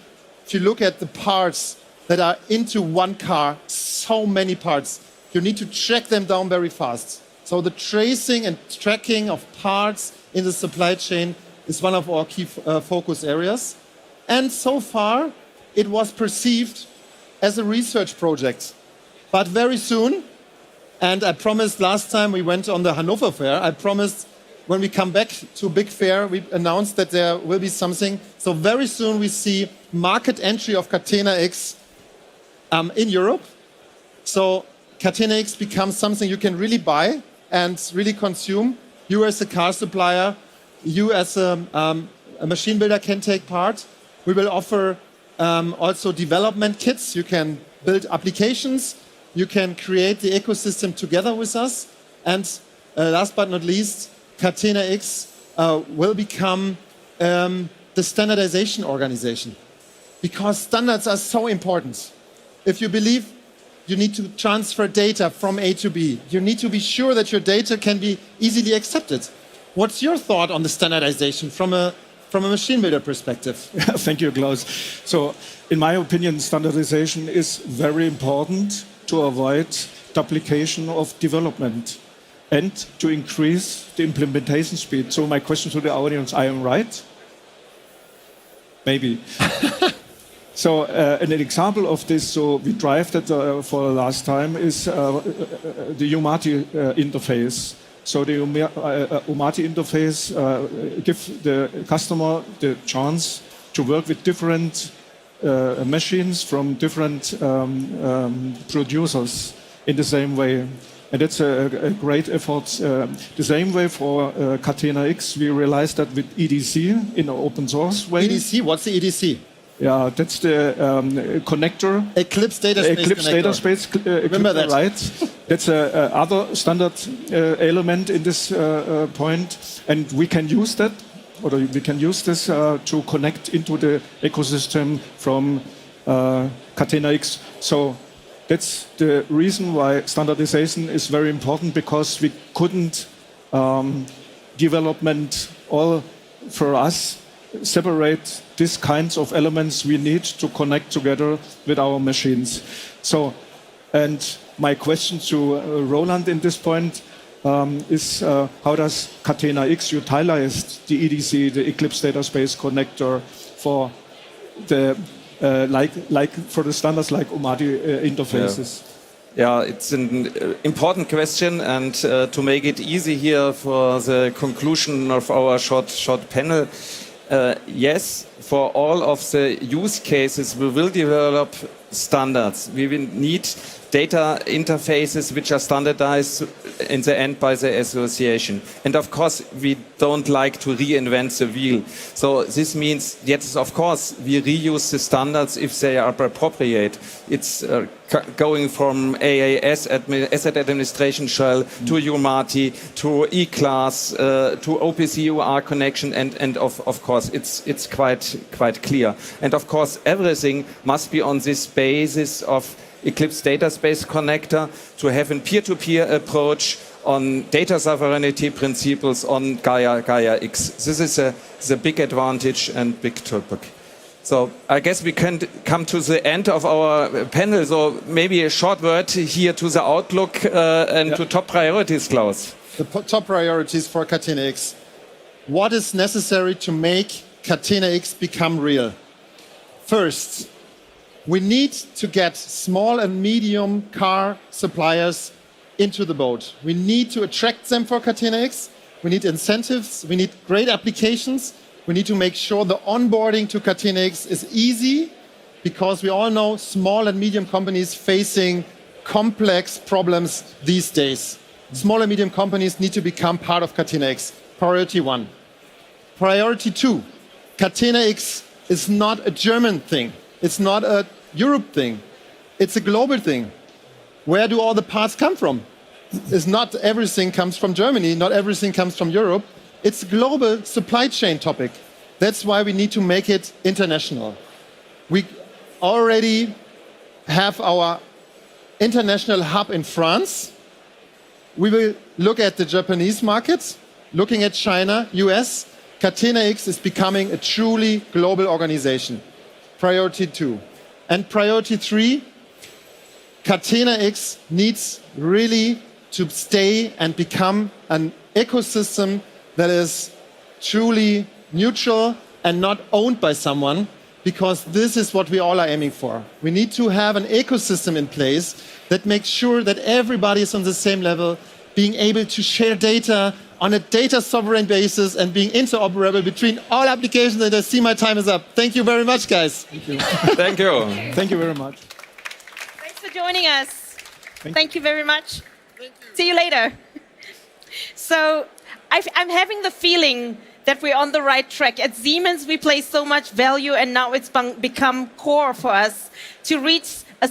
if you look at the parts that are into one car, so many parts, you need to track them down very fast. So the tracing and tracking of parts in the supply chain is one of our key focus areas. And so far, it was perceived as a research project. But very soon, and I promised last time we went on the Hannover Fair, I promised when we come back to Big Fair, we announced that there will be something. So very soon we see market entry of Catena-X in Europe. So Catena-X becomes something you can really buy and really consume. You as a car supplier, you as a machine builder can take part. We will offer also development kits. You can build applications. You can create the ecosystem together with us. And last but not least, Catena-X will become the standardization organization, because standards are so important. If you believe you need to transfer data from A to B, you need to be sure that your data can be easily accepted. What's your thought on the standardization from a machine builder perspective? Thank you, Klaus. So, in my opinion, standardization is very important to avoid duplication of development and to increase the implementation speed. So my question to the audience, I am right? Maybe. So an example of this, so we drive that for the last time, is the UMATI interface. So the UMATI interface gives the customer the chance to work with different machines from different producers in the same way. And that's a great effort. The same way for Catena-X, we realized that with EDC in an open source way. EDC, what's the EDC? Yeah, that's the connector. Eclipse Data Space Eclipse connector. Data Space Remember that. Right. That's a other standard element in this point. And we can use that, or we can use this to connect into the ecosystem from Catena-X. So that's the reason why standardization is very important, because we couldn't development all for us separate these kinds of elements we need to connect together with our machines. So, and my question to Roland in this point is how does Catena-X utilize the EDC, the Eclipse Data Space connector, for the like for the standards like UMATI interfaces? Yeah, it's an important question, and to make it easy here for the conclusion of our short panel, yes, for all of the use cases, we will develop standards. We will need data interfaces which are standardized in the end by the association. And of course, we don't like to reinvent the wheel. So this means, yes, of course, we reuse the standards if they are appropriate. It's going from AAS, Asset Administration Shell, to UMATI, to E-Class, to OPC-UR connection, and of course, it's quite clear. And of course, everything must be on this basis of Eclipse Data Space Connector, to have a peer-to-peer approach on data sovereignty principles on Gaia-X. This is a big advantage and big topic. So I guess we can come to the end of our panel. So maybe a short word here to the outlook and to top priorities, Klaus. The top priorities for Catena-X. What is necessary to make Catena-X become real? First, we need to get small and medium car suppliers into the boat. We need to attract them for Catena-X. We need incentives. We need great applications. We need to make sure the onboarding to Catena-X is easy, because we all know small and medium companies facing complex problems these days. Small and medium companies need to become part of Catena-X. Priority 1. Priority 2. Catena-X is not a German thing. It's not a Europe thing. It's a global thing. Where do all the parts come from? It's not everything comes from Germany, not everything comes from Europe. It's a global supply chain topic. That's why we need to make it international. We already have our international hub in France. We will look at the Japanese market, looking at China, US. Catena-X is becoming a truly global organization. Priority 2. And priority 3, Catena-X needs really to stay and become an ecosystem that is truly neutral and not owned by someone, because this is what we all are aiming for. We need to have an ecosystem in place that makes sure that everybody is on the same level, being able to share data on a data sovereign basis and being interoperable between all applications. And I see my time is up. Thank you very much, guys. Thank you. Thank you. Thank you very much. Thanks for joining us. Thank you very much. See you later. So I'm having the feeling that we're on the right track. At Siemens, we place so much value, and now it's become core for us to reach a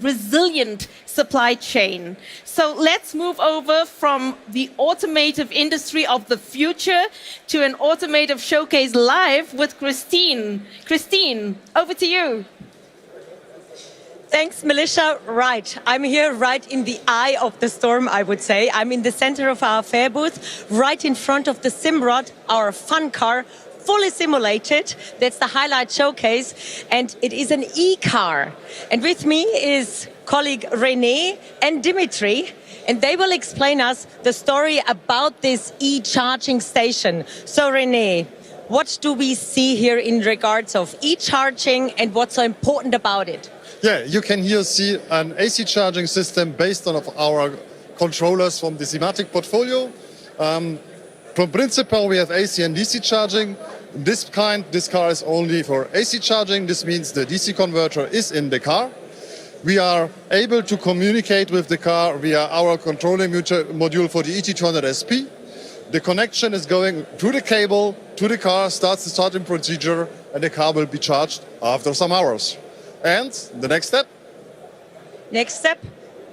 resilient supply chain. So let's move over from the automotive industry of the future to an automotive showcase live with Christine. Christine, over to you. Thanks, Melissa. Right. I'm here right in the eye of the storm, I would say. I'm in the center of our fair booth, right in front of the Simrad, our fun car, fully simulated. That's the highlight showcase. And it is an e-car. And with me is colleague René and Dimitri. And they will explain us the story about this e-charging station. So, René, what do we see here in regards of e-charging and what's so important about it? Yeah, you can here see an AC charging system based on our controllers from the SIMATIC portfolio. From principle, we have AC and DC charging. This car is only for AC charging. This means the DC converter is in the car. We are able to communicate with the car via our controlling module for the ET200SP. The connection is going through the cable to the car, starts the starting procedure, and the car will be charged after some hours. And the next step? Next step,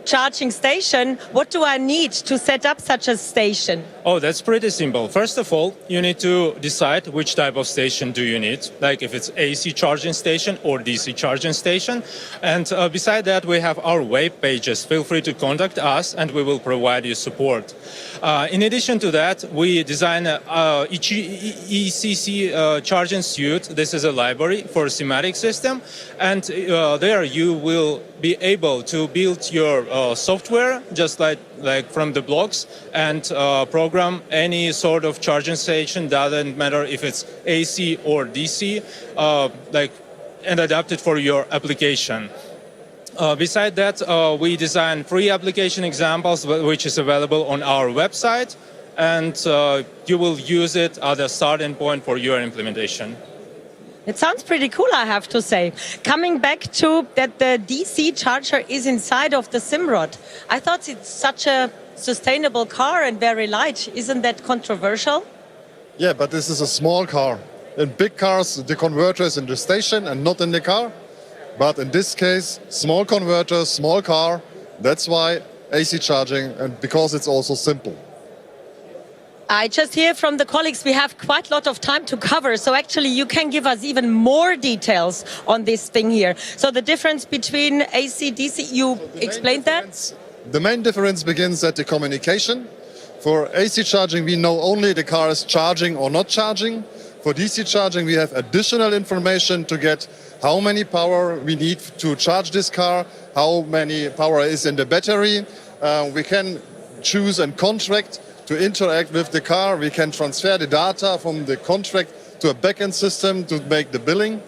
charging station. What do I need to set up such a station? Oh, that's pretty simple. First of all, you need to decide which type of station do you need, like if it's AC charging station or DC charging station. And beside that, we have our web pages. Feel free to contact us and we will provide you support. In addition to that, we design a ECC charging suite. This is a library for SIMATIC system. And there you will be able to build your software, just like from the blocks, and program any sort of charging station. Doesn't matter if it's AC or DC, and adapt it for your application. Beside that, we design free application examples, which is available on our website, and you will use it as a starting point for your implementation. It sounds pretty cool, I have to say. Coming back to that the DC charger is inside of the Simrad. I thought it's such a sustainable car and very light. Isn't that controversial? Yeah, but this is a small car. In big cars, the converter is in the station and not in the car. But in this case, small converter, small car. That's why AC charging, and because it's also simple. I just hear from the colleagues we have quite a lot of time to cover, so actually you can give us even more details on this thing here. So the difference between AC, DC, you explained that? The main difference begins at the communication. For AC charging, we know only the car is charging or not charging. For DC charging, we have additional information to get how many power we need to charge this car, how many power is in the battery. We can choose a contract to interact with the car. We can transfer the data from the contract to a backend system to make the billing.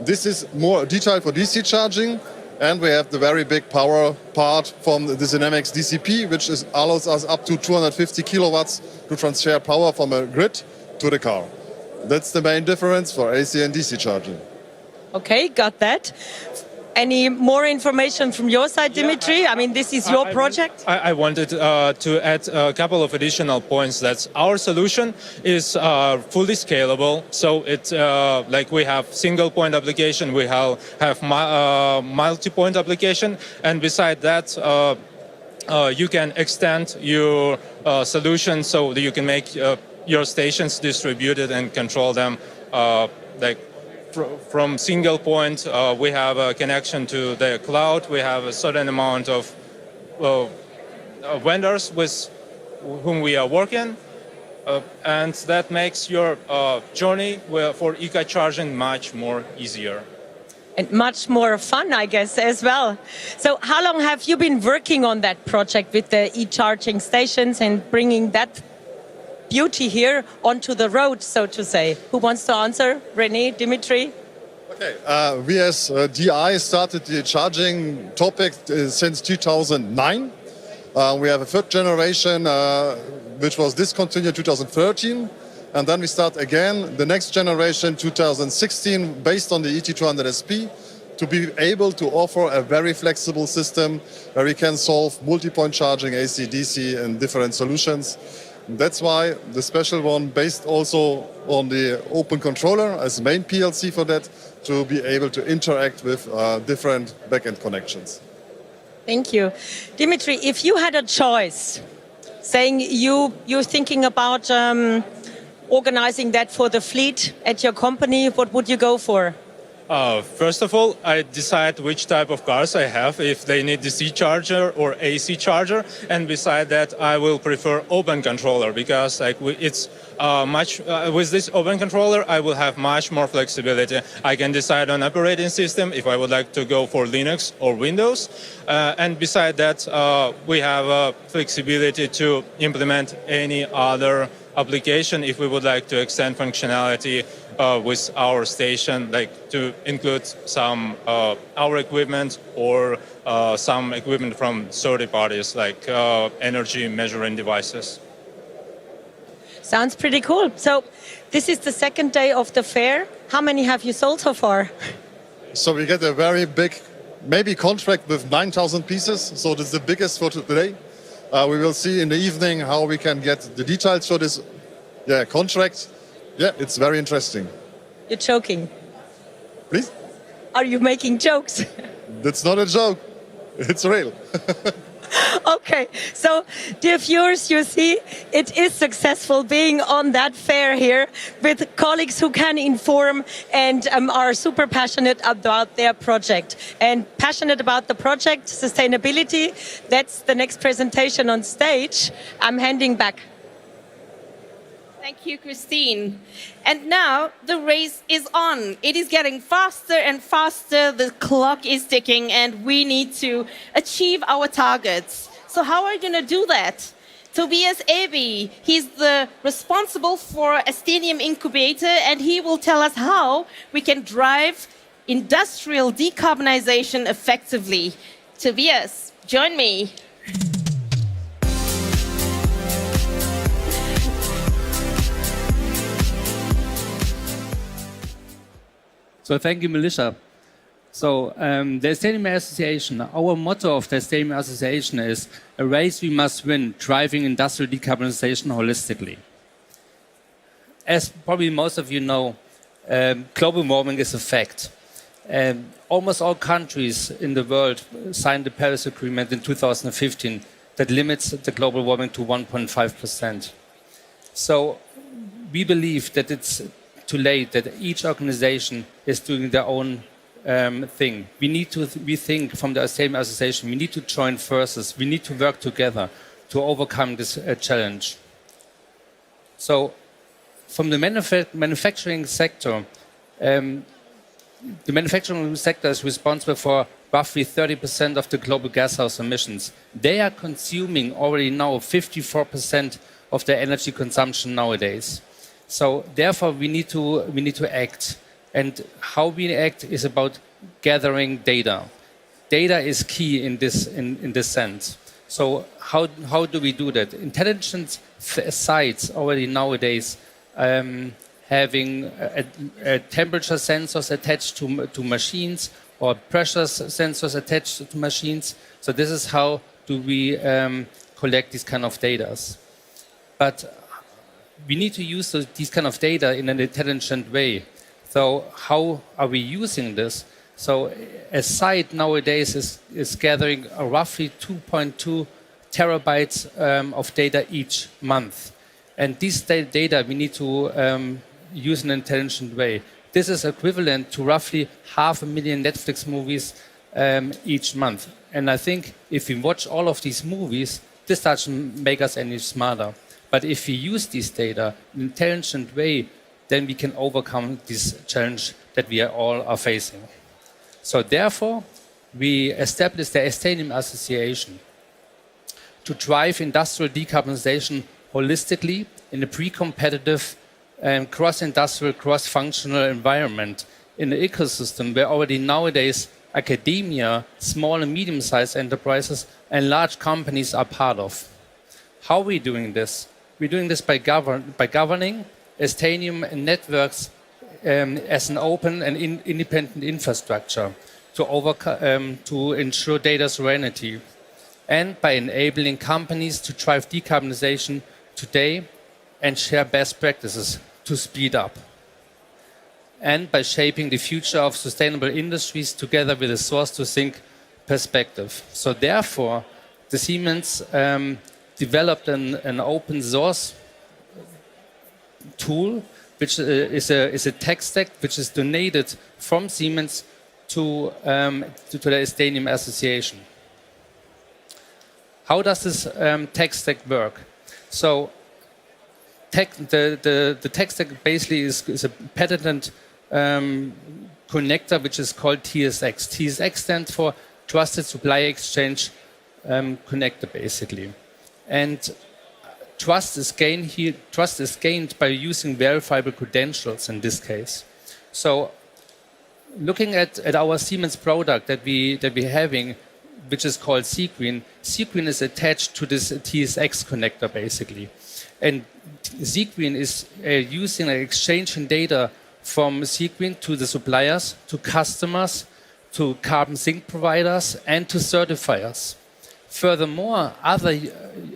This is more detailed for DC charging. And we have the very big power part from the Dynamics DCP, which allows us up to 250 kilowatts to transfer power from a grid to the car. That's the main difference for AC and DC charging. Okay, got that. Any more information from your side, Dimitri? I mean, this is your project. I wanted to add a couple of additional points. That our solution is fully scalable. So it's like we have single point application, we have multi-point application, and beside that, you can extend your solution so that you can make your stations distributed and control them from single point. We have a connection to the cloud. We have a certain amount of vendors with whom we are working. And that makes your journey for e-car charging much more easier. And much more fun, I guess, as well. So how long have you been working on that project with the e-charging stations and bringing that beauty here onto the road, so to say? Who wants to answer? René, Dimitri? Okay, we as DI started the charging topic since 2009. We have a third generation, which was discontinued 2013. And then we start again the next generation 2016 based on the ET200SP to be able to offer a very flexible system where we can solve multi-point charging, AC, DC, and different solutions. And that's why the special one based also on the open controller as main PLC for that to be able to interact with different backend connections. Thank you. Dimitri, if you had a choice, saying you're thinking about organizing that for the fleet at your company, what would you go for? First of all, I decide which type of cars I have, if they need DC charger or AC charger, and beside that, I will prefer open controller because it's with this open controller, I will have much more flexibility. I can decide on operating system if I would like to go for Linux or Windows, and beside that, we have flexibility to implement any other application if we would like to extend functionality with our station, like to include some our equipment or some equipment from third parties, like energy measuring devices. Sounds pretty cool. So this is the second day of the fair. How many have you sold so far? So we get a very big, maybe contract with 9,000 pieces. So this is the biggest for today. We will see in the evening how we can get the details for this contract. Yeah, it's very interesting. You're joking. Please? Are you making jokes? That's not a joke. It's real. Okay, so dear viewers, you see, it is successful being on that fair here with colleagues who can inform and are super passionate about their project. And passionate about the project, sustainability, that's the next presentation on stage. I'm handing back. Thank you, Christine. And now the race is on. It is getting faster and faster. The clock is ticking and we need to achieve our targets. So how are we going to do that? Tobias Eby, he's the responsible for ESTIANIUM incubator and he will tell us how we can drive industrial decarbonization effectively. Tobias, join me. So thank you, Melissa. So the ESTIANIUM Association, our motto of the ESTIANIUM Association is a race we must win, driving industrial decarbonization holistically. As probably most of you know, global warming is a fact. Almost all countries in the world signed the Paris Agreement in 2015 that limits the global warming to 1.5%. So we believe that it's too late, that each organization is doing their own thing. We think from the ESTIANIUM Association, we need to join forces, we need to work together to overcome this challenge. So from the manufacturing sector, the manufacturing sector is responsible for roughly 30% of the global gashouse emissions. They are consuming already now 54% of their energy consumption nowadays. So therefore, we need to act, and how we act is about gathering data. Data is key in this sense. So how do we do that? Intelligent sites already nowadays having temperature sensors attached to machines or pressure sensors attached to machines. So this is how do we collect these kind of data. But we need to use these kind of data in an intelligent way. So how are we using this? So a site nowadays is gathering roughly 2.2 terabytes of data each month. And these data we need to use in an intelligent way. This is equivalent to roughly 500,000 Netflix movies each month. And I think if we watch all of these movies, this doesn't make us any smarter. But if we use this data in an intelligent way, then we can overcome this challenge that we all are facing. So therefore, we established the ESTIANIUM Association to drive industrial decarbonization holistically in a pre-competitive and cross-industrial, cross-functional environment in the ecosystem where already nowadays academia, small and medium-sized enterprises, and large companies are part of. How are we doing this? We're doing this by governing ESTIANIUM networks as an open and independent infrastructure to ensure data sovereignty, and by enabling companies to drive decarbonization today and share best practices to speed up, and by shaping the future of sustainable industries together with a source-to-think perspective. So therefore, the Siemens developed an open source tool, which is a tech stack which is donated from Siemens to the ESTIANIUM Association. How does this tech stack work? So the tech stack basically is a patented connector which is called TSX. TSX stands for Trusted Supply Exchange Connector, basically. And trust is gained by using verifiable credentials in this case. So looking at our Siemens product that we're having, which is called Sequin is attached to this TSX connector, basically. And Sequin is using and exchanging data from Sequin to the suppliers, to customers, to carbon sink providers, and to certifiers. Furthermore, other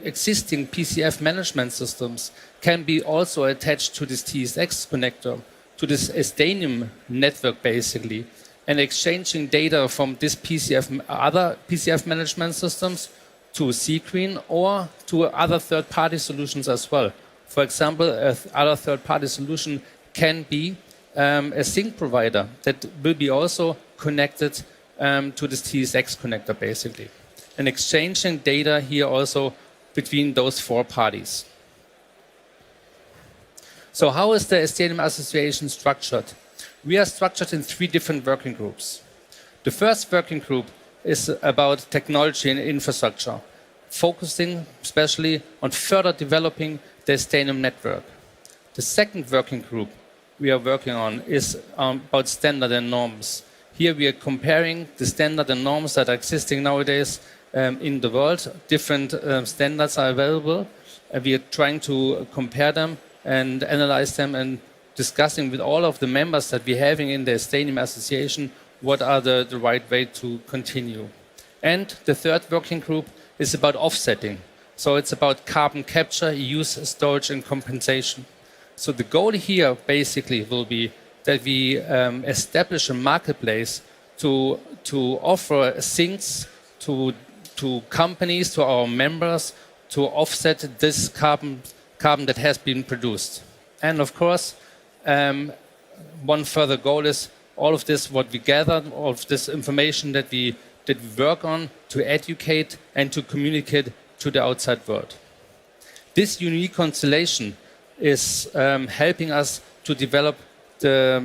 existing PCF management systems can be also attached to this TSX connector, to this ESTIANIUM network, basically, and exchanging data from this other PCF management systems to Sequin or to other third-party solutions as well. For example, other third-party solution can be a sync provider that will be also connected to this TSX connector, basically. And exchanging data here also between those four parties. So how is the ESTIANIUM Association structured? We are structured in 3 different working groups. The first working group is about technology and infrastructure, focusing especially on further developing the ESTIANIUM network. The second working group we are working on is about standard and norms. Here we are comparing the standard and norms that are existing nowadays in the world. Different standards are available. We are trying to compare them and analyze them and discussing with all of the members that we're having in the ESTIANIUM Association what are the right way to continue. And the third working group is about offsetting. So it's about carbon capture, use, storage, and compensation. So the goal here basically will be that we establish a marketplace to offer things to companies, to our members, to offset this carbon that has been produced. And of course, one further goal is all of this, what we gather, all of this information that we work on, to educate and to communicate to the outside world. This unique constellation is helping us to develop the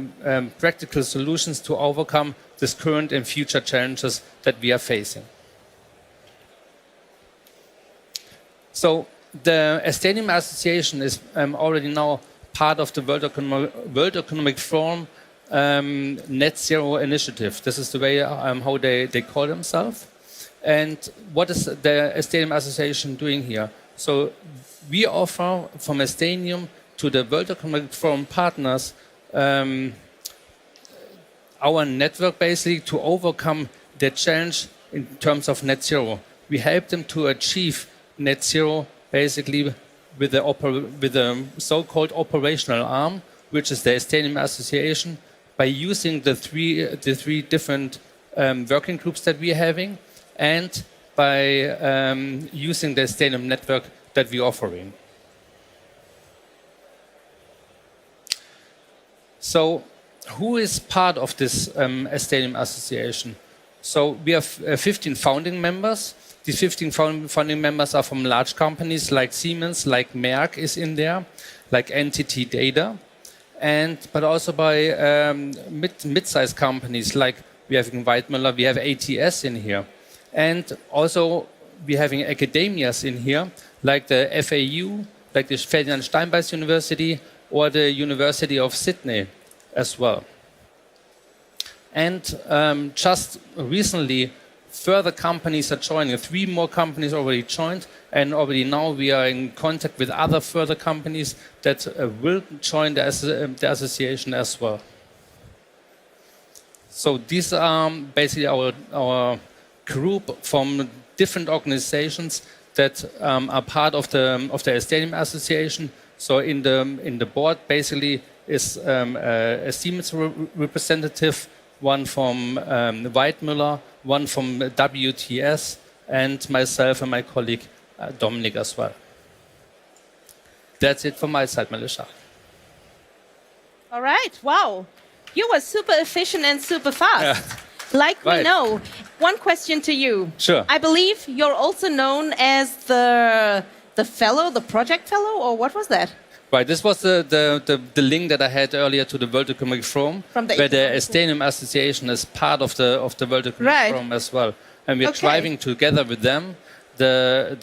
practical solutions to overcome this current and future challenges that we are facing. So the ESTIANIUM Association is already now part of the World Economic Forum Net Zero Initiative. This is the way how they call themselves. And what is the ESTIANIUM Association doing here? So we offer from ESTIANIUM to the World Economic Forum partners our network basically to overcome the challenge in terms of net zero. We help them to achieve net zero basically with the so-called operational arm, which is the ESTIANIUM Association, by using the three different working groups that we are having, and by using the ESTIANIUM network that we are offering. So, who is part of this ESTIANIUM Association? So, we have 15 founding members. These 15 founding members are from large companies like Siemens, like Merck is in there, like NTT Data, but also by mid-sized companies like we have in Weidmüller, we have ATS in here. And also we're having academias in here, like the FAU, like the Ferdinand Steinbeis University, or the University of Sydney as well. And just recently, further companies are joining. 3 more companies already joined, and already now we are in contact with other further companies that will join the association as well. So these are basically our group from different organizations that are part of the ESTIANIUM association. So in the board basically is a Siemens representative, one from Weidmüller, one from WTS, and myself and my colleague Dominik as well. That's it from my side, Melissa. All right, wow. You were super efficient and super fast. Yeah. Like we Right. know. One question to you. Sure. I believe you're also known as the fellow, the project fellow, or what was that? Right, this was the link that I had earlier to the World Economic Forum, From the where the Economic ESTIANIUM Association is part of the World Economic Right. Forum as well. And we're Okay. driving together with them the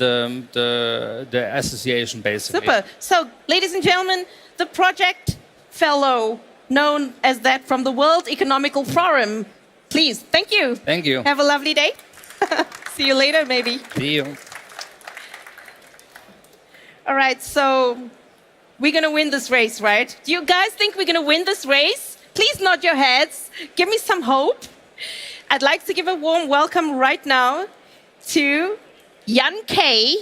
association basically. Super. So, ladies and gentlemen, the project fellow, known as that from the World Economical Forum. Please, thank you. Thank you. Have a lovely day. See you later, maybe. See you. All right, so we're going to win this race, right? Do you guys think we're going to win this race? Please nod your heads. Give me some hope. I'd like to give a warm welcome right now to Jan K,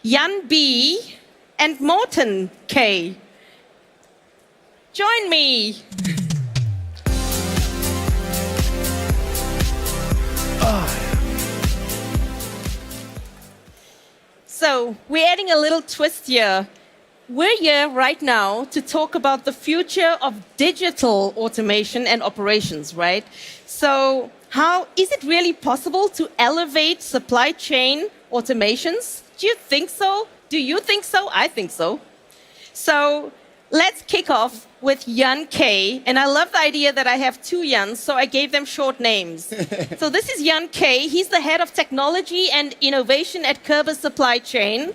Jan B, and Morten K. Join me. So, we're adding a little twist here. We're here right now to talk about the future of digital automation and operations, right? So, how is it really possible to elevate supply chain automations? Do you think so? Do you think so? I think so. So, let's kick off with Jan K. And I love the idea that I have 2 Jans, so I gave them short names. So this is Jan K. He's the head of technology and innovation at Körber Supply Chain.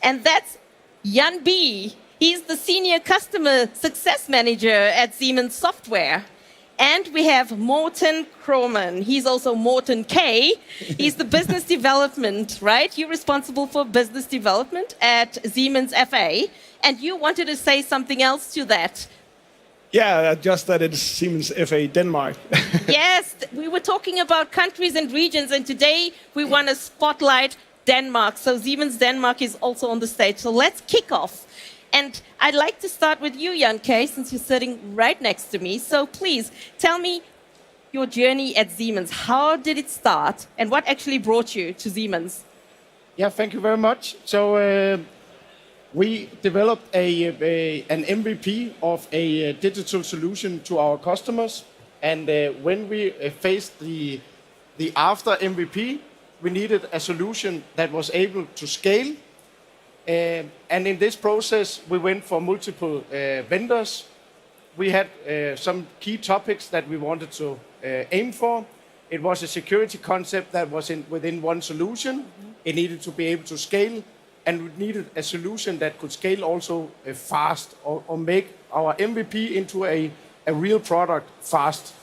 And that's Jan B. He's the senior customer success manager at Siemens Software. And we have Morten Kroman. He's also Morten K. He's the business development, right? You're responsible for business development at Siemens FA. And you wanted to say something else to that. Yeah, just that it's Siemens FA Denmark. Yes, we were talking about countries and regions, and today we want to spotlight Denmark. So Siemens Denmark is also on the stage. So let's kick off. And I'd like to start with you, Jan K., since you're sitting right next to me. So please, tell me your journey at Siemens. How did it start, and what actually brought you to Siemens? Yeah, thank you very much. So we developed an MVP of a digital solution to our customers. And when we faced the after MVP, we needed a solution that was able to scale. And in this process, we went for multiple vendors. We had some key topics that we wanted to aim for. It was a security concept that was within one solution. It needed to be able to scale. And we needed a solution that could scale also fast or make our MVP into a real product fast.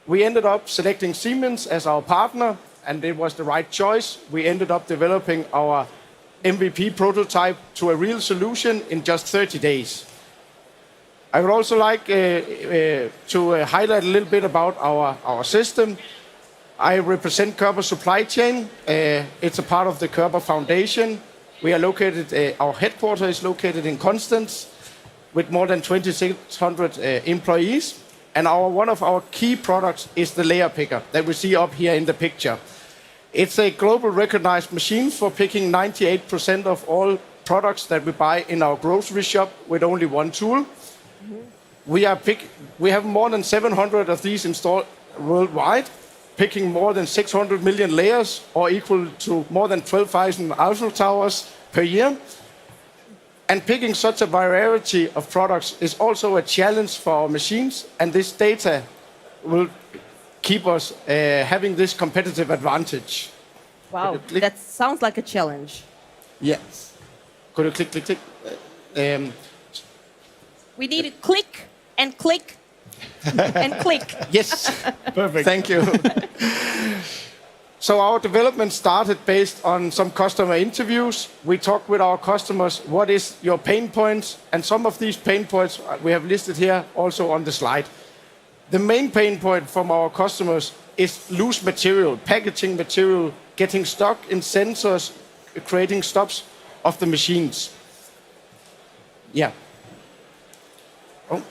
We ended up selecting Siemens as our partner, and it was the right choice. We ended up developing our MVP prototype to a real solution in just 30 days. I would also like to highlight a little bit about our system. I represent Körber Supply Chain. It's a part of the Körber Foundation. We are located, our headquarters is located in Constance with more than 2,600 employees. And one of our key products is the layer picker that we see up here in the picture. It's a global recognized machine for picking 98% of all products that we buy in our grocery shop with only one tool. We have more than 700 of these installed worldwide, picking more than 600 million layers, or equal to more than 12,000 Eiffel Towers per year. And picking such a variety of products is also a challenge for our machines, and this data will keep us having this competitive advantage. Wow, that sounds like a challenge. Yes. Could you click? We need to click and click and click. Yes, perfect. Thank you. So our development started based on some customer interviews. We talked with our customers, what is your pain points? And some of these pain points we have listed here also on the slide. The main pain point from our customers is loose material, packaging material, getting stuck in sensors, creating stops of the machines. Yeah. Oh.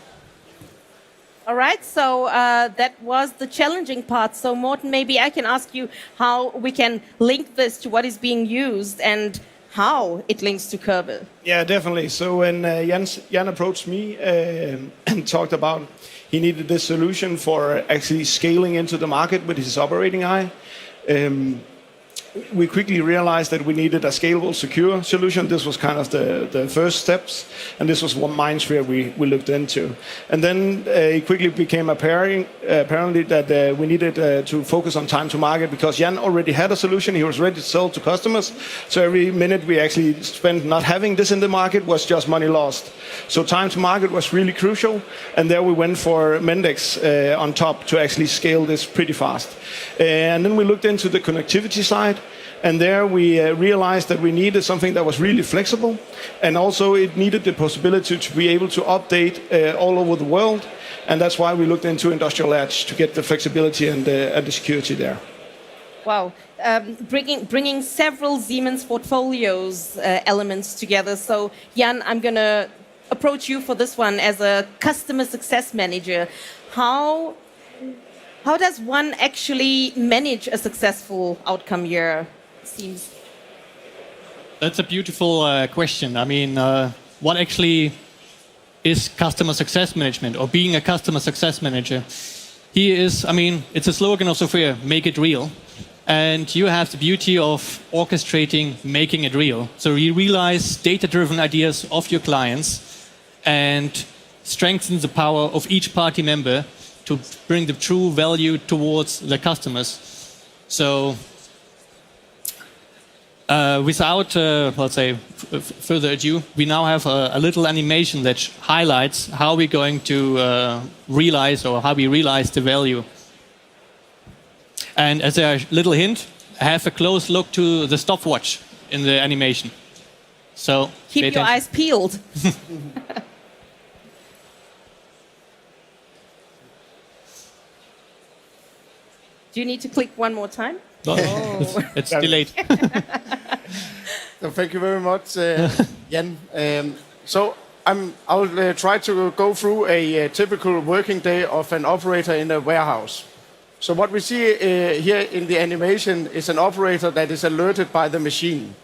All right, so that was the challenging part. So Morten, maybe I can ask you how we can link this to what is being used and how it links to Kerbal. Yeah, definitely. So when Jan approached me and talked about he needed this solution for actually scaling into the market with his operating eye, we quickly realized that we needed a scalable, secure solution. This was kind of the first steps, and this was one mind sphere we looked into. And then it quickly became apparently that we needed to focus on time to market, because Jan already had a solution. He was ready to sell to customers. So every minute we actually spent not having this in the market was just money lost. So time to market was really crucial, and there we went for Mendex on top to actually scale this pretty fast. And then we looked into the connectivity side. And there we realized that we needed something that was really flexible, and also it needed the possibility to be able to update all over the world. And that's why we looked into Industrial Edge to get the flexibility and the security there. Wow, bringing several Siemens portfolios elements together. So Jan, I'm going to approach you for this one as a customer success manager. How does one actually manage a successful outcome year? Seems. That's a beautiful question. I mean, what actually is customer success management, or being a customer success manager? It's a slogan of software, make it real. And you have the beauty of orchestrating, making it real. So you realize data-driven ideas of your clients and strengthen the power of each party member to bring the true value towards the customers. So without, let's say, further ado, we now have a little animation that highlights how we're going to realize, or how we realize the value. And as a little hint, have a close look to the stopwatch in the animation. So keep your eyes peeled. Do you need to click one more time? No, it's delayed. So thank you very much, Jan. So I'll try to go through a typical working day of an operator in a warehouse. So what we see here in the animation is an operator that is alerted by the machine.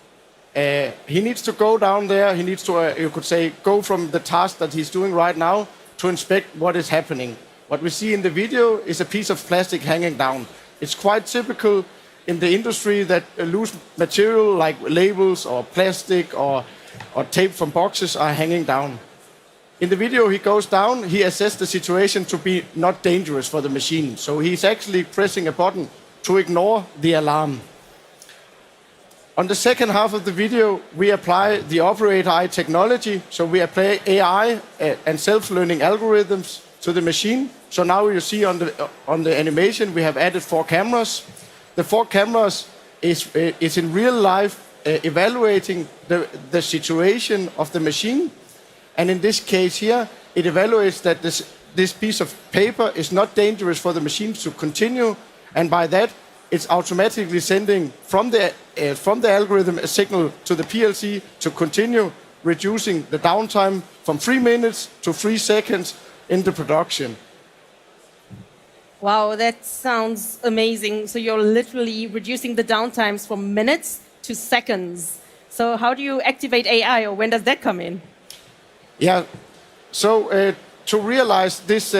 He needs to go down there. He needs to, you could say, go from the task that he's doing right now to inspect what is happening. What we see in the video is a piece of plastic hanging down. It's quite typical in the industry that loose material like labels or plastic or tape from boxes are hanging down. In the video, he goes down, he assesses the situation to be not dangerous for the machine. So he's actually pressing a button to ignore the alarm. On the second half of the video, we apply the operator eye technology. So we apply AI and self-learning algorithms to the machine. So now you see on the animation, we have added 4 cameras. The 4 cameras is in real life evaluating the situation of the machine. And in this case here, it evaluates that this piece of paper is not dangerous for the machine to continue. And by that, it's automatically sending from the algorithm a signal to the PLC to continue, reducing the downtime from 3 minutes to 3 seconds in the production. Wow, that sounds amazing. So you're literally reducing the downtimes from minutes to seconds. So how do you activate AI, or when does that come in? Yeah, so to realize this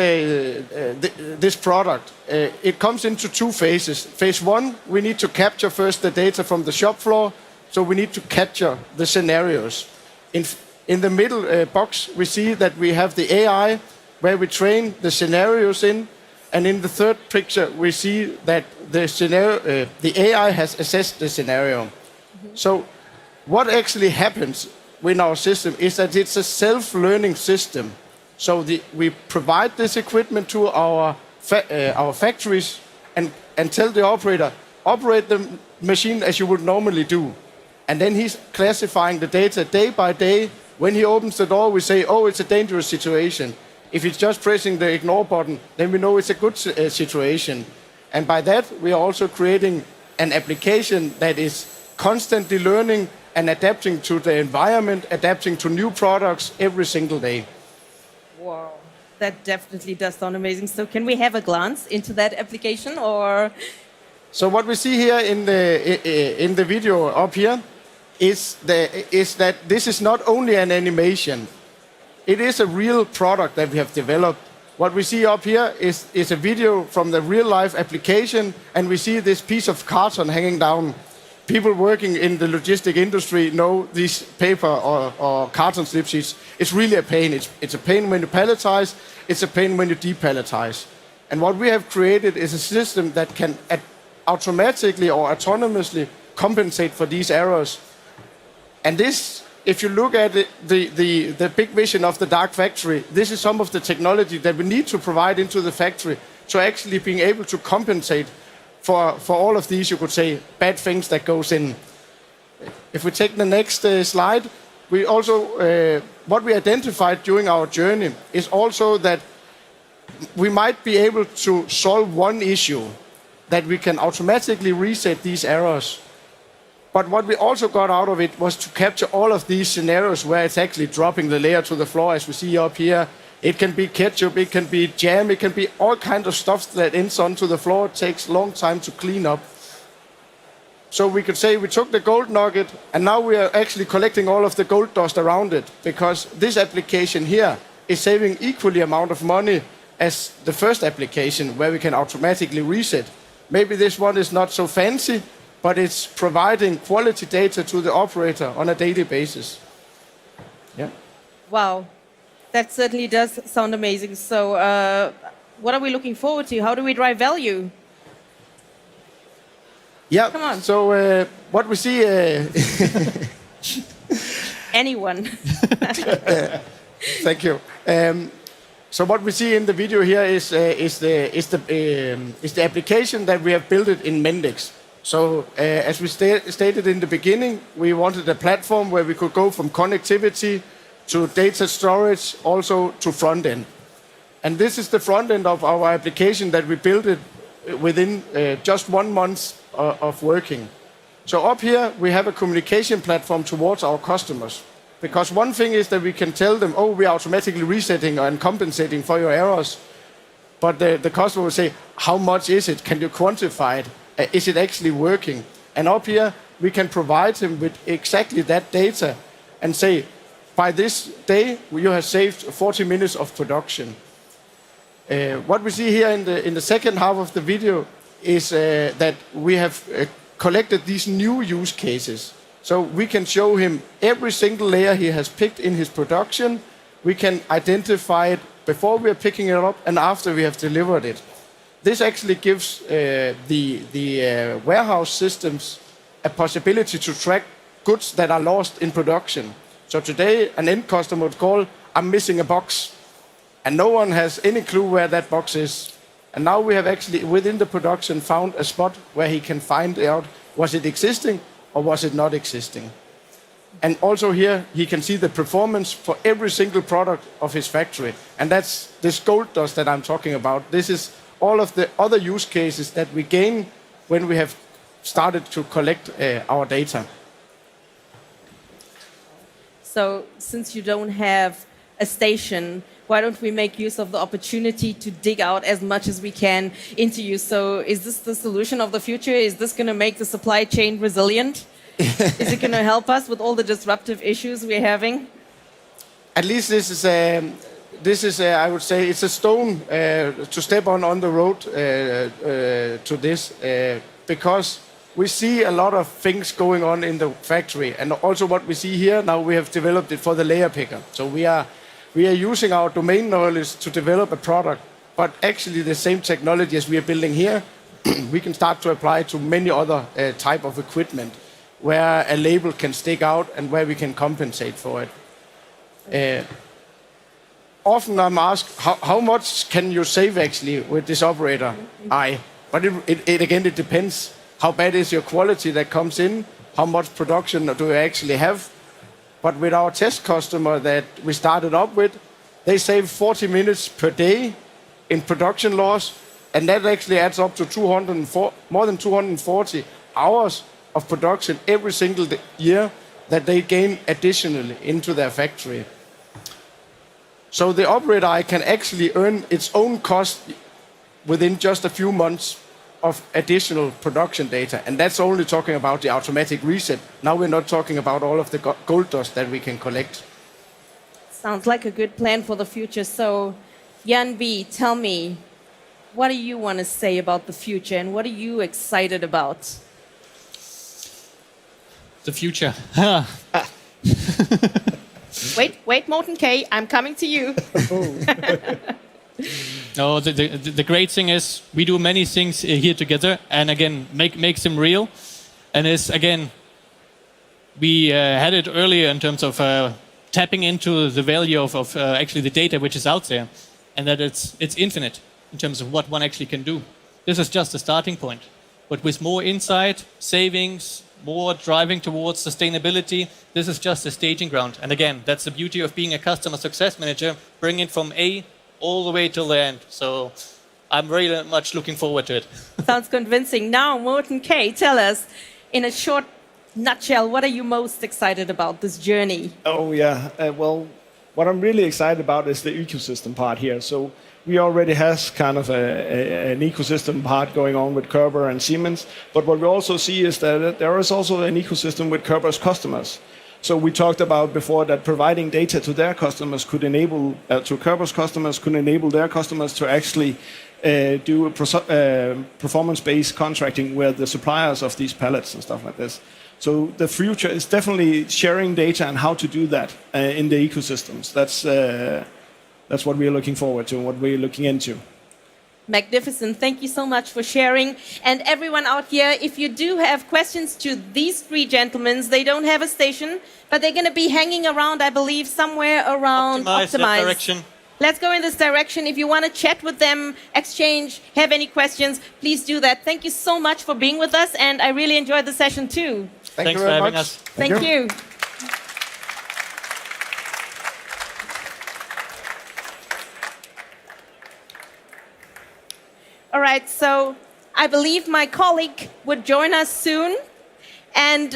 product, it comes into 2 phases. Phase 1, we need to capture first the data from the shop floor. So we need to capture the scenarios. In the middle box, we see that we have the AI where we train the scenarios in. And in the third picture, we see that the AI has assessed the scenario. So what actually happens in our system is that it's a self-learning system. So we provide this equipment to our factories and tell the operator, operate the machine as you would normally do. And then he's classifying the data day by day. When he opens the door, we say, oh, it's a dangerous situation. If he's just pressing the ignore button, then we know it's a good situation. And by that, we are also creating an application that is constantly learning and adapting to the environment, adapting to new products every single day. Wow, that definitely does sound amazing. So can we have a glance into that application, or? So what we see here in the video up here is that this is not only an animation. It is a real product that we have developed. What we see up here is a video from the real-life application, and we see this piece of carton hanging down. People working in the logistic industry know these paper or carton slip sheets. It's really a pain. It's a pain when you palletize. It's a pain when you depalletize. And what we have created is a system that can automatically or autonomously compensate for these errors. And this, if you look at it, the big vision of the dark factory, this is some of the technology that we need to provide into the factory to actually being able to compensate for all of these, you could say, bad things that goes in. If we take the next slide, we also, what we identified during our journey is also that we might be able to solve one issue, that we can automatically reset these errors. But what we also got out of it was to capture all of these scenarios where it's actually dropping the layer to the floor, as we see up here. It can be ketchup, it can be jam, it can be all kinds of stuff that ends onto the floor. It takes a long time to clean up. So we could say we took the gold nugget and now we are actually collecting all of the gold dust around it, because this application here is saving equally amount of money as the first application where we can automatically reset. Maybe this one is not so fancy, but it's providing quality data to the operator on a daily basis. Yeah. Wow, that certainly does sound amazing. So what are we looking forward to? How do we drive value? Yeah, come on. So what we see... Anyone. Thank you. So what we see in the video here is the application that we have built it in Mendix. So as we stated in the beginning, we wanted a platform where we could go from connectivity to data storage, also to front end. And this is the front end of our application that we built it within just 1 month of working. So up here, we have a communication platform towards our customers. Because one thing is that we can tell them, oh, we are automatically resetting and compensating for your errors. But the customer will say, how much is it? Can you quantify it? Is it actually working? And up here, we can provide him with exactly that data and say, by this day, you have saved 40 minutes of production. What we see here in the second half of the video is that we have collected these new use cases. So we can show him every single layer he has picked in his production. We can identify it before we are picking it up and after we have delivered it. This actually gives the warehouse systems a possibility to track goods that are lost in production. So today, an end customer would call, I'm missing a box. And no one has any clue where that box is. And now we have actually, within the production, found a spot where he can find out, was it existing or was it not existing? And also here, he can see the performance for every single product of his factory. And that's this gold dust that I'm talking about. This is all of the other use cases that we gain when we have started to collect our data. So since you don't have a station, why don't we make use of the opportunity to dig out as much as we can into you? So is this the solution of the future? Is this going to make the supply chain resilient? Is it going to help us with all the disruptive issues we're having? At least this is I would say, it's a stone to step on the road to this, because we see a lot of things going on in the factory. And also what we see here, now we have developed it for the layer picker. So we are using our domain knowledge to develop a product, but actually the same technology as we are building here, we can start to apply to many other type of equipment where a label can stick out and where we can compensate for it. often I'm asked, how much can you save actually with this operator eye? But it again, it depends. How bad is your quality that comes in? How much production do you actually have? But with our test customer that we started up with, they save 40 minutes per day in production loss, and that actually adds up to more than 240 hours of production every single year that they gain additionally into their factory. So the operator eye can actually earn its own cost within just a few months of additional production data. And that's only talking about the automatic reset. Now we're not talking about all of the gold dust that we can collect. Sounds like a good plan for the future. So, Jan B, tell me, what do you want to say about the future and what are you excited about? The future. Wait, Morten K., I'm coming to you. No, the great thing is we do many things here together, and again, makes them real. And is again, we had it earlier in terms of tapping into the value of actually the data which is out there, and that it's infinite in terms of what one actually can do. This is just a starting point, but with more insight, savings, more driving towards sustainability, this is just a staging ground. And again, that's the beauty of being a customer success manager, bring it from A all the way till the end. So I'm very much looking forward to it. Sounds convincing. Now, Morten K., tell us, in a short nutshell, what are you most excited about this journey? Oh, yeah. Well, what I'm really excited about is the ecosystem part here. So we already have kind of an ecosystem part going on with Körber and Siemens. But what we also see is that there is also an ecosystem with Körber's customers. So we talked about before that providing data to their customers could enable, to Körber's customers, could enable their customers to actually do performance-based contracting with the suppliers of these pallets and stuff like this. So the future is definitely sharing data and how to do that in the ecosystems. That's what we're looking forward to and what we're looking into. Magnificent. Thank you so much for sharing. And everyone out here, if you do have questions to these three gentlemen, they don't have a station, but they're going to be hanging around, I believe, somewhere around Optimize. Direction. Let's go in this direction. If you want to chat with them, exchange, have any questions, please do that. Thank you so much for being with us, and I really enjoyed the session too. Thanks for having us. Thank you. All right, so I believe my colleague would join us soon. And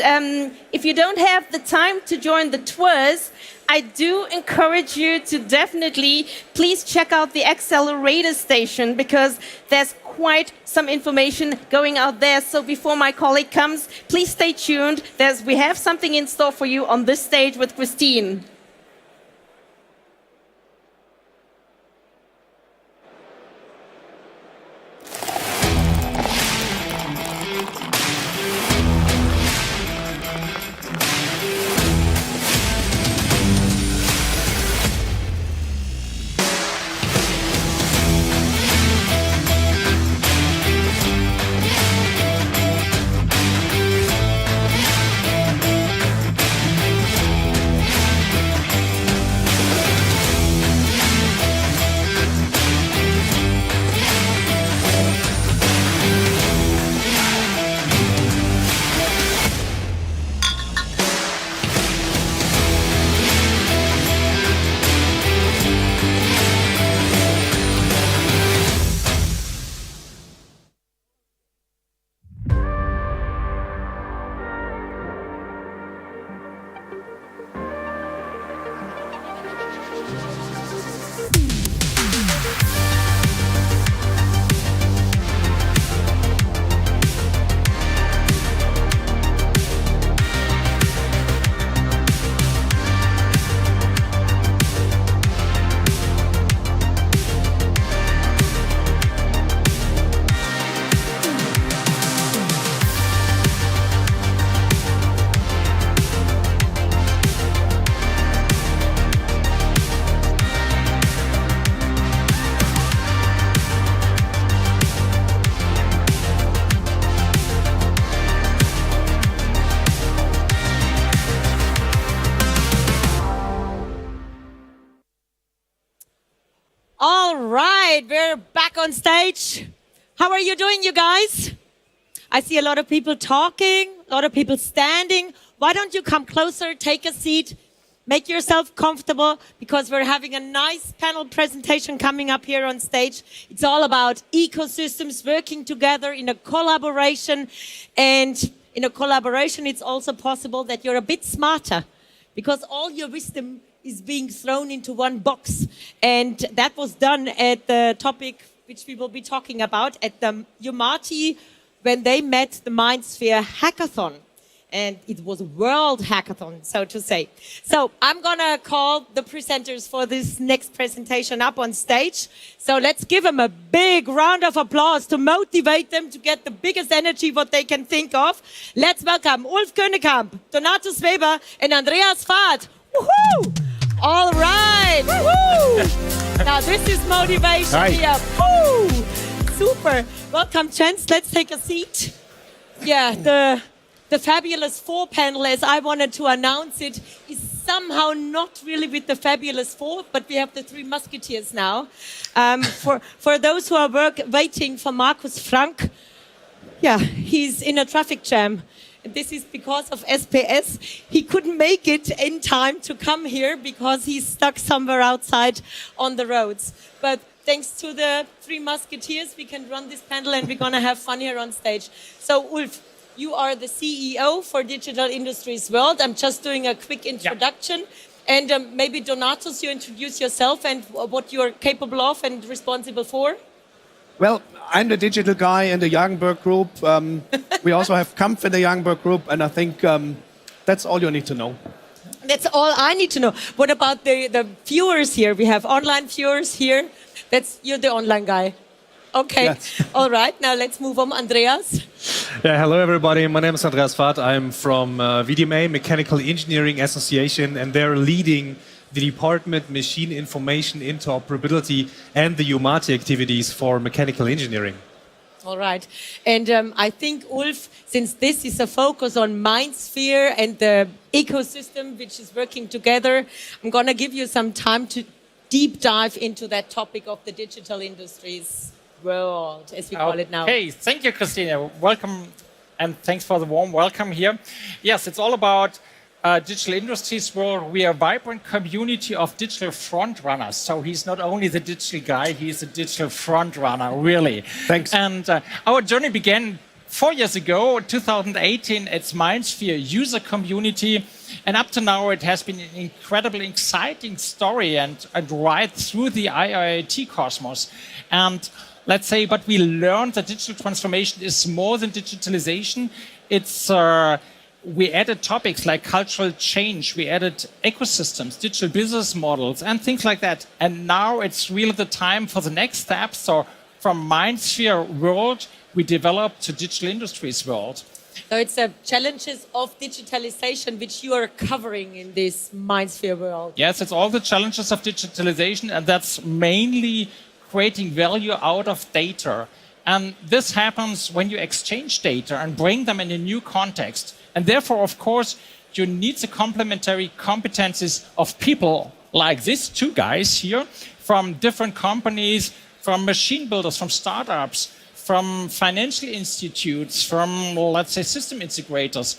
if you don't have the time to join the tours, I do encourage you to definitely please check out the Xcelerator station, because there's quite some information going out there. So before my colleague comes, please stay tuned. We have something in store for you on this stage with Christine. All right, we're back on stage. How are you doing, you guys? I see a lot of people talking, a lot of people standing. Why don't you come closer, take a seat, make yourself comfortable, because we're having a nice panel presentation coming up here on stage. It's all about ecosystems working together in a collaboration. And in a collaboration, it's also possible that you're a bit smarter, because all your wisdom is being thrown into one box. And that was done at the topic which we will be talking about at the UMATI when they met the MindSphere Hackathon. And it was a world hackathon, so to say. So I'm going to call the presenters for this next presentation up on stage. So let's give them a big round of applause to motivate them to get the biggest energy what they can think of. Let's welcome Ulf Könekamp, Donatus Weber, and Andreas Fahrt. Woohoo! All right. Woohoo! Now this is motivation here. Woo! Super. Welcome, gents. Let's take a seat. Yeah, the Fabulous Four panel, as I wanted to announce it, is somehow not really with the Fabulous Four, but we have the Three Musketeers now. For those who are waiting for Markus Frank, yeah, he's in a traffic jam. And this is because of SPS. He couldn't make it in time to come here because he's stuck somewhere outside on the roads. But thanks to the Three Musketeers, we can run this panel and we're going to have fun here on stage. So, Ulf, you are the CEO for Digital Industries World. I'm just doing a quick introduction. Yeah. And maybe Donatus, you introduce yourself and what you're capable of and responsible for. Well, I'm the digital guy in the Jagenberg Group. We also have Kampf in the Jagenberg Group, and I think that's all you need to know. That's all I need to know. What about the viewers here? We have online viewers here. You're the online guy. Okay, yes. All right, now let's move on. Andreas. Yeah, hello everybody, my name is Andreas Fahrt. I'm from VDMA, Mechanical Engineering Association, and they're leading the Department Machine Information Interoperability and the UMATI activities for mechanical engineering. All right, and I think, Ulf, since this is a focus on MindSphere and the ecosystem which is working together, I'm going to give you some time to deep dive into that topic of the digital industries world, as we call it now. Okay, thank you, Christina. Welcome, and thanks for the warm welcome here. Yes, it's all about digital industries world. We are a vibrant community of digital front runners. So he's not only the digital guy, he's a digital front runner, really. Thanks. And our journey began 4 years ago, 2018, it's MindSphere user community. And up to now, it has been an incredibly exciting story and ride through the IIoT cosmos. And let's say, but we learned that digital transformation is more than digitalization. It's we added topics like cultural change, we added ecosystems, digital business models, and things like that. And now it's really the time for the next step. So from MindSphere world, we developed to digital industries world. So it's the challenges of digitalization which you are covering in this MindSphere world. Yes, it's all the challenges of digitalization, and that's mainly creating value out of data. And this happens when you exchange data and bring them in a new context. And therefore, of course, you need the complementary competencies of people like these two guys here from different companies, from machine builders, from startups, from financial institutes, from, let's say, system integrators.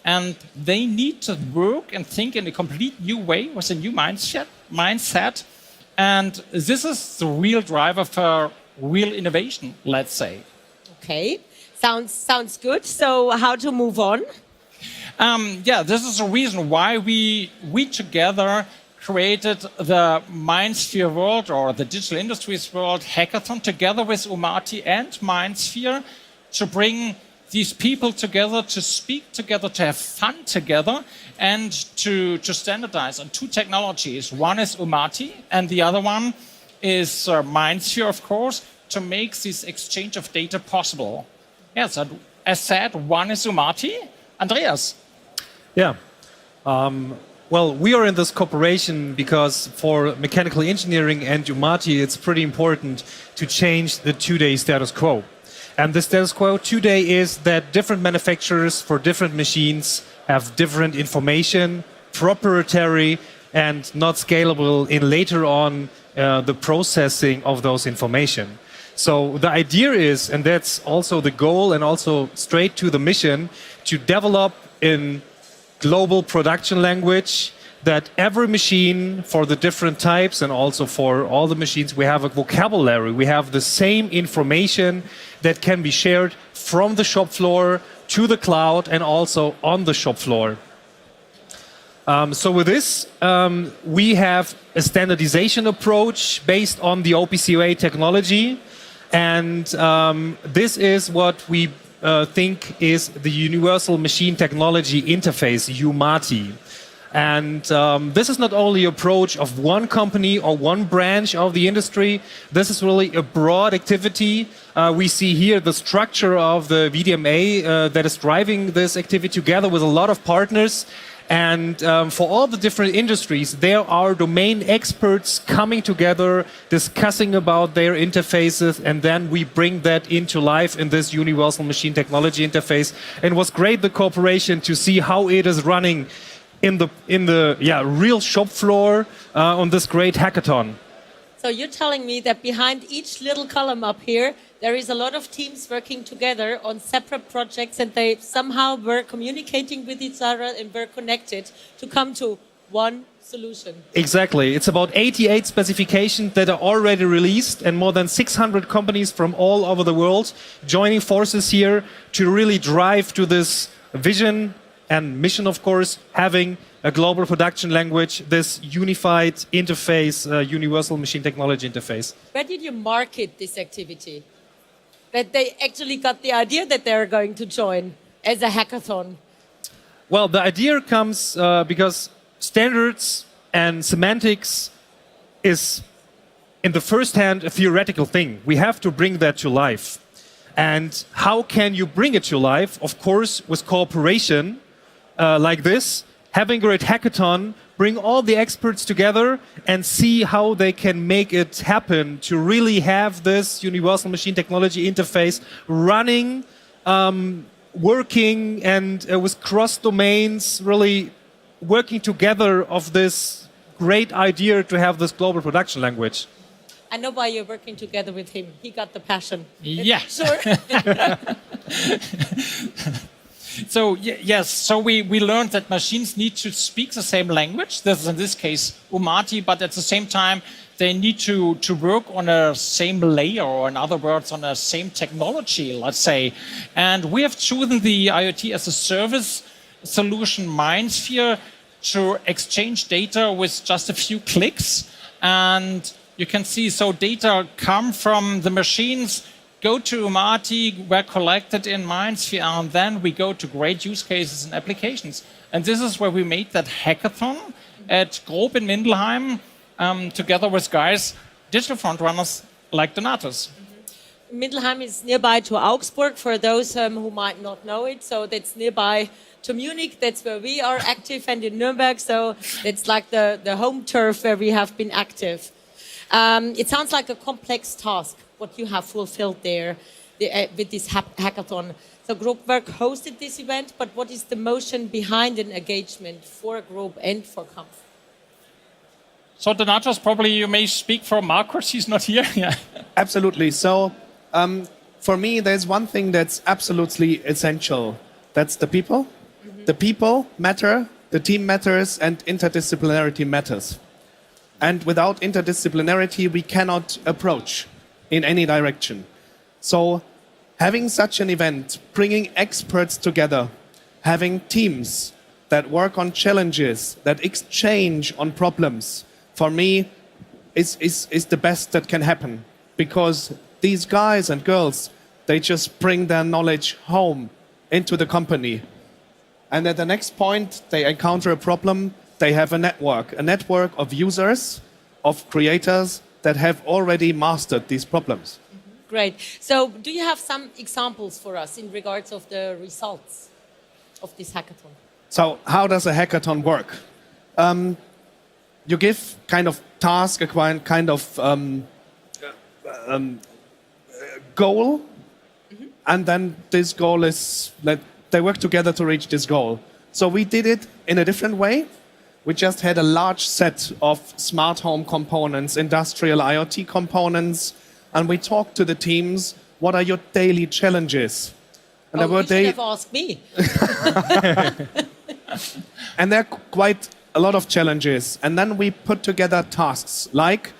And they need to work and think in a complete new way with a new mindset. And this is the real driver for real innovation, let's say. Okay, sounds good. So how to move on? Yeah, this is the reason why we together created the MindSphere World or the Digital Industries World Hackathon together with UMATI and MindSphere to bring these people together, to speak together, to have fun together, and to standardize on two technologies. One is UMATI, and the other one is MindSphere, of course, to make this exchange of data possible. Yes, as said, one is UMATI. Andreas. Yeah. Well, we are in this cooperation because for mechanical engineering and UMATI, it's pretty important to change the two-day status quo. And the status quo today is that different manufacturers for different machines have different information, proprietary and not scalable in later on the processing of those information. So the idea is, and that's also the goal and also straight to the mission, to develop in global production language that every machine for the different types and also for all the machines, we have a vocabulary. We have the same information that can be shared from the shop floor to the cloud and also on the shop floor. So with this, we have a standardization approach based on the OPCOA technology. And this is what we think is the Universal Machine Technology Interface, UMATI. And this is not only an approach of one company or one branch of the industry. This is really a broad activity. We see here the structure of the VDMA that is driving this activity together with a lot of partners. And for all the different industries, there are domain experts coming together, discussing about their interfaces, and then we bring that into life in this Universal Machine Technology Interface. And it was great, the cooperation, to see how it is running in the real shop floor on this great hackathon. So you're telling me that behind each little column up here, there is a lot of teams working together on separate projects, and they somehow were communicating with each other and were connected to come to one solution. Exactly. It's about 88 specifications that are already released and more than 600 companies from all over the world joining forces here to really drive to this vision and mission, of course, having a global production language, this unified interface, Universal Machine Technology Interface. Where did you market this activity? That they actually got the idea that they're going to join as a hackathon? Well, the idea comes because standards and semantics is, in the first hand, a theoretical thing. We have to bring that to life. And how can you bring it to life? Of course, with cooperation like this, having a great hackathon, bring all the experts together and see how they can make it happen to really have this Universal Machine Technology Interface running, working, and with cross domains, really working together of this great idea to have this global production language. I know why you're working together with him. He got the passion. Yeah. Sure. So yes, so we learned that machines need to speak the same language. This is in this case UMATI, but at the same time they need to work on a same layer, or in other words, on a same technology, let's say. And we have chosen the IoT as a service solution MindSphere to exchange data with just a few clicks. And you can see, so data come from the machines, go to UMATI, were collected in MindSphere, and then we go to great use cases and applications. And this is where we made that hackathon at Grob in Mindelheim, together with guys, digital frontrunners like Donatus. Mindelheim is nearby to Augsburg, for those who might not know it. So that's nearby to Munich. That's where we are active, and in Nuremberg. So it's like the home turf where we have been active. It sounds like a complex task, what you have fulfilled there with this hackathon. So Groupwork hosted this event, but what is the motion behind an engagement for a group and for Kampf? So Donatus, probably you may speak for Marcus, he's not here. Yeah. Absolutely. So for me, there's one thing that's absolutely essential. That's the people. Mm-hmm. The people matter, the team matters, and interdisciplinarity matters. And without interdisciplinarity, we cannot approach in any direction. So having such an event, bringing experts together, having teams that work on challenges, that exchange on problems, for me, is the best that can happen. Because these guys and girls, they just bring their knowledge home into the company. And at the next point, they encounter a problem, they have a network of users, of creators that have already mastered these problems. Great. So do you have some examples for us in regards of the results of this hackathon? So how does a hackathon work? You give kind of task, a kind of goal, and then this goal is that they work together to reach this goal. So we did it in a different way. we just had a large set of smart home components, industrial IoT components, and we talked to the teams, what are your daily challenges? And you should have asked me. And there are quite a lot of challenges. And then we put together tasks like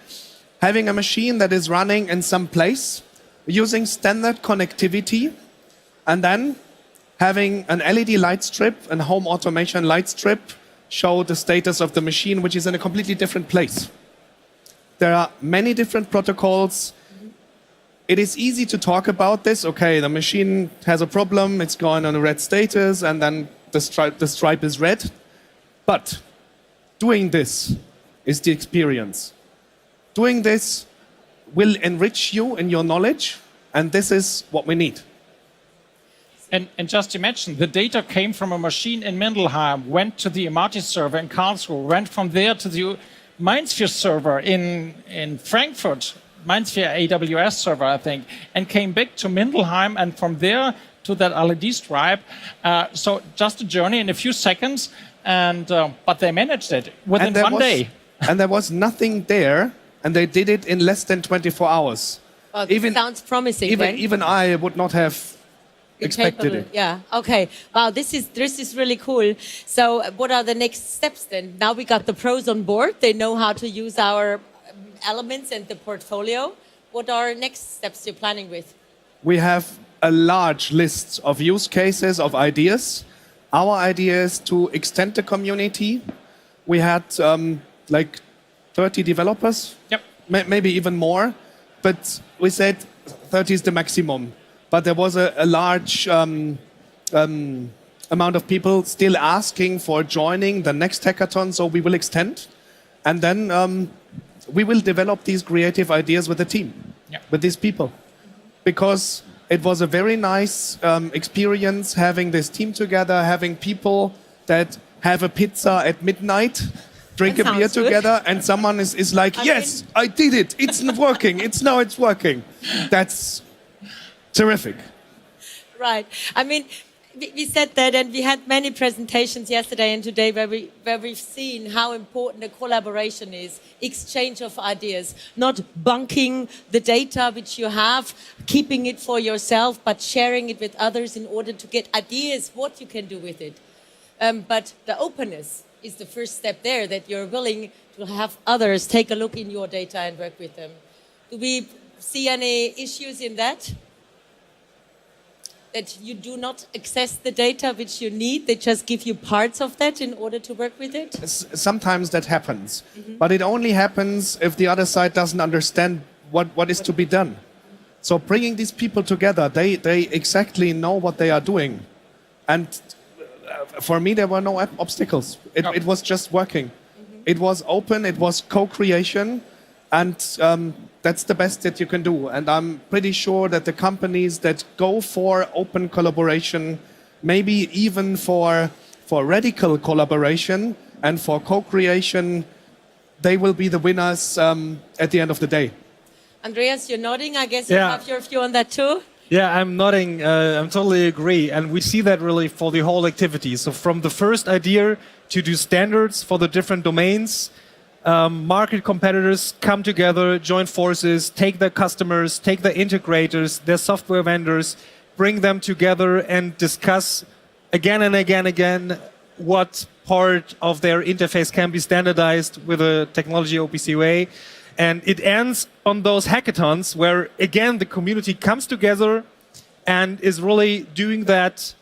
having a machine that is running in some place, using standard connectivity, and then having an LED light strip and home automation light strip show the status of the machine, which is in a completely different place. There are many different protocols. It is easy to talk about this. Okay, the machine has a problem, it's going on a red status, and then the stripe is red. But doing this is the experience. Doing this will enrich you in your knowledge, and this is what we need. And just to mention, the data came from a machine in Mindelheim, went to the Amati server in Karlsruhe, went from there to the MindSphere server in Frankfurt, MindSphere AWS server, I think, and came back to Mindelheim, and from there to that LED stripe. So just a journey in a few seconds, and but they managed it within one day. And there was nothing there, and they did it in less than 24 hours. Well, that sounds promising. Even I would not have expected it. Yeah. Okay. Wow. This is really cool. So, what are the next steps then? Now we got the pros on board. They know how to use our elements and the portfolio. What are next steps you're planning with? We have a large list of use cases, of ideas. Our idea is to extend the community. We had like 30 developers, maybe even more, but we said 30 is the maximum. But there was a large amount of people still asking for joining the next hackathon, so we will extend. And then we will develop these creative ideas with the team, with these people. Because it was a very nice experience having this team together, having people that have a pizza at midnight, drink a beer together, and someone is like, yes, I did it. It's working. It's working. That's terrific. Right. I mean, we said that, and we had many presentations yesterday and today where we've seen how important a collaboration is, exchange of ideas, not bunking the data which you have, keeping it for yourself, but sharing it with others in order to get ideas what you can do with it. But the openness is the first step there, that you're willing to have others take a look in your data and work with them. Do we see any issues in that? That you do not access the data which you need, they just give you parts of that in order to work with it? Sometimes that happens, but it only happens if the other side doesn't understand what is to be done. So bringing these people together, they exactly know what they are doing. And for me, there were no obstacles. It was just working. It was open, it was co-creation, and that's the best that you can do. And I'm pretty sure that the companies that go for open collaboration, maybe even for radical collaboration and for co-creation, they will be the winners at the end of the day. Andreas, you're nodding. I guess you have your view on that too? Yeah, I'm nodding. I totally agree. And we see that really for the whole activity. So from the first idea to do standards for the different domains, market competitors come together, join forces, take their customers, take their integrators, their software vendors, bring them together and discuss again and again what part of their interface can be standardized with a technology OPC way. And it ends on those hackathons where, again, the community comes together and is really doing that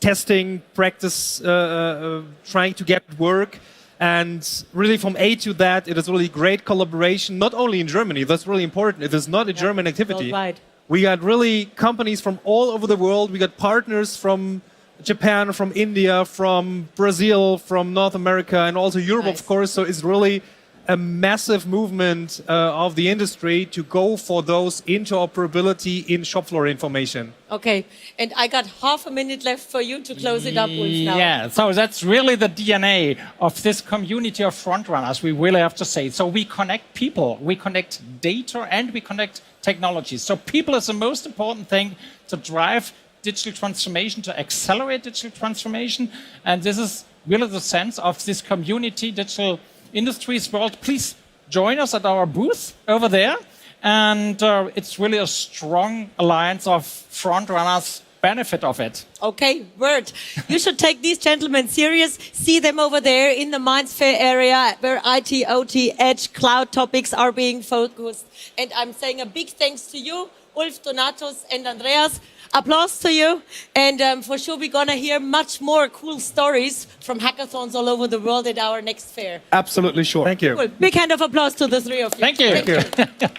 testing, practice, trying to get work. And really from A to that, it is really great collaboration, not only in Germany, that's really important. It is not a German activity. Worldwide. We got really companies from all over the world. We got partners from Japan, from India, from Brazil, from North America, and also Europe, of course. So it's really a massive movement of the industry to go for those interoperability in shop floor information. Okay, and I got half a minute left for you to close it up, Ulf, now. Yeah, so that's really the DNA of this community of frontrunners, we really have to say. So we connect people, we connect data, and we connect technology. So people is the most important thing to drive digital transformation, to accelerate digital transformation. And this is really the sense of this community, Digital Industries World. Please join us at our booth over there. And it's really a strong alliance of front runners benefit of it. Okay, word. You should take these gentlemen serious. See them over there in the Mainz Fair area where IT, OT, Edge, cloud topics are being focused. And I'm saying a big thanks to you, Ulf, Donatus, and Andreas. Applause to you. And for sure, we're going to hear much more cool stories from hackathons all over the world at our next fair. Absolutely sure. Thank you. Cool. Big hand of applause to the three of you. Thank you. Thank you.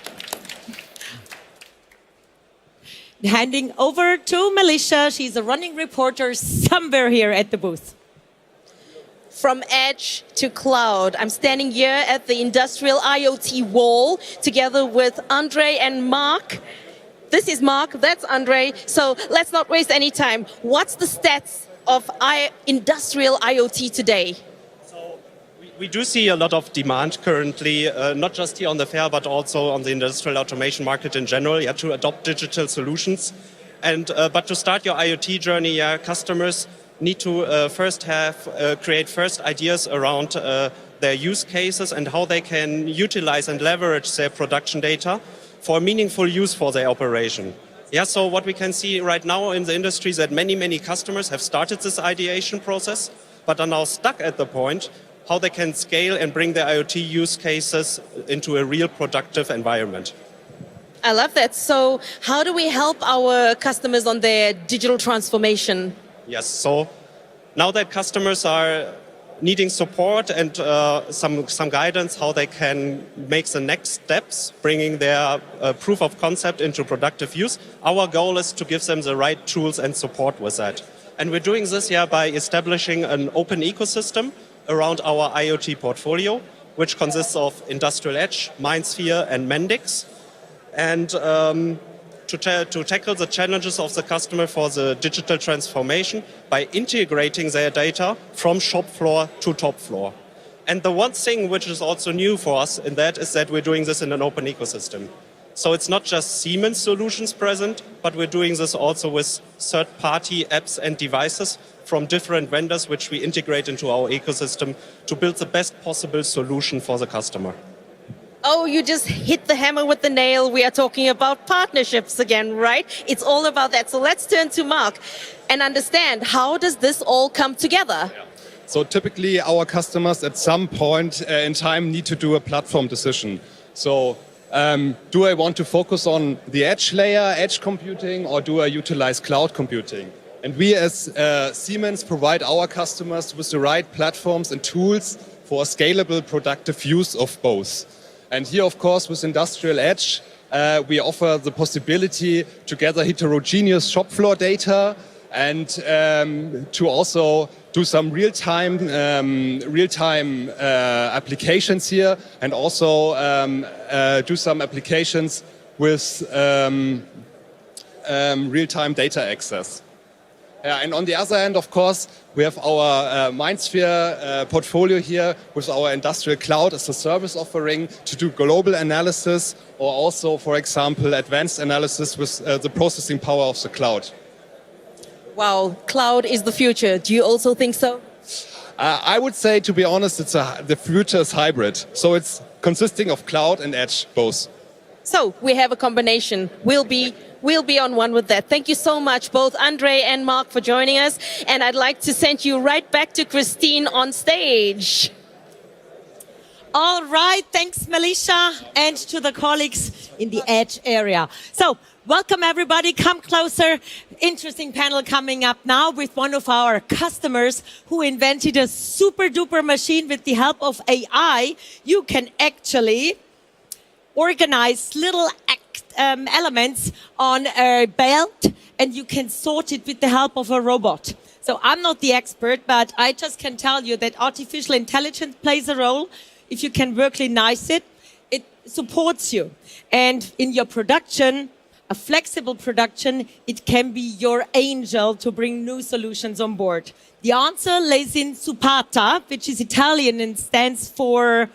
Handing over to Melissa. She's a running reporter somewhere here at the booth. From edge to cloud. I'm standing here at the industrial IoT wall together with Andre and Mark. This is Mark, that's Andre. So let's not waste any time. What's the stats of industrial IoT today? We do see a lot of demand currently, not just here on the fair, but also on the industrial automation market in general, to adopt digital solutions. But to start your IoT journey, customers need to create first ideas around their use cases and how they can utilize and leverage their production data for meaningful use for their operation. So what we can see right now in the industry is that many customers have started this ideation process, but are now stuck at the point how they can scale and bring their IoT use cases into a real productive environment. I love that. So how do we help our customers on their digital transformation? Yes, so now that customers are needing support and some guidance how they can make the next steps, bringing their proof of concept into productive use, our goal is to give them the right tools and support with that. And we're doing this by establishing an open ecosystem around our IoT portfolio, which consists of Industrial Edge, MindSphere, and Mendix. And to tackle the challenges of the customer for the digital transformation by integrating their data from shop floor to top floor. And the one thing which is also new for us in that is that we're doing this in an open ecosystem. So it's not just Siemens solutions present, but we're doing this also with third-party apps and devices from different vendors, which we integrate into our ecosystem to build the best possible solution for the customer. Oh, you just hit the hammer with the nail. We are talking about partnerships again, right? It's all about that. So let's turn to Mark and understand, how does this all come together? So typically our customers at some point in time need to do a platform decision. So do I want to focus on the edge layer, edge computing, or do I utilize cloud computing? And we as Siemens provide our customers with the right platforms and tools for scalable, productive use of both. And here, of course, with Industrial Edge, we offer the possibility to gather heterogeneous shop floor data and to also do some real-time applications here, and also do some applications with real-time data access. And on the other hand, of course, we have our MindSphere portfolio here with our industrial cloud as a service offering to do global analysis, or also, for example, advanced analysis with the processing power of the cloud. Wow, cloud is the future. Do you also think so? I would say, to be honest, the future is hybrid. So it's consisting of cloud and edge, both. So we have a combination. We'll be on one with that. Thank you so much, both Andre and Mark, for joining us. And I'd like to send you right back to Christine on stage. All right, thanks, Melissa, and to the colleagues in the Edge area. So, welcome everybody, come closer. Interesting panel coming up now with one of our customers who invented a super duper machine with the help of AI. You can actually organize little elements on a belt and you can sort it with the help of a robot. So I'm not the expert, but I just can tell you that artificial intelligence plays a role. If you can worklize it, it supports you. And in your production, a flexible production, it can be your angel to bring new solutions on board. The answer lays in Supata, which is Italian and stands for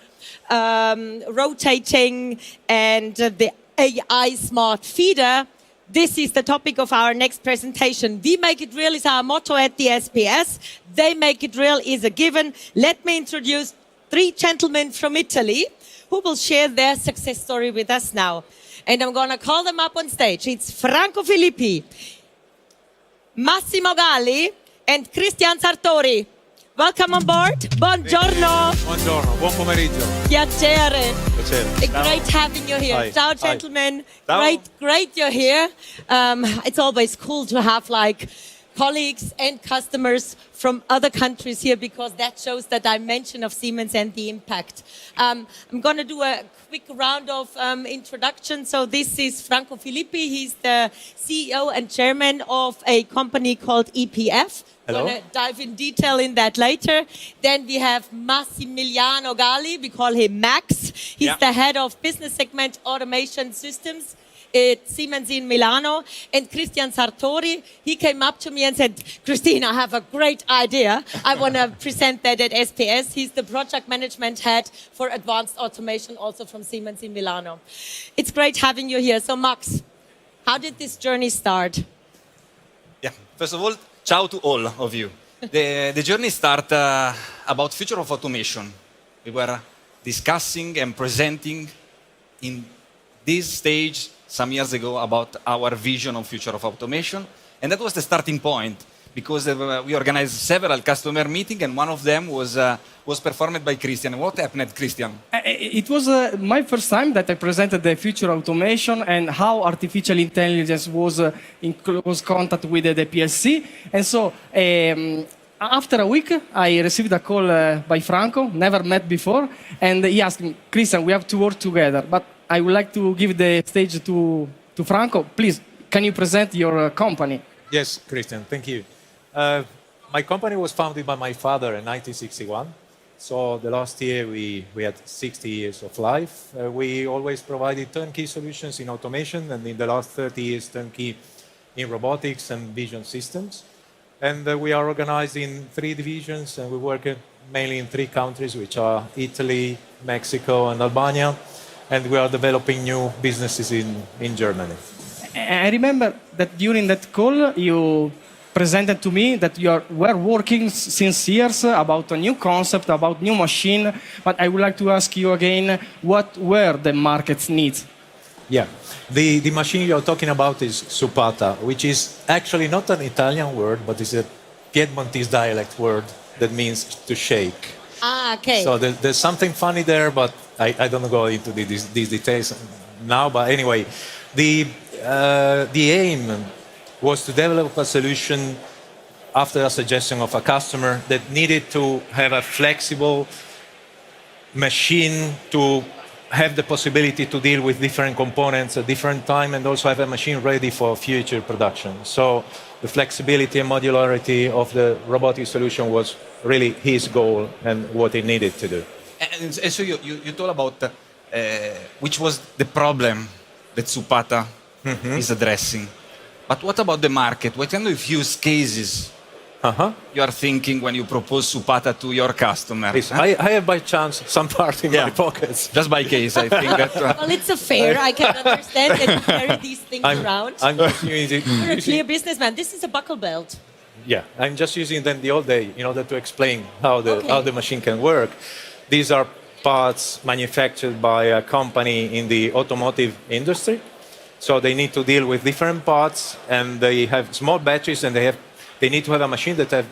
rotating, and the AI smart feeder This is the topic of our next presentation. We make it real is our motto at the SPS. They make it real is a given. Let me introduce 3 gentlemen from Italy who will share their success story with us now. And I'm going to call them up on stage. It's Franco Filippi, Massimo Galli, and Cristian Sartori. Welcome on board. Buongiorno. Buongiorno, buon pomeriggio. Piacere. Piacere. Great having you here. Hi. Ciao, gentlemen. Ciao. Great you're here. It's always cool to have like colleagues and customers from other countries here because that shows the dimension of Siemens and the impact. I'm going to do a quick round of introduction. So this is Franco Filippi. He's the CEO and chairman of a company called EPF. Hello. We're going to dive in detail in that later. Then we have Massimiliano Galli. We call him Max. He's the head of business segment automation systems at Siemens in Milano. And Cristian Sartori, he came up to me and said, Christine, I have a great idea. I want to present that at SPS. He's the project management head for advanced automation, also from Siemens in Milano. It's great having you here. So Max, how did this journey start? Yeah, first of all, ciao to all of you. The journey started about future of automation. We were discussing and presenting in this stage some years ago about our vision of future of automation. And that was the starting point because we organized several customer meetings and one of them was performed by Christian. What happened, Christian? It was my first time that I presented the future automation and how artificial intelligence was in close contact with the PLC. And so after a week, I received a call by Franco, never met before, and he asked me, Christian, we have to work together, but I would like to give the stage to Franco. Please, can you present your company? Yes, Christian, thank you. My company was founded by my father in 1961. So the last year we had 60 years of life. We always provided turnkey solutions in automation and in the last 30 years turnkey in robotics and vision systems. And we are organized in 3 divisions and we work mainly in 3 countries, which are Italy, Mexico and Albania. And we are developing new businesses in Germany. I remember that during that call, you presented to me that you were working since years about a new concept, about new machine. But I would like to ask you again, what were the market's needs? Yeah, the machine you're talking about is suppata, which is actually not an Italian word, but it's a Piedmontese dialect word that means to shake. Ah, okay. So there's something funny there, but I don't go into these details now. But anyway, the aim was to develop a solution after a suggestion of a customer that needed to have a flexible machine to have the possibility to deal with different components at different time and also have a machine ready for future production. So the flexibility and modularity of the robotic solution was really his goal and what he needed to do. And so you told about which was the problem that Suppata is addressing. But what about the market? What kind of use cases you are thinking when you propose Suppata to your customer? I have by chance some part in my pockets. Just by case, I think that... Well, it's a fair. I can understand that you carry these things around. You're a clear businessman. This is a buckle belt. Yeah, I'm just using them the whole day in order to explain how the machine can work. These are parts manufactured by a company in the automotive industry. So they need to deal with different parts and they have small batteries and they need to have a machine that has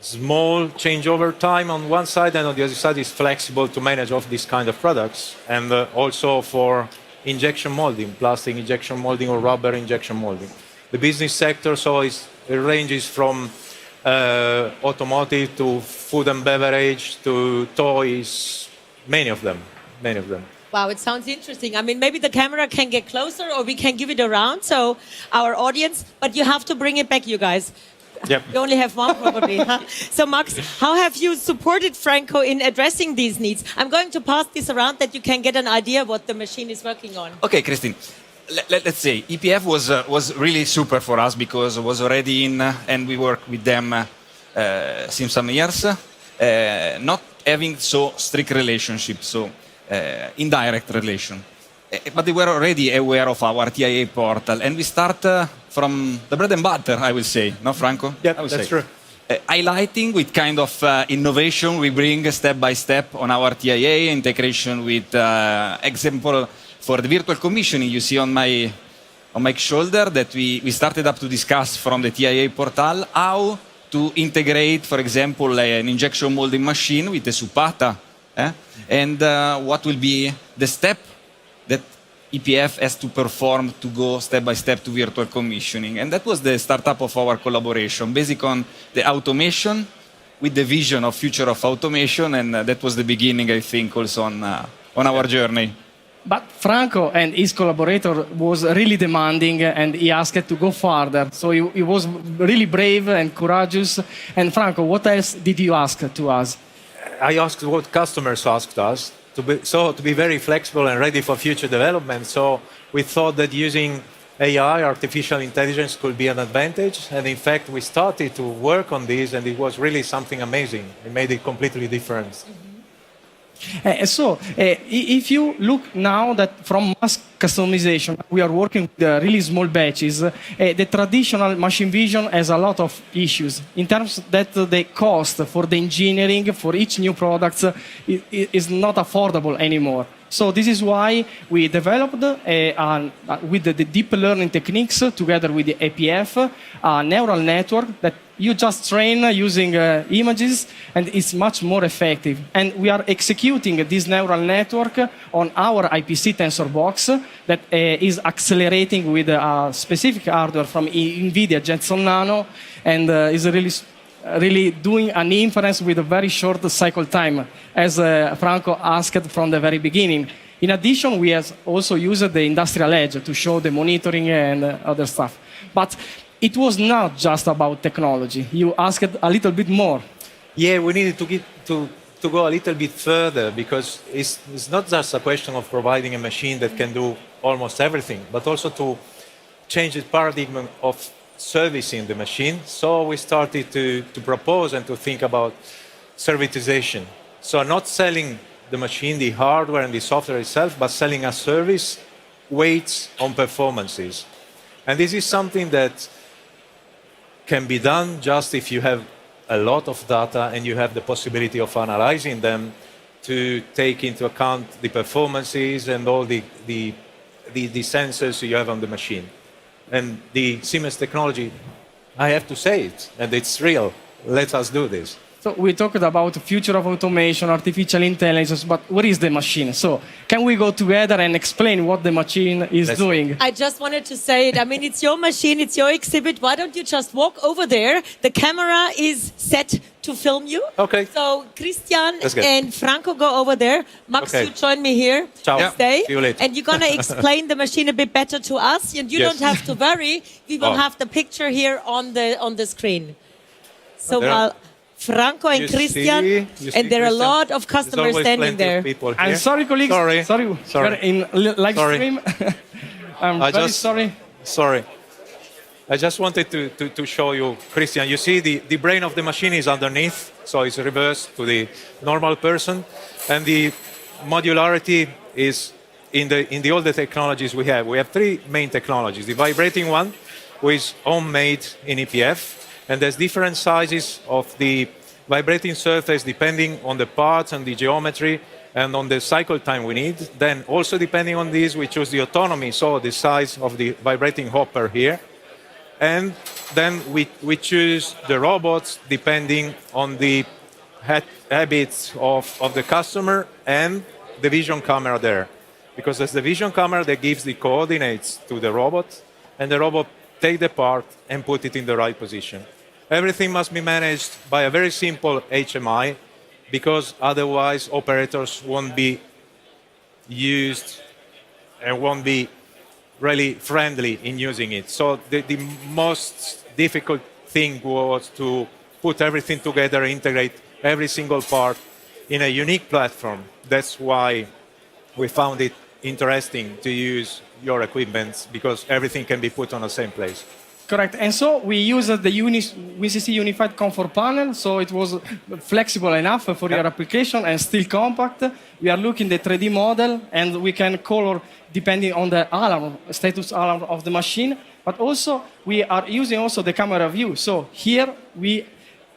small changeover time on one side and on the other side is flexible to manage all these kind of products. And also for injection molding, plastic injection molding or rubber injection molding. The business sector, so it ranges from automotive to food and beverage to toys, many of them. Wow, it sounds interesting. I mean, maybe the camera can get closer or we can give it around, so our audience, but you have to bring it back, you guys. Yep. You only have one probably. Huh? So Max, how have you supported Franco in addressing these needs? I'm going to pass this around that you can get an idea what the machine is working on. Okay, Christine. Let's say EPF was really super for us because it was already in and we worked with them since some years, not having so strict relationship, so indirect relation. but they were already aware of our TIA portal. And we start from the bread and butter, I will say. No, Franco? Yeah, I will that's say. true. Highlighting with kind of innovation we bring step by step on our TIA integration with example for the virtual commissioning you see on my shoulder that we started up to discuss from the TIA portal how to integrate, for example, an injection molding machine with a Supata, and what will be the step that EPF has to perform to go step by step to virtual commissioning. And that was the startup of our collaboration, based on the automation with the vision of future of automation, and that was the beginning, I think, also on our journey. But Franco and his collaborator was really demanding and he asked to go farther. So he was really brave and courageous. And Franco, what else did you ask to us? I asked what customers asked us, to be very flexible and ready for future development. So we thought that using AI, artificial intelligence, could be an advantage. And in fact, we started to work on this and it was really something amazing. It made it completely different. If you look now that from mass customization, we are working with really small batches, the traditional machine vision has a lot of issues in terms that the cost for the engineering for each new product is not affordable anymore. So this is why we developed with the deep learning techniques together with the APF, a neural network that you just train using images and it's much more effective. And we are executing this neural network on our IPC tensor box that is accelerating with a specific hardware from NVIDIA Jetson Nano and is really doing an inference with a very short cycle time, as Franco asked from the very beginning. In addition, we have also used the industrial edge to show the monitoring and other stuff. But it was not just about technology. You asked a little bit more. Yeah, we needed to go a little bit further because it's not just a question of providing a machine that can do almost everything, but also to change the paradigm of servicing the machine. So we started to propose and to think about servitization. So not selling the machine, the hardware and the software itself, but selling a service weights on performances. And this is something that can be done just if you have a lot of data and you have the possibility of analyzing them to take into account the performances and all the sensors you have on the machine. And the Siemens technology, I have to say it, and it's real. Let us do this. So we talked about the future of automation, artificial intelligence, but what is the machine? So can we go together and explain what the machine is doing? I just wanted to say it. I mean, it's your machine, it's your exhibit. Why don't you just walk over there? The camera is set to film you. Okay. So Christian and Franco go over there. Max, you join me here. Ciao. Yeah. Stay. See you later. And you're going to explain the machine a bit better to us. And you don't have to worry. We will have the picture here on the screen. So while Franco and Christian, and there are a lot of customers standing there. I'm sorry, colleagues. Sorry. We're in live stream. I'm very sorry. Sorry. I just wanted to show you, Christian. You see the brain of the machine is underneath, so it's reversed to the normal person. And the modularity is in the older technologies we have. We have three main technologies. The vibrating one, which is homemade in EPF. And there's different sizes of the vibrating surface depending on the parts and the geometry and on the cycle time we need. Then also depending on these, we choose the autonomy, so the size of the vibrating hopper here. And then we choose the robots depending on the habits of the customer and the vision camera there. Because there's the vision camera that gives the coordinates to the robot, and the robot take the part and put it in the right position. Everything must be managed by a very simple HMI, because otherwise operators won't be used and won't be really friendly in using it. So the most difficult thing was to put everything together, integrate every single part in a unique platform. That's why we found it interesting to use your equipment, because everything can be put on the same place. Correct. And so we used the WCC Unified Comfort Panel, so it was flexible enough for your application and still compact. We are looking at the 3D model, and we can color depending on the alarm, status alarm of the machine. But also, we are using also the camera view. So here we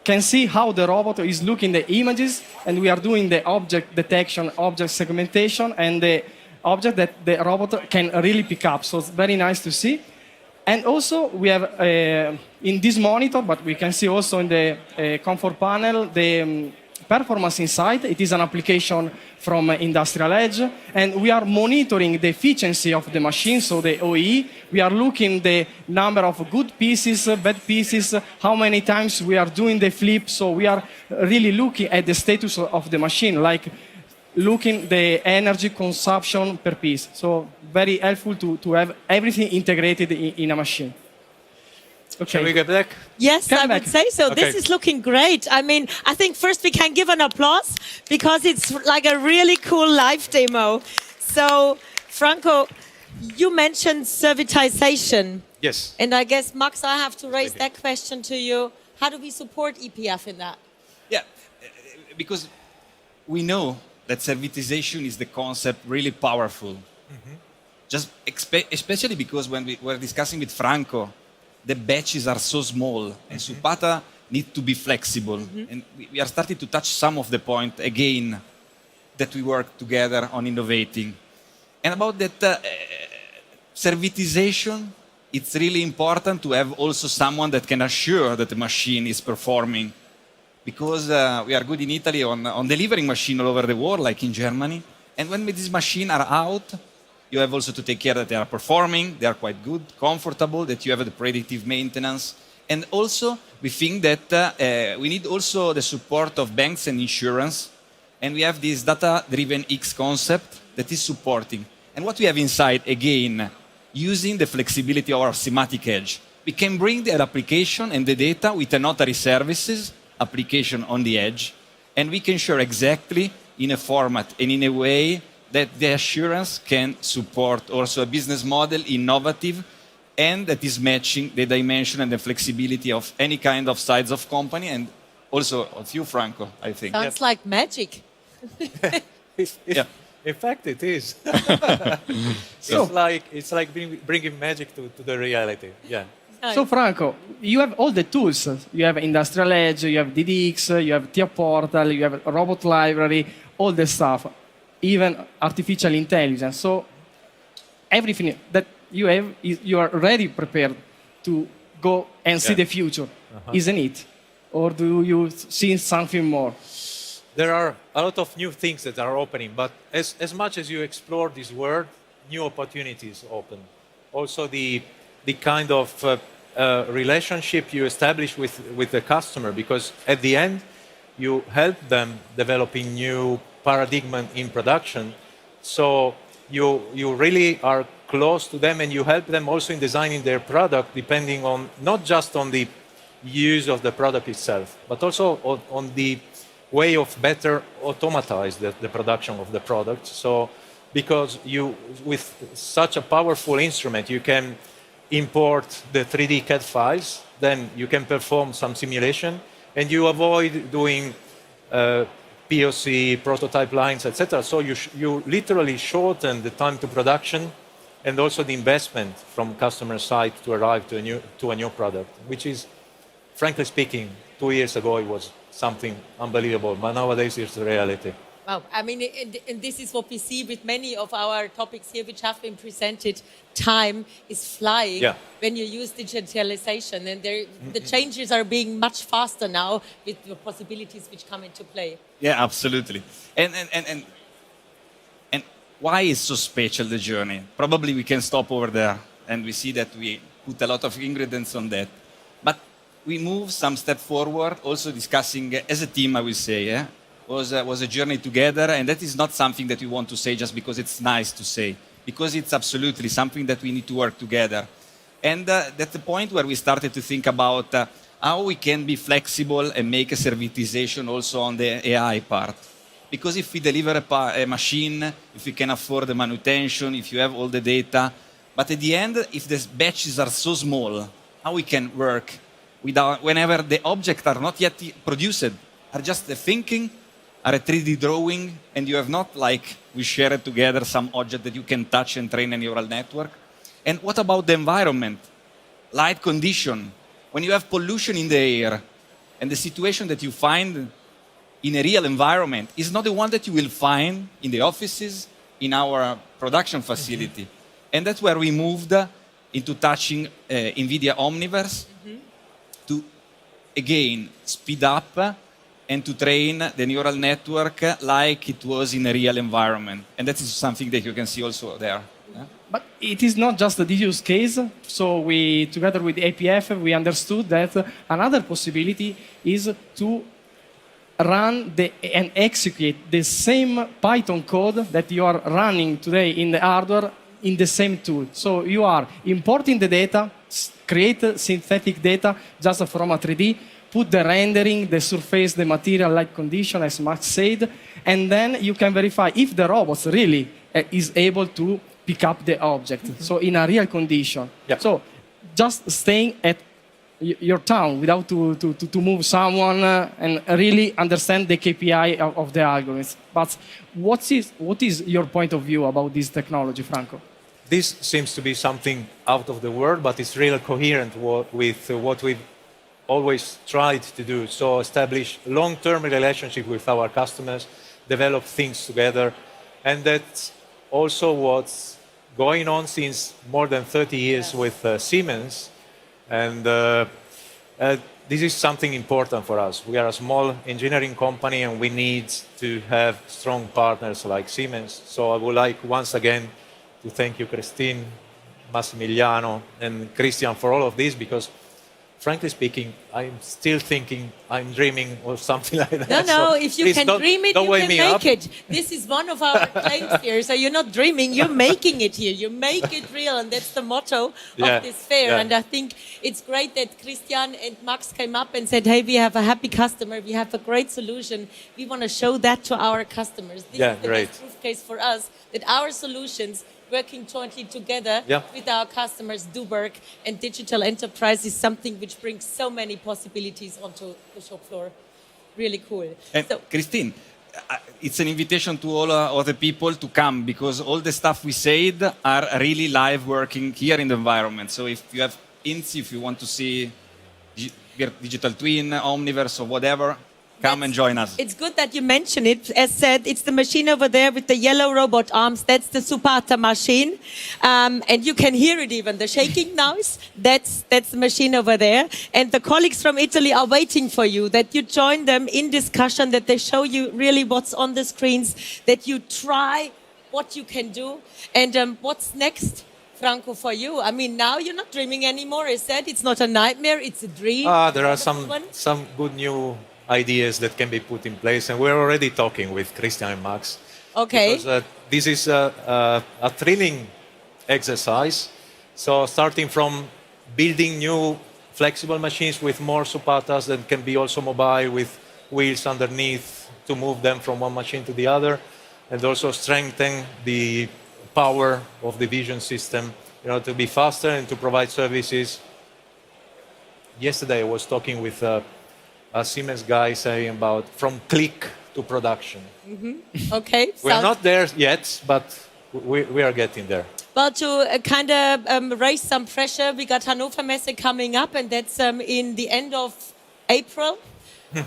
can see how the robot is looking at the images, and we are doing the object detection, object segmentation, and the object that the robot can really pick up. So it's very nice to see. And also, we have in this monitor, but we can see also in the comfort panel, the performance inside. It is an application from Industrial Edge, and we are monitoring the efficiency of the machine, so the OEE. We are looking the number of good pieces, bad pieces, how many times we are doing the flip. So we are really looking at the status of the machine, like looking the energy consumption per piece. So very helpful to have everything integrated in a machine. Okay. Shall we get back? Yes, I would say so. Okay. This is looking great. I mean, I think first we can give an applause because it's like a really cool live demo. So, Franco, you mentioned servitization. Yes. And I guess, Max, I have to raise that question to you. How do we support EPF in that? Yeah, because we know that servitization is the concept really powerful. Just especially because when we were discussing with Franco, the batches are so small, and Supata need to be flexible. And we are starting to touch some of the point again that we work together on innovating. And about that servitization, it's really important to have also someone that can assure that the machine is performing. Because we are good in Italy on delivering machines all over the world, like in Germany. And when these machines are out, you have also to take care that they are performing, they are quite good, comfortable, that you have the predictive maintenance. And also, we think that we need also the support of banks and insurance. And we have this data-driven X concept that is supporting. And what we have inside, again, using the flexibility of our SIMATIC edge, we can bring the application and the data with the notary services application on the edge, and we can share exactly in a format and in a way that the assurance can support also a business model, innovative, and that is matching the dimension and the flexibility of any kind of size of company, and also of you, Franco, I think. Sounds like magic. Yeah. In fact, it is. It's like bringing magic to the reality. Yeah. So Franco, you have all the tools. You have Industrial Edge, you have DDX, you have TIA Portal, you have Robot Library, all the stuff, even artificial intelligence. So everything that you have, you are already prepared to go and see the future, isn't it? Or do you see something more? There are a lot of new things that are opening, but as much as you explore this world, new opportunities open. Also the kind of relationship you establish with the customer, because at the end, you help them developing new paradigm in production. So you really are close to them, and you help them also in designing their product, depending on not just on the use of the product itself, but also on the way of better automatize the production of the product. So because you, with such a powerful instrument, you can import the 3D CAD files, then you can perform some simulation, and you avoid doing POC, prototype lines, etc. So you literally shorten the time to production and also the investment from customer side to arrive to a new product, which is, frankly speaking, 2 years ago it was something unbelievable, but nowadays it's the reality. Wow, I mean, and this is what we see with many of our topics here which have been presented. Time is flying when you use digitalization, and the changes are being much faster now with the possibilities which come into play. Yeah, absolutely. And why is so special, the journey? Probably we can stop over there, and we see that we put a lot of ingredients on that. But we move some step forward, also discussing as a team, I will say, was a journey together, and that is not something that we want to say just because it's nice to say, because it's absolutely something that we need to work together. And that's the point where we started to think about how we can be flexible and make a servitization also on the AI part. Because if we deliver a machine, if we can afford the manutention, if you have all the data, but at the end, if the batches are so small, how we can work without, whenever the objects are not yet produced, are just the thinking, are a 3D drawing, and you have not, like we share it together, some object that you can touch and train a neural network. And what about the environment? Light condition. When you have pollution in the air, and the situation that you find in a real environment is not the one that you will find in the offices, in our production facility. And that's where we moved into touching NVIDIA Omniverse to, again, speed up and to train the neural network like it was in a real environment. And that is something that you can see also there. Yeah? But it is not just the use case. So we, together with APF, we understood that another possibility is to run and execute the same Python code that you are running today in the hardware in the same tool. So you are importing the data, create synthetic data just from a 3D, put the rendering, the surface, the material, light condition, as Max said, and then you can verify if the robot really is able to pick up the object. So in a real condition. Yep. So just staying at your town without to move someone and really understand the KPI of the algorithms. But what is your point of view about this technology, Franco? This seems to be something out of the world, but it's really coherent with what we've always tried to do. So establish long-term relationship with our customers, develop things together, and that's also what's going on since more than 30 years with Siemens. And this is something important for us. We are a small engineering company and we need to have strong partners like Siemens. So I would like once again to thank you, Christine, Massimiliano, and Christian for all of this, because frankly speaking, I'm still thinking, I'm dreaming or something like that. No, so if you can dream it, you can make it. This is one of our claims here. So you're not dreaming, you're making it here. You make it real, and that's the motto of this fair. Yeah. And I think it's great that Christian and Max came up and said, hey, we have a happy customer, we have a great solution. We want to show that to our customers. This is the best proof case for us, that our solutions working jointly together with our customers do work, and digital enterprise is something which brings so many possibilities onto the shop floor. Really cool. And so, Christine, it's an invitation to all other people to come, because all the stuff we said are really live working here in the environment. So if you have hints, if you want to see digital twin, Omniverse or whatever, come and join us. It's good that you mention it. As said, it's the machine over there with the yellow robot arms. That's the Supata machine. And you can hear it even, the shaking noise. That's the machine over there. And the colleagues from Italy are waiting for you, that you join them in discussion, that they show you really what's on the screens, that you try what you can do. And what's next, Franco, for you? I mean, now you're not dreaming anymore. As said, it's not a nightmare, it's a dream. There are some good new ideas that can be put in place, and we're already talking with Christian and Max. Okay. Because this is a thrilling exercise. So starting from building new flexible machines with more Supatas that can be also mobile with wheels underneath to move them from one machine to the other, and also strengthen the power of the vision system, to be faster and to provide services. Yesterday I was talking with a Siemens guy saying about from click to production. Okay. We're not there yet, but we are getting there. Well, to kind of raise some pressure, we got Hannover Messe coming up, and that's in the end of April.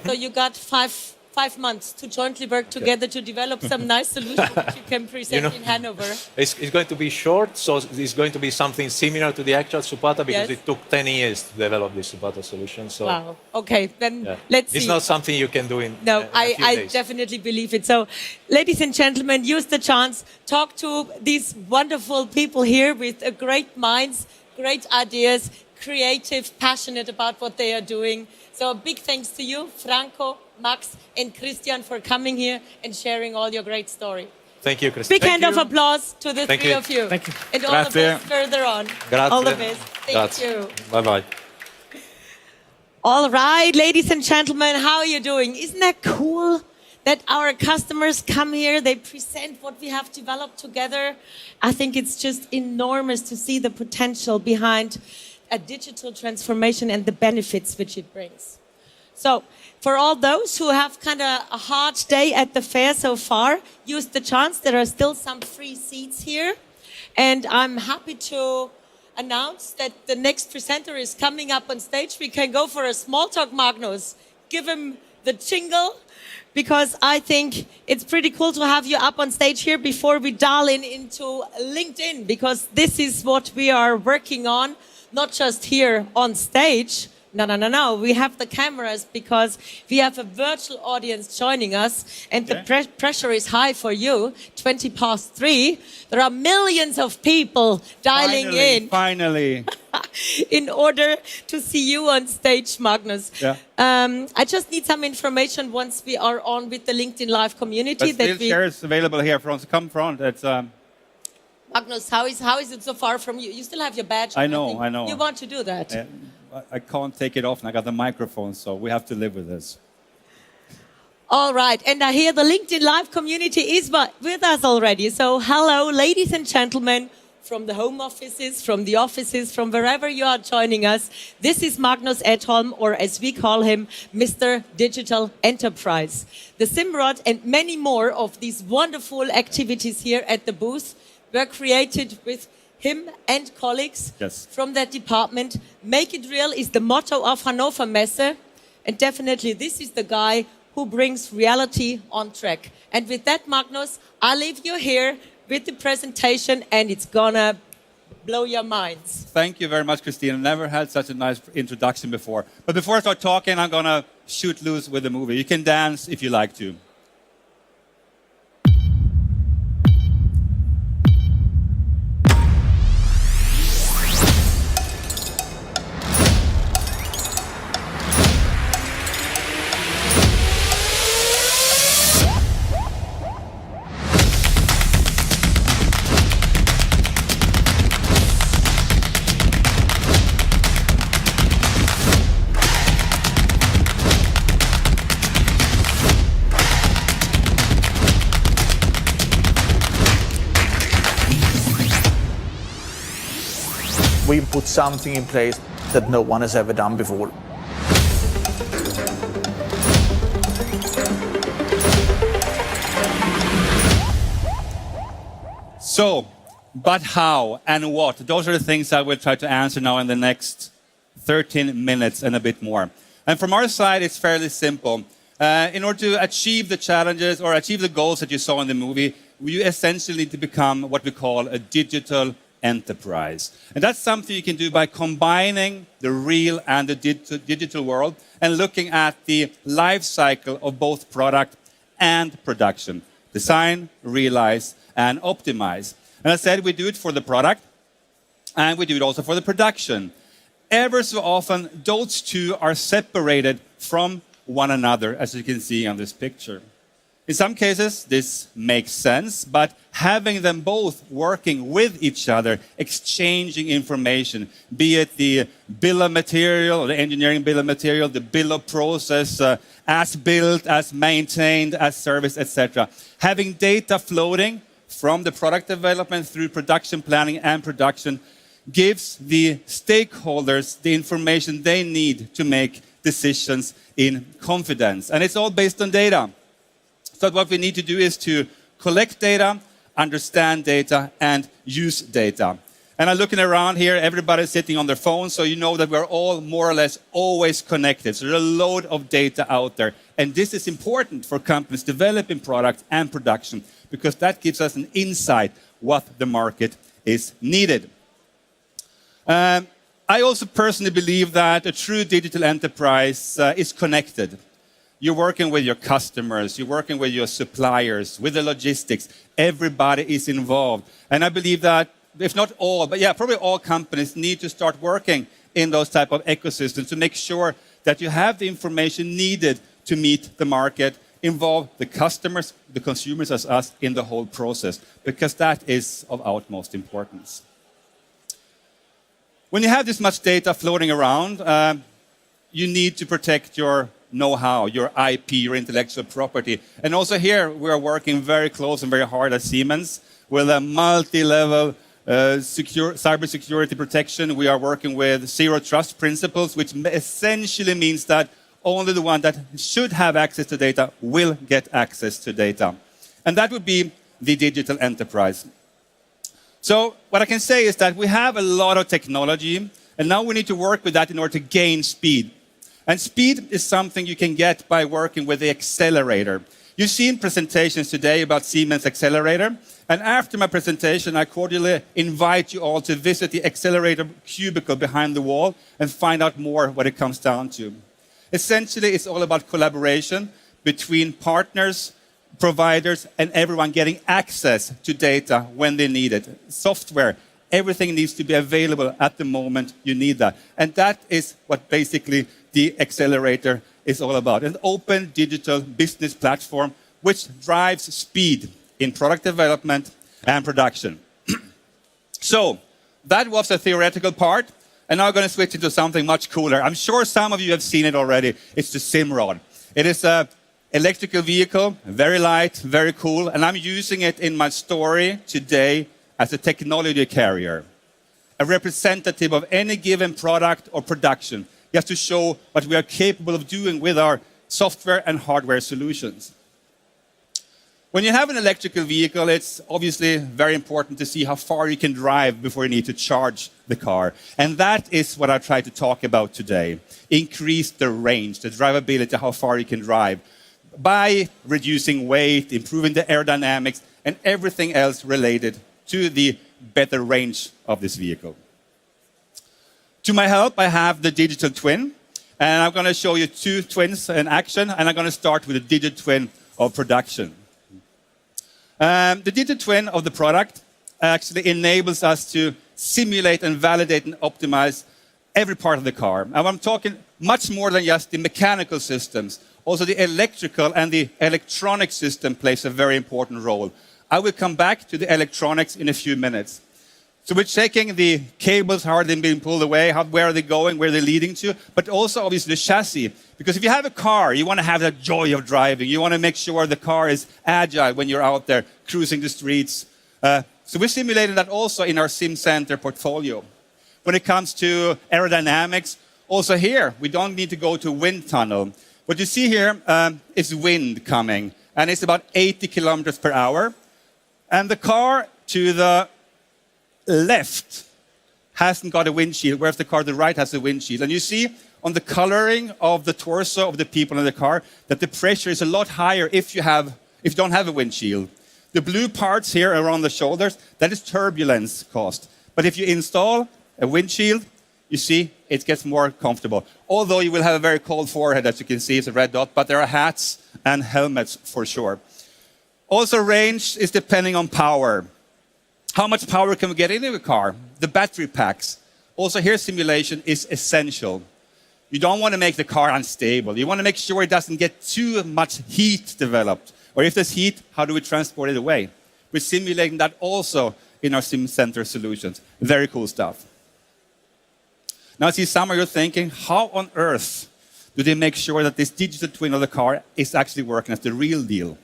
So you got five months to jointly work together to develop some nice solutions that you can present in Hanover. It's going to be short, so it's going to be something similar to the actual Supata, because it took 10 years to develop this Supata solution. So wow. Okay, then let's see. It's not something you can do in No, a few I days. definitely believe it. So, ladies and gentlemen, use the chance, talk to these wonderful people here with great minds, great ideas, creative, passionate about what they are doing. So a big thanks to you, Franco, Max, and Christian, for coming here and sharing all your great story. Thank you, Christian. Big hand of applause to the three of you. Thank you. And all the best further on. Grazie. All the best. Thank you. Bye-bye. All right, ladies and gentlemen, how are you doing? Isn't that cool that our customers come here, they present what we have developed together? I think it's just enormous to see the potential behind a digital transformation and the benefits which it brings. So for all those who have kind of a hard day at the fair so far, use the chance. There are still some free seats here. And I'm happy to announce that the next presenter is coming up on stage. We can go for a small talk, Magnus. Give him the jingle, because I think it's pretty cool to have you up on stage here before we dial into LinkedIn, because this is what we are working on, not just here on stage. No. We have the cameras because we have a virtual audience joining us, and the pressure is high for you. 3:20. There are millions of people dialing in. Finally. In order to see you on stage, Magnus. Yeah. I just need some information once we are on with the LinkedIn Live community. But still shares available here. Come front. It's, Magnus, how is it so far from you? You still have your badge. I know. You want to do that? I can't take it off, and I got the microphone, so we have to live with this. All right, and I hear the LinkedIn Live community is with us already. So hello, ladies and gentlemen, from the home offices, from the offices, from wherever you are joining us. This is Magnus Edholm, or as we call him, Mr. Digital Enterprise. The Simrad and many more of these wonderful activities here at the booth were created with him and colleagues from that department. Make it real is the motto of Hannover Messe. And definitely this is the guy who brings reality on track. And with that, Magnus, I leave you here with the presentation, and it's gonna blow your minds. Thank you very much, Christine. I've never had such a nice introduction before. But before I start talking, I'm gonna shoot loose with the movie. You can dance if you like to. We put something in place that no one has ever done before. So, but how and what? Those are the things I will try to answer now in the next 13 minutes and a bit more. And from our side, it's fairly simple. In order to achieve the challenges or achieve the goals that you saw in the movie, you essentially need to become what we call a digital enterprise. And that's something you can do by combining the real and the digital world and looking at the life cycle of both product and production. Design, realize, and optimize. And I said we do it for the product, and we do it also for the production. Ever so often, those two are separated from one another, as you can see on this picture. In some cases, this makes sense, but having them both working with each other, exchanging information, be it the bill of material, or the engineering bill of material, the bill of process, as built, as maintained, as serviced, etc. Having data floating from the product development through production planning and production gives the stakeholders the information they need to make decisions in confidence. And it's all based on data. So what we need to do is to collect data, understand data, and use data. And I'm looking around here, everybody's sitting on their phones, so you know that we're all more or less always connected. So there's a load of data out there. And this is important for companies developing products and production, because that gives us an insight what the market is needed. I also personally believe that a true digital enterprise is connected. You're working with your customers, you're working with your suppliers, with the logistics. Everybody is involved. And I believe that, if not all, but yeah, probably all companies need to start working in those type of ecosystems to make sure that you have the information needed to meet the market, involve the customers, the consumers as us in the whole process, because that is of utmost importance. When you have this much data floating around, you need to protect your know-how, your IP, your intellectual property. And also here, we are working very close and very hard at Siemens with a multi-level cybersecurity protection, we are working with zero trust principles, which essentially means that only the one that should have access to data will get access to data. And that would be the digital enterprise. So what I can say is that we have a lot of technology, and now we need to work with that in order to gain speed. And speed is something you can get by working with the Xcelerator. You've seen presentations today about Siemens Xcelerator, and after my presentation, I cordially invite you all to visit the Xcelerator cubicle behind the wall and find out more what it comes down to. Essentially, it's all about collaboration between partners, providers, and everyone getting access to data when they need it. Software, everything needs to be available at the moment you need that. And that is what basically the Xcelerator is all about. An open digital business platform which drives speed in product development and production. So that was the theoretical part. And now I'm going to switch into something much cooler. I'm sure some of you have seen it already. It's the Simrod. It is an electrical vehicle, very light, very cool. And I'm using it in my story today as a technology carrier, a representative of any given product or production, just to show what we are capable of doing with our software and hardware solutions. When you have an electrical vehicle, it's obviously very important to see how far you can drive before you need to charge the car. And that is what I try to talk about today. Increase the range, the drivability, how far you can drive, by reducing weight, improving the aerodynamics, and everything else related to the better range of this vehicle. To my help, I have the digital twin, and I'm going to show you two twins in action, and I'm going to start with the digital twin of production. The digital twin of the product actually enables us to simulate and validate and optimize every part of the car. And I'm talking much more than just the mechanical systems. Also the electrical and the electronic system plays a very important role. I will come back to the electronics in a few minutes. So we're checking the cables, how are they being pulled away, where are they going, where are they leading to, but also obviously the chassis. Because if you have a car, you want to have that joy of driving. You want to make sure the car is agile when you're out there cruising the streets. So we're simulating that also in our Sim Center portfolio. When it comes to aerodynamics, also here, we don't need to go to a wind tunnel. What you see here is wind coming, and it's about 80 kilometers per hour. And the car to the left hasn't got a windshield, whereas the car to the right has a windshield. And you see on the coloring of the torso of the people in the car that the pressure is a lot higher if you don't have a windshield. The blue parts here around the shoulders, that is turbulence caused. But if you install a windshield, you see it gets more comfortable. Although you will have a very cold forehead, as you can see, it's a red dot, but there are hats and helmets for sure. Also, range is depending on power. How much power can we get into a car? The battery packs. Also here, simulation is essential. You don't want to make the car unstable. You want to make sure it doesn't get too much heat developed. Or if there's heat, how do we transport it away? We're simulating that also in our Sim Center solutions. Very cool stuff. Now, I see some of you thinking, how on earth do they make sure that this digital twin of the car is actually working as the real deal?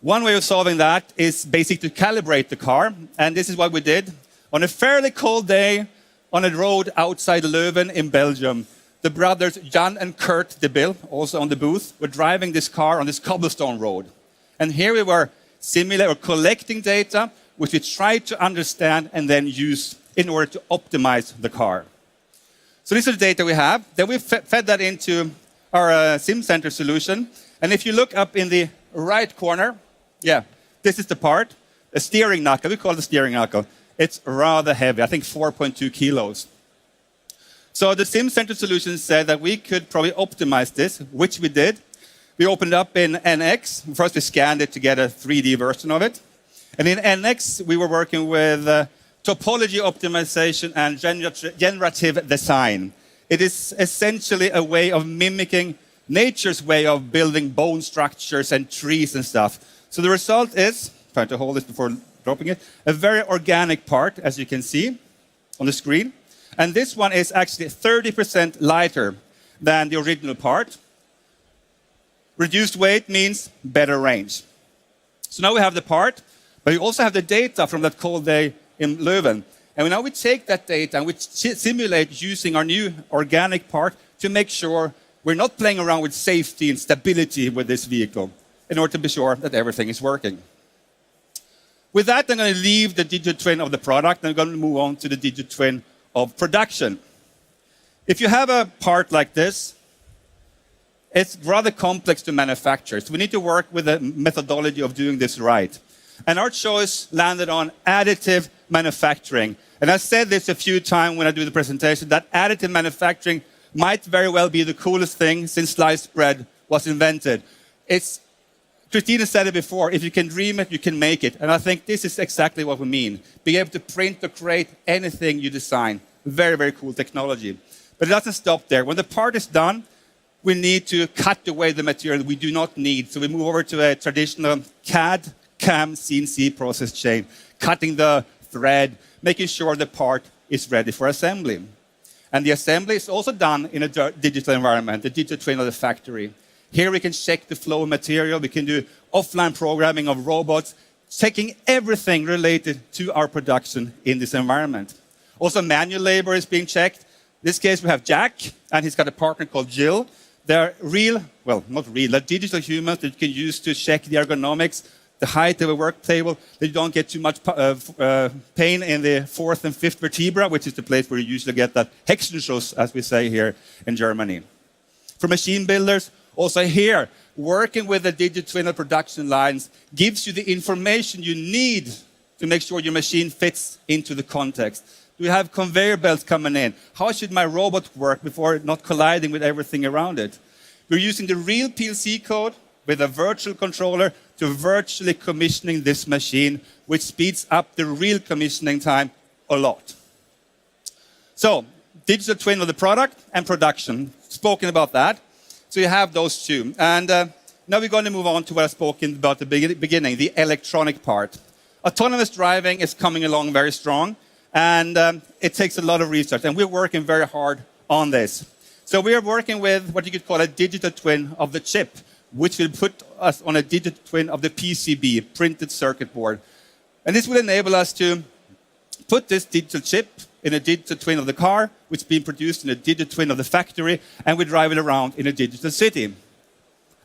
One way of solving that is basically to calibrate the car, and this is what we did. On a fairly cold day on a road outside Leuven in Belgium, the brothers Jan and Kurt de Bill, also on the booth, were driving this car on this cobblestone road. And here we were collecting data, which we tried to understand and then use in order to optimize the car. So this is the data we have. Then we fed that into our Sim Center solution. And if you look up in the right corner, this is the part, a steering knuckle. We call it the steering knuckle. It's rather heavy, I think 4.2 kilos. So the Sim Center solution said that we could probably optimize this, which we did. We opened it up in NX. First, we scanned it to get a 3D version of it. And in NX, we were working with topology optimization and generative design. It is essentially a way of mimicking nature's way of building bone structures and trees and stuff. So the result is, trying to hold this before dropping it, a very organic part, as you can see on the screen. And this one is actually 30% lighter than the original part. Reduced weight means better range. So now we have the part, but we also have the data from that cold day in Leuven. And now we take that data and we simulate using our new organic part to make sure we're not playing around with safety and stability with this vehicle in order to be sure that everything is working. With that, I'm going to leave the digital twin of the product and I'm going to move on to the digital twin of production. If you have a part like this, it's rather complex to manufacture. So we need to work with a methodology of doing this right. And our choice landed on additive manufacturing. And I said this a few times when I do the presentation, that additive manufacturing might very well be the coolest thing since sliced bread was invented. Christina said it before, if you can dream it, you can make it. And I think this is exactly what we mean. Being able to print or create anything you design. Very, very cool technology. But it doesn't stop there. When the part is done, we need to cut away the material we do not need. So we move over to a traditional CAD, CAM, CNC process chain, cutting the thread, making sure the part is ready for assembly. And the assembly is also done in a digital environment, the digital twin of the factory. Here we can check the flow of material, we can do offline programming of robots, checking everything related to our production in this environment. Also manual labor is being checked. In this case we have Jack, and he's got a partner called Jill. They're real, well, not real, they're digital humans that you can use to check the ergonomics, the height of a work table, that you don't get too much pain in the fourth and fifth vertebra, which is the place where you usually get that Hexenschuss, as we say here in Germany. For machine builders, also here, working with the digital twin of production lines gives you the information you need to make sure your machine fits into the context. Do you have conveyor belts coming in? How should my robot work before not colliding with everything around it? We're using the real PLC code with a virtual controller to virtually commissioning this machine, which speeds up the real commissioning time a lot. So, digital twin of the product and production. Spoken about that. So you have those two. And now we're going to move on to what I spoke about at the beginning, the electronic part. Autonomous driving is coming along very strong, and it takes a lot of research, and we're working very hard on this. So we are working with what you could call a digital twin of the chip, which will put us on a digital twin of the PCB, printed circuit board. And this will enable us to put this digital chip in a digital twin of the car, which is being produced in a digital twin of the factory, and we drive it around in a digital city.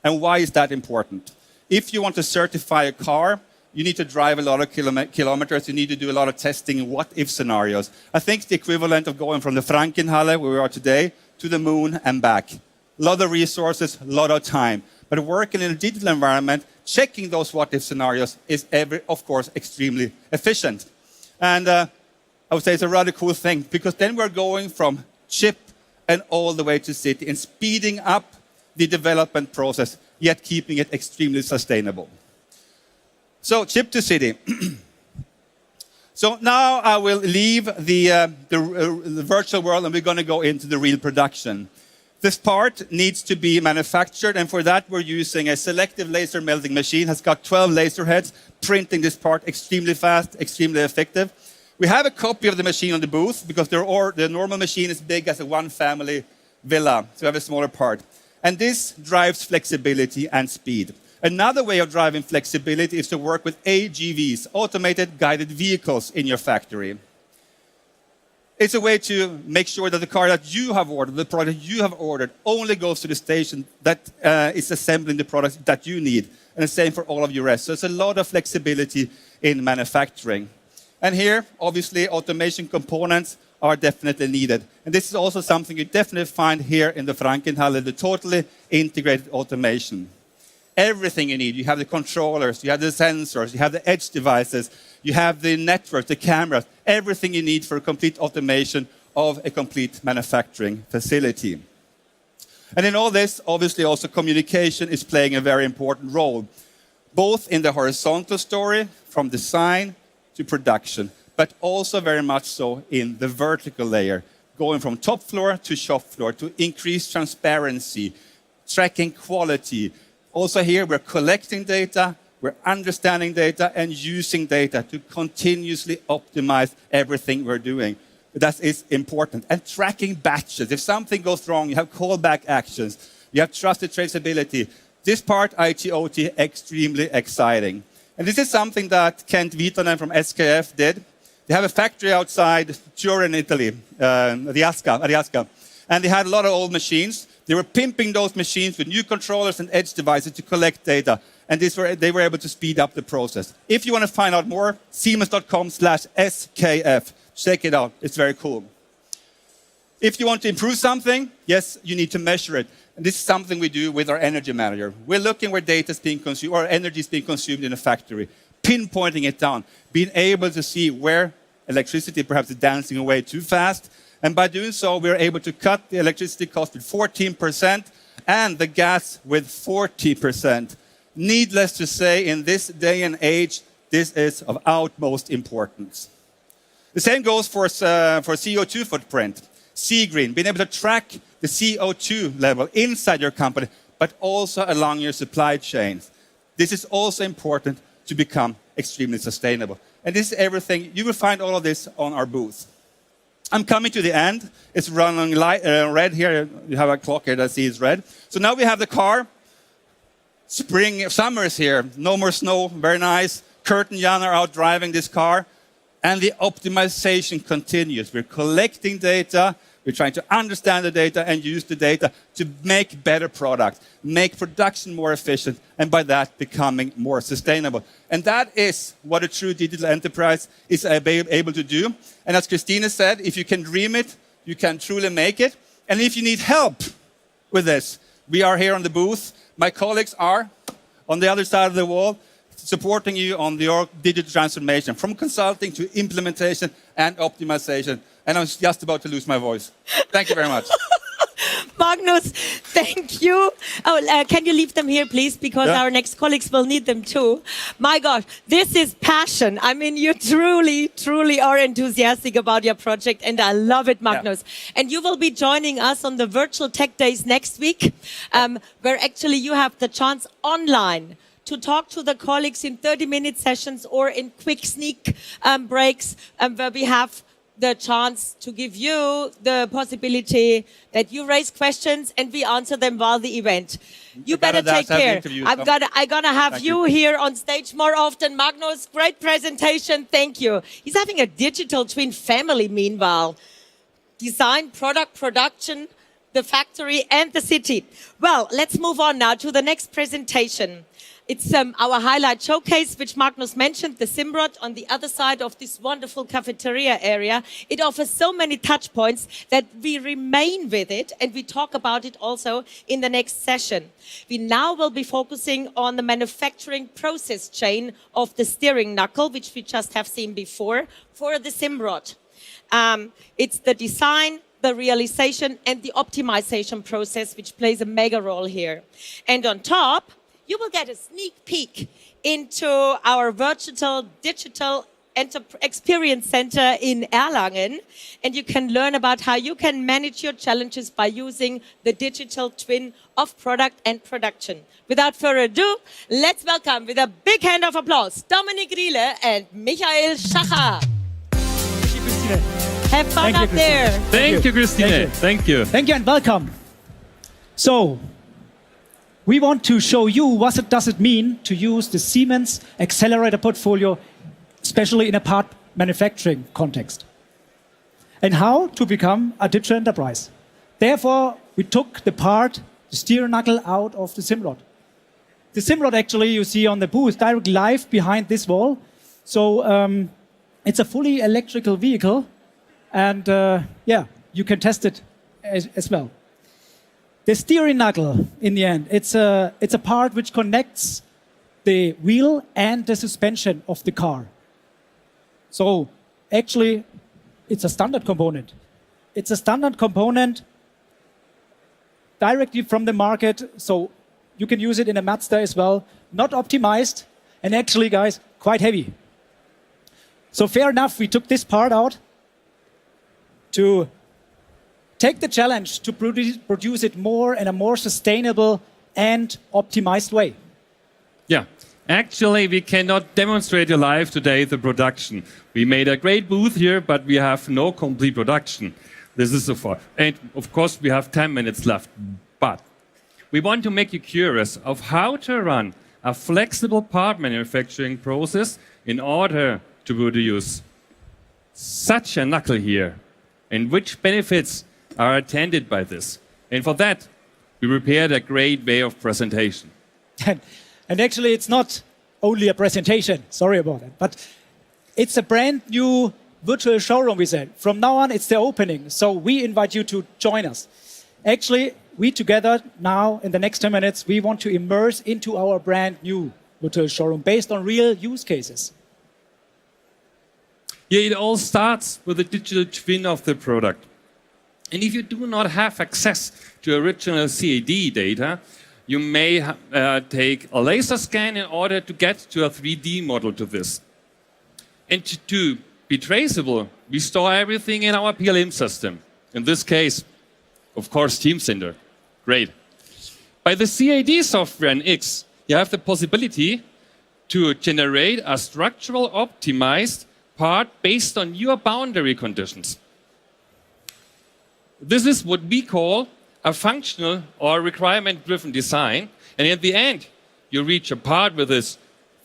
And why is that important? If you want to certify a car, you need to drive a lot of kilometers, you need to do a lot of testing, what-if scenarios. I think it's the equivalent of going from the Frankenhalle, where we are today, to the moon and back. A lot of resources, a lot of time. But working in a digital environment, checking those what-if scenarios is, of course, extremely efficient. And I would say it's a rather cool thing, because then we're going from chip and all the way to city and speeding up the development process, yet keeping it extremely sustainable. So, chip to city. So now I will leave the virtual world and we're going to go into the real production. This part needs to be manufactured, and for that we're using a selective laser melting machine. Has got 12 laser heads, printing this part extremely fast, extremely effective. We have a copy of the machine on the booth because the normal machine is big as a one-family villa, so we have a smaller part. And this drives flexibility and speed. Another way of driving flexibility is to work with AGVs, automated guided vehicles in your factory. It's a way to make sure that the car that you have ordered, the product you have ordered, only goes to the station that is assembling the products that you need. And the same for all of your rest. So it's a lot of flexibility in manufacturing. And here, obviously, automation components are definitely needed. And this is also something you definitely find here in the Frankenhalle, the totally integrated automation. Everything you need. You have the controllers, you have the sensors, you have the edge devices, you have the network, the cameras, everything you need for a complete automation of a complete manufacturing facility. And in all this, obviously also communication is playing a very important role, both in the horizontal story, from design to production, but also very much so in the vertical layer, going from top floor to shop floor to increase transparency, tracking quality. Also here, we're collecting data, we're understanding data, and using data to continuously optimize everything we're doing. That is important. And tracking batches. If something goes wrong, you have callback actions, you have trusted traceability. This part, IIoT, extremely exciting. And this is something that Kent Viitanen from SKF did. They have a factory outside Turin, Italy, Riasca. And they had a lot of old machines. They were pimping those machines with new controllers and edge devices to collect data. And they were able to speed up the process. If you want to find out more, siemens.com/skf. Check it out. It's very cool. If you want to improve something, yes, you need to measure it. And this is something we do with our energy manager. We're looking where data is being consumed, or energy is being consumed in a factory, pinpointing it down, being able to see where electricity perhaps is dancing away too fast. And by doing so, we're able to cut the electricity cost with 14% and the gas with 40%. Needless to say, in this day and age, this is of utmost importance. The same goes for CO2 footprint. Green, being able to track the CO2 level inside your company, but also along your supply chains. This is also important to become extremely sustainable. And this is everything. You will find all of this on our booth. I'm coming to the end. It's running red here. You have a clock here that sees red. So now we have the car. Summer is here. No more snow. Very nice. Kurt and Jan are out driving this car. And the optimization continues. We're collecting data. We're trying to understand the data and use the data to make better products, make production more efficient, and by that, becoming more sustainable. And that is what a true digital enterprise is able to do. And as Christina said, if you can dream it, you can truly make it. And if you need help with this, we are here on the booth. My colleagues are on the other side of the wall, supporting you on your digital transformation, from consulting to implementation and optimization. And I'm just about to lose my voice. Thank you very much. Magnus, thank you. Oh, can you leave them here, please? Because our next colleagues will need them too. My God, this is passion. I mean, you truly, truly are enthusiastic about your project, and I love it, Magnus. Yeah. And you will be joining us on the virtual tech days next week, where actually you have the chance online to talk to the colleagues in 30-minute sessions or in quick sneak breaks, where we have the chance to give you the possibility that you raise questions and we answer them while the event. You better take care. I'm gonna have you here on stage more often. Magnus, great presentation. Thank you. He's having a digital twin family meanwhile. Design, product, production, the factory and the city. Well, let's move on now to the next presentation. It's our highlight showcase, which Magnus mentioned, the Simrod on the other side of this wonderful cafeteria area. It offers so many touch points that we remain with it, and we talk about it also in the next session. We now will be focusing on the manufacturing process chain of the steering knuckle, which we just have seen before, for the Simrod. It's the design, the realization, and the optimization process, which plays a mega role here. And on top, you will get a sneak peek into our virtual digital experience center in Erlangen, and you can learn about how you can manage your challenges by using the digital twin of product and production. Without further ado, let's welcome with a big hand of applause, Dominik Riele and Michael Schacher. Thank you, Christine. Have fun up there. Thank you, Christine. Thank you. Thank you and welcome. So, we want to show you what does it mean to use the Siemens Xcelerator portfolio, especially in a part manufacturing context, and how to become a digital enterprise. Therefore, we took the steering knuckle out of the Simrod. The Simrod actually you see on the booth, directly live behind this wall. So it's a fully electrical vehicle, and yeah, you can test it as well. The steering knuckle, in the end, it's a part which connects the wheel and the suspension of the car. So actually, it's a standard component. It's a standard component directly from the market, so you can use it in a Mazda as well. Not optimized, and actually, guys, quite heavy. So fair enough, we took this part out to take the challenge to produce it more in a more sustainable and optimized way. Yeah, actually we cannot demonstrate live today the production. We made a great booth here, but we have no complete production. This is so far. And of course we have 10 minutes left. But we want to make you curious of how to run a flexible part manufacturing process in order to produce such a knuckle here, and which benefits are attended by this. And for that, we prepared a great way of presentation. And actually, it's not only a presentation, sorry about that, but it's a brand new virtual showroom, we said. From now on, it's the opening, so we invite you to join us. Actually, we together now, in the next 10 minutes, we want to immerse into our brand new virtual showroom based on real use cases. Yeah, it all starts with a digital twin of the product. And if you do not have access to original CAD data, you may take a laser scan in order to get to a 3D model to this. And to be traceable, we store everything in our PLM system. In this case, of course, Teamcenter. Great. By the CAD software in X, you have the possibility to generate a structural optimized part based on your boundary conditions. This is what we call a functional or requirement-driven design. And at the end, you reach a part with this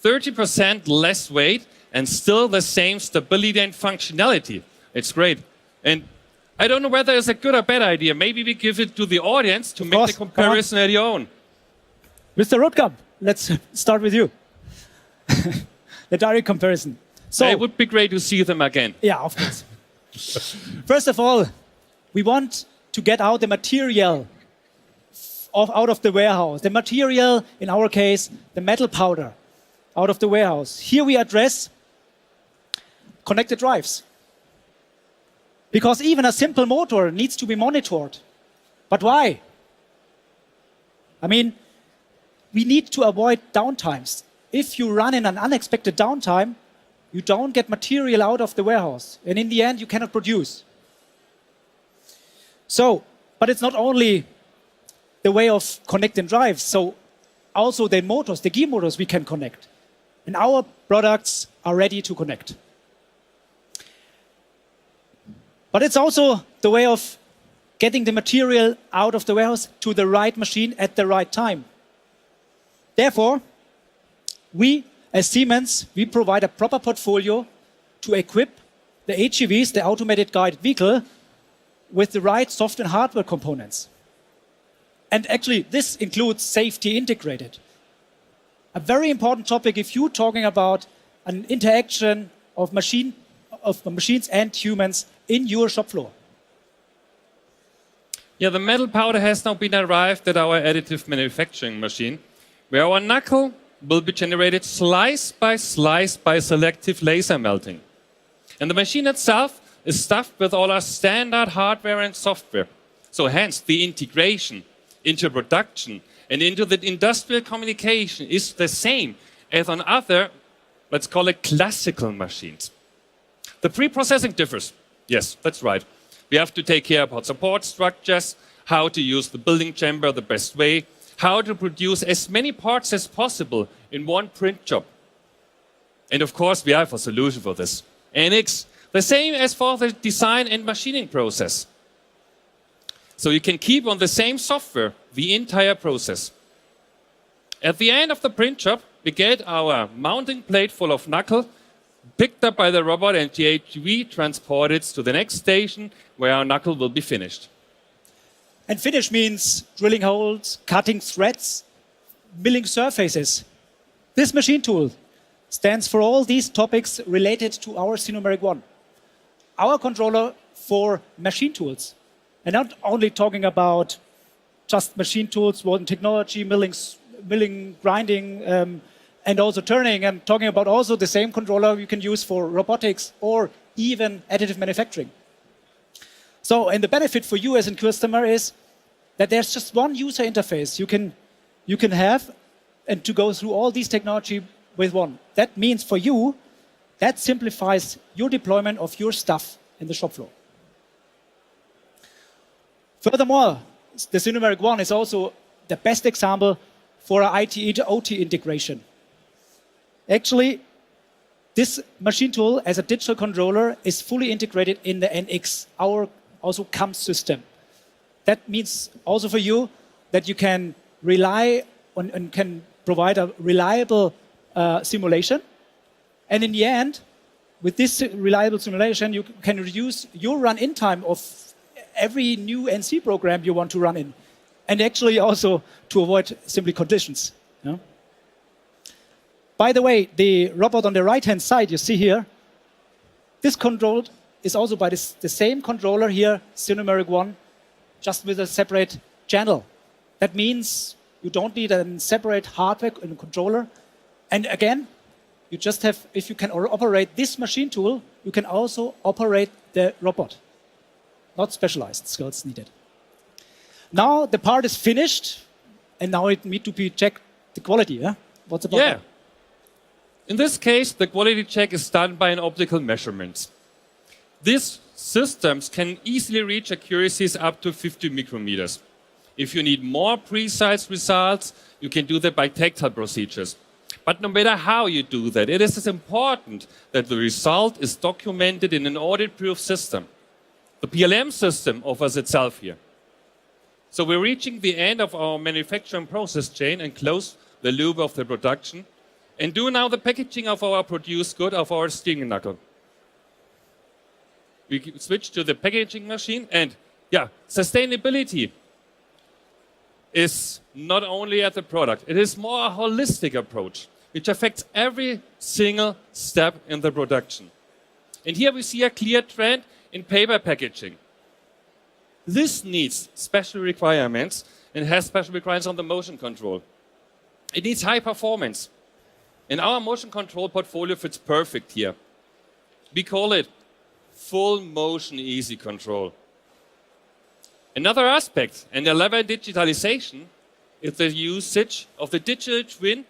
30% less weight and still the same stability and functionality. It's great. And I don't know whether it's a good or bad idea. Maybe we give it to the audience to make the comparison at your own. Mr. Rotkamp, let's start with you. The direct comparison. So, it would be great to see them again. Yeah, of course. First of all, we want to get out the material out of the warehouse. The material, in our case, the metal powder, out of the warehouse. Here we address connected drives. Because even a simple motor needs to be monitored. But why? I mean, we need to avoid downtimes. If you run in an unexpected downtime, you don't get material out of the warehouse. And in the end, you cannot produce. So, but it's not only the way of connecting drives. So also the motors, the gear motors we can connect. And our products are ready to connect. But it's also the way of getting the material out of the warehouse to the right machine at the right time. Therefore, we, as Siemens, we provide a proper portfolio to equip the HGVs, the automated guided vehicle, with the right soft and hardware components. And actually, this includes safety integrated. A very important topic if you're talking about an interaction of machines and humans in your shop floor. Yeah, the metal powder has now been arrived at our additive manufacturing machine, where our knuckle will be generated slice by selective laser melting. And the machine itself is stuffed with all our standard hardware and software. So hence the integration into production and into the industrial communication is the same as on other, let's call it classical machines. The pre-processing differs. Yes, that's right. We have to take care about support structures, how to use the building chamber the best way, how to produce as many parts as possible in one print job. And of course, we have a solution for this. NX, the same as for the design and machining process. So you can keep on the same software the entire process. At the end of the print job, we get our mounting plate full of knuckle, picked up by the robot, and the HGV transported to the next station where our knuckle will be finished. And finish means drilling holes, cutting threads, milling surfaces. This machine tool stands for all these topics related to our C-numeric 1. Our controller for machine tools. And not only talking about just machine tools, modern technology, milling, grinding, and also turning. I'm talking about also the same controller you can use for robotics or even additive manufacturing. So, and the benefit for you as a customer is that there's just one user interface you can have and to go through all these technology with one. That means for you, that simplifies your deployment of your stuff in the shop floor. Furthermore, the C-numeric 1 is also the best example for an IT-OT integration. Actually, this machine tool as a digital controller is fully integrated in the NX, our also CAM system. That means also for you that you can rely on and can provide a reliable simulation. And in the end, with this reliable simulation, you can reduce your run-in time of every new NC program you want to run in, and actually also to avoid simply conditions. Yeah? By the way, the robot on the right-hand side you see here, this controlled is also by the same controller here, numeric 1, just with a separate channel. That means you don't need a separate hardware in a controller. And again, you just have, if you can operate this machine tool, you can also operate the robot. Not specialized skills needed. Now the part is finished, and now it needs to be checked the quality. Yeah? What's about that? In this case, the quality check is done by an optical measurement. These systems can easily reach accuracies up to 50 micrometers. If you need more precise results, you can do that by tactile procedures. But no matter how you do that, it is important that the result is documented in an audit-proof system. The PLM system offers itself here. So we're reaching the end of our manufacturing process chain and close the loop of the production and do now the packaging of our produced good of our steering knuckle. We switch to the packaging machine, and yeah, sustainability is not only at the product, it is more a holistic approach, which affects every single step in the production. And here we see a clear trend in paper packaging. This needs special requirements and has special requirements on the motion control. It needs high performance. And our motion control portfolio fits perfect here. We call it full motion easy control. Another aspect, and the level of digitalization, is the usage of the digital twin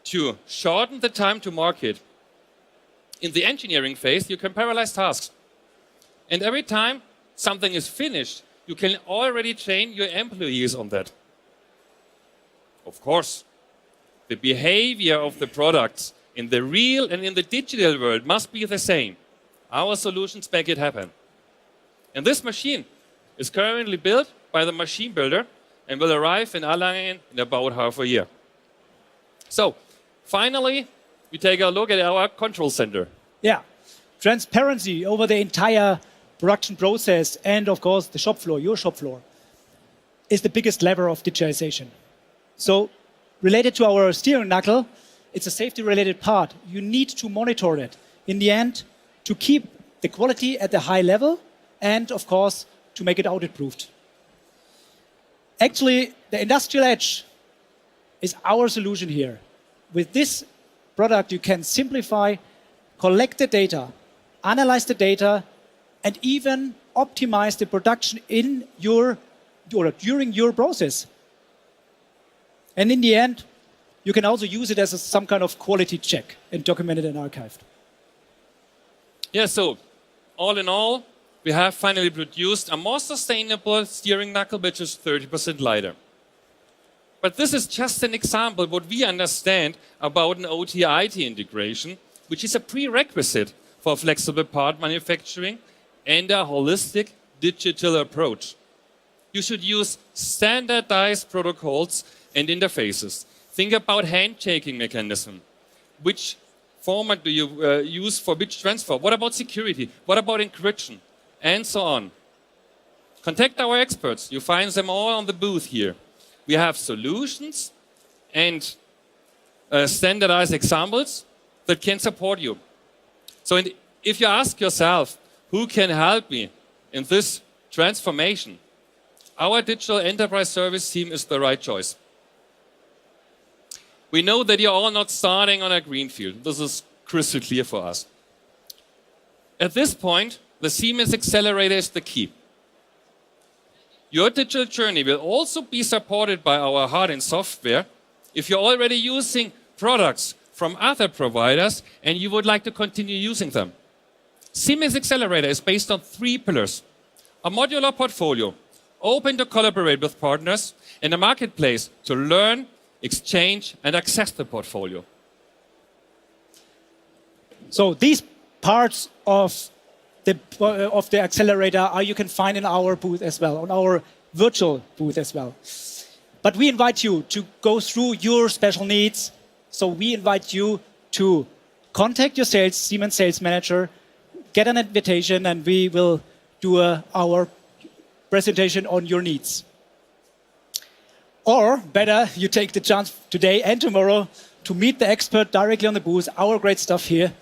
to shorten the time to market. In the engineering phase, you can parallelize tasks. And every time something is finished, you can already train your employees on that. Of course, the behavior of the products in the real and in the digital world must be the same. Our solutions make it happen. And this machine is currently built by the machine builder and will arrive in Erlangen in about half a year. So, finally, we take a look at our control center. Yeah, transparency over the entire production process and, of course, the shop floor, your shop floor, is the biggest lever of digitalization. So, related to our steering knuckle, it's a safety-related part. You need to monitor it. In the end, to keep the quality at the high level and, of course, to make it audit-proofed. Actually, the industrial edge is our solution here. With this product, you can simplify, collect the data, analyze the data, and even optimize the production in your or during your process. And in the end, you can also use it as some kind of quality check and document it and archived. Yeah, so all in all, we have finally produced a more sustainable steering knuckle, which is 30% lighter. But this is just an example of what we understand about an OT-IT integration, which is a prerequisite for flexible part manufacturing and a holistic digital approach. You should use standardized protocols and interfaces. Think about handshaking mechanism. Which format do you use for which transfer? What about security? What about encryption? And so on. Contact our experts. You find them all on the booth here. We have solutions and standardized examples that can support you. So if you ask yourself, who can help me in this transformation? Our digital enterprise service team is the right choice. We know that you're all not starting on a greenfield. This is crystal clear for us. At this point, the Siemens Xcelerator is the key. Your digital journey will also be supported by our hard and software if you're already using products from other providers and you would like to continue using them. Siemens Xcelerator is based on 3 pillars: a modular portfolio, open to collaborate with partners, and a marketplace to learn, exchange, and access the portfolio. So these parts of the accelerator you can find in our booth as well, on our virtual booth as well. But we invite you to go through your special needs. So we invite you to contact your Siemens sales manager, get an invitation, and we will do our presentation on your needs. Or better, you take the chance today and tomorrow to meet the expert directly on the booth, our great staff here,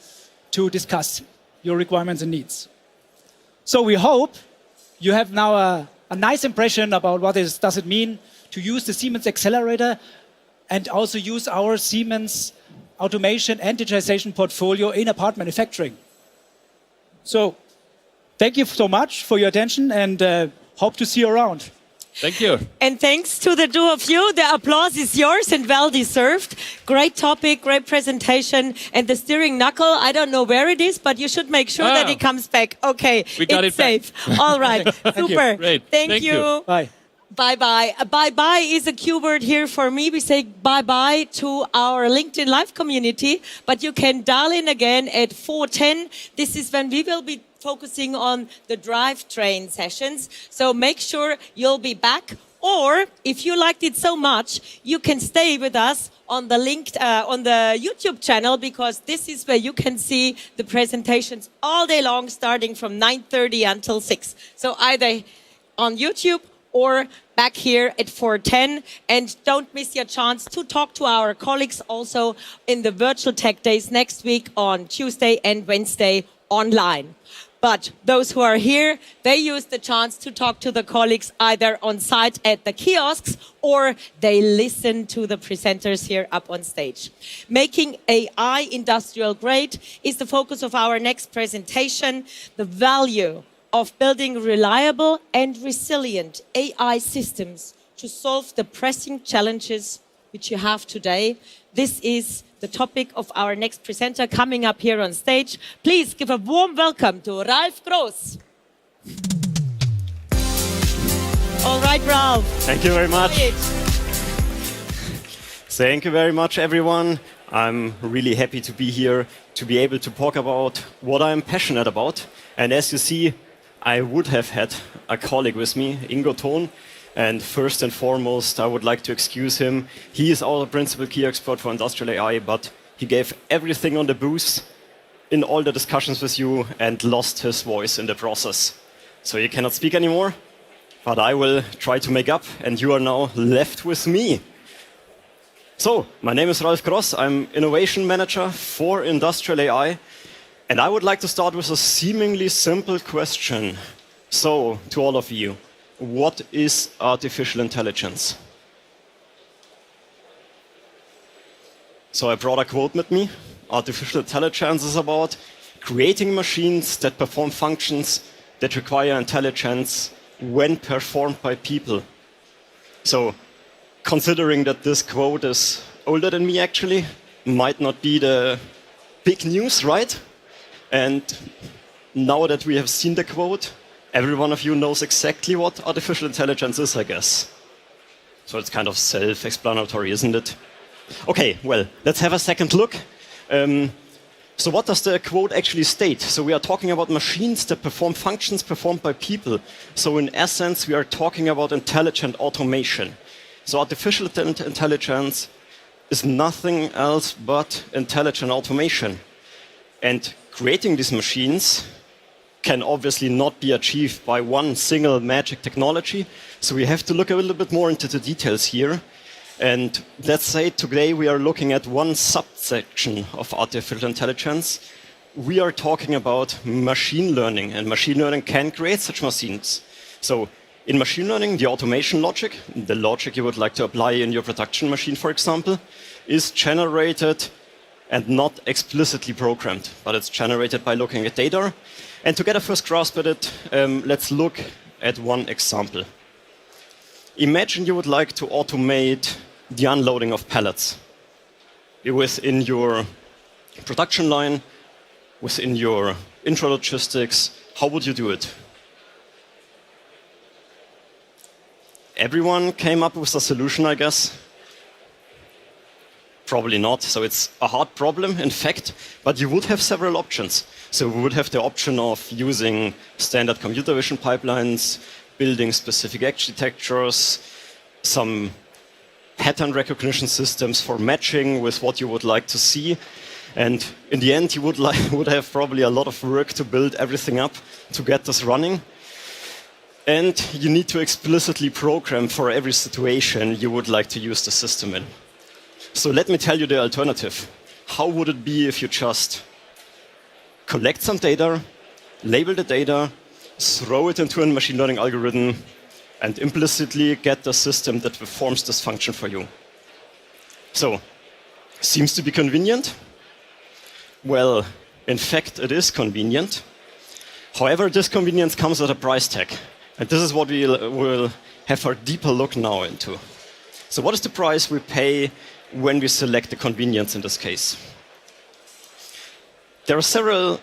to discuss your requirements and needs. So we hope you have now a nice impression about what does it mean to use the Siemens Xcelerator and also use our Siemens automation and digitalization portfolio in part manufacturing. So thank you so much for your attention and hope to see you around. Thank you. And thanks to the two of you. The applause is yours and well deserved. Great topic, great presentation. And the steering knuckle, I don't know where it is, but you should make sure that it comes back. Okay, we got it's it back. safe. All right, super. Great. Thank you. Bye. Bye-bye. Bye-bye is a cue word here for me. We say bye-bye to our LinkedIn Live community, but you can dial in again at 4:10. This is when we will be focusing on the drivetrain sessions. So make sure you'll be back. Or if you liked it so much, you can stay with us on the on the YouTube channel, because this is where you can see the presentations all day long, starting from 9:30 until 6. So either on YouTube or back here at 4:10. And don't miss your chance to talk to our colleagues also in the virtual tech days next week on Tuesday and Wednesday online. But those who are here, they use the chance to talk to the colleagues either on site at the kiosks or they listen to the presenters here up on stage. Making AI industrial grade is the focus of our next presentation. The value of building reliable and resilient AI systems to solve the pressing challenges which you have today. This is the topic of our next presenter coming up here on stage. Please give a warm welcome to Ralf Groß. All right, Ralf. Thank you very much. Thank you very much, everyone. I'm really happy to be here, to be able to talk about what I'm passionate about. And as you see, I would have had a colleague with me, Ingo Thon. And first and foremost, I would like to excuse him. He is our principal key expert for industrial AI, but he gave everything on the booth in all the discussions with you and lost his voice in the process. So he cannot speak anymore, but I will try to make up, and you are now left with me. So, my name is Ralf Groß. I'm Innovation Manager for Industrial AI, and I would like to start with a seemingly simple question. So, to all of you, what is artificial intelligence? So I brought a quote with me. Artificial intelligence is about creating machines that perform functions that require intelligence when performed by people. So considering that this quote is older than me actually, might not be the big news, right? And now that we have seen the quote, every one of you knows exactly what artificial intelligence is, I guess. So it's kind of self-explanatory, isn't it? Okay, well, let's have a second look. So what does the quote actually state? So we are talking about machines that perform functions performed by people. So in essence, we are talking about intelligent automation. So artificial intelligence is nothing else but intelligent automation. And creating these machines can obviously not be achieved by one single magic technology. So we have to look a little bit more into the details here. And let's say today we are looking at one subsection of artificial intelligence. We are talking about machine learning, and machine learning can create such machines. So in machine learning, the automation logic, the logic you would like to apply in your production machine, for example, is generated and not explicitly programmed, but it's generated by looking at data. And to get a first grasp at it, let's look at one example. Imagine you would like to automate the unloading of pallets within your production line, within your intralogistics. How would you do it? Everyone came up with a solution, I guess. Probably not. So it's a hard problem, in fact, but you would have several options. So we would have the option of using standard computer vision pipelines, building specific architectures, some pattern recognition systems for matching with what you would like to see. And in the end, you would have probably a lot of work to build everything up to get this running. And you need to explicitly program for every situation you would like to use the system in. So let me tell you the alternative. How would it be if you just collect some data, label the data, throw it into a machine learning algorithm, and implicitly get the system that performs this function for you? So, seems to be convenient. Well, in fact, it is convenient. However, this convenience comes at a price tag. And this is what we'll have a deeper look now into. So what is the price we pay when we select the convenience in this case? There are several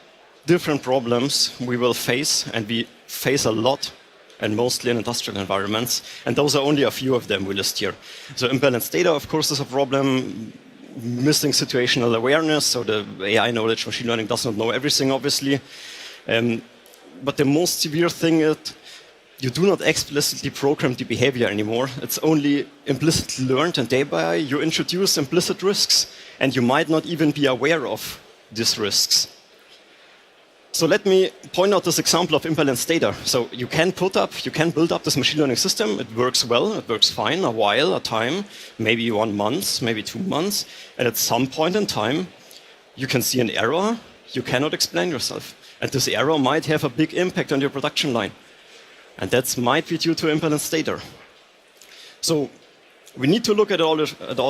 different problems we will face, and we face a lot, and mostly in industrial environments. And those are only a few of them we list here. So imbalanced data, of course, is a problem. Missing situational awareness, so the AI knowledge, machine learning does not know everything, obviously. But the most severe thing is you do not explicitly program the behavior anymore. It's only implicitly learned, and thereby you introduce implicit risks, and you might not even be aware of these risks. So let me point out this example of imbalanced data. So you can build up this machine learning system. It works well, it works fine, a while, a time, maybe 1 month, maybe 2 months. And at some point in time, you can see an error you cannot explain yourself. And this error might have a big impact on your production line. And that might be due to imbalanced data. So we need to look at all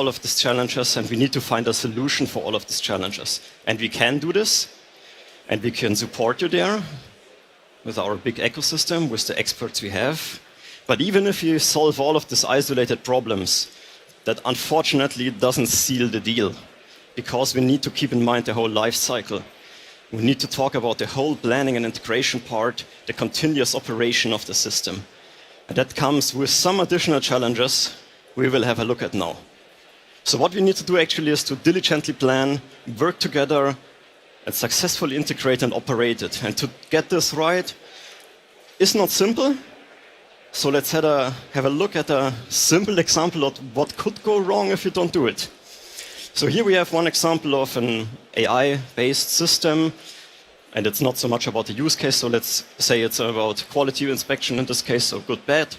of these challenges, and we need to find a solution for all of these challenges. And we can do this. And we can support you there with our big ecosystem, with the experts we have. But even if you solve all of these isolated problems, that unfortunately doesn't seal the deal, because we need to keep in mind the whole life cycle. We need to talk about the whole planning and integration part, the continuous operation of the system. And that comes with some additional challenges we will have a look at now. So what we need to do actually is to diligently plan, work together, and successfully integrate and operate it. And to get this right is not simple. So let's have a look at a simple example of what could go wrong if you don't do it. So here we have one example of an AI-based system, and it's not so much about the use case. So let's say it's about quality inspection in this case, so good, bad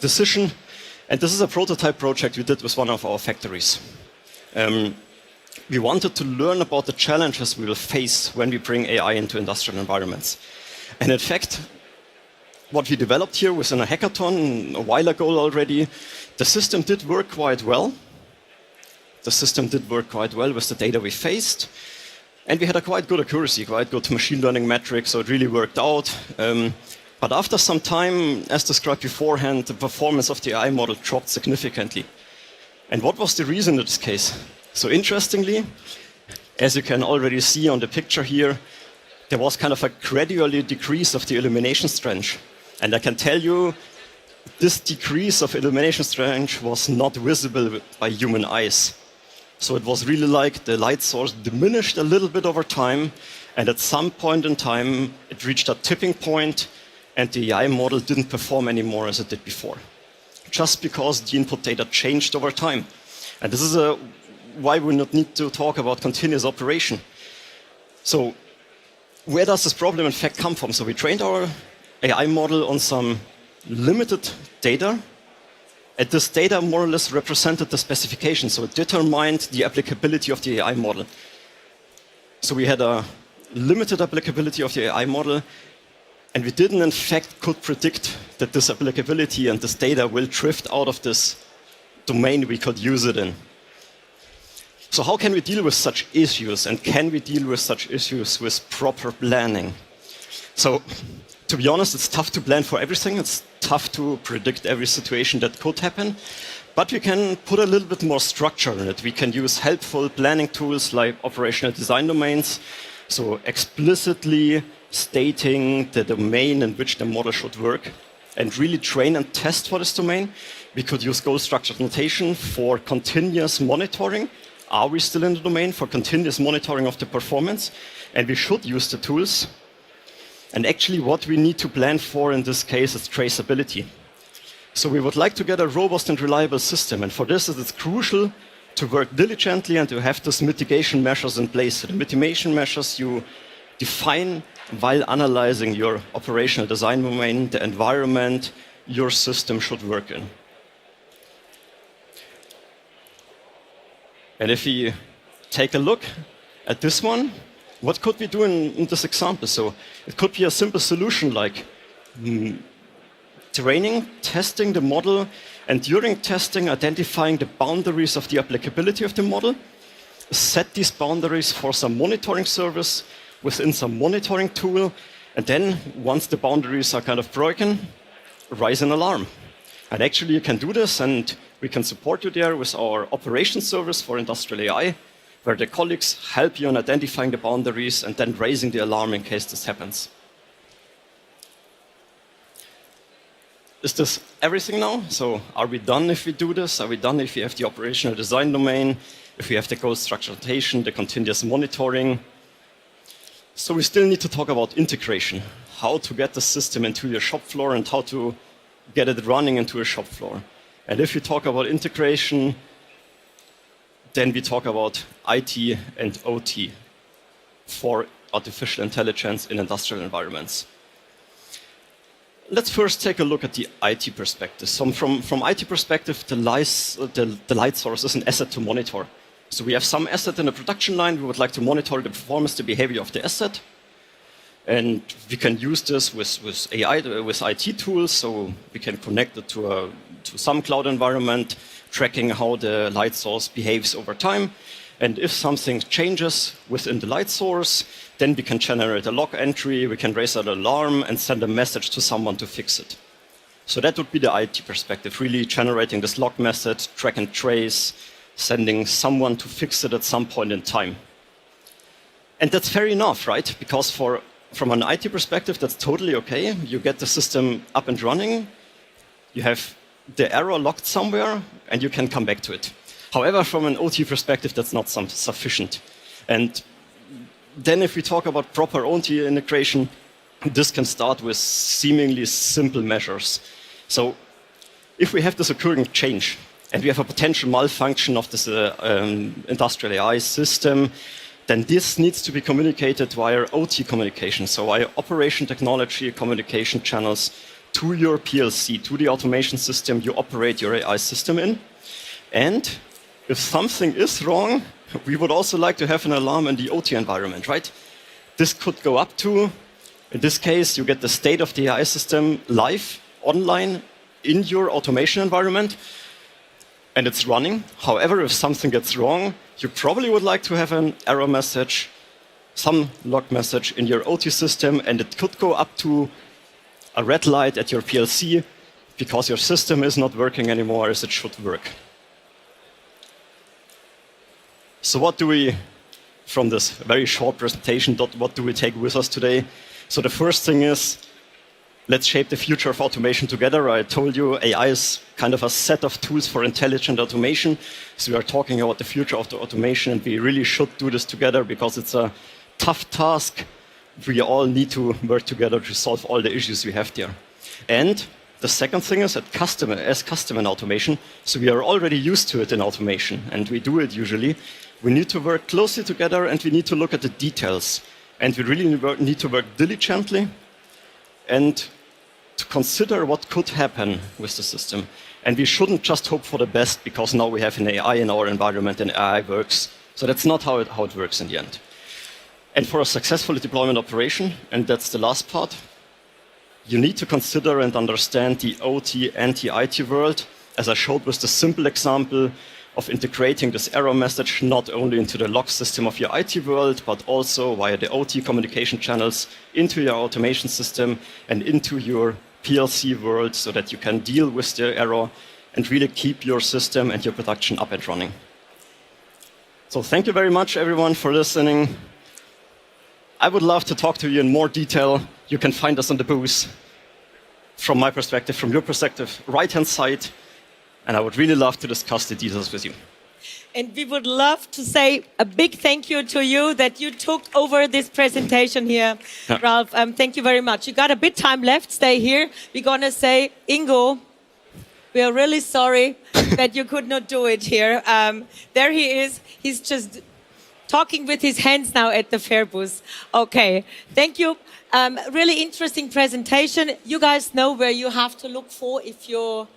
decision. And this is a prototype project we did with one of our factories. We wanted to learn about the challenges we will face when we bring AI into industrial environments. And in fact, what we developed here was in a hackathon a while ago already. The system did work quite well. The system did work quite well with the data we faced. And we had a quite good accuracy, quite good machine learning metrics, so it really worked out. But after some time, as described beforehand, the performance of the AI model dropped significantly. And what was the reason in this case? So interestingly, as you can already see on the picture here, there was kind of a gradual decrease of the illumination strength. And I can tell you, this decrease of illumination strength was not visible by human eyes. So it was really like the light source diminished a little bit over time, and at some point in time, it reached a tipping point, and the AI model didn't perform anymore as it did before, just because the input data changed over time. And this is why we not need to talk about continuous operation. So where does this problem in fact come from? So we trained our AI model on some limited data, and this data more or less represented the specification, so it determined the applicability of the AI model. So we had a limited applicability of the AI model, and we didn't in fact could predict that this applicability and this data will drift out of this domain we could use it in. So how can we deal with such issues, and can we deal with such issues with proper planning? So to be honest, it's tough to plan for everything. It's tough to predict every situation that could happen, but we can put a little bit more structure in it. We can use helpful planning tools like operational design domains, so explicitly stating the domain in which the model should work, and really train and test for this domain. We could use goal-structured notation for continuous monitoring. Are we still in the domain? For continuous monitoring of the performance? And we should use the tools. And actually what we need to plan for in this case is traceability. So we would like to get a robust and reliable system. And for this, it is crucial to work diligently and to have those mitigation measures in place. So the mitigation measures you define while analyzing your operational design domain, the environment your system should work in. And if we take a look at this one, what could we do in this example? So it could be a simple solution like training, testing the model, and during testing, identifying the boundaries of the applicability of the model, set these boundaries for some monitoring service within some monitoring tool, and then once the boundaries are kind of broken, raise an alarm. And actually you can do this, and we can support you there with our operations service for industrial AI, where the colleagues help you in identifying the boundaries and then raising the alarm in case this happens. Is this everything now? So are we done if we do this? Are we done if we have the operational design domain, if we have the goal structuration, the continuous monitoring? So we still need to talk about integration, how to get the system into your shop floor and how to get it running into a shop floor. And if we talk about integration, then we talk about IT and OT for artificial intelligence in industrial environments. Let's first take a look at the IT perspective. So from IT perspective, the light source is an asset to monitor. So we have some asset in a production line. We would like to monitor the performance, the behavior of the asset. And we can use this with AI, with IT tools. So we can connect it to some cloud environment, tracking how the light source behaves over time. And if something changes within the light source, then we can generate a log entry, we can raise an alarm and send a message to someone to fix it. So that would be the IT perspective, really generating this log message, track and trace, sending someone to fix it at some point in time. And that's fair enough, right? Because from an IT perspective, that's totally okay. You get the system up and running, you have the error logged somewhere, and you can come back to it. However, from an OT perspective, that's not sufficient. And then if we talk about proper OT integration, this can start with seemingly simple measures. So if we have this occurring change, and we have a potential malfunction of this industrial AI system, then this needs to be communicated via OT communication, so via operation technology communication channels to your PLC, to the automation system you operate your AI system in. And if something is wrong, we would also like to have an alarm in the OT environment, right? This could go up to, in this case, you get the state of the AI system live, online, in your automation environment, and it's running. However, if something gets wrong, you probably would like to have an error message, some log message in your OT system, and it could go up to a red light at your PLC because your system is not working anymore as it should work. So what do we, from this very short presentation, what do we take with us today? So the first thing is, let's shape the future of automation together. I told you AI is kind of a set of tools for intelligent automation. So we are talking about the future of the automation, and we really should do this together because it's a tough task. We all need to work together to solve all the issues we have there. And the second thing is as customer in automation, so we are already used to it in automation, and we do it usually. We need to work closely together, and we need to look at the details. And we really need to work diligently and to consider what could happen with the system. And we shouldn't just hope for the best because now we have an AI in our environment and AI works. So that's not how it works in the end. And for a successful deployment operation, and that's the last part, you need to consider and understand the OT and the IT world, as I showed with the simple example of integrating this error message not only into the log system of your IT world, but also via the OT communication channels into your automation system and into your PLC world so that you can deal with the error and really keep your system and your production up and running. So thank you very much, everyone, for listening. I would love to talk to you in more detail. You can find us on the booth. From my perspective, from your perspective, right-hand side. And I would really love to discuss the details with you. And we would love to say a big thank you to you that you took over this presentation here, yeah. Ralph. Thank you very much. You got a bit time left. Stay here. We're going to say, Ingo, we are really sorry that you could not do it here. There he is. He's just talking with his hands now at the fair booth. Okay, thank you. Really interesting presentation. You guys know where you have to look for if you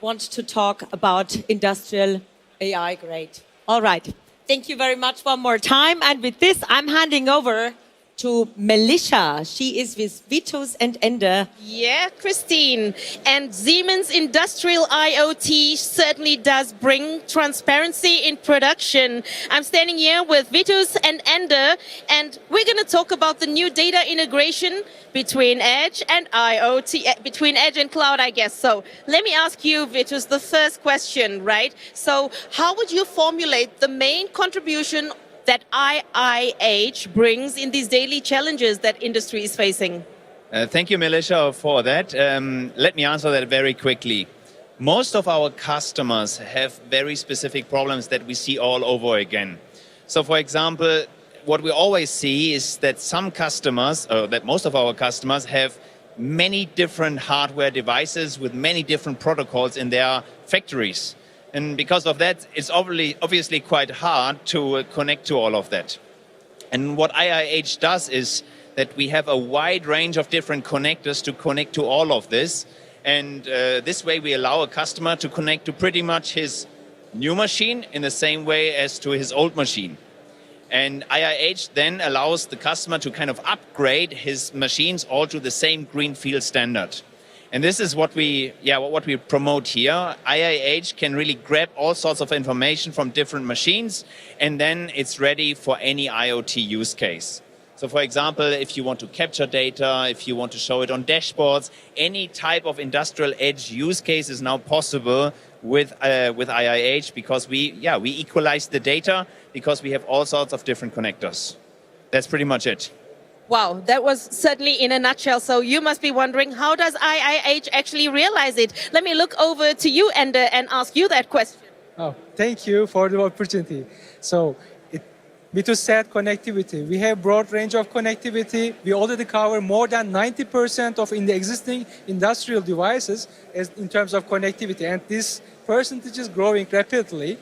want to talk about industrial AI. Great. All right. Thank you very much one more time. And with this, I'm handing over to Melissa. She is with Vitus and Ende. Yeah, Christine. And Siemens Industrial IoT certainly does bring transparency in production. I'm standing here with Vitus and Ende, and we're going to talk about the new data integration between Edge and IoT, between Edge and Cloud, I guess. So let me ask you, Vitus, the first question, right? So how would you formulate the main contribution that IIH brings in these daily challenges that industry is facing? Thank you, Melissa, for that. Let me answer that very quickly. Most of our customers have very specific problems that we see all over again. So, for example, what we always see is that some customers, that most of our customers have many different hardware devices with many different protocols in their factories. And because of that, it's obviously quite hard to connect to all of that. And what IIH does is that we have a wide range of different connectors to connect to all of this. And this way we allow a customer to connect to pretty much his new machine in the same way as to his old machine. And IIH then allows the customer to kind of upgrade his machines all to the same greenfield standard. And this is what we promote here. IIH can really grab all sorts of information from different machines, and then it's ready for any IoT use case. So for example, if you want to capture data, if you want to show it on dashboards, any type of industrial edge use case is now possible with IIH, because we equalize the data because we have all sorts of different connectors. That's pretty much it. Wow, that was certainly in a nutshell. So you must be wondering, how does IIH actually realize it? Let me look over to you and ask you that question. Oh, thank you for the opportunity. So, Vitus said connectivity. We have broad range of connectivity. We already cover more than 90% of in the existing industrial devices in terms of connectivity, and this percentage is growing rapidly.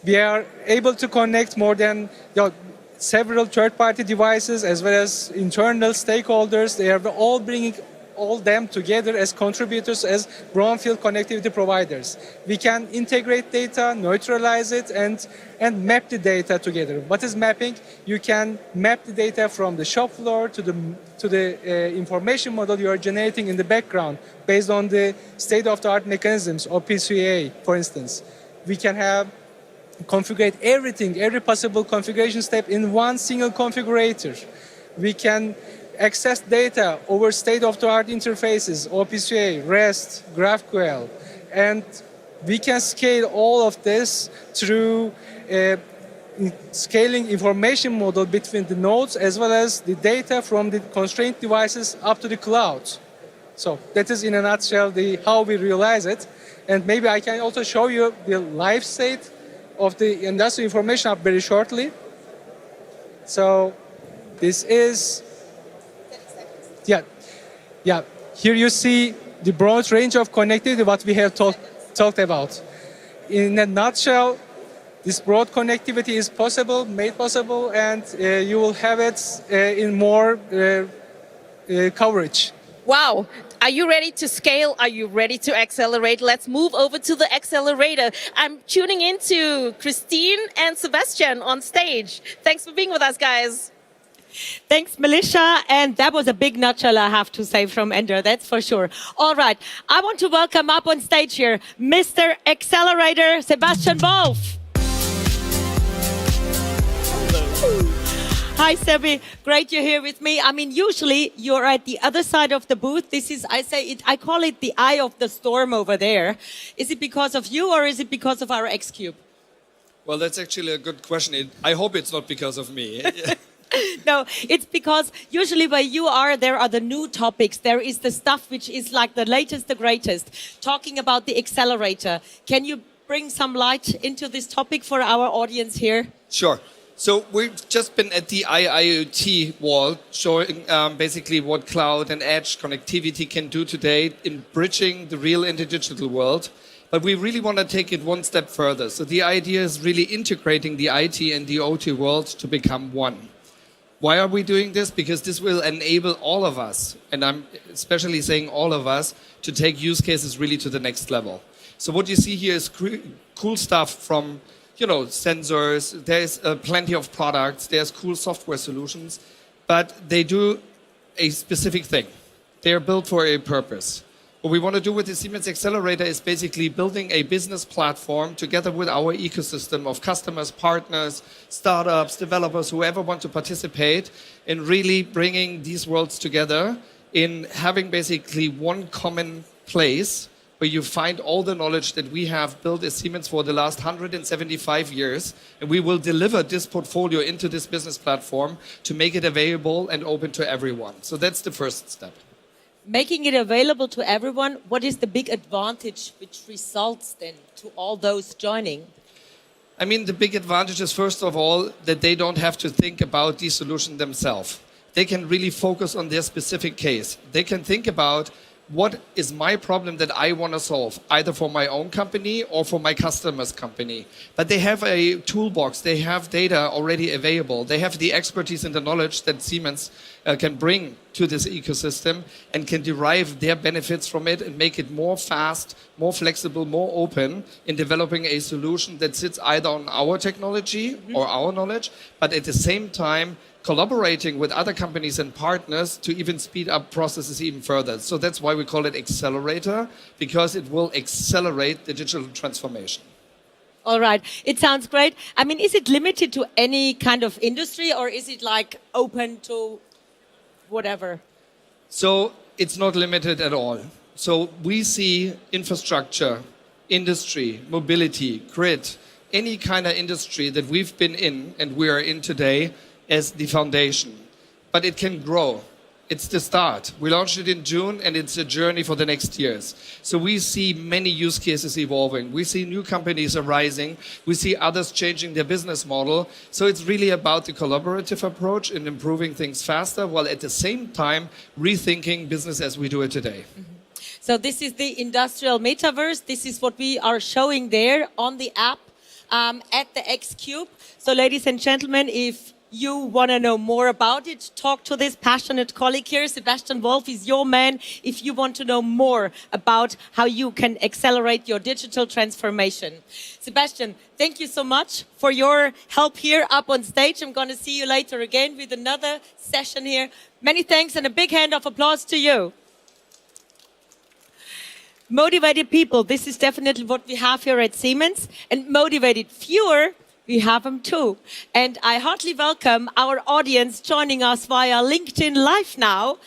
We are able to connect more than several third-party devices as well as internal stakeholders. They are all bringing all them together as contributors, as brownfield connectivity providers. We can integrate data, neutralize it, and map the data together. What is mapping? You can map the data from the shop floor to the information model you are generating in the background based on the state-of-the-art mechanisms, or PCA, for instance. We can have configure everything, every possible configuration step in one single configurator. We can access data over state-of-the-art interfaces, OPCA, REST, GraphQL, and we can scale all of this through scaling information model between the nodes as well as the data from the constrained devices up to the cloud. So that is in a nutshell how we realize it. And maybe I can also show you the live state of the industrial information hub very shortly. So this is, here you see the broad range of connectivity what we have talked about. In a nutshell, this broad connectivity is possible, made possible, and you will have it in more coverage. Wow. Are you ready to scale? Are you ready to accelerate? Let's move over to the accelerator. I'm tuning into Christine and Sebastian on stage. Thanks for being with us, guys. Thanks, Melissa. And that was a big nutshell, I have to say, from Ender, that's for sure. All right. I want to welcome up on stage here Mr. Xcelerator, Sebastian Wolf. Hi, Sebi. Great you're here with me. I mean, usually you're at the other side of the booth. This is, I call it the eye of the storm over there. Is it because of you or is it because of our X-Cube? Well, that's actually a good question. I hope it's not because of me. No, it's because usually where you are, there are the new topics. There is the stuff which is like the latest, the greatest. Talking about the accelerator. Can you bring some light into this topic for our audience here? Sure. So we've just been at the IIoT wall showing basically what cloud and edge connectivity can do today in bridging the real and the digital world. But we really want to take it one step further. So the idea is really integrating the IT and the OT world to become one. Why are we doing this? Because this will enable all of us, and I'm especially saying all of us, to take use cases really to the next level. So what you see here is cool stuff from, sensors. There's plenty of products. There's cool software solutions, but they do a specific thing. They are built for a purpose. What we want to do with the Siemens Xcelerator is basically building a business platform together with our ecosystem of customers, partners, startups, developers, whoever want to participate in really bringing these worlds together in having basically one common place where you find all the knowledge that we have built as Siemens for the last 175 years. And we will deliver this portfolio into this business platform to make it available and open to everyone. So that's the first step. Making it available to everyone, what is the big advantage which results then to all those joining? I mean, the big advantage is, first of all, that they don't have to think about the solution themselves. They can really focus on their specific case. They can think about what is my problem that I want to solve, either for my own company or for my customer's company. But they have a toolbox, they have data already available, they have the expertise and the knowledge that Siemens can bring to this ecosystem and can derive their benefits from it and make it more fast, more flexible, more open in developing a solution that sits either on our technology or our knowledge, but at the same time collaborating with other companies and partners to even speed up processes even further. So that's why we call it Xcelerator, because it will accelerate the digital transformation. All right, it sounds great. I mean, is it limited to any kind of industry, or is it like open to whatever? So it's not limited at all. So we see infrastructure, industry, mobility, grid, any kind of industry that we've been in and we are in today as the foundation. But it can grow. It's the start. We launched it in June and it's a journey for the next years. So we see many use cases evolving. We see new companies arising. We see others changing their business model. So it's really about the collaborative approach and improving things faster, while at the same time rethinking business as we do it today. So this is the industrial metaverse. This is what we are showing there on the app at the X Cube. So ladies and gentlemen, if you want to know more about it, talk to this passionate colleague here. Sebastian Wolf is your man if you want to know more about how you can accelerate your digital transformation. Sebastian, thank you so much for your help here up on stage. I'm going to see you later again with another session here. Many thanks and a big hand of applause to you. Motivated people, this is definitely what we have here at Siemens. And motivated fewer, we have them too. And I heartily welcome our audience joining us via LinkedIn Live now.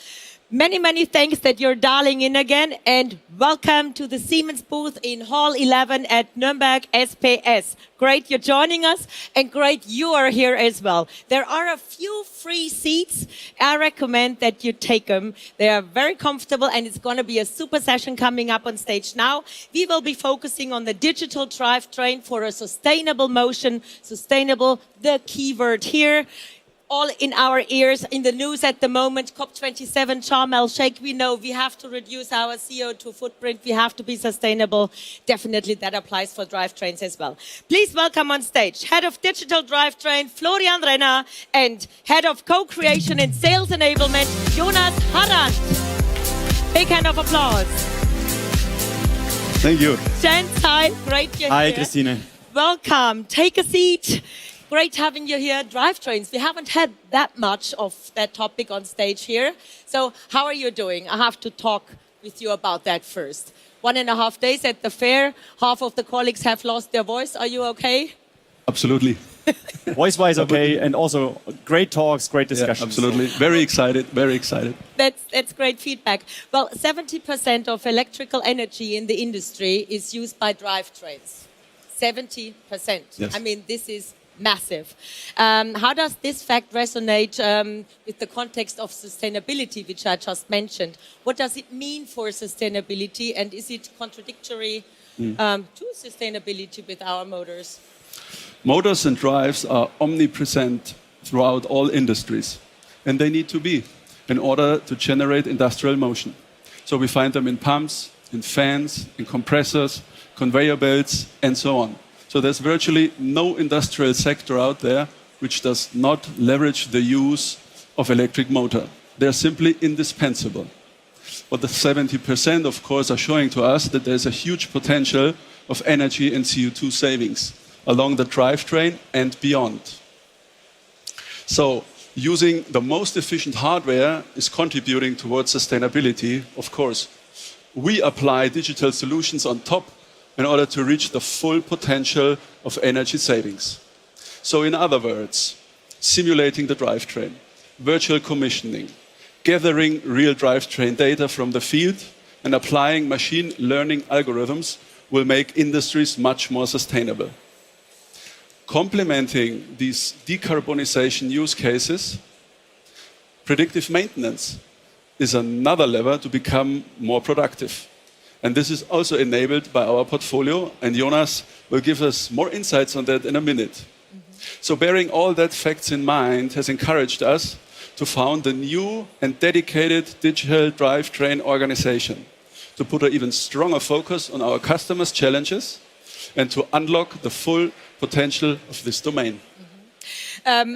Many, many thanks that you're dialing in again, and welcome to the Siemens booth in Hall 11 at Nuremberg SPS. Great you're joining us, and great you are here as well. There are a few free seats. I recommend that you take them. They are very comfortable, and it's going to be a super session coming up on stage now. We will be focusing on the digital drivetrain for a sustainable motion. Sustainable, the keyword here. All in our ears, in the news at the moment, COP27, Sharm el-Sheikh, we know we have to reduce our CO2 footprint, we have to be sustainable. Definitely that applies for drivetrains as well. Please welcome on stage Head of Digital Drivetrain, Florian Renner, and Head of Co-Creation and Sales Enablement, Jonas Harand. Big hand of applause. Thank you. Senseye, great you're Hi, here. Christine. Welcome, take a seat. Great having you here. Drivetrains, we haven't had that much of that topic on stage here. So how are you doing? I have to talk with you about that first. 1.5 days at the fair. Half of the colleagues have lost their voice. Are you okay? Absolutely. Voice-wise, okay, and also great talks, great discussions. Yeah, absolutely. Very excited, very excited. That's great feedback. Well, 70% of electrical energy in the industry is used by drivetrains. 70%. Yes. I mean, this is massive. How does this fact resonate with the context of sustainability, which I just mentioned? What does it mean for sustainability, and is it contradictory to sustainability with our motors? Motors and drives are omnipresent throughout all industries, and they need to be in order to generate industrial motion. So we find them in pumps, in fans, in compressors, conveyor belts, and so on. So there's virtually no industrial sector out there which does not leverage the use of electric motor. They're simply indispensable. But the 70%, of course, are showing to us that there's a huge potential of energy and CO2 savings along the drivetrain and beyond. So using the most efficient hardware is contributing towards sustainability, of course. We apply digital solutions on top in order to reach the full potential of energy savings. So in other words, simulating the drivetrain, virtual commissioning, gathering real drivetrain data from the field, and applying machine learning algorithms will make industries much more sustainable. Complementing these decarbonisation use cases, predictive maintenance is another lever to become more productive. And this is also enabled by our portfolio, and Jonas will give us more insights on that in a minute. So bearing all that facts in mind has encouraged us to found a new and dedicated digital drivetrain organization to put an even stronger focus on our customers' challenges and to unlock the full potential of this domain.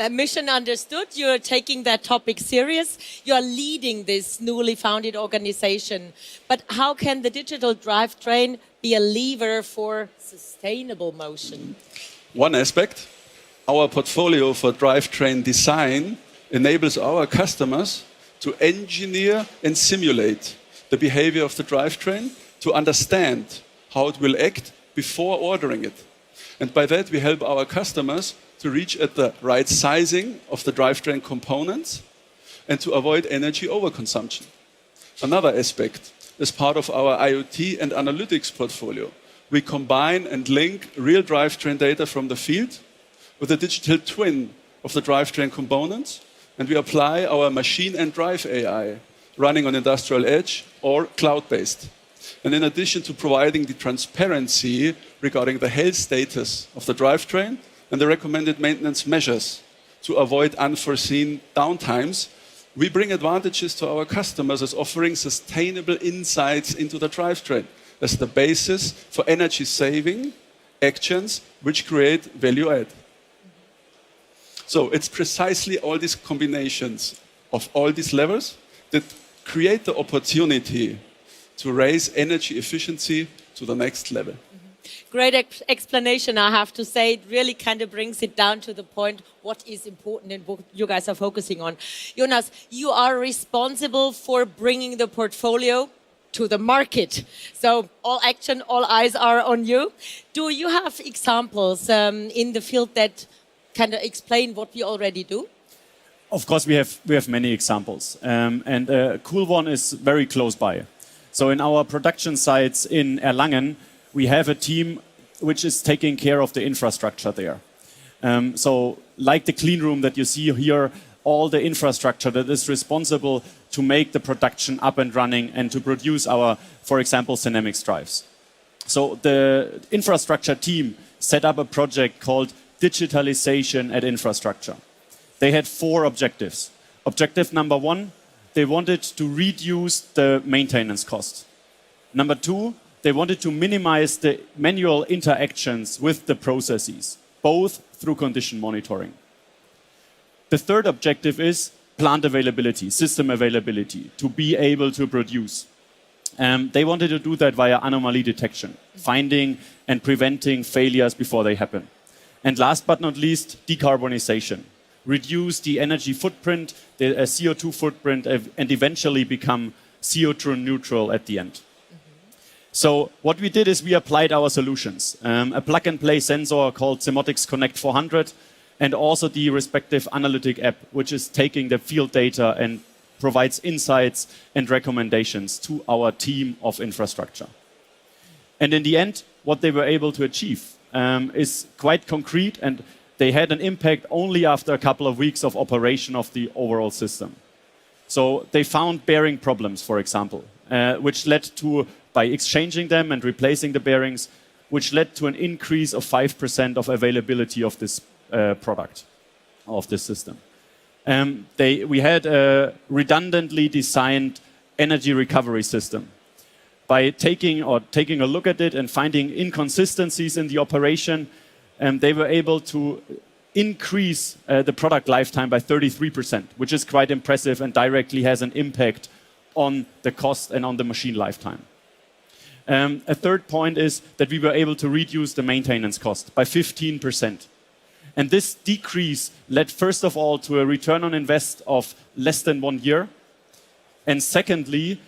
Mission understood. You're taking that topic serious. You're leading this newly founded organization. But how can the digital drivetrain be a lever for sustainable motion? One aspect, our portfolio for drivetrain design enables our customers to engineer and simulate the behavior of the drivetrain to understand how it will act before ordering it. And by that, we help our customers to reach at the right sizing of the drivetrain components and to avoid energy overconsumption. Another aspect, as part of our IoT and analytics portfolio, we combine and link real drivetrain data from the field with a digital twin of the drivetrain components, and we apply our machine and drive AI running on industrial edge or cloud-based. And in addition to providing the transparency regarding the health status of the drivetrain and the recommended maintenance measures to avoid unforeseen downtimes, we bring advantages to our customers as offering sustainable insights into the drivetrain as the basis for energy saving actions which create value add. So it's precisely all these combinations of all these levers that create the opportunity to raise energy efficiency to the next level. Great explanation, I have to say. It really kind of brings it down to the point what is important and what you guys are focusing on. Jonas, you are responsible for bringing the portfolio to the market. So all action, all eyes are on you. Do you have examples in the field that kind of explain what we already do? Of course, we have many examples. And a cool one is very close by. So in our production sites in Erlangen, we have a team which is taking care of the infrastructure there. So like the clean room that you see here, all the infrastructure that is responsible to make the production up and running and to produce our, for example, Dynamics drives. So the infrastructure team set up a project called Digitalization at Infrastructure. They had 4 objectives. Objective number 1, they wanted to reduce the maintenance cost. Number 2, they wanted to minimize the manual interactions with the processes, both through condition monitoring. The third objective is plant availability, system availability, to be able to produce. They wanted to do that via anomaly detection, finding and preventing failures before they happen. And last but not least, decarbonisation. Reduce the energy footprint, the CO2 footprint, and eventually become CO2 neutral at the end. So what we did is we applied our solutions. A plug-and-play sensor called SIMATIC Connect 400, and also the respective analytic app, which is taking the field data and provides insights and recommendations to our team of infrastructure. And in the end, what they were able to achieve is quite concrete, and they had an impact only after a couple of weeks of operation of the overall system. So they found bearing problems, for example, which led to, by exchanging them and replacing the bearings, which led to an increase of 5% of availability of this product, of this system. We had a redundantly designed energy recovery system. by taking a look at it and finding inconsistencies in the operation, they were able to increase the product lifetime by 33%, which is quite impressive and directly has an impact on the cost and on the machine lifetime. A third point is that we were able to reduce the maintenance cost by 15%. And this decrease led, first of all, to a return on invest of less than 1 year. And secondly,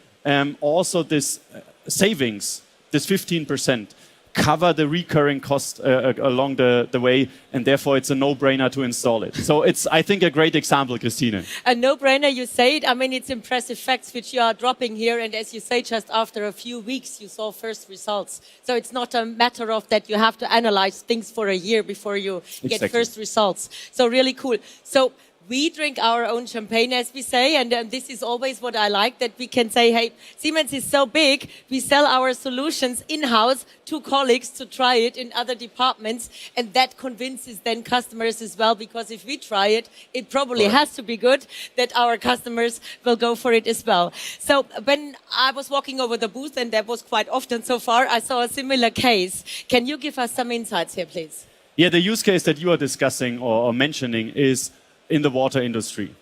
also this savings, this 15%, cover the recurring cost along the way, and therefore it's a no-brainer to install it. So it's, I think, a great example, Christine. A no-brainer, you say it. I mean, it's impressive facts which you are dropping here, and as you say, just after a few weeks, you saw first results. So it's not a matter of that you have to analyze things for a year before you get first results. So really cool. So we drink our own champagne, as we say, and this is always what I like, that we can say, hey, Siemens is so big, we sell our solutions in-house to colleagues to try it in other departments, and that convinces then customers as well, because if we try it, it probably has to be good, that our customers will go for it as well. So when I was walking over the booth, and that was quite often so far, I saw a similar case. Can you give us some insights here, please? Yeah, the use case that you are discussing or mentioning is in the water industry.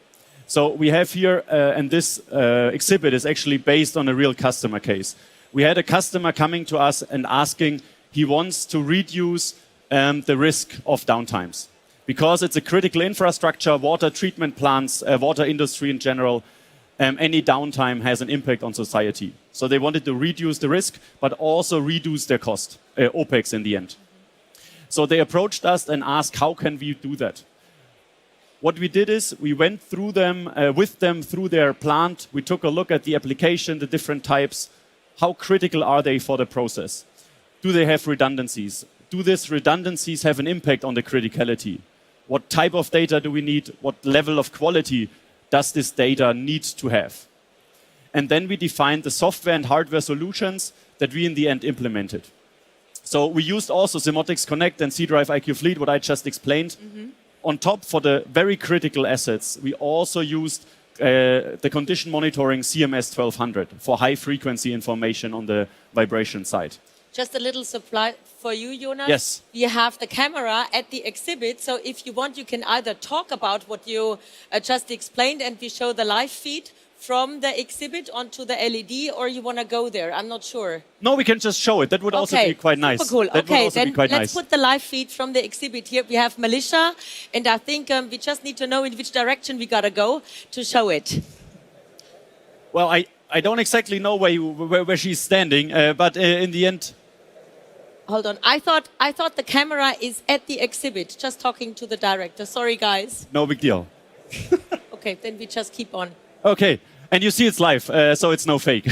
So we have here, and this exhibit is actually based on a real customer case. We had a customer coming to us and asking, he wants to reduce the risk of downtimes. Because it's a critical infrastructure, water treatment plants, water industry in general, any downtime has an impact on society. So they wanted to reduce the risk, but also reduce their cost, OPEX in the end. So they approached us and asked, how can we do that? What we did is we went through them, with them through their plant. We took a look at the application, the different types. How critical are they for the process? Do they have redundancies? Do these redundancies have an impact on the criticality? What type of data do we need? What level of quality does this data need to have? And then we defined the software and hardware solutions that we in the end implemented. So we used also SIMATIC Connect and C-Drive IQ Fleet, what I just explained. On top, for the very critical assets, we also used the condition monitoring CMS 1200 for high-frequency information on the vibration side. Just a little supply for you, Jonas. Yes. We have the camera at the exhibit, so if you want, you can either talk about what you just explained and we show the live feed from the exhibit onto the LED, or you want to go there? I'm not sure. No, we can just show it. That would also be quite nice. Super cool. That would also be quite let's nice. put the live feed from the exhibit here. We have Melissa, and I think we just need to know in which direction we got to go to show it. Well, I don't exactly know where she's standing, but in the end... Hold on. I thought the camera is at the exhibit, just talking to the director. Sorry, guys. No big deal. Okay, then we just keep on. Okay, and you see it's live, so it's no fake.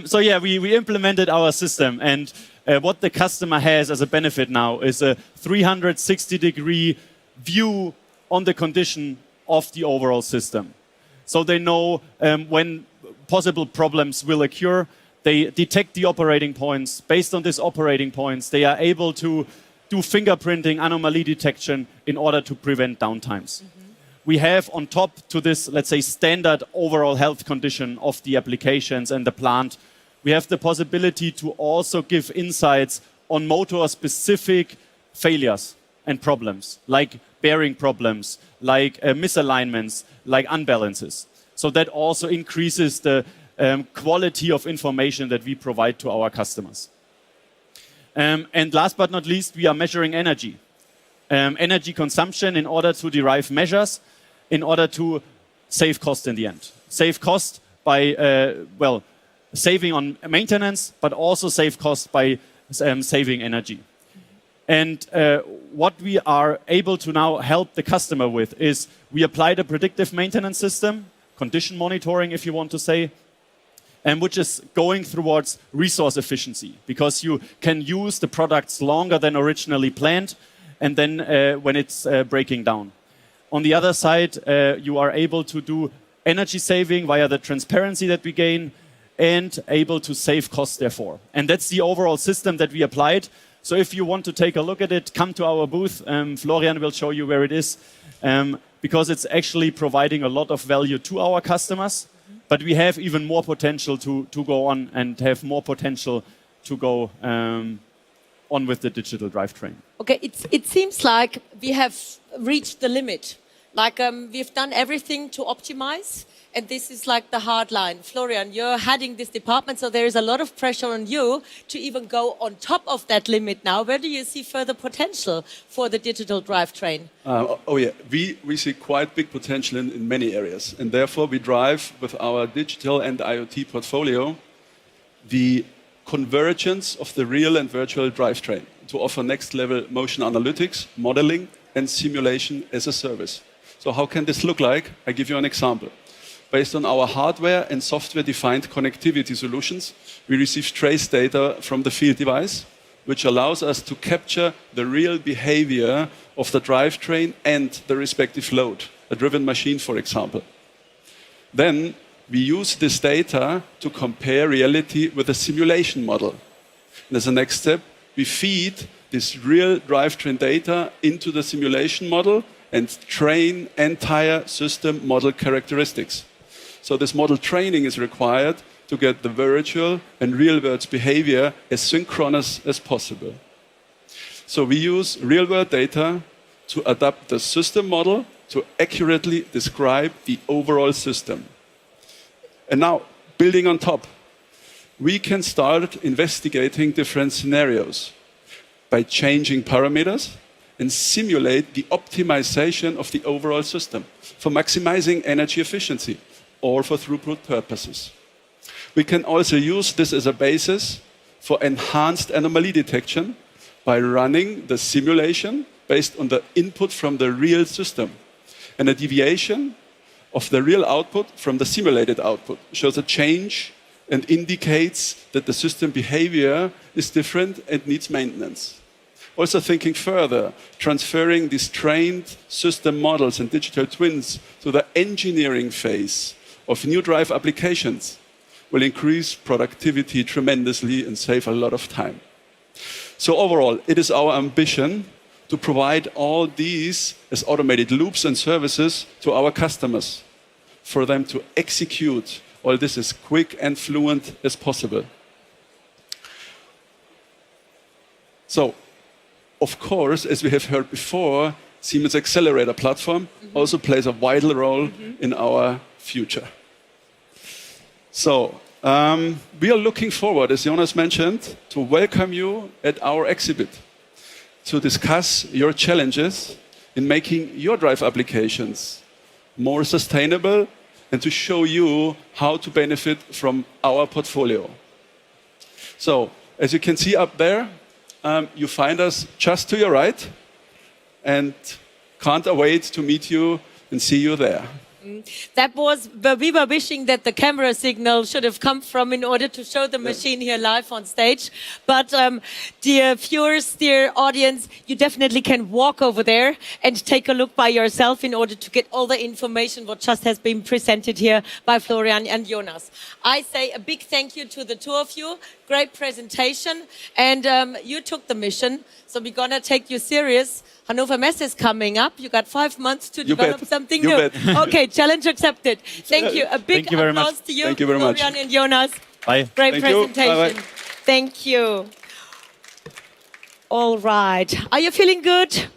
So yeah, we implemented our system, and what the customer has as a benefit now is a 360-degree view on the condition of the overall system. So they know when possible problems will occur. They detect the operating points. Based on these operating points, they are able to do fingerprinting, anomaly detection in order to prevent downtimes. We have on top to this, let's say, standard overall health condition of the applications and the plant, we have the possibility to also give insights on motor-specific failures and problems, like bearing problems, like misalignments, like unbalances. So that also increases the quality of information that we provide to our customers. And last but not least, we are measuring energy. Energy consumption in order to derive measures in order to save cost in the end. Save cost by, saving on maintenance, but also save cost by saving energy. And what we are able to now help the customer with is we applied a predictive maintenance system, condition monitoring if you want to say, and which is going towards resource efficiency, because you can use the products longer than originally planned, and then when it's breaking down. On the other side, you are able to do energy saving via the transparency that we gain and able to save costs therefore. And that's the overall system that we applied. So if you want to take a look at it, come to our booth. Florian will show you where it is, because it's actually providing a lot of value to our customers, But we have even more potential to go on and have more potential to go on with the digital drivetrain. Okay, it seems like we have reached the limit. Like we've done everything to optimize, and this is like the hard line. Florian, you're heading this department, so there is a lot of pressure on you to even go on top of that limit now. Where do you see further potential for the digital drivetrain? We see quite big potential in many areas, and therefore we drive with our digital and IoT portfolio the convergence of the real and virtual drivetrain to offer next level motion analytics, modeling, and simulation as a service. So how can this look like? I give you an example. Based on our hardware and software-defined connectivity solutions, we receive trace data from the field device, which allows us to capture the real behavior of the drivetrain and the respective load, a driven machine, for example. Then we use this data to compare reality with a simulation model. And as a next step, we feed this real drivetrain data into the simulation model and train entire system model characteristics. So this model training is required to get the virtual and real-world behavior as synchronous as possible. So we use real-world data to adapt the system model to accurately describe the overall system. And now, building on top, we can start investigating different scenarios by changing parameters and simulate the optimization of the overall system for maximizing energy efficiency or for throughput purposes. We can also use this as a basis for enhanced anomaly detection by running the simulation based on the input from the real system. And a deviation of the real output from the simulated output shows a change and indicates that the system behavior is different and needs maintenance. Also thinking further, transferring these trained system models and digital twins to the engineering phase of new drive applications will increase productivity tremendously and save a lot of time. So overall, it is our ambition to provide all these as automated loops and services to our customers, for them to execute all this as quick and fluent as possible. So, of course, as we have heard before, Siemens Xcelerator platform also plays a vital role in our future. So, we are looking forward, as Jonas mentioned, to welcome you at our exhibit to discuss your challenges in making your drive applications more sustainable and to show you how to benefit from our portfolio. So, as you can see up there, you find us just to your right and can't wait to meet you and see you there. That was where we were wishing that the camera signal should have come from in order to show the machine here live on stage. But dear viewers, dear audience, you definitely can walk over there and take a look by yourself in order to get all the information what just has been presented here by Florian and Jonas. I say a big thank you to the two of you. Great presentation. And you took the mission, so we're going to take you serious. Hannover Messe is coming up. You got 5 months to develop something new. Okay, challenge accepted. Thank you. A big applause to you, Thank you very much. Florian and Jonas. Bye. Great presentation. Bye. Thank you. All right. Are you feeling good?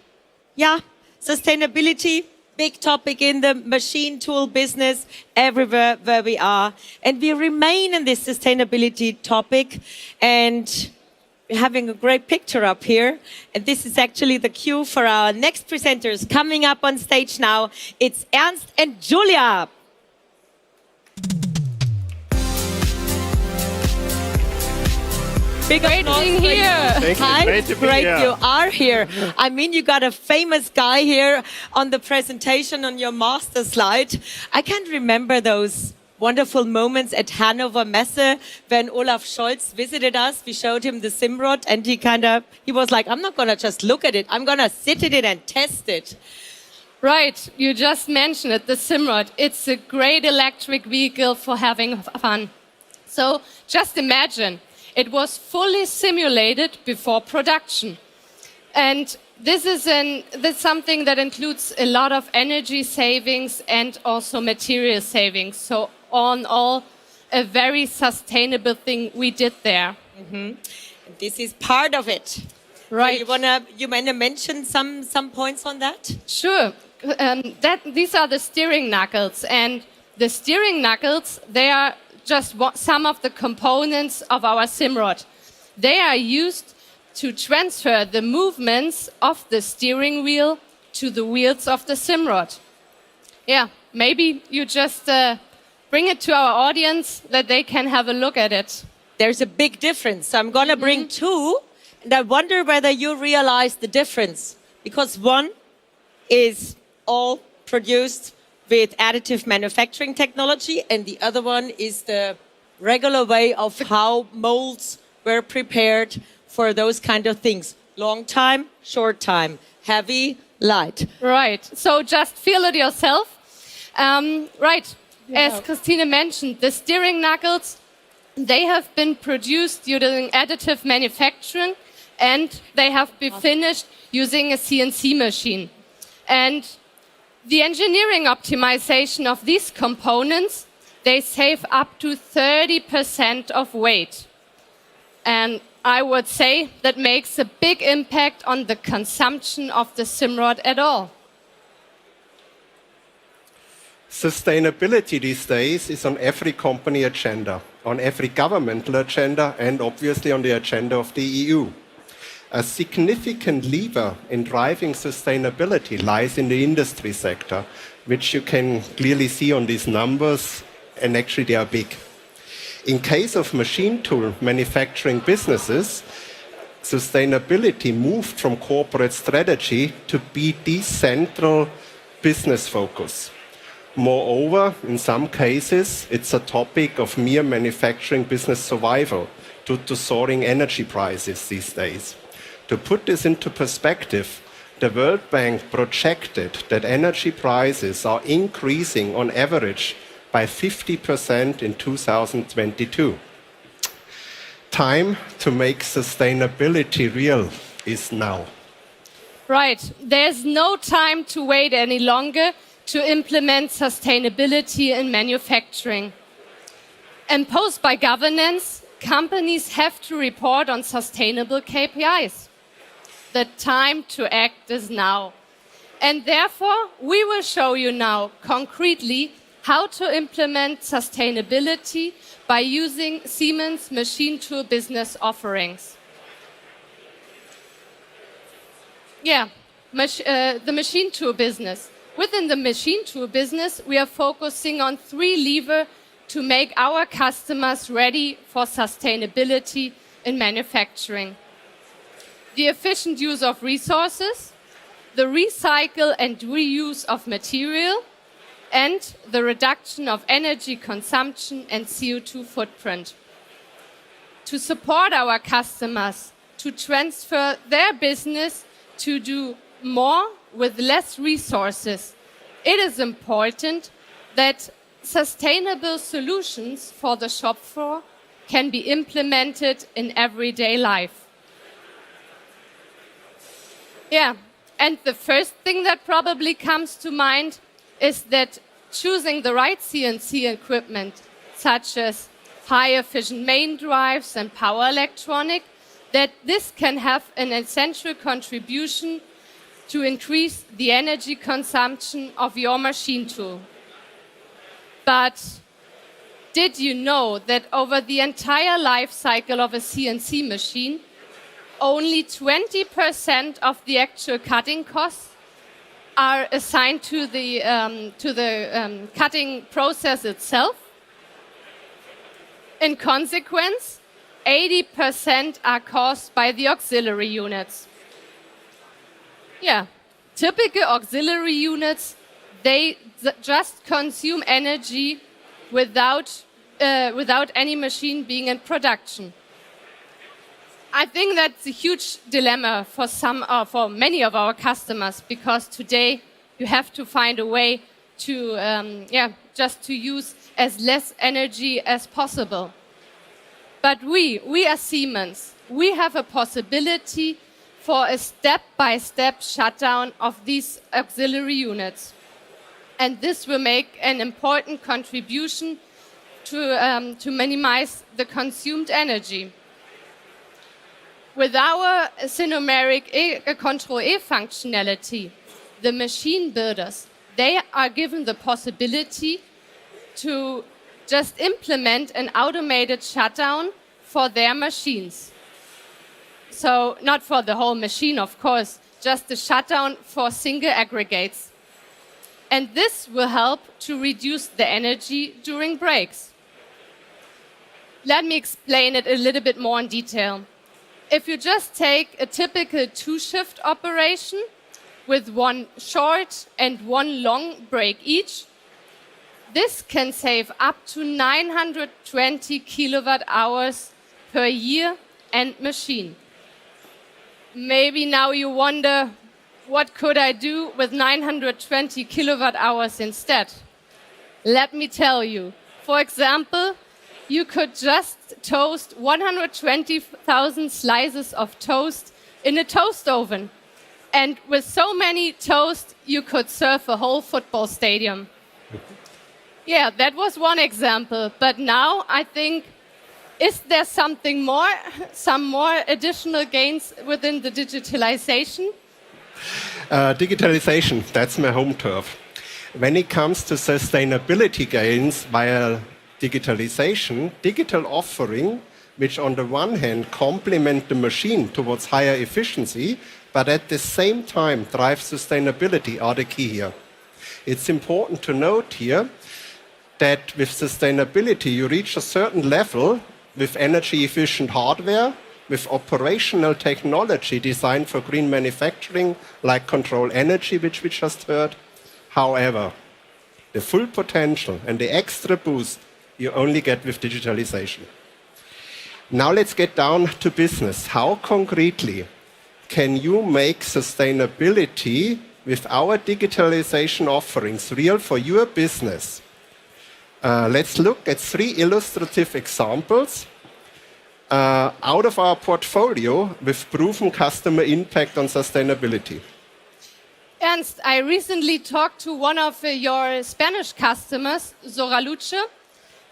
Yeah. Sustainability, big topic in the machine tool business everywhere where we are. And we remain in this sustainability topic. And having a great picture up here. And this is actually the cue for our next presenters coming up on stage now. It's Ernst and Julia. Big Great being here. Thank you. Hi, Great to be great here. you are here. I mean, you got a famous guy here on the presentation on your master slide. I can't remember those wonderful moments at Hannover Messe when Olaf Scholz visited us. We showed him the Simrod and he was like, I'm not going to just look at it. I'm going to sit in it and test it. Right, you just mentioned it, the Simrod. It's a great electric vehicle for having fun. So just imagine, it was fully simulated before production. And this is something that includes a lot of energy savings and also material savings. So on all a very sustainable thing we did there. This is part of it. Right. So you wanna mention some points on that? Sure. These are the steering knuckles, and the steering knuckles, they are just some of the components of our Simrod. They are used to transfer the movements of the steering wheel to the wheels of the Simrod. Yeah, maybe you just bring it to our audience that they can have a look at it. There's a big difference. So I'm going to bring two, and I wonder whether you realize the difference. Because one is all produced with additive manufacturing technology, and the other one is the regular way of how molds were prepared for those kind of things. Long time, short time, heavy, light. Right. So just feel it yourself. Right. As Christine mentioned, the steering knuckles, they have been produced using additive manufacturing, and they have been finished using a CNC machine. And the engineering optimization of these components, they save up to 30% of weight. And I would say that makes a big impact on the consumption of the Simrod at all. Sustainability these days is on every company agenda, on every governmental agenda, and obviously on the agenda of the EU. A significant lever in driving sustainability lies in the industry sector, which you can clearly see on these numbers, and actually they are big. In case of machine tool manufacturing businesses, sustainability moved from corporate strategy to be the central business focus. Moreover, in some cases, it's a topic of mere manufacturing business survival due to soaring energy prices these days. To put this into perspective, the World Bank projected that energy prices are increasing on average by 50% in 2022. Time to make sustainability real is now. Right. There's no time to wait any longer to implement sustainability in manufacturing. Imposed by governance, companies have to report on sustainable KPIs. The time to act is now. And therefore, we will show you now concretely how to implement sustainability by using Siemens machine tool business offerings. Yeah, the machine tool business. Within the machine tool business, we are focusing on 3 levers to make our customers ready for sustainability in manufacturing. The efficient use of resources, the recycle and reuse of material, and the reduction of energy consumption and CO2 footprint. To support our customers to transfer their business to do more with less resources, it is important that sustainable solutions for the shop floor can be implemented in everyday life. Yeah, and the first thing that probably comes to mind is that choosing the right CNC equipment, such as high-efficient main drives and power electronic, that this can have an essential contribution to increase the energy consumption of your machine tool. But did you know that over the entire life cycle of a CNC machine, only 20% of the actual cutting costs are assigned to the cutting process itself? In consequence, 80% are caused by the auxiliary units. Yeah, typical auxiliary units, they just consume energy without any machine being in production. I think that's a huge dilemma for many of our customers, because today you have to find a way to just to use as less energy as possible. But we as Siemens, we have a possibility for a step-by-step shutdown of these auxiliary units. And this will make an important contribution to minimize the consumed energy. With our Synomeric Control E functionality, the machine builders, they are given the possibility to just implement an automated shutdown for their machines. So not for the whole machine, of course, just the shutdown for single aggregates. And this will help to reduce the energy during breaks. Let me explain it a little bit more in detail. If you just take a typical two-shift operation with one short and one long break each, this can save up to 920 kilowatt hours per year and machine. Maybe now you wonder, what could I do with 920 kilowatt hours instead? Let me tell you. For example, you could just toast 120,000 slices of toast in a toast oven. And with so many toast, you could serve a whole football stadium. Yeah, that was one example. But now I think, is there something more, some more additional gains within the digitalization? Digitalization, that's my home turf. When it comes to sustainability gains via digitalization, digital offering, which on the one hand complement the machine towards higher efficiency, but at the same time drive sustainability, are the key here. It's important to note here that with sustainability you reach a certain level with energy efficient hardware, with operational technology designed for green manufacturing, like control energy, which we just heard. However, the full potential and the extra boost you only get with digitalization. Now let's get down to business. How concretely can you make sustainability with our digitalization offerings real for your business? Let's look at 3 illustrative examples out of our portfolio with proven customer impact on sustainability. Ernst, I recently talked to one of your Spanish customers, Soraluce,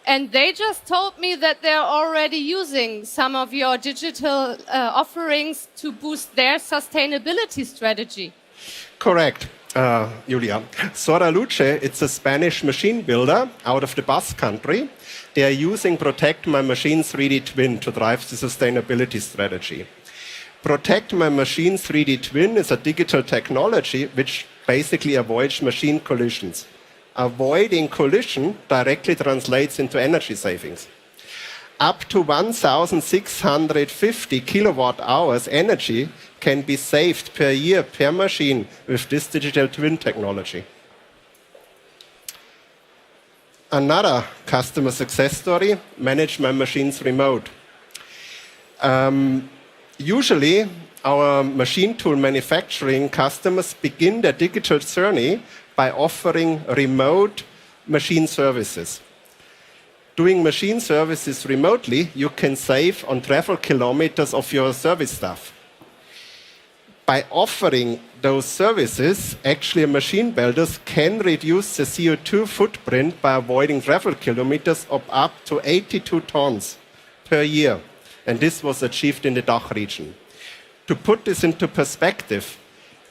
and they just told me that they're already using some of your digital offerings to boost their sustainability strategy. Correct, Julia. Soraluce, it's a Spanish machine builder out of the Basque Country. They are using Protect My Machine 3D Twin to drive the sustainability strategy. Protect My Machine 3D Twin is a digital technology which basically avoids machine collisions. Avoiding collision directly translates into energy savings. Up to 1,650 kilowatt hours energy can be saved per year per machine with this digital twin technology. Another customer success story, Manage My Machines Remote. Usually, our machine tool manufacturing customers begin their digital journey by offering remote machine services. Doing machine services remotely, you can save on travel kilometers of your service staff. By offering those services, actually machine builders can reduce the CO2 footprint by avoiding travel kilometers of up to 82 tons per year. And this was achieved in the DACH region. To put this into perspective,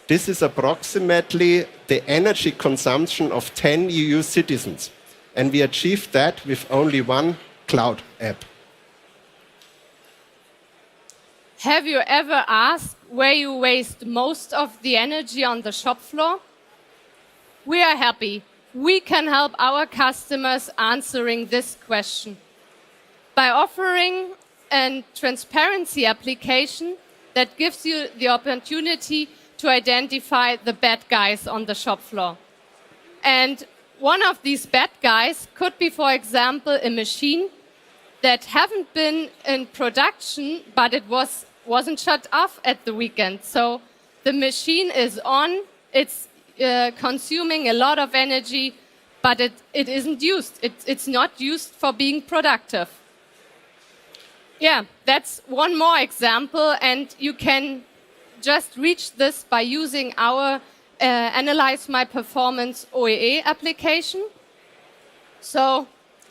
this is approximately the energy consumption of 10 EU citizens. And we achieved that with only one cloud app. Have you ever asked where you waste most of the energy on the shop floor? We are happy. We can help our customers answering this question by offering a transparency application that gives you the opportunity to identify the bad guys on the shop floor. And one of these bad guys could be, for example, a machine that haven't been in production, but it wasn't shut off at the weekend. So the machine is on, it's consuming a lot of energy, but it isn't used. It's not used for being productive. Yeah, that's one more example, and you can just reach this by using our Analyze My Performance OEE application. So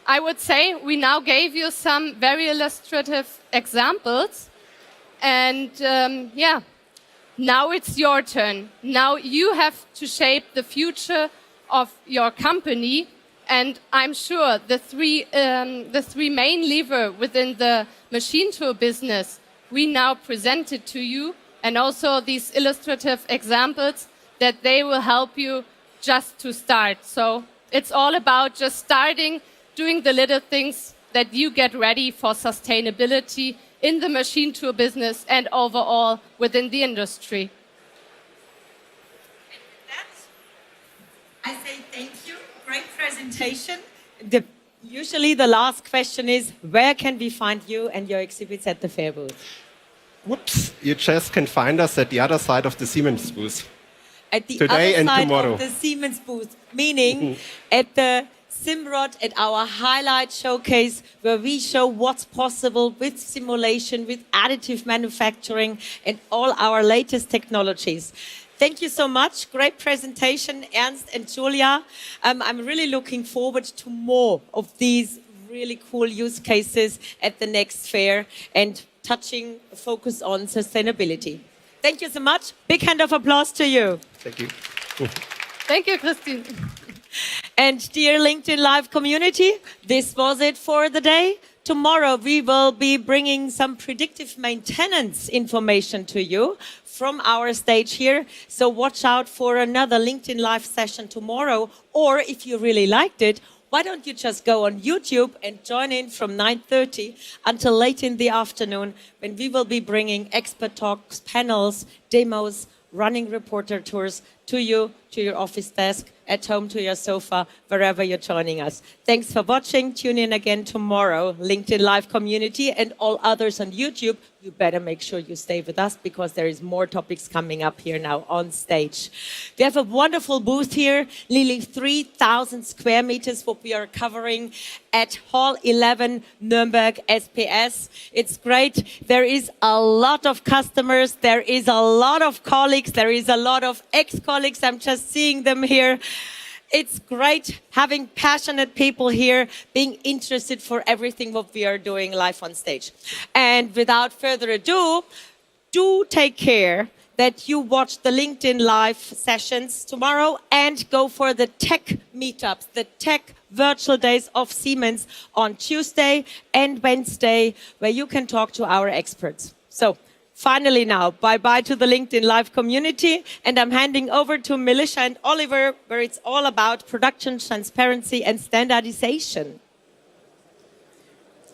I would say we now gave you some very illustrative examples. And yeah, now it's your turn. Now you have to shape the future of your company. And I'm sure the three main levers within the machine tool business we now presented to you, and also these illustrative examples, that they will help you just to start. So it's all about just starting, doing the little things that you get ready for sustainability in the machine tool business and overall within the industry. I say thank you. Great presentation. Usually the last question is, where can we find you and your exhibits at the fair booth? Whoops, you just can find us at the other side of the Siemens booth. At the Today other and side tomorrow. of the Siemens booth, meaning at the Simrod, at our highlight showcase, where we show what's possible with simulation, with additive manufacturing, and all our latest technologies. Thank you so much. Great presentation, Ernst and Julia. I'm really looking forward to more of these really cool use cases at the next fair and touching focus on sustainability. Thank you so much. Big hand of applause to you. Thank you. Thank you, Christine. And dear LinkedIn Live community, this was it for the day. Tomorrow we will be bringing some predictive maintenance information to you from our stage here. So watch out for another LinkedIn Live session tomorrow. Or if you really liked it, why don't you just go on YouTube and join in from 9:30 until late in the afternoon, when we will be bringing expert talks, panels, demos, running reporter tours to you, to your office desk, at home, to your sofa, wherever you're joining us. Thanks for watching. Tune in again tomorrow, LinkedIn Live community, and all others on YouTube. You better make sure you stay with us, because there is more topics coming up here now on stage. We have a wonderful booth here, nearly 3,000 square meters, what we are covering at Hall 11, Nuremberg SPS. It's great. There is a lot of customers. There is a lot of colleagues. There is a lot of ex-colleagues. I'm just seeing them here. It's great having passionate people here, being interested for everything what we are doing live on stage. And without further ado, do take care that you watch the LinkedIn Live sessions tomorrow and go for the tech meetups, the tech virtual days of Siemens on Tuesday and Wednesday, where you can talk to our experts. So finally now, bye-bye to the LinkedIn Live community, and I'm handing over to Melissa and Oliver, where it's all about production, transparency, and standardization.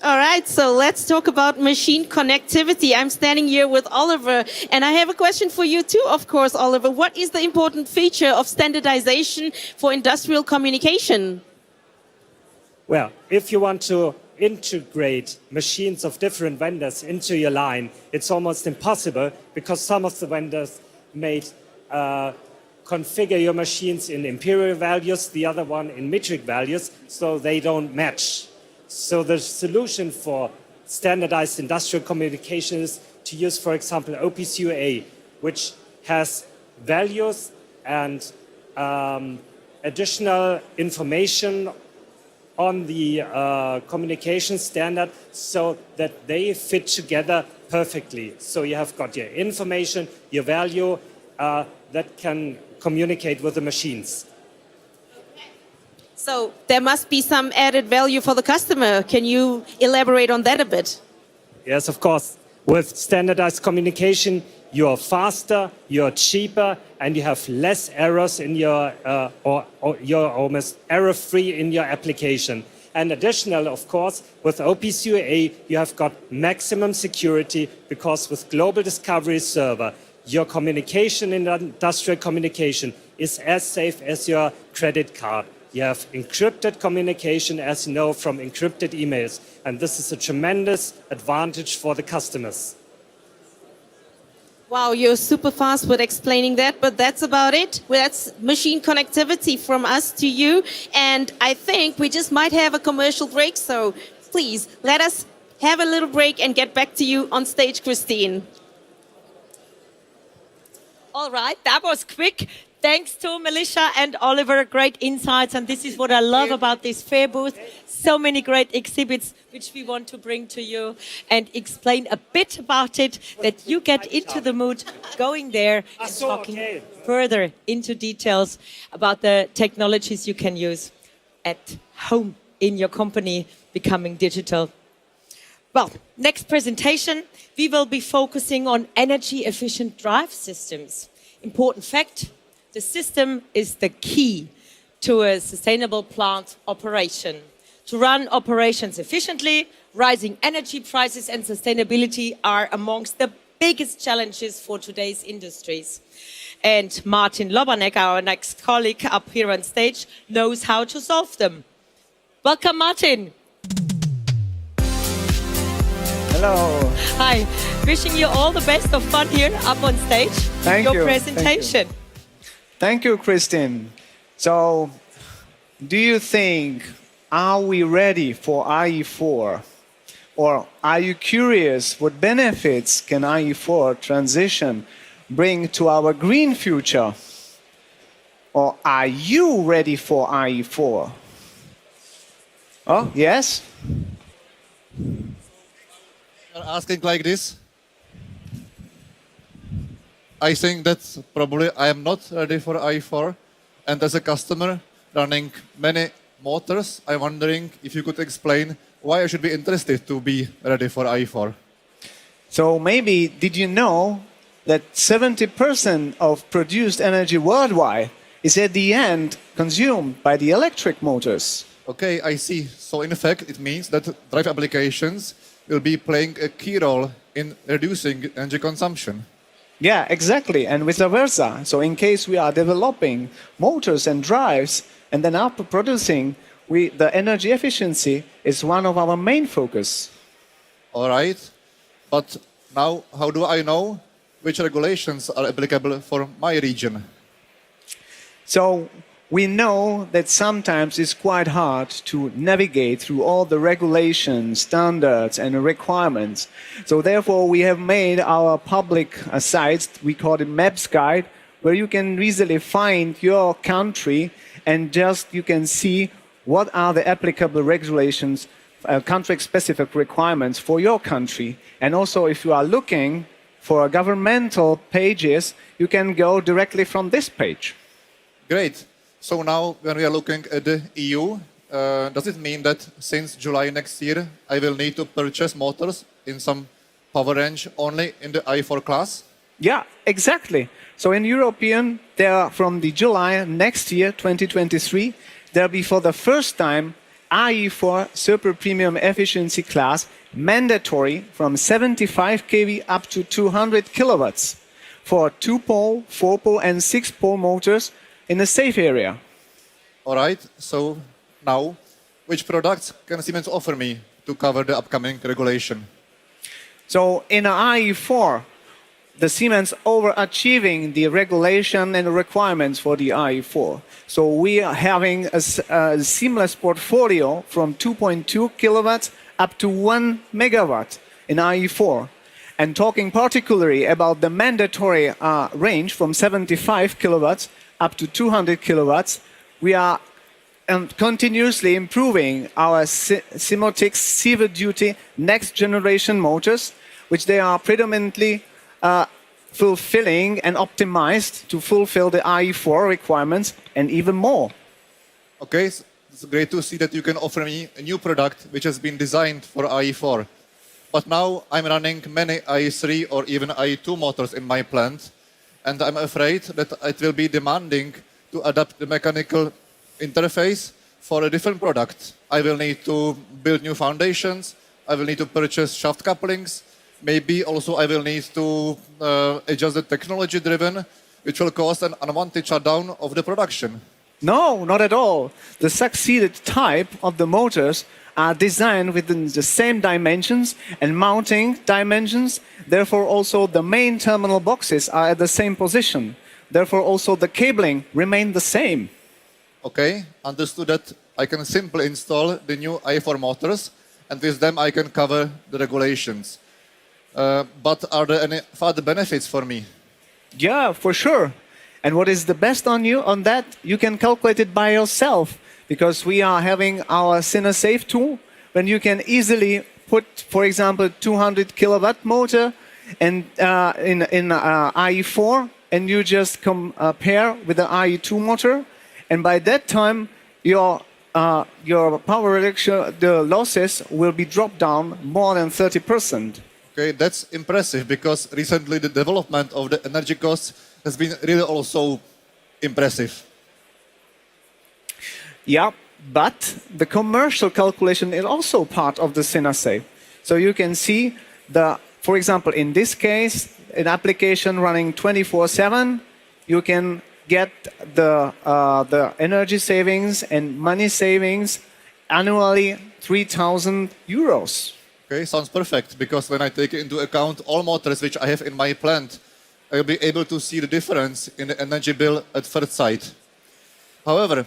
All right, so let's talk about machine connectivity. I'm standing here with Oliver, and I have a question for you too, of course, Oliver. What is the important feature of standardization for industrial communication? Well, if you want to integrate machines of different vendors into your line, it's almost impossible, because some of the vendors may configure your machines in imperial values, the other one in metric values, so they don't match. So the solution for standardized industrial communication is to use, for example, OPC-UA, which has values and additional information on the communication standard, so that they fit together perfectly. So you have got your information, your value that can communicate with the machines. So there must be some added value for the customer. Can you elaborate on that a bit? Yes, of course. With standardized communication, you're faster, you're cheaper, and you have less errors in your, or you're almost error-free in your application. And additional, of course, with OPC-UA, you have got maximum security, because with Global Discovery Server, your communication in industrial communication is as safe as your credit card. You have encrypted communication, as you know, from encrypted emails. And this is a tremendous advantage for the customers. Wow, you're super fast with explaining that, but that's about it. Well, that's machine connectivity from us to you. And I think we just might have a commercial break. So please, let us have a little break and get back to you on stage, Christine. All right, that was quick. Thanks to Melissa and Oliver, great insights. And this is what I love about this fair booth. So many great exhibits which we want to bring to you and explain a bit about it, that you get into the mood going there and talking further into details about the technologies you can use at home in your company becoming digital. Well, next presentation, we will be focusing on energy efficient drive systems. Important fact, the system is the key to a sustainable plant operation. To run operations efficiently, rising energy prices and sustainability are amongst the biggest challenges for today's industries. And Martin Lobanek, our next colleague up here on stage, knows how to solve them. Welcome, Martin. Hello. Hi. Wishing you all the best of fun here up on stage. Thank your you. presentation. Thank you, Christine. So, do you think, are we ready for IE4? Or are you curious what benefits can IE4 transition bring to our green future? Or are you ready for IE4? Oh, yes? You're asking like this? I think that probably I am not ready for IE4. And as a customer running many motors, I'm wondering if you could explain why I should be interested to be ready for IE4. So maybe, did you know that 70% of produced energy worldwide is at the end consumed by the electric motors? Okay, I see. So in fact, it means that drive applications will be playing a key role in reducing energy consumption. Yeah, exactly, and vice versa. So in case we are developing motors and drives and then after producing, the energy efficiency is one of our main focus. All right, but now how do I know which regulations are applicable for my region? So we know that sometimes it's quite hard to navigate through all the regulations, standards and requirements. So therefore we have made our public sites, we call it Maps Guide, where you can easily find your country and just you can see what are the applicable regulations, country-specific requirements for your country. And also if you are looking for governmental pages, you can go directly from this page. Great. So now when we are looking at the EU, does it mean that since July next year, I will need to purchase motors in some power range only in the i4 class? Yeah, exactly. So in European, there are from the July next year, 2023, there'll be for the first time IE4 super premium efficiency class mandatory from 75 kV up to 200 kilowatts for 2-pole, 4-pole and 6-pole motors in a safe area. All right, so now, which products can Siemens offer me to cover the upcoming regulation? So in IE4, the Siemens overachieving the regulation and requirements for the IE4. So we are having a seamless portfolio from 2.2 kilowatts up to 1 megawatt in IE4. And talking particularly about the mandatory range from 75 kilowatts up to 200 kilowatts, we are continuously improving our SIMATIC Silver Duty next generation motors, which they are predominantly fulfilling and optimized to fulfill the IE4 requirements and even more. Okay, so it's great to see that you can offer me a new product which has been designed for IE4. But now I'm running many IE3 or even IE2 motors in my plant, and I'm afraid that it will be demanding to adapt the mechanical interface for a different product. I will need to build new foundations, I will need to purchase shaft couplings, maybe also I will need to adjust the technology driven, which will cause an unwanted shutdown of the production. No, not at all. The succeeded type of the motors are designed within the same dimensions and mounting dimensions. Therefore, also the main terminal boxes are at the same position. Therefore, also the cabling remain the same. Okay, understood that I can simply install the new i4 motors and with them I can cover the regulations. But are there any further benefits for me? Yeah, for sure. And what is the best on that? You can calculate it by yourself, because we are having our SINASAFE tool, when you can easily put, for example, 200 kilowatt motor and in IE4, and you just compare with the IE2 motor, and by that time your power reduction, the losses will be dropped down more than 30%. Okay, that's impressive, because recently the development of the energy costs has been really also impressive. Yeah, but the commercial calculation is also part of the SINASAFE. So you can see for example, in this case, an application running 24/7, you can get the energy savings and money savings annually 3,000 euros. Okay, sounds perfect, because when I take into account all motors which I have in my plant, I will be able to see the difference in the energy bill at first sight. However,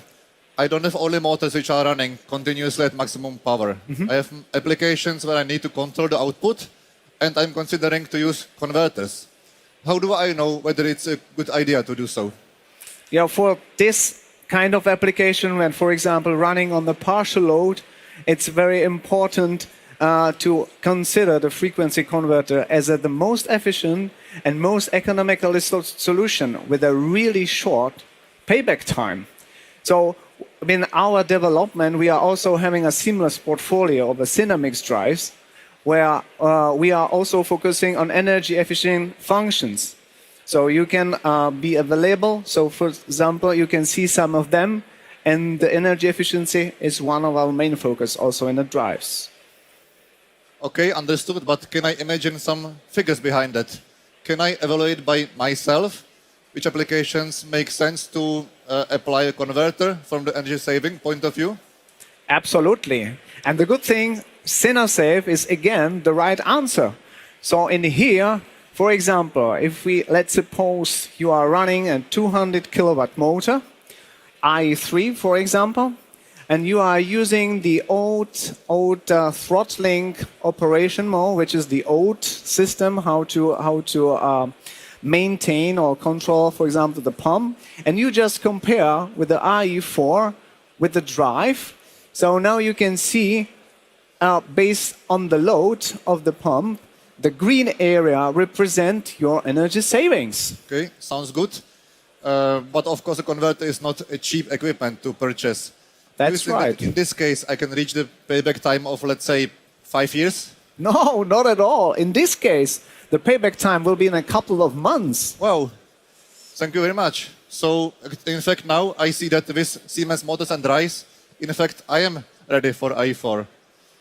I don't have only motors which are running continuously at maximum power. I have applications where I need to control the output, and I'm considering to use converters. How do I know whether it's a good idea to do so? Yeah, for this kind of application, when, for example, running on the partial load, it's very important to consider the frequency converter as the most efficient and most economical solution with a really short payback time. So in our development, we are also having a seamless portfolio of the Synamix drives, where we are also focusing on energy efficient functions. So you can be available. So for example, you can see some of them, and the energy efficiency is one of our main focus also in the drives. Okay, understood, but can I imagine some figures behind that? Can I evaluate by myself which applications make sense to apply a converter from the energy saving point of view? Absolutely. And the good thing, SINASAFE is again the right answer. So in here, for example, if let's suppose you are running a 200 kilowatt motor, IE3 for example, and you are using the old throttling operation mode, which is the old system, how to maintain or control, for example, the pump, and you just compare with the IE4 with the drive. So now you can see, based on the load of the pump, the green area represent your energy savings. Okay, sounds good. But of course, a converter is not a cheap equipment to purchase. That's right. In this case, I can reach the payback time of, let's say, 5 years? No, not at all. In this case, the payback time will be in a couple of months. Wow, thank you very much. So, in fact, now I see that with Siemens motors and drives, in fact, I am ready for IE4.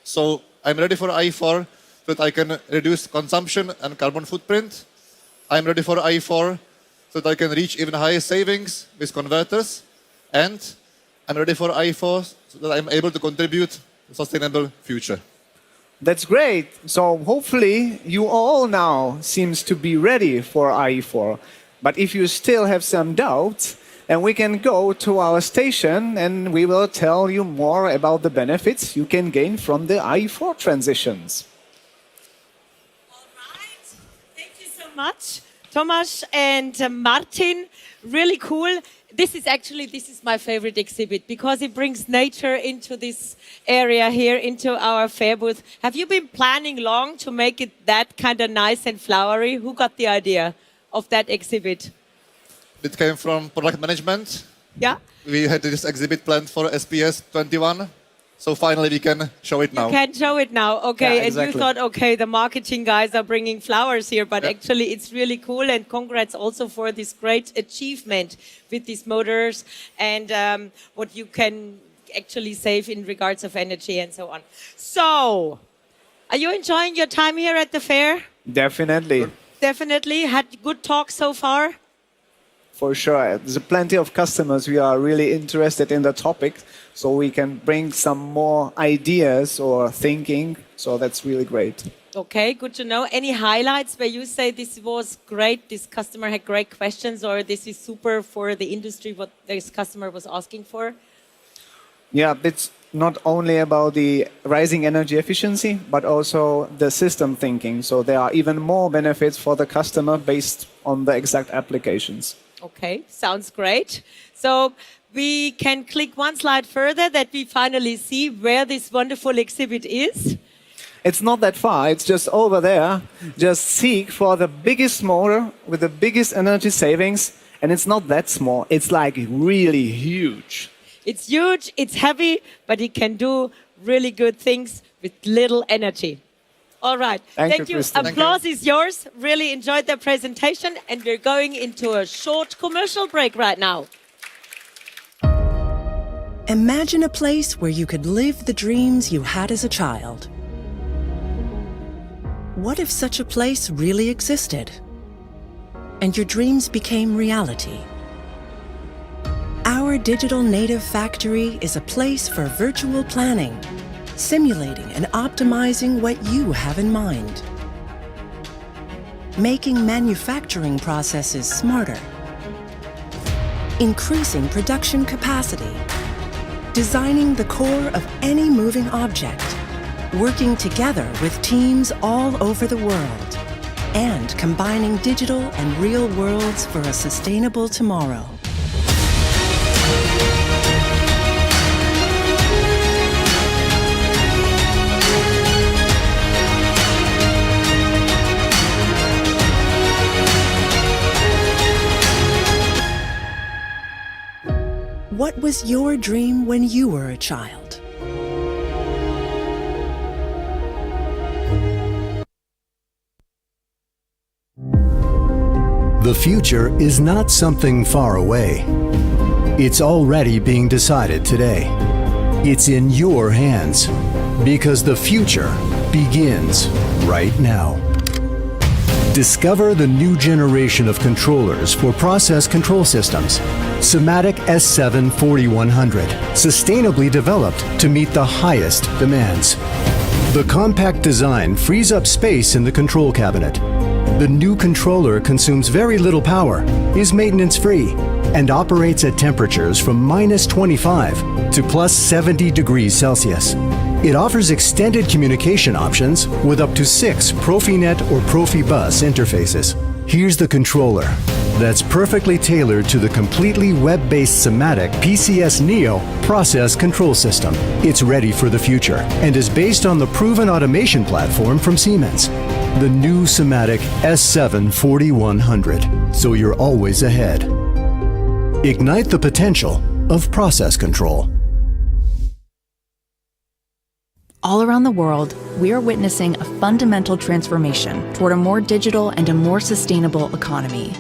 So, I'm ready for IE4 so that I can reduce consumption and carbon footprint. I'm ready for IE4 so that I can reach even higher savings with converters. And I'm ready for IE4 so that I'm able to contribute to a sustainable future. That's great. So hopefully you all now seems to be ready for IE4. But if you still have some doubts, then we can go to our station and we will tell you more about the benefits you can gain from the IE4 transitions. All right. Thank you so much, Thomas and Martin. Really cool. This is my favorite exhibit because it brings nature into this area here, into our fair booth. Have you been planning long to make it that kind of nice and flowery? Who got the idea of that exhibit? It came from product management. Yeah. We had this exhibit planned for SPS 21. So finally we can show it now. You can show it now, okay. Yeah, And exactly. you thought, okay, the marketing guys are bringing flowers here, but actually it's really cool. And congrats also for this great achievement with these motors and what you can actually save in regards of energy and so on. So, are you enjoying your time here at the fair? Definitely. Definitely. Had good talk so far? For sure. There's plenty of customers who are really interested in the topic, so we can bring some more ideas or thinking. So that's really great. Okay, good to know. Any highlights where you say this was great, this customer had great questions, or this is super for the industry, what this customer was asking for? Yeah, it's not only about the rising energy efficiency, but also the system thinking. So there are even more benefits for the customer based on the exact applications. Okay, sounds great. So we can click one slide further that we finally see where this wonderful exhibit is. It's not that far, it's just over there. Just seek for the biggest motor with the biggest energy savings, and it's not that small, it's like really huge. It's huge, it's heavy, but it can do really good things with little energy. All right, thank you. Applause is yours. Really enjoyed the presentation, and we're going into a short commercial break right now. Imagine a place where you could live the dreams you had as a child. What if such a place really existed, and your dreams became reality? Our digital native factory is a place for virtual planning, simulating and optimizing what you have in mind, making manufacturing processes smarter, increasing production capacity, designing the core of any moving object, working together with teams all over the world, and combining digital and real worlds for a sustainable tomorrow. What was your dream when you were a child? The future is not something far away. It's already being decided today. It's in your hands, because the future begins right now. Discover the new generation of controllers for process control systems. SIMATIC S7 4100, sustainably developed to meet the highest demands. The compact design frees up space in the control cabinet. The new controller consumes very little power, is maintenance-free, and operates at temperatures from -25 to +70 degrees Celsius. It offers extended communication options with up to 6 Profinet or Profibus interfaces. Here's the controller that's perfectly tailored to the completely web-based SIMATIC PCS Neo process control system. It's ready for the future and is based on the proven automation platform from Siemens. The new SIMATIC S7 4100, so you're always ahead. Ignite the potential of process control. All around the world, we are witnessing a fundamental transformation toward a more digital and a more sustainable economy.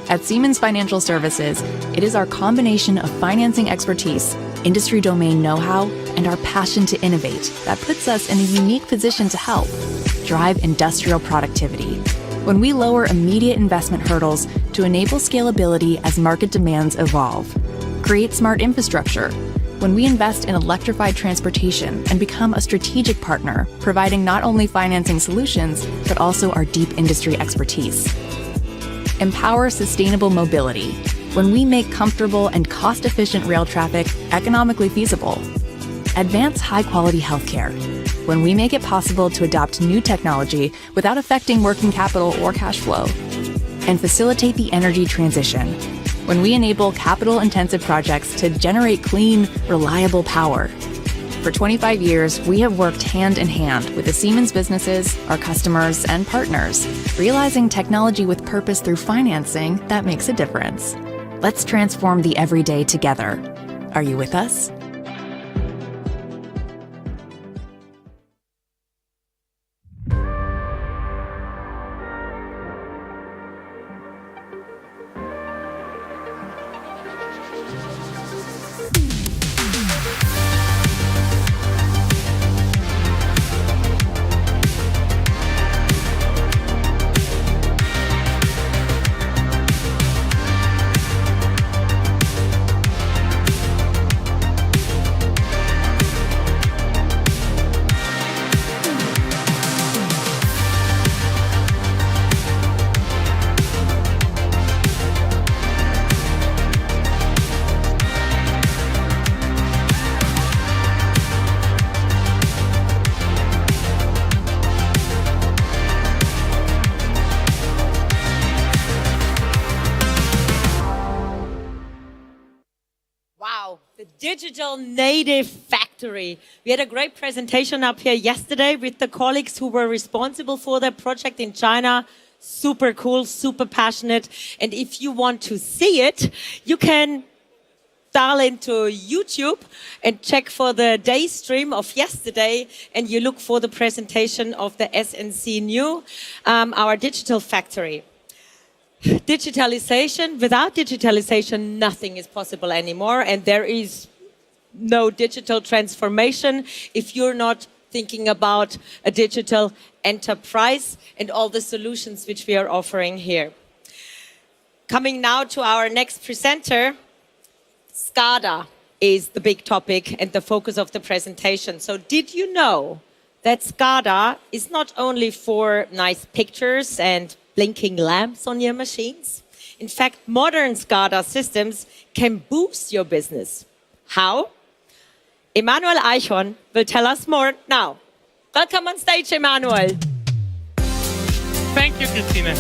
At Siemens Financial Services, it is our combination of financing expertise, industry domain know-how, and our passion to innovate that puts us in a unique position to help drive industrial productivity. When we lower immediate investment hurdles to enable scalability as market demands evolve, create smart infrastructure, when we invest in electrified transportation and become a strategic partner, providing not only financing solutions, but also our deep industry expertise. Empower sustainable mobility, when we make comfortable and cost-efficient rail traffic economically feasible. Advance high-quality healthcare, when we make it possible to adopt new technology without affecting working capital or cash flow. And facilitate the energy transition, when we enable capital-intensive projects to generate clean, reliable power. For 25 years, we have worked hand in hand with the Siemens businesses, our customers, and partners, realizing technology with purpose through financing that makes a difference. Let's transform the everyday together. Are you with us? The digital native factory. We had a great presentation up here yesterday with the colleagues who were responsible for that project in China. Super cool, super passionate. And if you want to see it, you can dial into YouTube and check for the day stream of yesterday, and you look for the presentation of the SNC-New, our digital factory. Digitalization, without digitalization, nothing is possible anymore, and there is no digital transformation if you're not thinking about a digital enterprise and all the solutions which we are offering here. Coming now to our next presenter, SCADA is the big topic and the focus of the presentation. So did you know that SCADA is not only for nice pictures and blinking lamps on your machines? In fact, modern SCADA systems can boost your business. How? Emanuel Eichhorn will tell us more now. Welcome on stage, Emanuel. Thank you, Christine.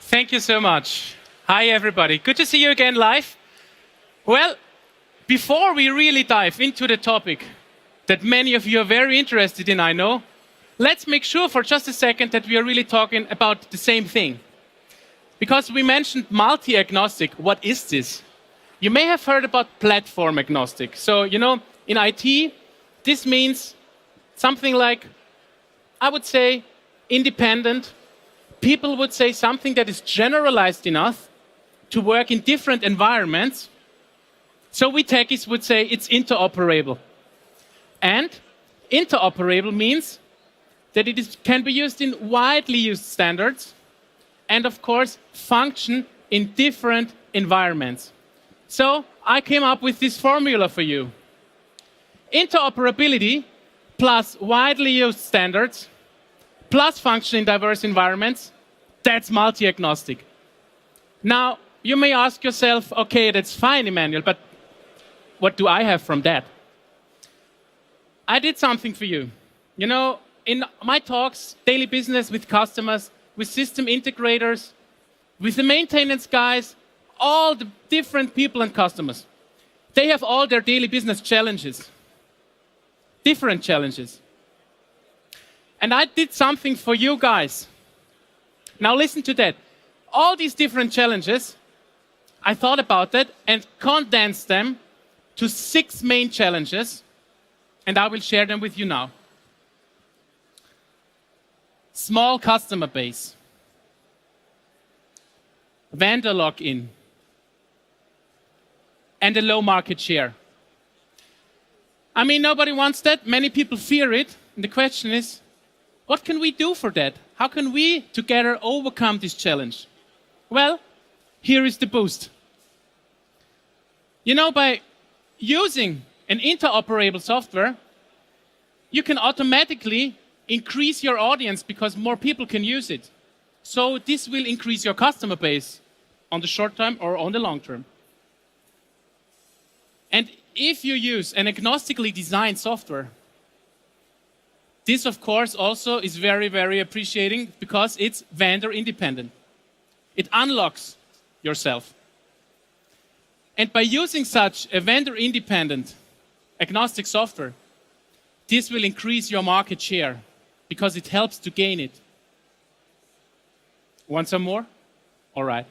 Thank you so much. Hi, everybody. Good to see you again live. Well, before we really dive into the topic that many of you are very interested in, I know, let's make sure for just a second that we are really talking about the same thing. Because we mentioned multi-agnostic. What is this? You may have heard about platform agnostic. So, you know, in IT, this means something like, I would say, independent. People would say something that is generalized enough to work in different environments. So we techies would say it's interoperable. And interoperable means that it can be used in widely used standards and, of course, function in different environments. So I came up with this formula for you. Interoperability plus widely used standards plus function in diverse environments, that's multi-agnostic. Now, you may ask yourself, okay, that's fine, Emmanuel, but what do I have from that? I did something for you. You know, in my talks, daily business with customers, with system integrators, with the maintenance guys, all the different people and customers, they have all their daily business challenges, different challenges. And I did something for you guys. Now listen to that. All these different challenges, I thought about that and condensed them to 6 main challenges, and I will share them with you now. Small customer base, vendor lock-in, and a low market share. I mean, nobody wants that. Many people fear it. And the question is, what can we do for that? How can we together overcome this challenge? Well, here is the boost. You know, by using an interoperable software, you can automatically increase your audience because more people can use it. So this will increase your customer base on the short term or on the long term. And if you use an agnostically designed software, this, of course, also is very, very appreciating because it's vendor independent. It unlocks yourself. And by using such a vendor independent agnostic software, this will increase your market share because it helps to gain it. Want some more? All right.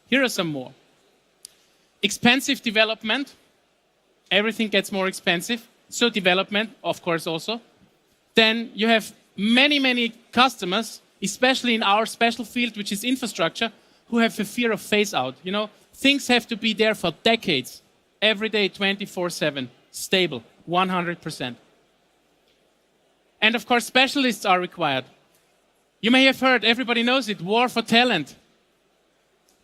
Here are some more. Expensive development. Everything gets more expensive. So development, of course, also. Then you have many, many customers, especially in our special field, which is infrastructure, who have a fear of phase out. You know, things have to be there for decades, every day, 24/7, stable, 100%. And of course, specialists are required. You may have heard, everybody knows it, war for talent.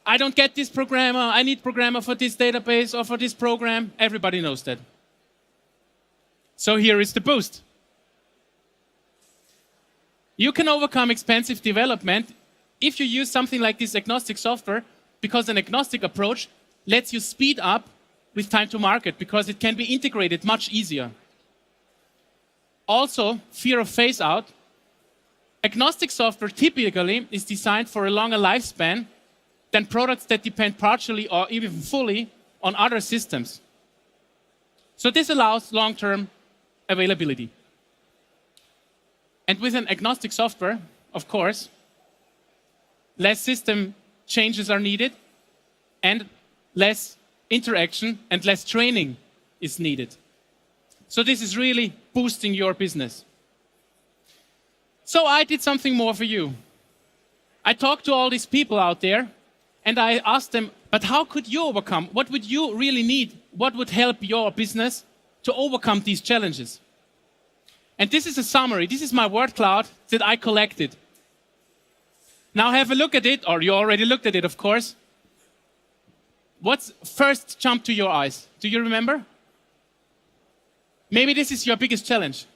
I don't get this programmer, I need programmer for this database or for this program. Everybody knows that. So here is the boost. You can overcome expensive development if you use something like this agnostic software, because an agnostic approach lets you speed up with time to market because it can be integrated much easier. Also, fear of phase out. Agnostic software typically is designed for a longer lifespan than products that depend partially or even fully on other systems. So this allows long-term availability. And with an agnostic software, of course, less system changes are needed and less interaction and less training is needed. So this is really boosting your business. So I did something more for you. I talked to all these people out there and I asked them, but how could you overcome? What would you really need? What would help your business to overcome these challenges? And this is a summary. This is my word cloud that I collected. Now have a look at it, or you already looked at it, of course. What's first jumped to your eyes? Do you remember? Maybe this is your biggest challenge.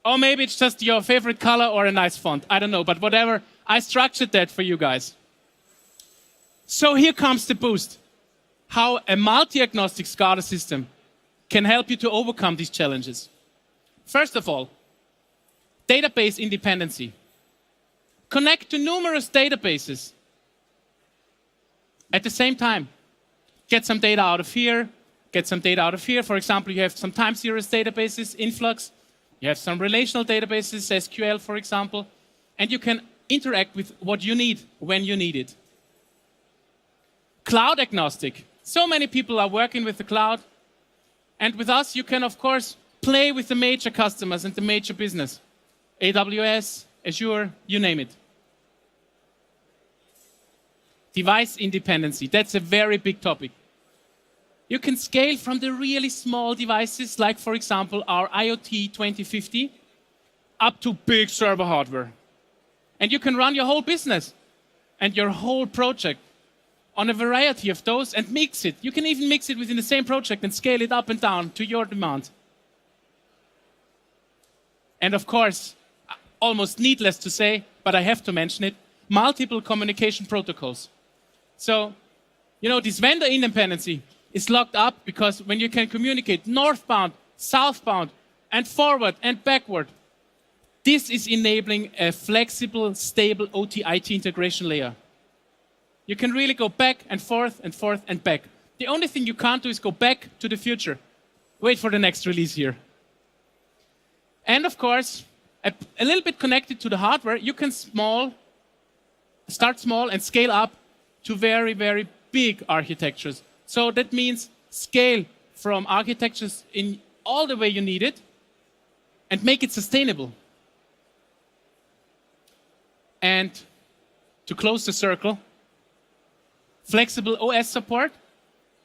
Or maybe it's just your favorite color or a nice font. I don't know, but whatever. I structured that for you guys. So here comes the boost. How a multi-agnostic SCADA system can help you to overcome these challenges. First of all, database independency. Connect to numerous databases at the same time. Get some data out of here, get some data out of here. For example, you have some time series databases, influx. You have some relational databases, SQL, for example. And you can interact with what you need when you need it. Cloud agnostic. So many people are working with the cloud. And with us, you can, of course, play with the major customers and the major business. AWS, Azure, you name it. Device independency. That's a very big topic. You can scale from the really small devices, like, for example, our IoT 2050, up to big server hardware. And you can run your whole business and your whole project on a variety of those and mix it. You can even mix it within the same project and scale it up and down to your demand. And of course, almost needless to say, but I have to mention it, multiple communication protocols. So, you know, this vendor independency is locked up because when you can communicate northbound, southbound, and forward and backward, this is enabling a flexible, stable OT-IT integration layer. You can really go back and forth and forth and back. The only thing you can't do is go back to the future. Wait for the next release here. And of course, a little bit connected to the hardware, you can start small and scale up to very, very big architectures. So that means scale from architectures in all the way you need it and make it sustainable. And to close the circle, flexible OS support.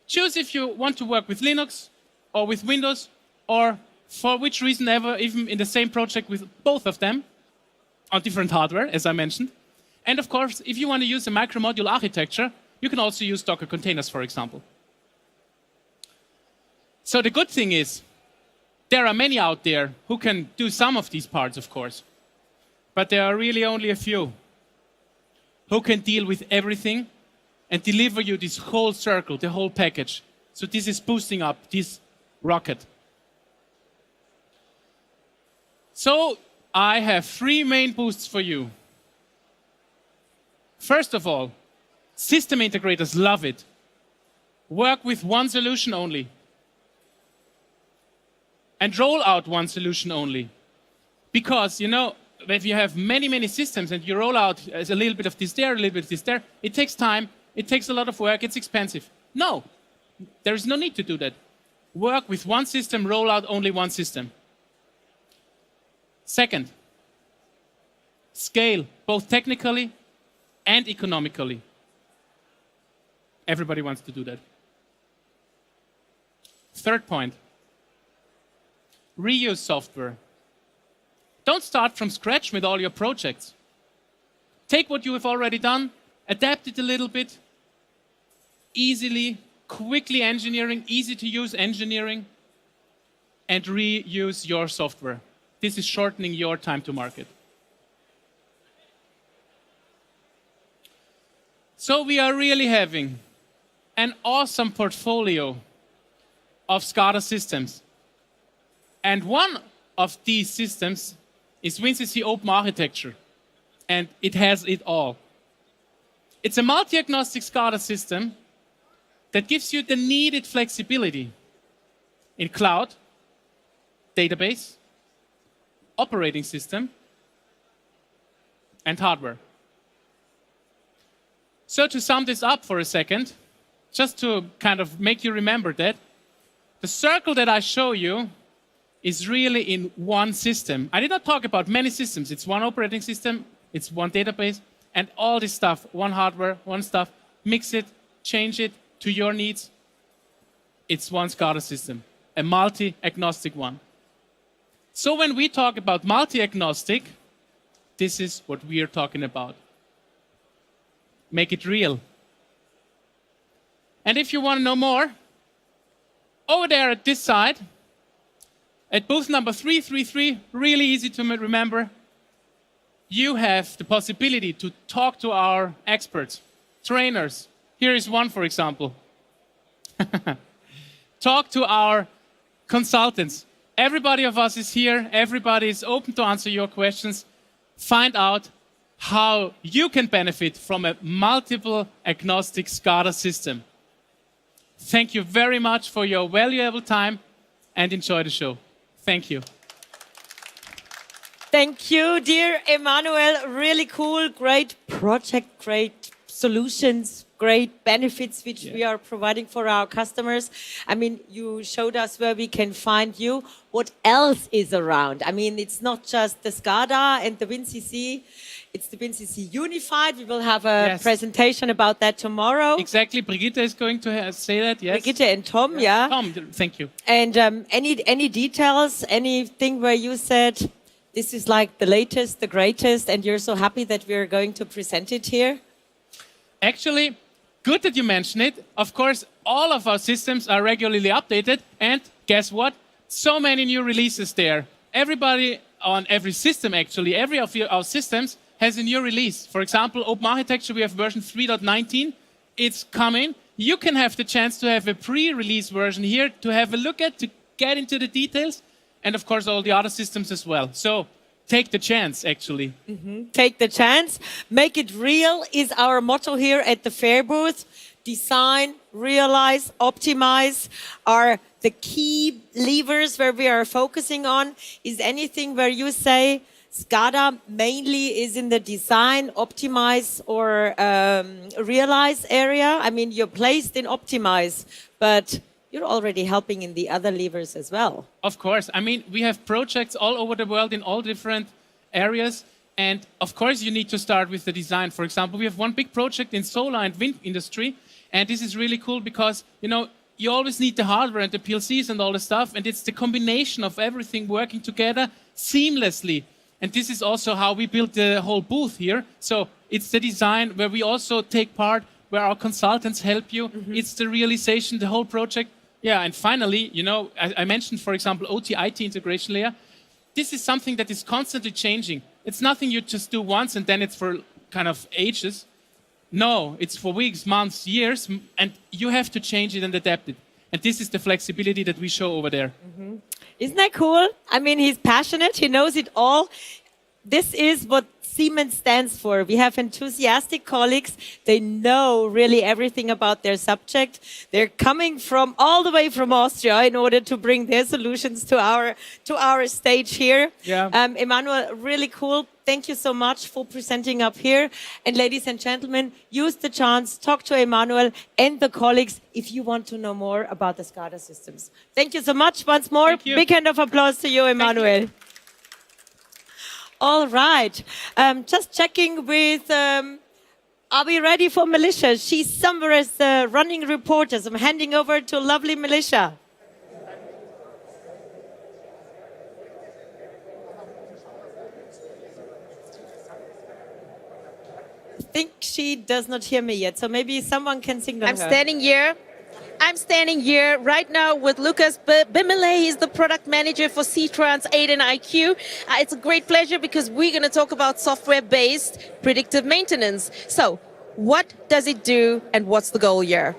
Choose if you want to work with Linux or with Windows or for which reason ever, even in the same project with both of them on different hardware, as I mentioned. And of course, if you want to use a micro-module architecture, you can also use Docker containers, for example. So the good thing is, there are many out there who can do some of these parts, of course. But there are really only a few who can deal with everything and deliver you this whole circle, the whole package. So this is boosting up this rocket. So I have 3 main boosts for you. First of all, system integrators love it. Work with one solution only. And roll out one solution only. Because, you know, if you have many, many systems and you roll out a little bit of this there, a little bit of this there, it takes time, it takes a lot of work, it's expensive. No, there is no need to do that. Work with one system, roll out only one system. Second, scale, both technically and economically. Everybody wants to do that. Third point, reuse software. Don't start from scratch with all your projects. Take what you have already done, adapt it a little bit, easily, quickly engineering, easy to use engineering, and reuse your software. This is shortening your time to market. So we are really having an awesome portfolio of SCADA systems. And one of these systems is WinCC Open Architecture. And it has it all. It's a multi-agnostic SCADA system that gives you the needed flexibility in cloud, database, operating system, and hardware. So to sum this up for a second, just to kind of make you remember that, the circle that I show you is really in one system. I did not talk about many systems. It's one operating system, it's one database, and all this stuff, one hardware, one stuff, mix it, change it to your needs. It's one SCADA system, a multi-agnostic one. So when we talk about multi-agnostic, this is what we are talking about. Make it real. And if you want to know more, over there at this side, at booth number 333, really easy to remember, you have the possibility to talk to our experts, trainers. Here is one, for example. Talk to our consultants. Everybody of us is here. Everybody is open to answer your questions. Find out how you can benefit from a multiple agnostic SCADA system. Thank you very much for your valuable time and enjoy the show. Thank you. Thank you, dear Emmanuel. Really cool, great project, great solutions, great benefits which we are providing for our customers. I mean, you showed us where we can find you. What else is around? I mean, it's not just the SCADA and the WinCC. It's the WinCC Unified. We will have a presentation about that tomorrow. Exactly. Brigitte is going to say that, yes. Brigitte and Tom, yeah. Tom, thank you. And any details, anything where you said, this is like the latest, the greatest, and you're so happy that we're going to present it here? Actually, good that you mention it. Of course, all of our systems are regularly updated. And guess what? So many new releases there. Everybody on every system, actually, every of our systems has a new release. For example, Open Architecture, we have version 3.19. It's coming. You can have the chance to have a pre-release version here to have a look at, to get into the details. And of course, all the other systems as well. So take the chance, actually. Take the chance. Make it real is our motto here at the fair booth. Design, realize, optimize are the key levers where we are focusing on. Is anything where you say SCADA mainly is in the design, optimize, or realize area? I mean, you're placed in optimize, but you're already helping in the other levers as well. Of course. I mean, we have projects all over the world in all different areas. And of course, you need to start with the design. For example, we have one big project in solar and wind industry. And this is really cool because, you know, you always need the hardware and the PLCs and all the stuff. And it's the combination of everything working together seamlessly. And this is also how we built the whole booth here. So it's the design where we also take part, where our consultants help you. It's the realization, the whole project. Yeah, and finally, you know, I mentioned, for example, OT-IT integration layer. This is something that is constantly changing. It's nothing you just do once and then it's for kind of ages. No, it's for weeks, months, years, and you have to change it and adapt it. And this is the flexibility that we show over there. Isn't that cool? I mean, he's passionate. He knows it all. This is what Siemens stands for. We have enthusiastic colleagues. They know really everything about their subject. They're coming from all the way from Austria in order to bring their solutions to our stage here. Yeah. Emmanuel, really cool. Thank you so much for presenting up here. And ladies and gentlemen, use the chance, talk to Emmanuel and the colleagues if you want to know more about the SCADA systems. Thank you so much once more. Big hand of applause to you, Emmanuel. All right. Just checking with, are we ready for Melissa? She's somewhere as the running reporter. So I'm handing over to lovely Melissa. I think she does not hear me yet, so maybe someone can signal her. I'm standing here right now with Lucas Bimele. He's the product manager for SITRANS 8 and IQ. It's a great pleasure because we're going to talk about software-based predictive maintenance. So what does it do and what's the goal here?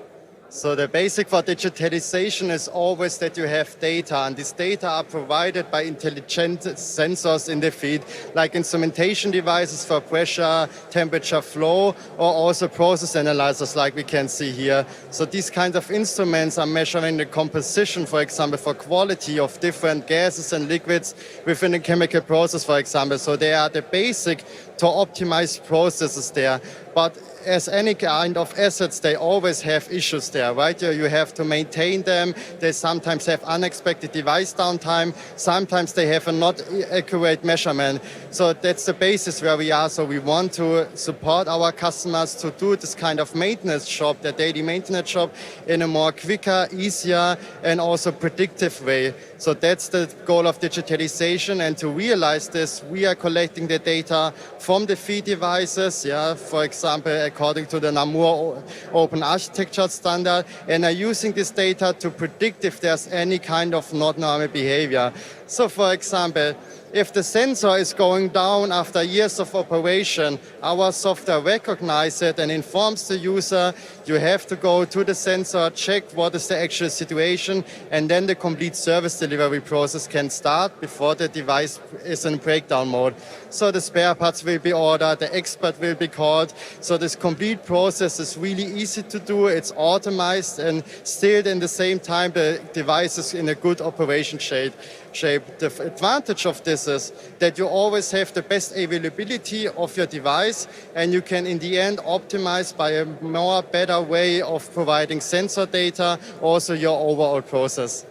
So the basic for digitalization is always that you have data, and these data are provided by intelligent sensors in the field, like instrumentation devices for pressure, temperature, flow, or also process analyzers like we can see here. So these kinds of instruments are measuring the composition, for example, for quality of different gases and liquids within a chemical process, for example. So they are the basic to optimize processes there. But as any kind of assets, they always have issues there, right? You have to maintain them. They sometimes have unexpected device downtime. Sometimes they have a not accurate measurement. So that's the basis where we are. So we want to support our customers to do this kind of maintenance job, their daily maintenance job, in a more quicker, easier, and also predictive way. So that's the goal of digitalization. And to realize this, we are collecting the data from the feed devices, for example, according to the Namur Open Architecture Standard, and are using this data to predict if there's any kind of not normal behavior. So, for example, if the sensor is going down after years of operation, our software recognizes it and informs the user, you have to go to the sensor, check what is the actual situation, and then the complete service delivery process can start before the device is in breakdown mode. So the spare parts will be ordered, the expert will be called. So this complete process is really easy to do, it's automized, and still in the same time the device is in a good operation shape. The advantage of this is that you always have the best availability of your device, and you can in the end optimize by a more better way of providing sensor data, also your overall process.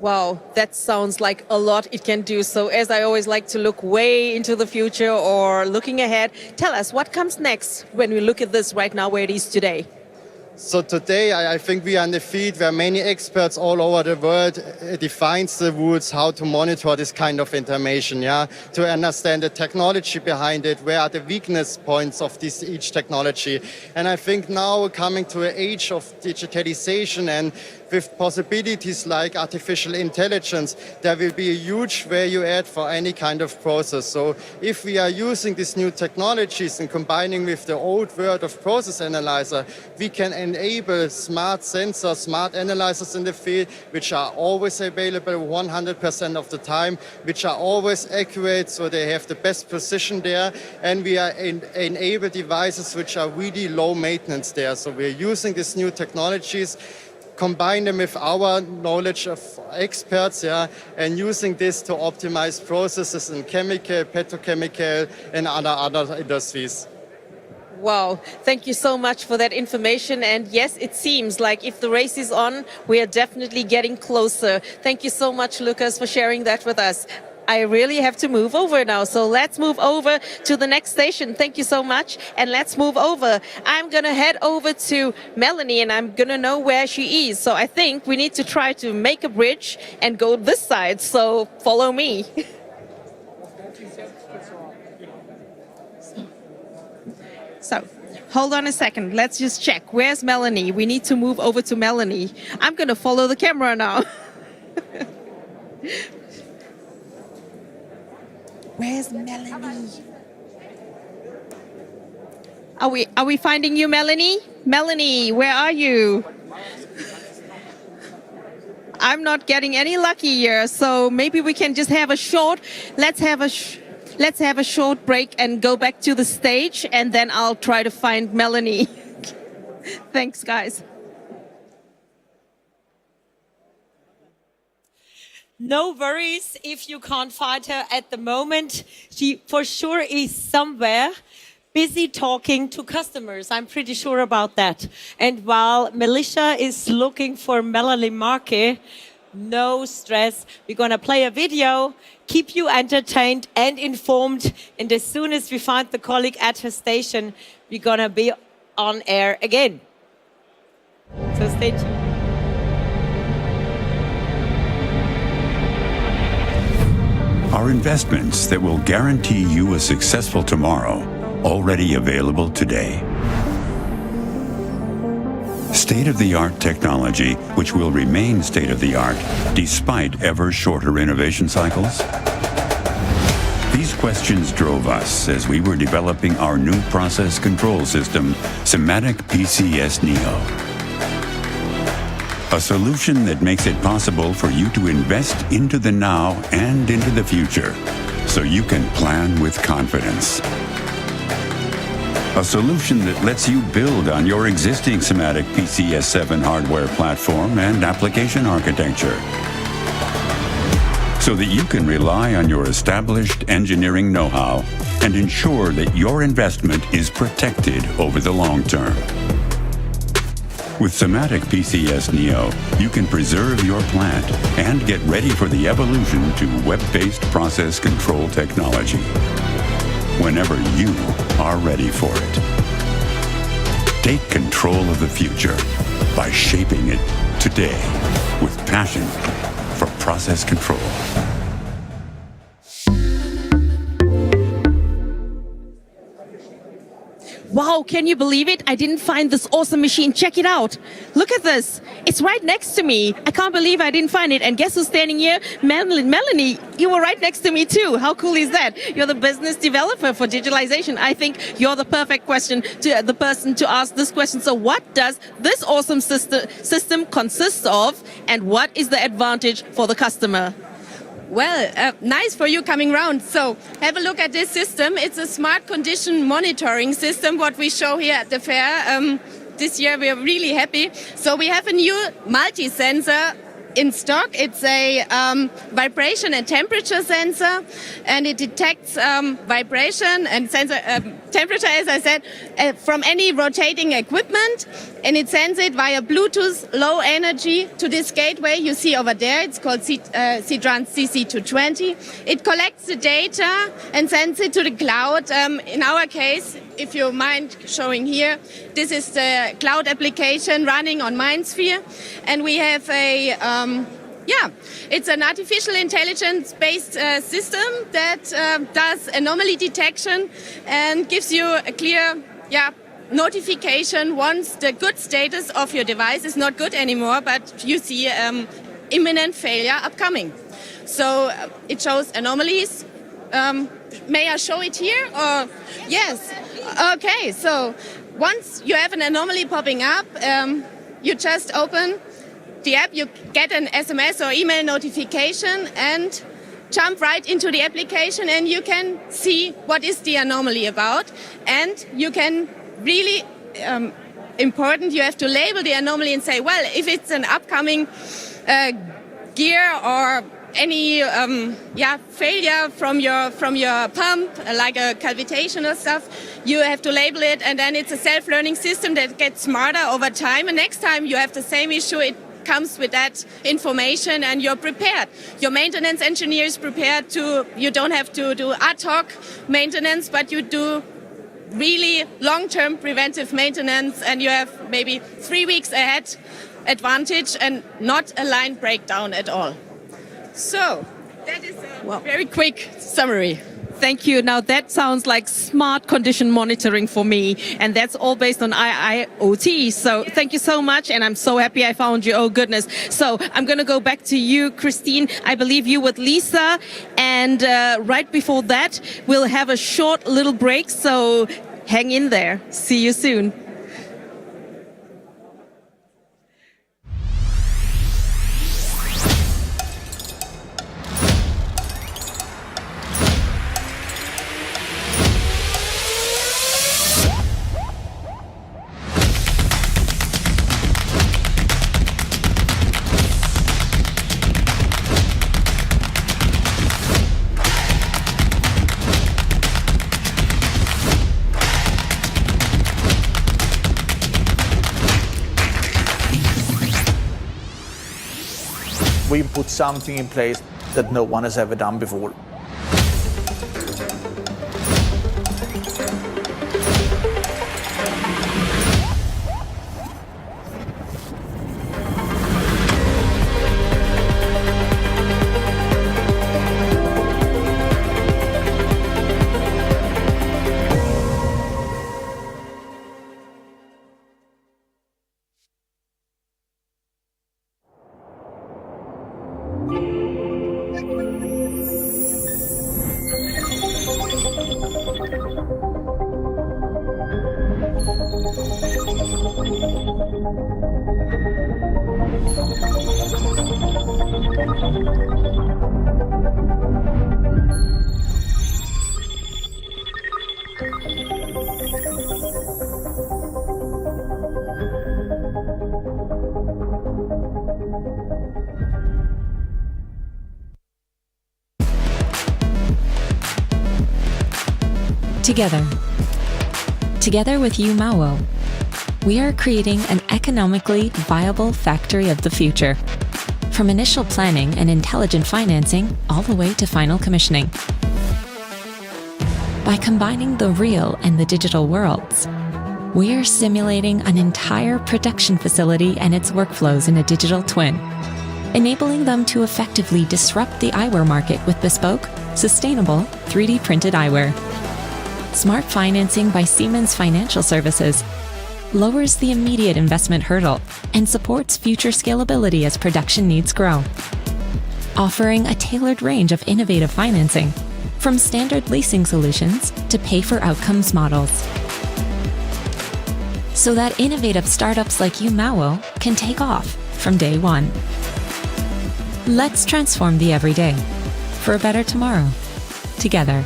Wow, that sounds like a lot it can do. So as I always like to look way into the future or looking ahead, tell us what comes next when we look at this right now where it is today. So today, I think we are in the field where many experts all over the world defines the rules how to monitor this kind of information, to understand the technology behind it, where are the weakness points of each technology. And I think now coming to an age of digitalization and with possibilities like artificial intelligence, there will be a huge value add for any kind of process. So if we are using these new technologies and combining with the old world of process analyzer, we can enable smart sensors, smart analyzers in the field, which are always available 100% of the time, which are always accurate, so they have the best precision there. And we are enable devices which are really low maintenance there. So we're using these new technologies, combine them with our knowledge of experts, and using this to optimize processes in chemical, petrochemical, and other industries. Wow, thank you so much for that information. And yes, it seems like if the race is on, we are definitely getting closer. Thank you so much, Lucas, for sharing that with us. I really have to move over now. So let's move over to the next station. Thank you so much. And let's move over. I'm going to head over to Melanie, and I'm going to know where she is. So I think we need to try to make a bridge and go this side. So follow me. So hold on a second. Let's just check. Where's Melanie? We need to move over to Melanie. I'm going to follow the camera now. Where's Melanie? Are we finding you, Melanie? Melanie, where are you? I'm not getting any lucky here, so maybe we can just have a short. Let's have a short break and go back to the stage, and then I'll try to find Melanie. Thanks, guys. No worries if you can't find her at the moment. She for sure is somewhere busy talking to customers. I'm pretty sure about that. And while Melissa is looking for Melanie Marke, no stress. We're going to play a video, keep you entertained and informed. And as soon as we find the colleague at her station, we're going to be on air again. So stay tuned. Are investments that will guarantee you a successful tomorrow already available today? State-of-the-art technology which will remain state-of-the-art despite ever shorter innovation cycles? These questions drove us as we were developing our new process control system, SIMATIC PCS Neo. A solution that makes it possible for you to invest into the now and into the future, so you can plan with confidence. A solution that lets you build on your existing SIMATIC PCS7 hardware platform and application architecture, so that you can rely on your established engineering know-how and ensure that your investment is protected over the long term. With SIMATIC PCS Neo, you can preserve your plant and get ready for the evolution to web-based process control technology whenever you are ready for it. Take control of the future by shaping it today with passion for process control. Wow, can you believe it? I didn't find this awesome machine. Check it out. Look at this. It's right next to me. I can't believe I didn't find it. And guess who's standing here? Melanie, you were right next to me too. How cool is that? You're the business developer for digitalization. I think you're the perfect person to the person to ask this question. So what does this awesome system consist of, and what is the advantage for the customer? Well, nice for you coming round. So have a look at this system. It's a smart condition monitoring system, what we show here at the fair. This year we are really happy. So we have a new multi-sensor in stock. It's a vibration and temperature sensor, and it detects vibration and temperature, as I said, from any rotating equipment, and it sends it via Bluetooth low energy to this gateway you see over there. It's called SITRANS CC220. It collects the data and sends it to the cloud. In our case, if you mind showing here, this is the cloud application running on MindSphere, and we have a it's an artificial intelligence-based system that does anomaly detection and gives you a clear notification once the good status of your device is not good anymore, but you see imminent failure upcoming. So it shows anomalies. May I show it here? Or yes. Okay. So once you have an anomaly popping up, you just open the app, you get an SMS or email notification and jump right into the application, and you can see what is the anomaly about. And you can really, important, you have to label the anomaly and say, well, if it's an upcoming gear or any failure from your pump, like a cavitation or stuff, you have to label it, and then it's a self-learning system that gets smarter over time. And next time you have the same issue, it comes with that information and you're prepared. Your maintenance engineer is prepared to, you don't have to do ad hoc maintenance, but you do really long-term preventive maintenance, and you have maybe 3 weeks ahead advantage and not a line breakdown at all. So that is a very quick summary. Thank you. Now that sounds like smart condition monitoring for me, and that's all based on IIoT. So thank you so much, and I'm so happy I found you. Oh goodness. So I'm going to go back to you, Christine. I believe you with Lisa, and right before that we'll have a short little break. So hang in there. See you soon. We put something in place that no one has ever done before. Together with UMAO, we are creating an economically viable factory of the future, from initial planning and intelligent financing all the way to final commissioning. By combining the real and the digital worlds, we are simulating an entire production facility and its workflows in a digital twin, enabling them to effectively disrupt the eyewear market with bespoke, sustainable 3D printed eyewear. Smart financing by Siemens Financial Services lowers the immediate investment hurdle and supports future scalability as production needs grow. Offering a tailored range of innovative financing, from standard leasing solutions to pay-for-outcomes models. So that innovative startups like UMAO can take off from day one. Let's transform the everyday for a better tomorrow, together.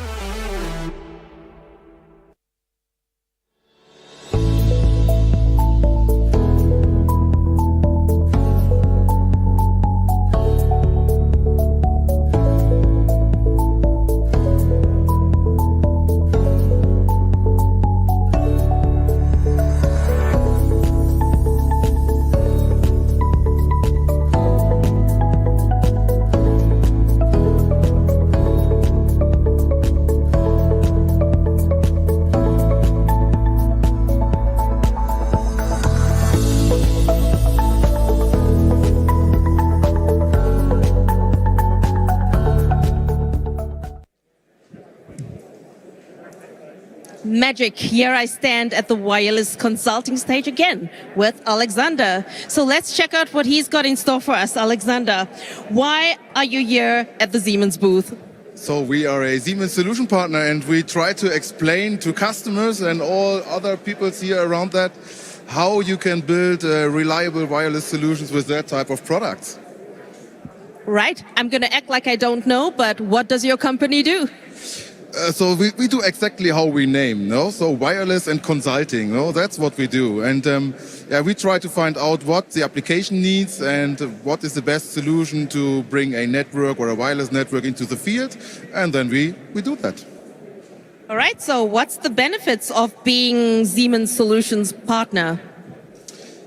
Magic. Here I stand at the wireless consulting stage again with Alexander. So let's check out what he's got in store for us. Alexander, why are you here at the Siemens booth? So we are a Siemens solution partner, and we try to explain to customers and all other people here around that how you can build reliable wireless solutions with that type of products. Right. I'm going to act like I don't know, but what does your company do? So we do exactly how we name, no? So wireless and consulting, no? That's what we do. And yeah, we try to find out what the application needs and what is the best solution to bring a network or a wireless network into the field. And then we do that. All right. So what's the benefits of being Siemens Solutions partner?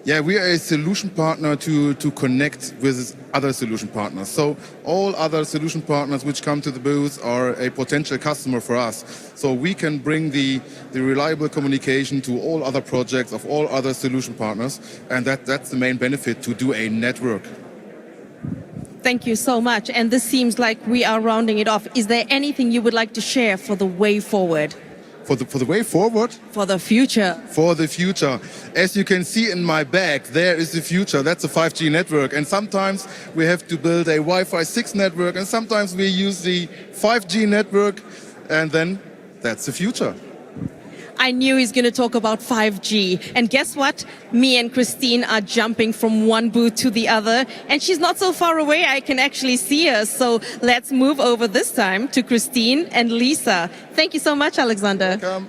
Yeah, we are a solution partner to connect with other solution partners. So all other solution partners which come to the booth are a potential customer for us. So we can bring the reliable communication to all other projects of all other solution partners. And that's the main benefit, to do a network. Thank you so much. And this seems like we are rounding it off. Is there anything you would like to share for the way forward? For the way forward? For the future. For the future. As you can see in my bag, there is the future. That's a 5G network. And sometimes we have to build a Wi-Fi 6 network, and sometimes we use the 5G network, and then that's the future. I knew he's going to talk about 5G. And guess what? Me and Christine are jumping from one booth to the other. And she's not so far away. I can actually see her. So let's move over this time to Christine and Lisa. Thank you so much, Alexander. Welcome.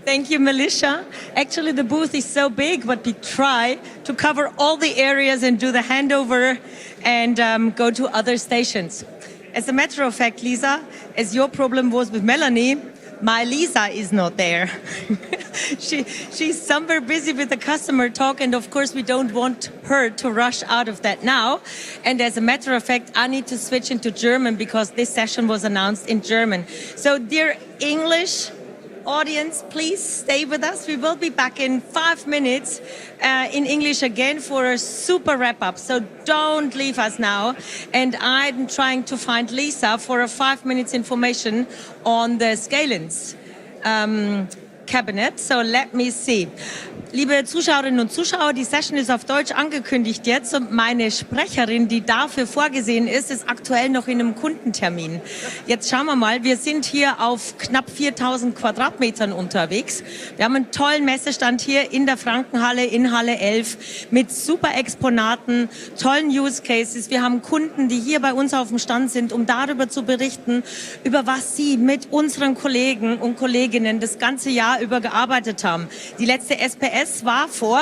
Thank you, Melissa. Actually, the booth is so big, but we try to cover all the areas and do the handover and go to other stations. As a matter of fact, Lisa, as your problem was with Melanie, my Lisa is not there. She's somewhere busy with the customer talk, and of course we don't want her to rush out of that now. And as a matter of fact, I need to switch into German because this session was announced in German. So dear English audience, please stay with us. We will be back in 5 minutes in English again for a super wrap-up. So don't leave us now. And I'm trying to find Lisa for a 5 minutes information on the Scalens cabinet. So let me see. liebe Zuschauerinnen und Zuschauer, die Session ist auf Deutsch angekündigt jetzt und meine Sprecherin, die dafür vorgesehen ist, ist aktuell noch in einem Kundentermin. Jetzt schauen wir mal, wir sind hier auf knapp 4000 Quadratmetern unterwegs. Wir haben einen tollen Messestand hier in der Frankenhalle in Halle 11 mit super Exponaten, tollen Use Cases. Wir haben Kunden, die hier bei uns auf dem Stand sind, um darüber zu berichten, über was sie mit unseren Kollegen und Kolleginnen das ganze Jahr über gearbeitet haben. Die letzte SPS war vor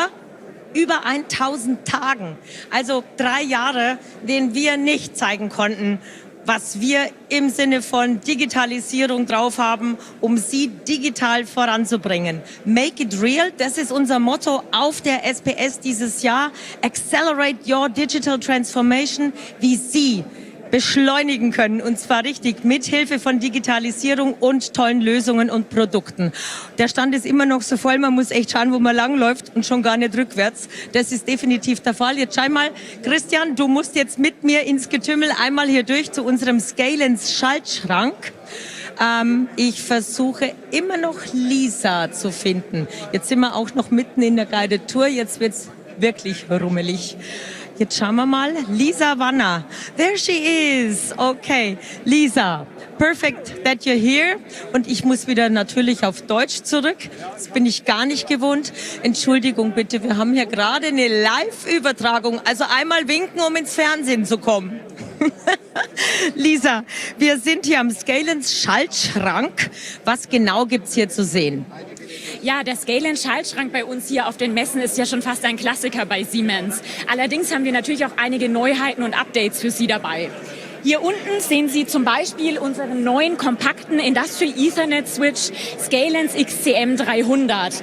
über 1000 Tagen, also 3 Jahre, denen wir nicht zeigen konnten, was wir im Sinne von Digitalisierung drauf haben, um sie digital voranzubringen. Make it real, das ist unser Motto auf der SPS dieses Jahr. Accelerate your digital transformation, wie Sie beschleunigen können, und zwar richtig mit Hilfe von Digitalisierung und tollen Lösungen und Produkten. Der Stand ist immer noch so voll, man muss echt schauen, wo man langläuft und schon gar nicht rückwärts. Das ist definitiv der Fall. Jetzt schau mal, Christian, du musst jetzt mit mir ins Getümmel einmal hier durch zu unserem Scalens-Schaltschrank. Ich versuche immer noch Lisa zu finden. Jetzt sind wir auch noch mitten in der Guided Tour, jetzt wird's wirklich rummelig. Jetzt schauen wir mal. Lisa Wanner. There she is. Okay. Lisa, perfect that you're here. Und ich muss wieder natürlich auf Deutsch zurück. Das bin ich gar nicht gewohnt. Entschuldigung bitte, wir haben hier gerade eine Live-Übertragung. Also einmal winken, um ins Fernsehen zu kommen. Lisa, wir sind hier am Scalens Schaltschrank. Was genau gibt's hier zu sehen? Ja, der Scalens-Schaltschrank bei uns hier auf den Messen ist ja schon fast ein Klassiker bei Siemens. Allerdings haben wir natürlich auch einige Neuheiten und Updates für Sie dabei. Hier unten sehen Sie zum Beispiel unseren neuen kompakten Industrial Ethernet Switch Scalens XCM 300.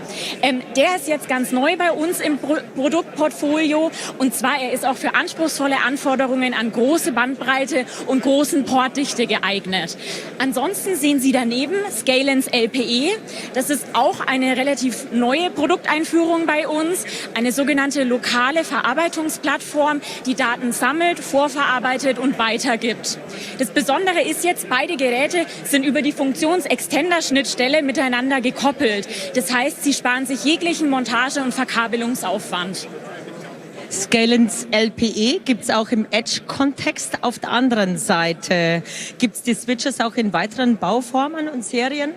Der ist jetzt ganz neu bei uns im Produktportfolio, und zwar er ist auch für anspruchsvolle Anforderungen an große Bandbreite und großen Portdichte geeignet. Ansonsten sehen Sie daneben Scalens LPE. Das ist auch eine relativ neue Produkteinführung bei uns, eine sogenannte lokale Verarbeitungsplattform, die Daten sammelt, vorverarbeitet und weitergibt. Das Besondere ist jetzt, beide Geräte sind über die Funktions-Extender-Schnittstelle miteinander gekoppelt. Das heißt, sie sparen sich jeglichen Montage- und Verkabelungsaufwand. Scalens LPE gibt es auch im Edge-Kontext. Auf der anderen Seite gibt es die Switches auch in weiteren Bauformen und Serien?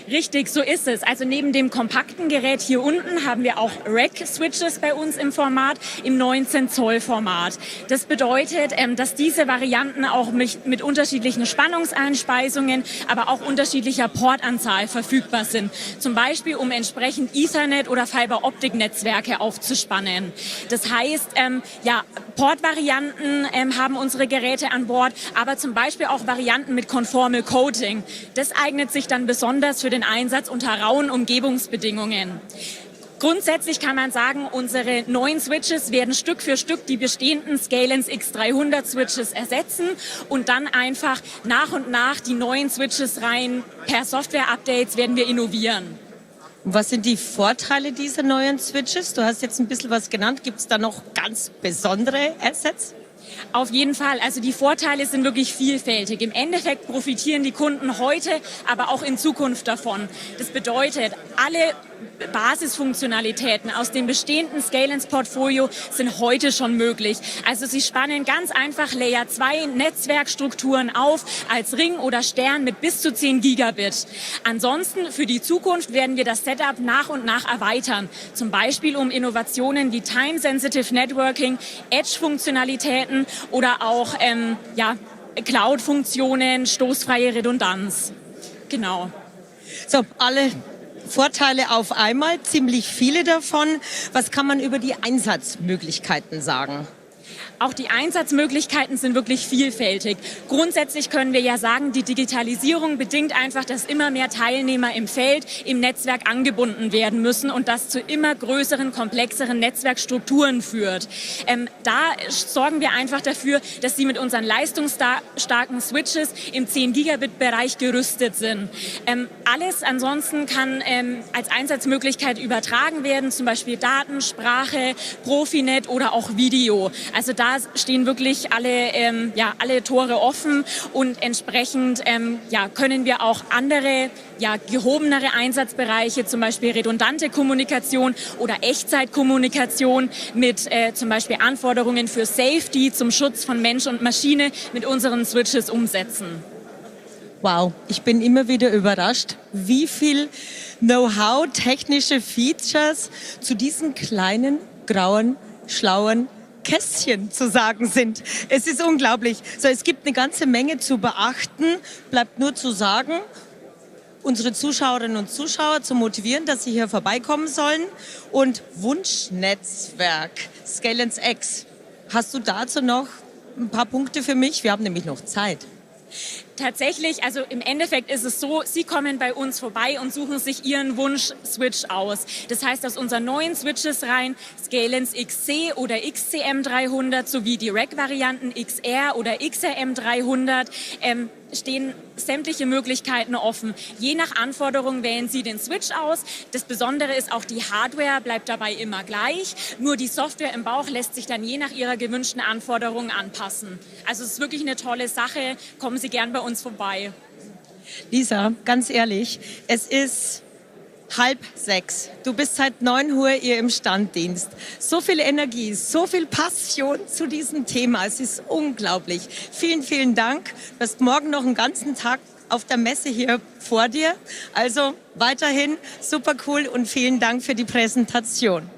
Richtig, so ist es. Also neben dem kompakten Gerät hier unten haben wir auch Rack-Switches bei uns im Format, im 19-Zoll-Format. Das bedeutet, dass diese Varianten auch mit unterschiedlichen Spannungseinspeisungen, aber auch unterschiedlicher Portanzahl verfügbar sind. Zum Beispiel, um entsprechend Ethernet- oder Fiber-Optik-Netzwerke aufzuspannen. Das heißt, Portvarianten haben unsere Geräte an Bord, aber zum Beispiel auch Varianten mit Conformal Coating. Das eignet sich dann besonders für den Einsatz unter rauen Umgebungsbedingungen. Grundsätzlich kann man sagen, unsere neuen Switches werden Stück für Stück die bestehenden Scalens X300 Switches ersetzen und dann einfach nach und nach die neuen Switches rein per Software-Updates werden wir innovieren. Was sind die Vorteile dieser neuen Switches? Du hast jetzt ein bisschen was genannt. Gibt es da noch ganz besondere Assets? Auf jeden Fall. Also die Vorteile sind wirklich vielfältig. Im Endeffekt profitieren die Kunden heute, aber auch in Zukunft davon. Das bedeutet, alle Basisfunktionalitäten aus dem bestehenden Scalens-Portfolio sind heute schon möglich. Also sie spannen ganz einfach Layer 2 Netzwerkstrukturen auf als Ring oder Stern mit bis zu 10 Gigabit. Ansonsten für die Zukunft werden wir das Setup nach und nach erweitern. Zum Beispiel um Innovationen wie Time-Sensitive Networking, Edge-Funktionalitäten oder auch Cloud-Funktionen, stoßfreie Redundanz. Genau. So, alle Vorteile auf einmal, ziemlich viele davon. Was kann man über die Einsatzmöglichkeiten sagen? Auch die Einsatzmöglichkeiten sind wirklich vielfältig. Grundsätzlich können wir ja sagen, die Digitalisierung bedingt einfach, dass immer mehr Teilnehmer im Feld, im Netzwerk angebunden werden müssen und das zu immer größeren, komplexeren Netzwerkstrukturen führt. Da sorgen wir einfach dafür, dass sie mit unseren leistungsstarken Switches im 10-Gigabit-Bereich gerüstet sind. Alles ansonsten kann als Einsatzmöglichkeit übertragen werden, zum Beispiel Daten, Sprache, Profinet oder auch Video. Also da da stehen wirklich alle Tore offen und entsprechend können wir auch andere, gehobenere Einsatzbereiche, zum Beispiel redundante Kommunikation oder Echtzeitkommunikation mit zum Beispiel Anforderungen für Safety zum Schutz von Mensch und Maschine mit unseren Switches umsetzen. Wow, ich bin immer wieder überrascht, wie viel Know-how, technische Features zu diesen kleinen, grauen, schlauen Kästchen zu sagen sind. Es ist unglaublich. So, es gibt eine ganze Menge zu beachten. Bleibt nur zu sagen, unsere Zuschauerinnen und Zuschauer zu motivieren, dass sie hier vorbeikommen sollen. Und Wunschnetzwerk, SCADA-X. Hast du dazu noch ein paar Punkte für mich? Wir haben nämlich noch Zeit. Tatsächlich, also im Endeffekt ist es so, Sie kommen bei uns vorbei und suchen sich Ihren Wunsch-Switch aus. Das heißt, aus unseren neuen Switches rein, Scalens XC oder XCM300 sowie die Rack-Varianten XR oder XRM300 stehen sämtliche Möglichkeiten offen. Je nach Anforderung wählen Sie den Switch aus. Das Besondere ist auch, die Hardware bleibt dabei immer gleich. Nur die Software im Bauch lässt sich dann je nach Ihrer gewünschten Anforderungen anpassen. Also es ist wirklich eine tolle Sache. Kommen Sie gern bei uns vorbei. Lisa, ganz ehrlich, es ist 5:30. Du bist seit 9 Uhr hier im Standdienst. So viel Energie, so viel Passion zu diesem Thema. Es ist unglaublich. Vielen, vielen Dank. Du hast morgen noch einen ganzen Tag auf der Messe hier vor dir. Also weiterhin super cool und vielen Dank für die Präsentation.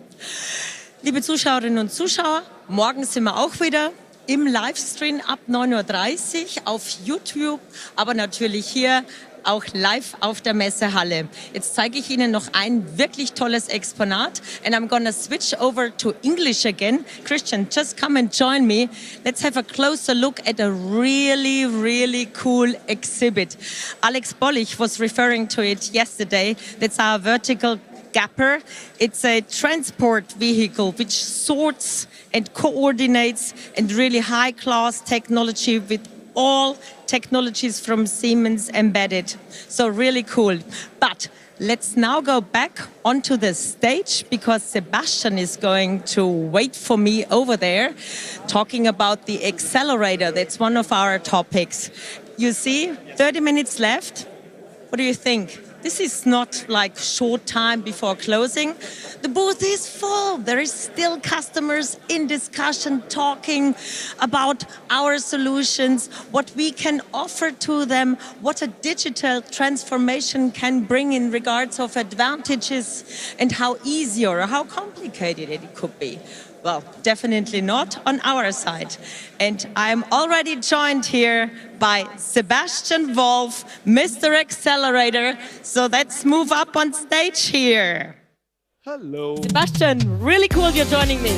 Liebe Zuschauerinnen und Zuschauer, morgen sind wir auch wieder im Livestream ab 9:30 Uhr auf YouTube, aber natürlich hier auch live auf der Messehalle. Jetzt zeige ich Ihnen noch ein wirklich tolles Exponat and I'm gonna switch over to English again. Christian, just come and join me. Let's have a closer look at a really, really cool exhibit. Alex Bollich was referring to it yesterday. That's our vertical gapper. It's a transport vehicle which sorts and coordinates and really high-class technology with all technologies from Siemens embedded. So really cool. But let's now go back onto the stage because Sebastian is going to wait for me over there talking about the Xcelerator. That's one of our topics. You see, 30 minutes left. What do you think? This is not like short time before closing. The booth is full. There is still customers in discussion talking about our solutions, what we can offer to them, what a digital transformation can bring in regards of advantages and how easy or how complicated it could be. Well, definitely not on our side. And I'm already joined here by Sebastian Wolf, Mr. Xcelerator. So let's move up on stage here. Hello. Sebastian, really cool you're joining me.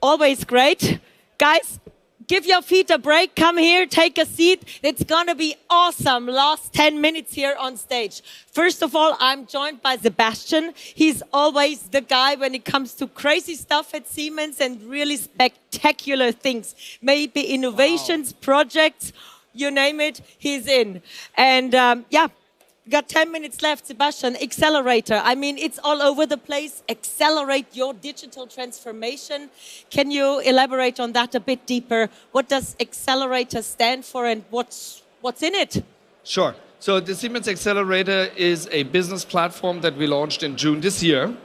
Always great. Guys, give your feet a break. Come here, take a seat. It's gonna be awesome. Last 10 minutes here on stage. First of all, I'm joined by Sebastian. He's always the guy when it comes to crazy stuff at Siemens and really spectacular things. Maybe innovations, projects, you name it, he's in. And got 10 minutes left, Sebastian. Xcelerator. I mean, it's all over the place. Accelerate your digital transformation. Can you elaborate on that a bit deeper? What does Xcelerator stand for and what's in it? Sure. So the Siemens Xcelerator is a business platform that we launched in June this year.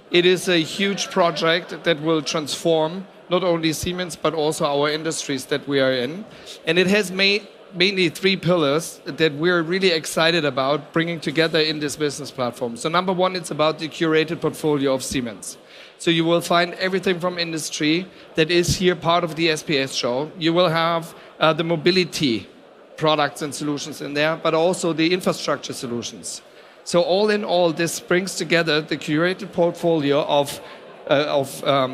It is a huge project that will transform not only Siemens, but also our industries that we are in. And it has mainly 3 pillars that we're really excited about bringing together in this business platform. So number 1, it's about the curated portfolio of Siemens. So you will find everything from industry that is here part of the SPS show. You will have the mobility products and solutions in there, but also the infrastructure solutions. So all in all, this brings together the curated portfolio of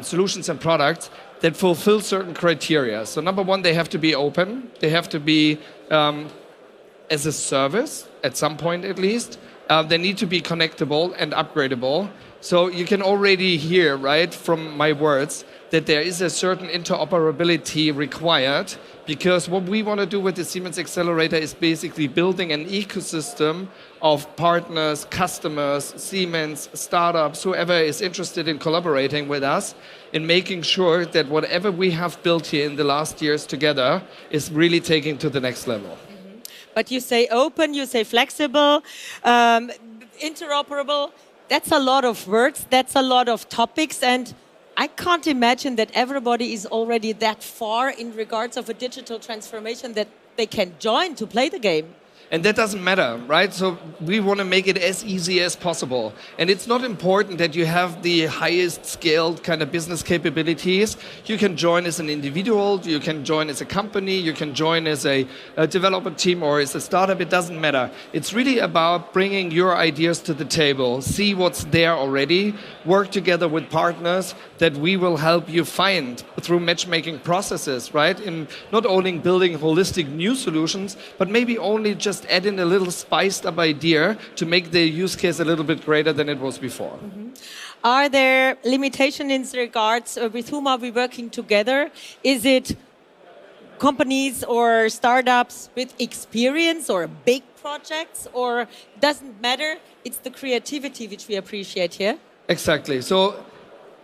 solutions and products that fulfill certain criteria. So number 1, they have to be open. They have to be as a service, at some point at least. They need to be connectable and upgradable. So you can already hear, right, from my words, that there is a certain interoperability required, because what we want to do with the Siemens Xcelerator is basically building an ecosystem of partners, customers, Siemens, startups, whoever is interested in collaborating with us, in making sure that whatever we have built here in the last years together is really taking to the next level. But you say open, you say flexible, interoperable. That's a lot of words, that's a lot of topics, and I can't imagine that everybody is already that far in regards of a digital transformation that they can join to play the game. And that doesn't matter, right? So we want to make it as easy as possible. And it's not important that you have the highest scaled kind of business capabilities. You can join as an individual, you can join as a company, you can join as a developer team or as a startup, it doesn't matter. It's really about bringing your ideas to the table, see what's there already, work together with partners that we will help you find through matchmaking processes, right? In not only building holistic new solutions, but maybe only just add in a little spiced up idea to make the use case a little bit greater than it was before. Are there limitations in regards with whom are we working together? Is it companies or startups with experience or big projects, or doesn't matter? It's the creativity which we appreciate here. Exactly. So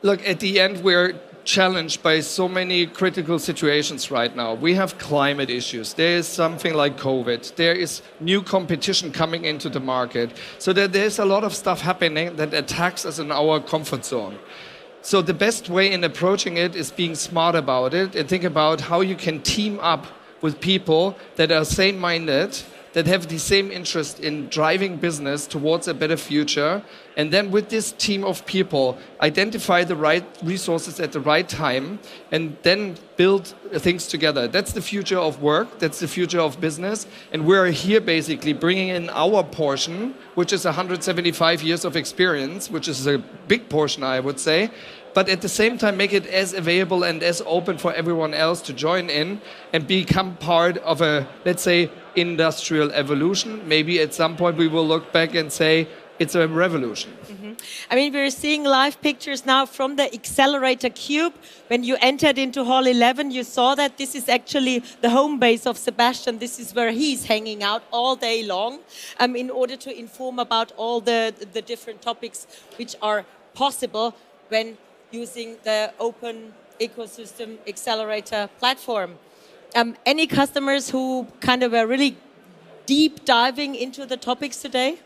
look, at the end, we're challenged by so many critical situations right now. We have climate issues. There is something like COVID. There is new competition coming into the market. So there's a lot of stuff happening that attacks us in our comfort zone. So the best way in approaching it is being smart about it and think about how you can team up with people that are same-minded, that have the same interest in driving business towards a better future. And then with this team of people, identify the right resources at the right time and then build things together. That's the future of work. That's the future of business. And we're here basically bringing in our portion, which is 175 years of experience, which is a big portion, I would say. But at the same time, make it as available and as open for everyone else to join in and become part of a, let's say, industrial evolution. Maybe at some point we will look back and say it's a revolution. I mean, we're seeing live pictures now from the Xcelerator Cube. When you entered into Hall 11, you saw that this is actually the home base of Sebastian. This is where he's hanging out all day long in order to inform about all the different topics which are possible when using the open ecosystem Xcelerator platform. Any customers who kind of are really deep diving into the topics today?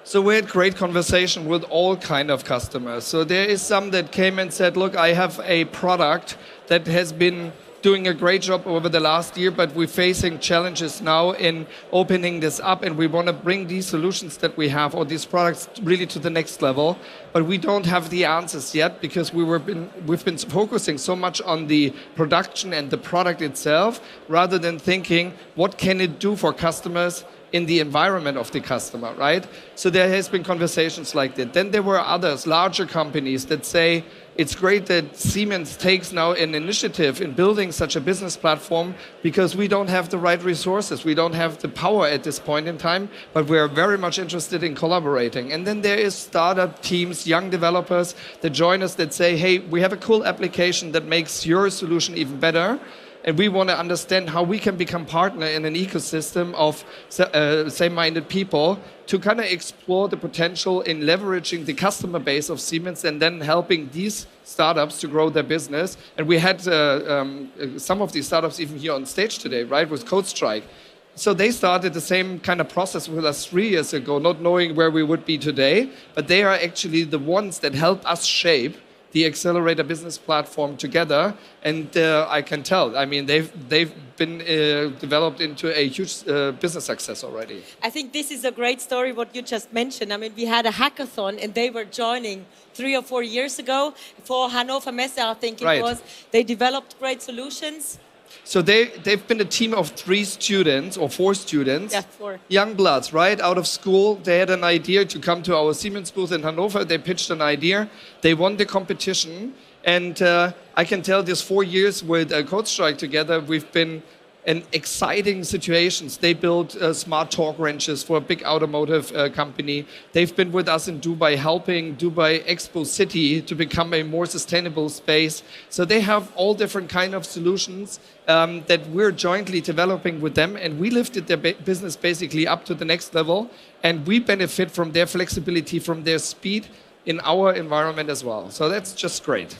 So we had great conversation with all kind of customers. So there is some that came and said, look, I have a product that has been doing a great job over the last year, but we're facing challenges now in opening this up, and we want to bring these solutions that we have or these products really to the next level. But we don't have the answers yet because we've been focusing so much on the production and the product itself rather than thinking what can it do for customers in the environment of the customer, right? So there has been conversations like that. Then there were others, larger companies that say, it's great that Siemens takes now an initiative in building such a business platform because we don't have the right resources. We don't have the power at this point in time, but we're very much interested in collaborating. And then there is startup teams, young developers that join us that say, hey, we have a cool application that makes your solution even better. And we want to understand how we can become partner in an ecosystem of same-minded people to kind of explore the potential in leveraging the customer base of Siemens and then helping these startups to grow their business. And we had some of these startups even here on stage today, right, with CodeStrike. So they started the same kind of process with us 3 years ago, not knowing where we would be today. But they are actually the ones that help us shape the Xcelerator business platform together, and I can tell. I mean, they've been developed into a huge business success already. I think this is a great story. What you just mentioned. I mean, we had a hackathon, and they were joining 3 or 4 years ago for Hannover Messe. I think it was. They developed great solutions. So they've been a team of 3 students or 4 students, yeah, 4 young bloods, right, out of school. They had an idea to come to our Siemens booth in Hannover. They pitched an idea. They won the competition. And I can tell this 4 years with CodeStrike together, we've been and exciting situations. They built smart torque wrenches for a big automotive company. They've been with us in Dubai, helping Dubai Expo City to become a more sustainable space. So they have all different kind of solutions that we're jointly developing with them, and we lifted their business basically up to the next level, and we benefit from their flexibility, from their speed in our environment as well. So that's just great.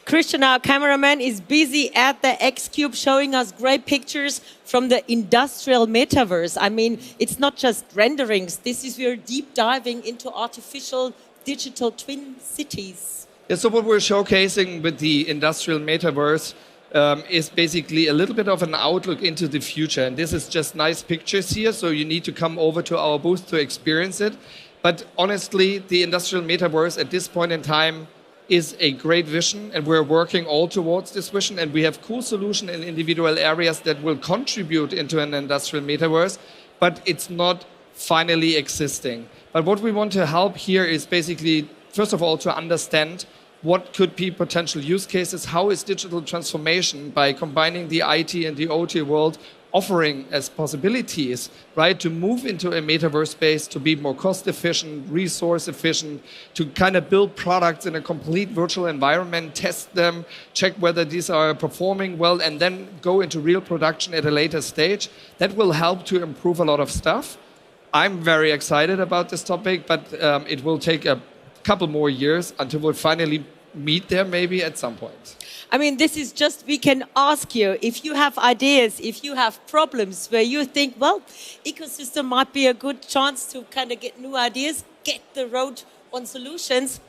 Christian, our cameraman, is busy at the X-Cube showing us great pictures from the industrial metaverse. I mean, it's not just renderings. This is we're deep diving into artificial digital twin cities. Yeah, so what we're showcasing with the industrial metaverse is basically a little bit of an outlook into the future. And this is just nice pictures here, so you need to come over to our booth to experience it. But honestly, the industrial metaverse at this point in time is a great vision, and we're working all towards this vision, and we have cool solutions in individual areas that will contribute into an industrial metaverse, but it's not finally existing. But what we want to help here is basically, first of all, to understand what could be potential use cases, how is digital transformation by combining the IT and the OT world offering as possibilities, right, to move into a metaverse space, to be more cost efficient, resource efficient, to kind of build products in a complete virtual environment, test them, check whether these are performing well, and then go into real production at a later stage. That will help to improve a lot of stuff. I'm very excited about this topic, but it will take a couple more years until we'll finally meet there maybe at some point. I mean, this is just, we can ask you, if you have ideas, if you have problems where you think, well, ecosystem might be a good chance to kind of get new ideas, get the road on solutions,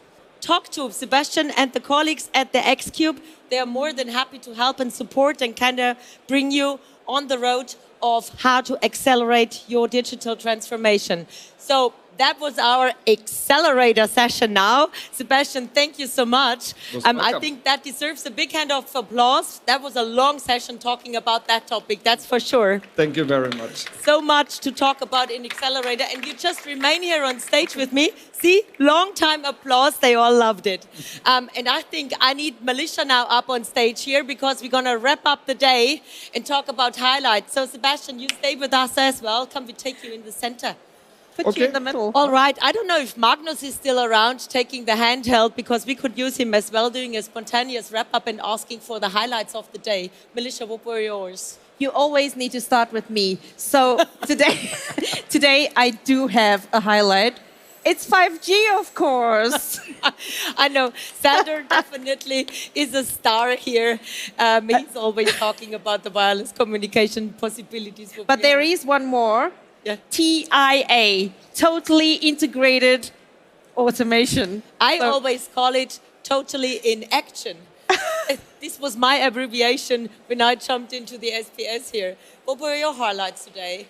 talk to Sebastian and the colleagues at the X-Cube. They are more than happy to help and support and kind of bring you on the road of how to accelerate your digital transformation. So that was our Xcelerator session now. Sebastian, thank you so much. I think that deserves a big hand of applause. That was a long session talking about that topic, that's for sure. Thank you very much. So much to talk about in Xcelerator, and you just remain here on stage with me. See, long time applause, they all loved it. And I think I need Melissa now up on stage here because we're gonna wrap up the day and talk about highlights. So Sebastian, you stay with us as well. Come, we take you in the center. Put you in the middle. All right. I don't know if Magnus is still around taking the handheld because we could use him as well doing a spontaneous wrap-up and asking for the highlights of the day. Melissa, what were yours? You always need to start with me. So today I do have a highlight. It's 5G, of course. I know. Sander definitely is a star here. He's always talking about the wireless communication possibilities. But there is one more. Yeah. TIA, totally integrated automation. I always call it totally in action. This was my abbreviation when I jumped into the SPS here. What were your highlights today?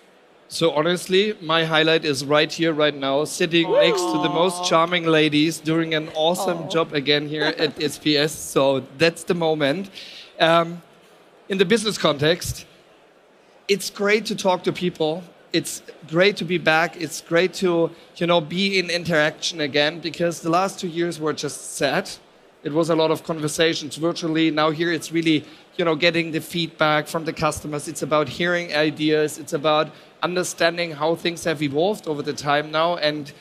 So honestly, my highlight is right here, right now, sitting next to the most charming ladies, doing an awesome job again here at SPS. So that's the moment. In the business context, it's great to talk to people. It's great to be back. It's great to, be in interaction again, because the last 2 years were just sad. It was a lot of conversations virtually. Now here it's really, getting the feedback from the customers. It's about hearing ideas. It's about understanding how things have evolved over the time now and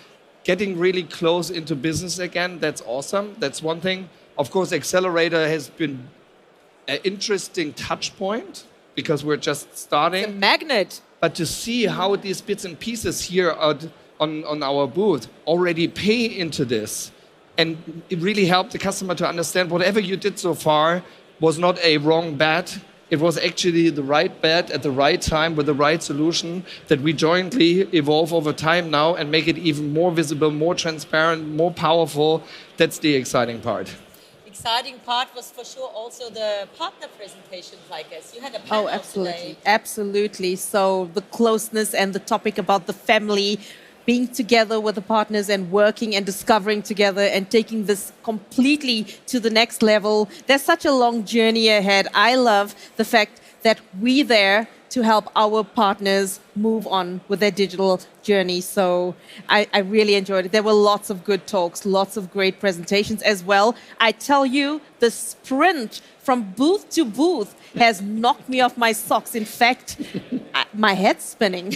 getting really close into business again. That's awesome. That's one thing. Of course, Xcelerator has been an interesting touch point because we're just starting. It's a magnet. But to see how these bits and pieces here on our booth already pay into this, and it really helped the customer to understand whatever you did so far was not a wrong bet. It was actually the right bet at the right time with the right solution that we jointly evolve over time now and make it even more visible, more transparent, more powerful. That's the exciting part. Exciting part was for sure also the partner presentations, I guess. You had a panel absolutely. today. Absolutely. So the closeness and the topic about the family, being together with the partners and working and discovering together and taking this completely to the next level. There's such a long journey ahead. I love the fact that we're there to help our partners move on with their digital journey. So I really enjoyed it. There were lots of good talks, lots of great presentations as well. I tell you, the sprint from booth to booth has knocked me off my socks. In fact, my head's spinning.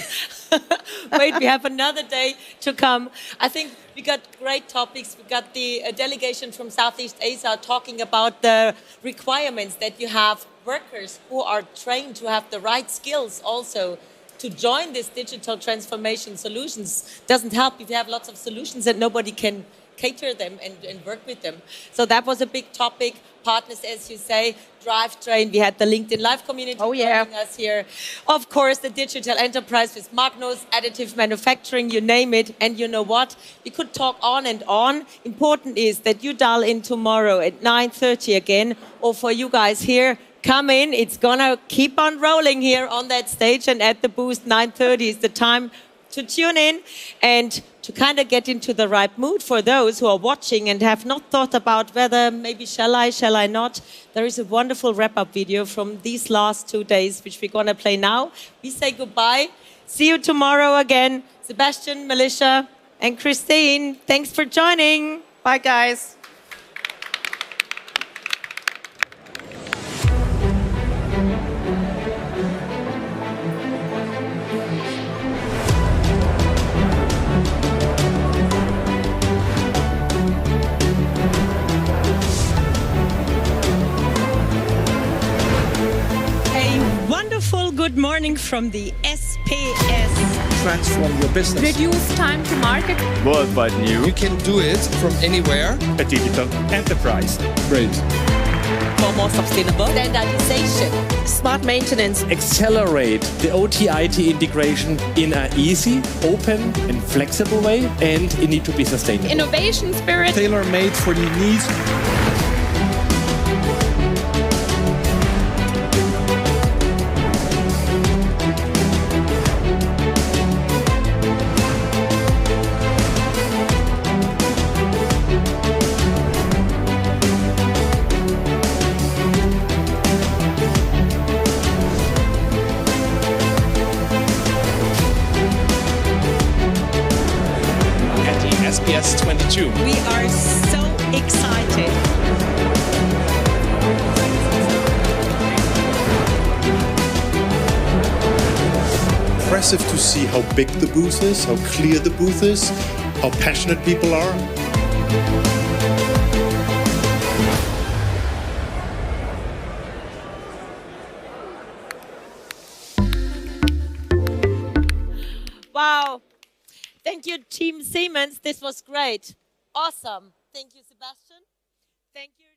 Wait, we have another day to come. I think we got great topics. We got the delegation from Southeast Asia talking about the requirements that you have workers who are trained to have the right skills also to join this digital transformation solutions. Doesn't help if you have lots of solutions that nobody can cater them and work with them. So that was a big topic. Partners, as you say, drivetrain. We had the LinkedIn Live community joining us here. Of course, the digital enterprise with Magnus, additive manufacturing, you name it. And you know what? We could talk on and on. Important is that you dial in tomorrow at 9:30 again, or for you guys here, come in. It's gonna keep on rolling here on that stage, and at the booth 9:30 is the time to tune in and to kind of get into the right mood for those who are watching and have not thought about whether maybe shall I not. There is a wonderful wrap-up video from these last 2 days, which we're going to play now. We say goodbye. See you tomorrow again. Sebastian, Melissa, and Christine, thanks for joining. Bye, guys. Good morning from the SPS. Transform your business. Reduce time to market. Worldwide new. You can do it from anywhere. A digital enterprise. Great. For more sustainable standardization. Smart maintenance. Accelerate the OT-IT integration in an easy, open and flexible way, and it needs to be sustainable. Innovation spirit. Tailor-made for your needs. SPS 22. We are so excited. Impressive to see how big the booth is, how clear the booth is, how passionate people are. Wow. Thank you, Team Siemens. This was great. Awesome. Thank you, Sebastian. Thank you.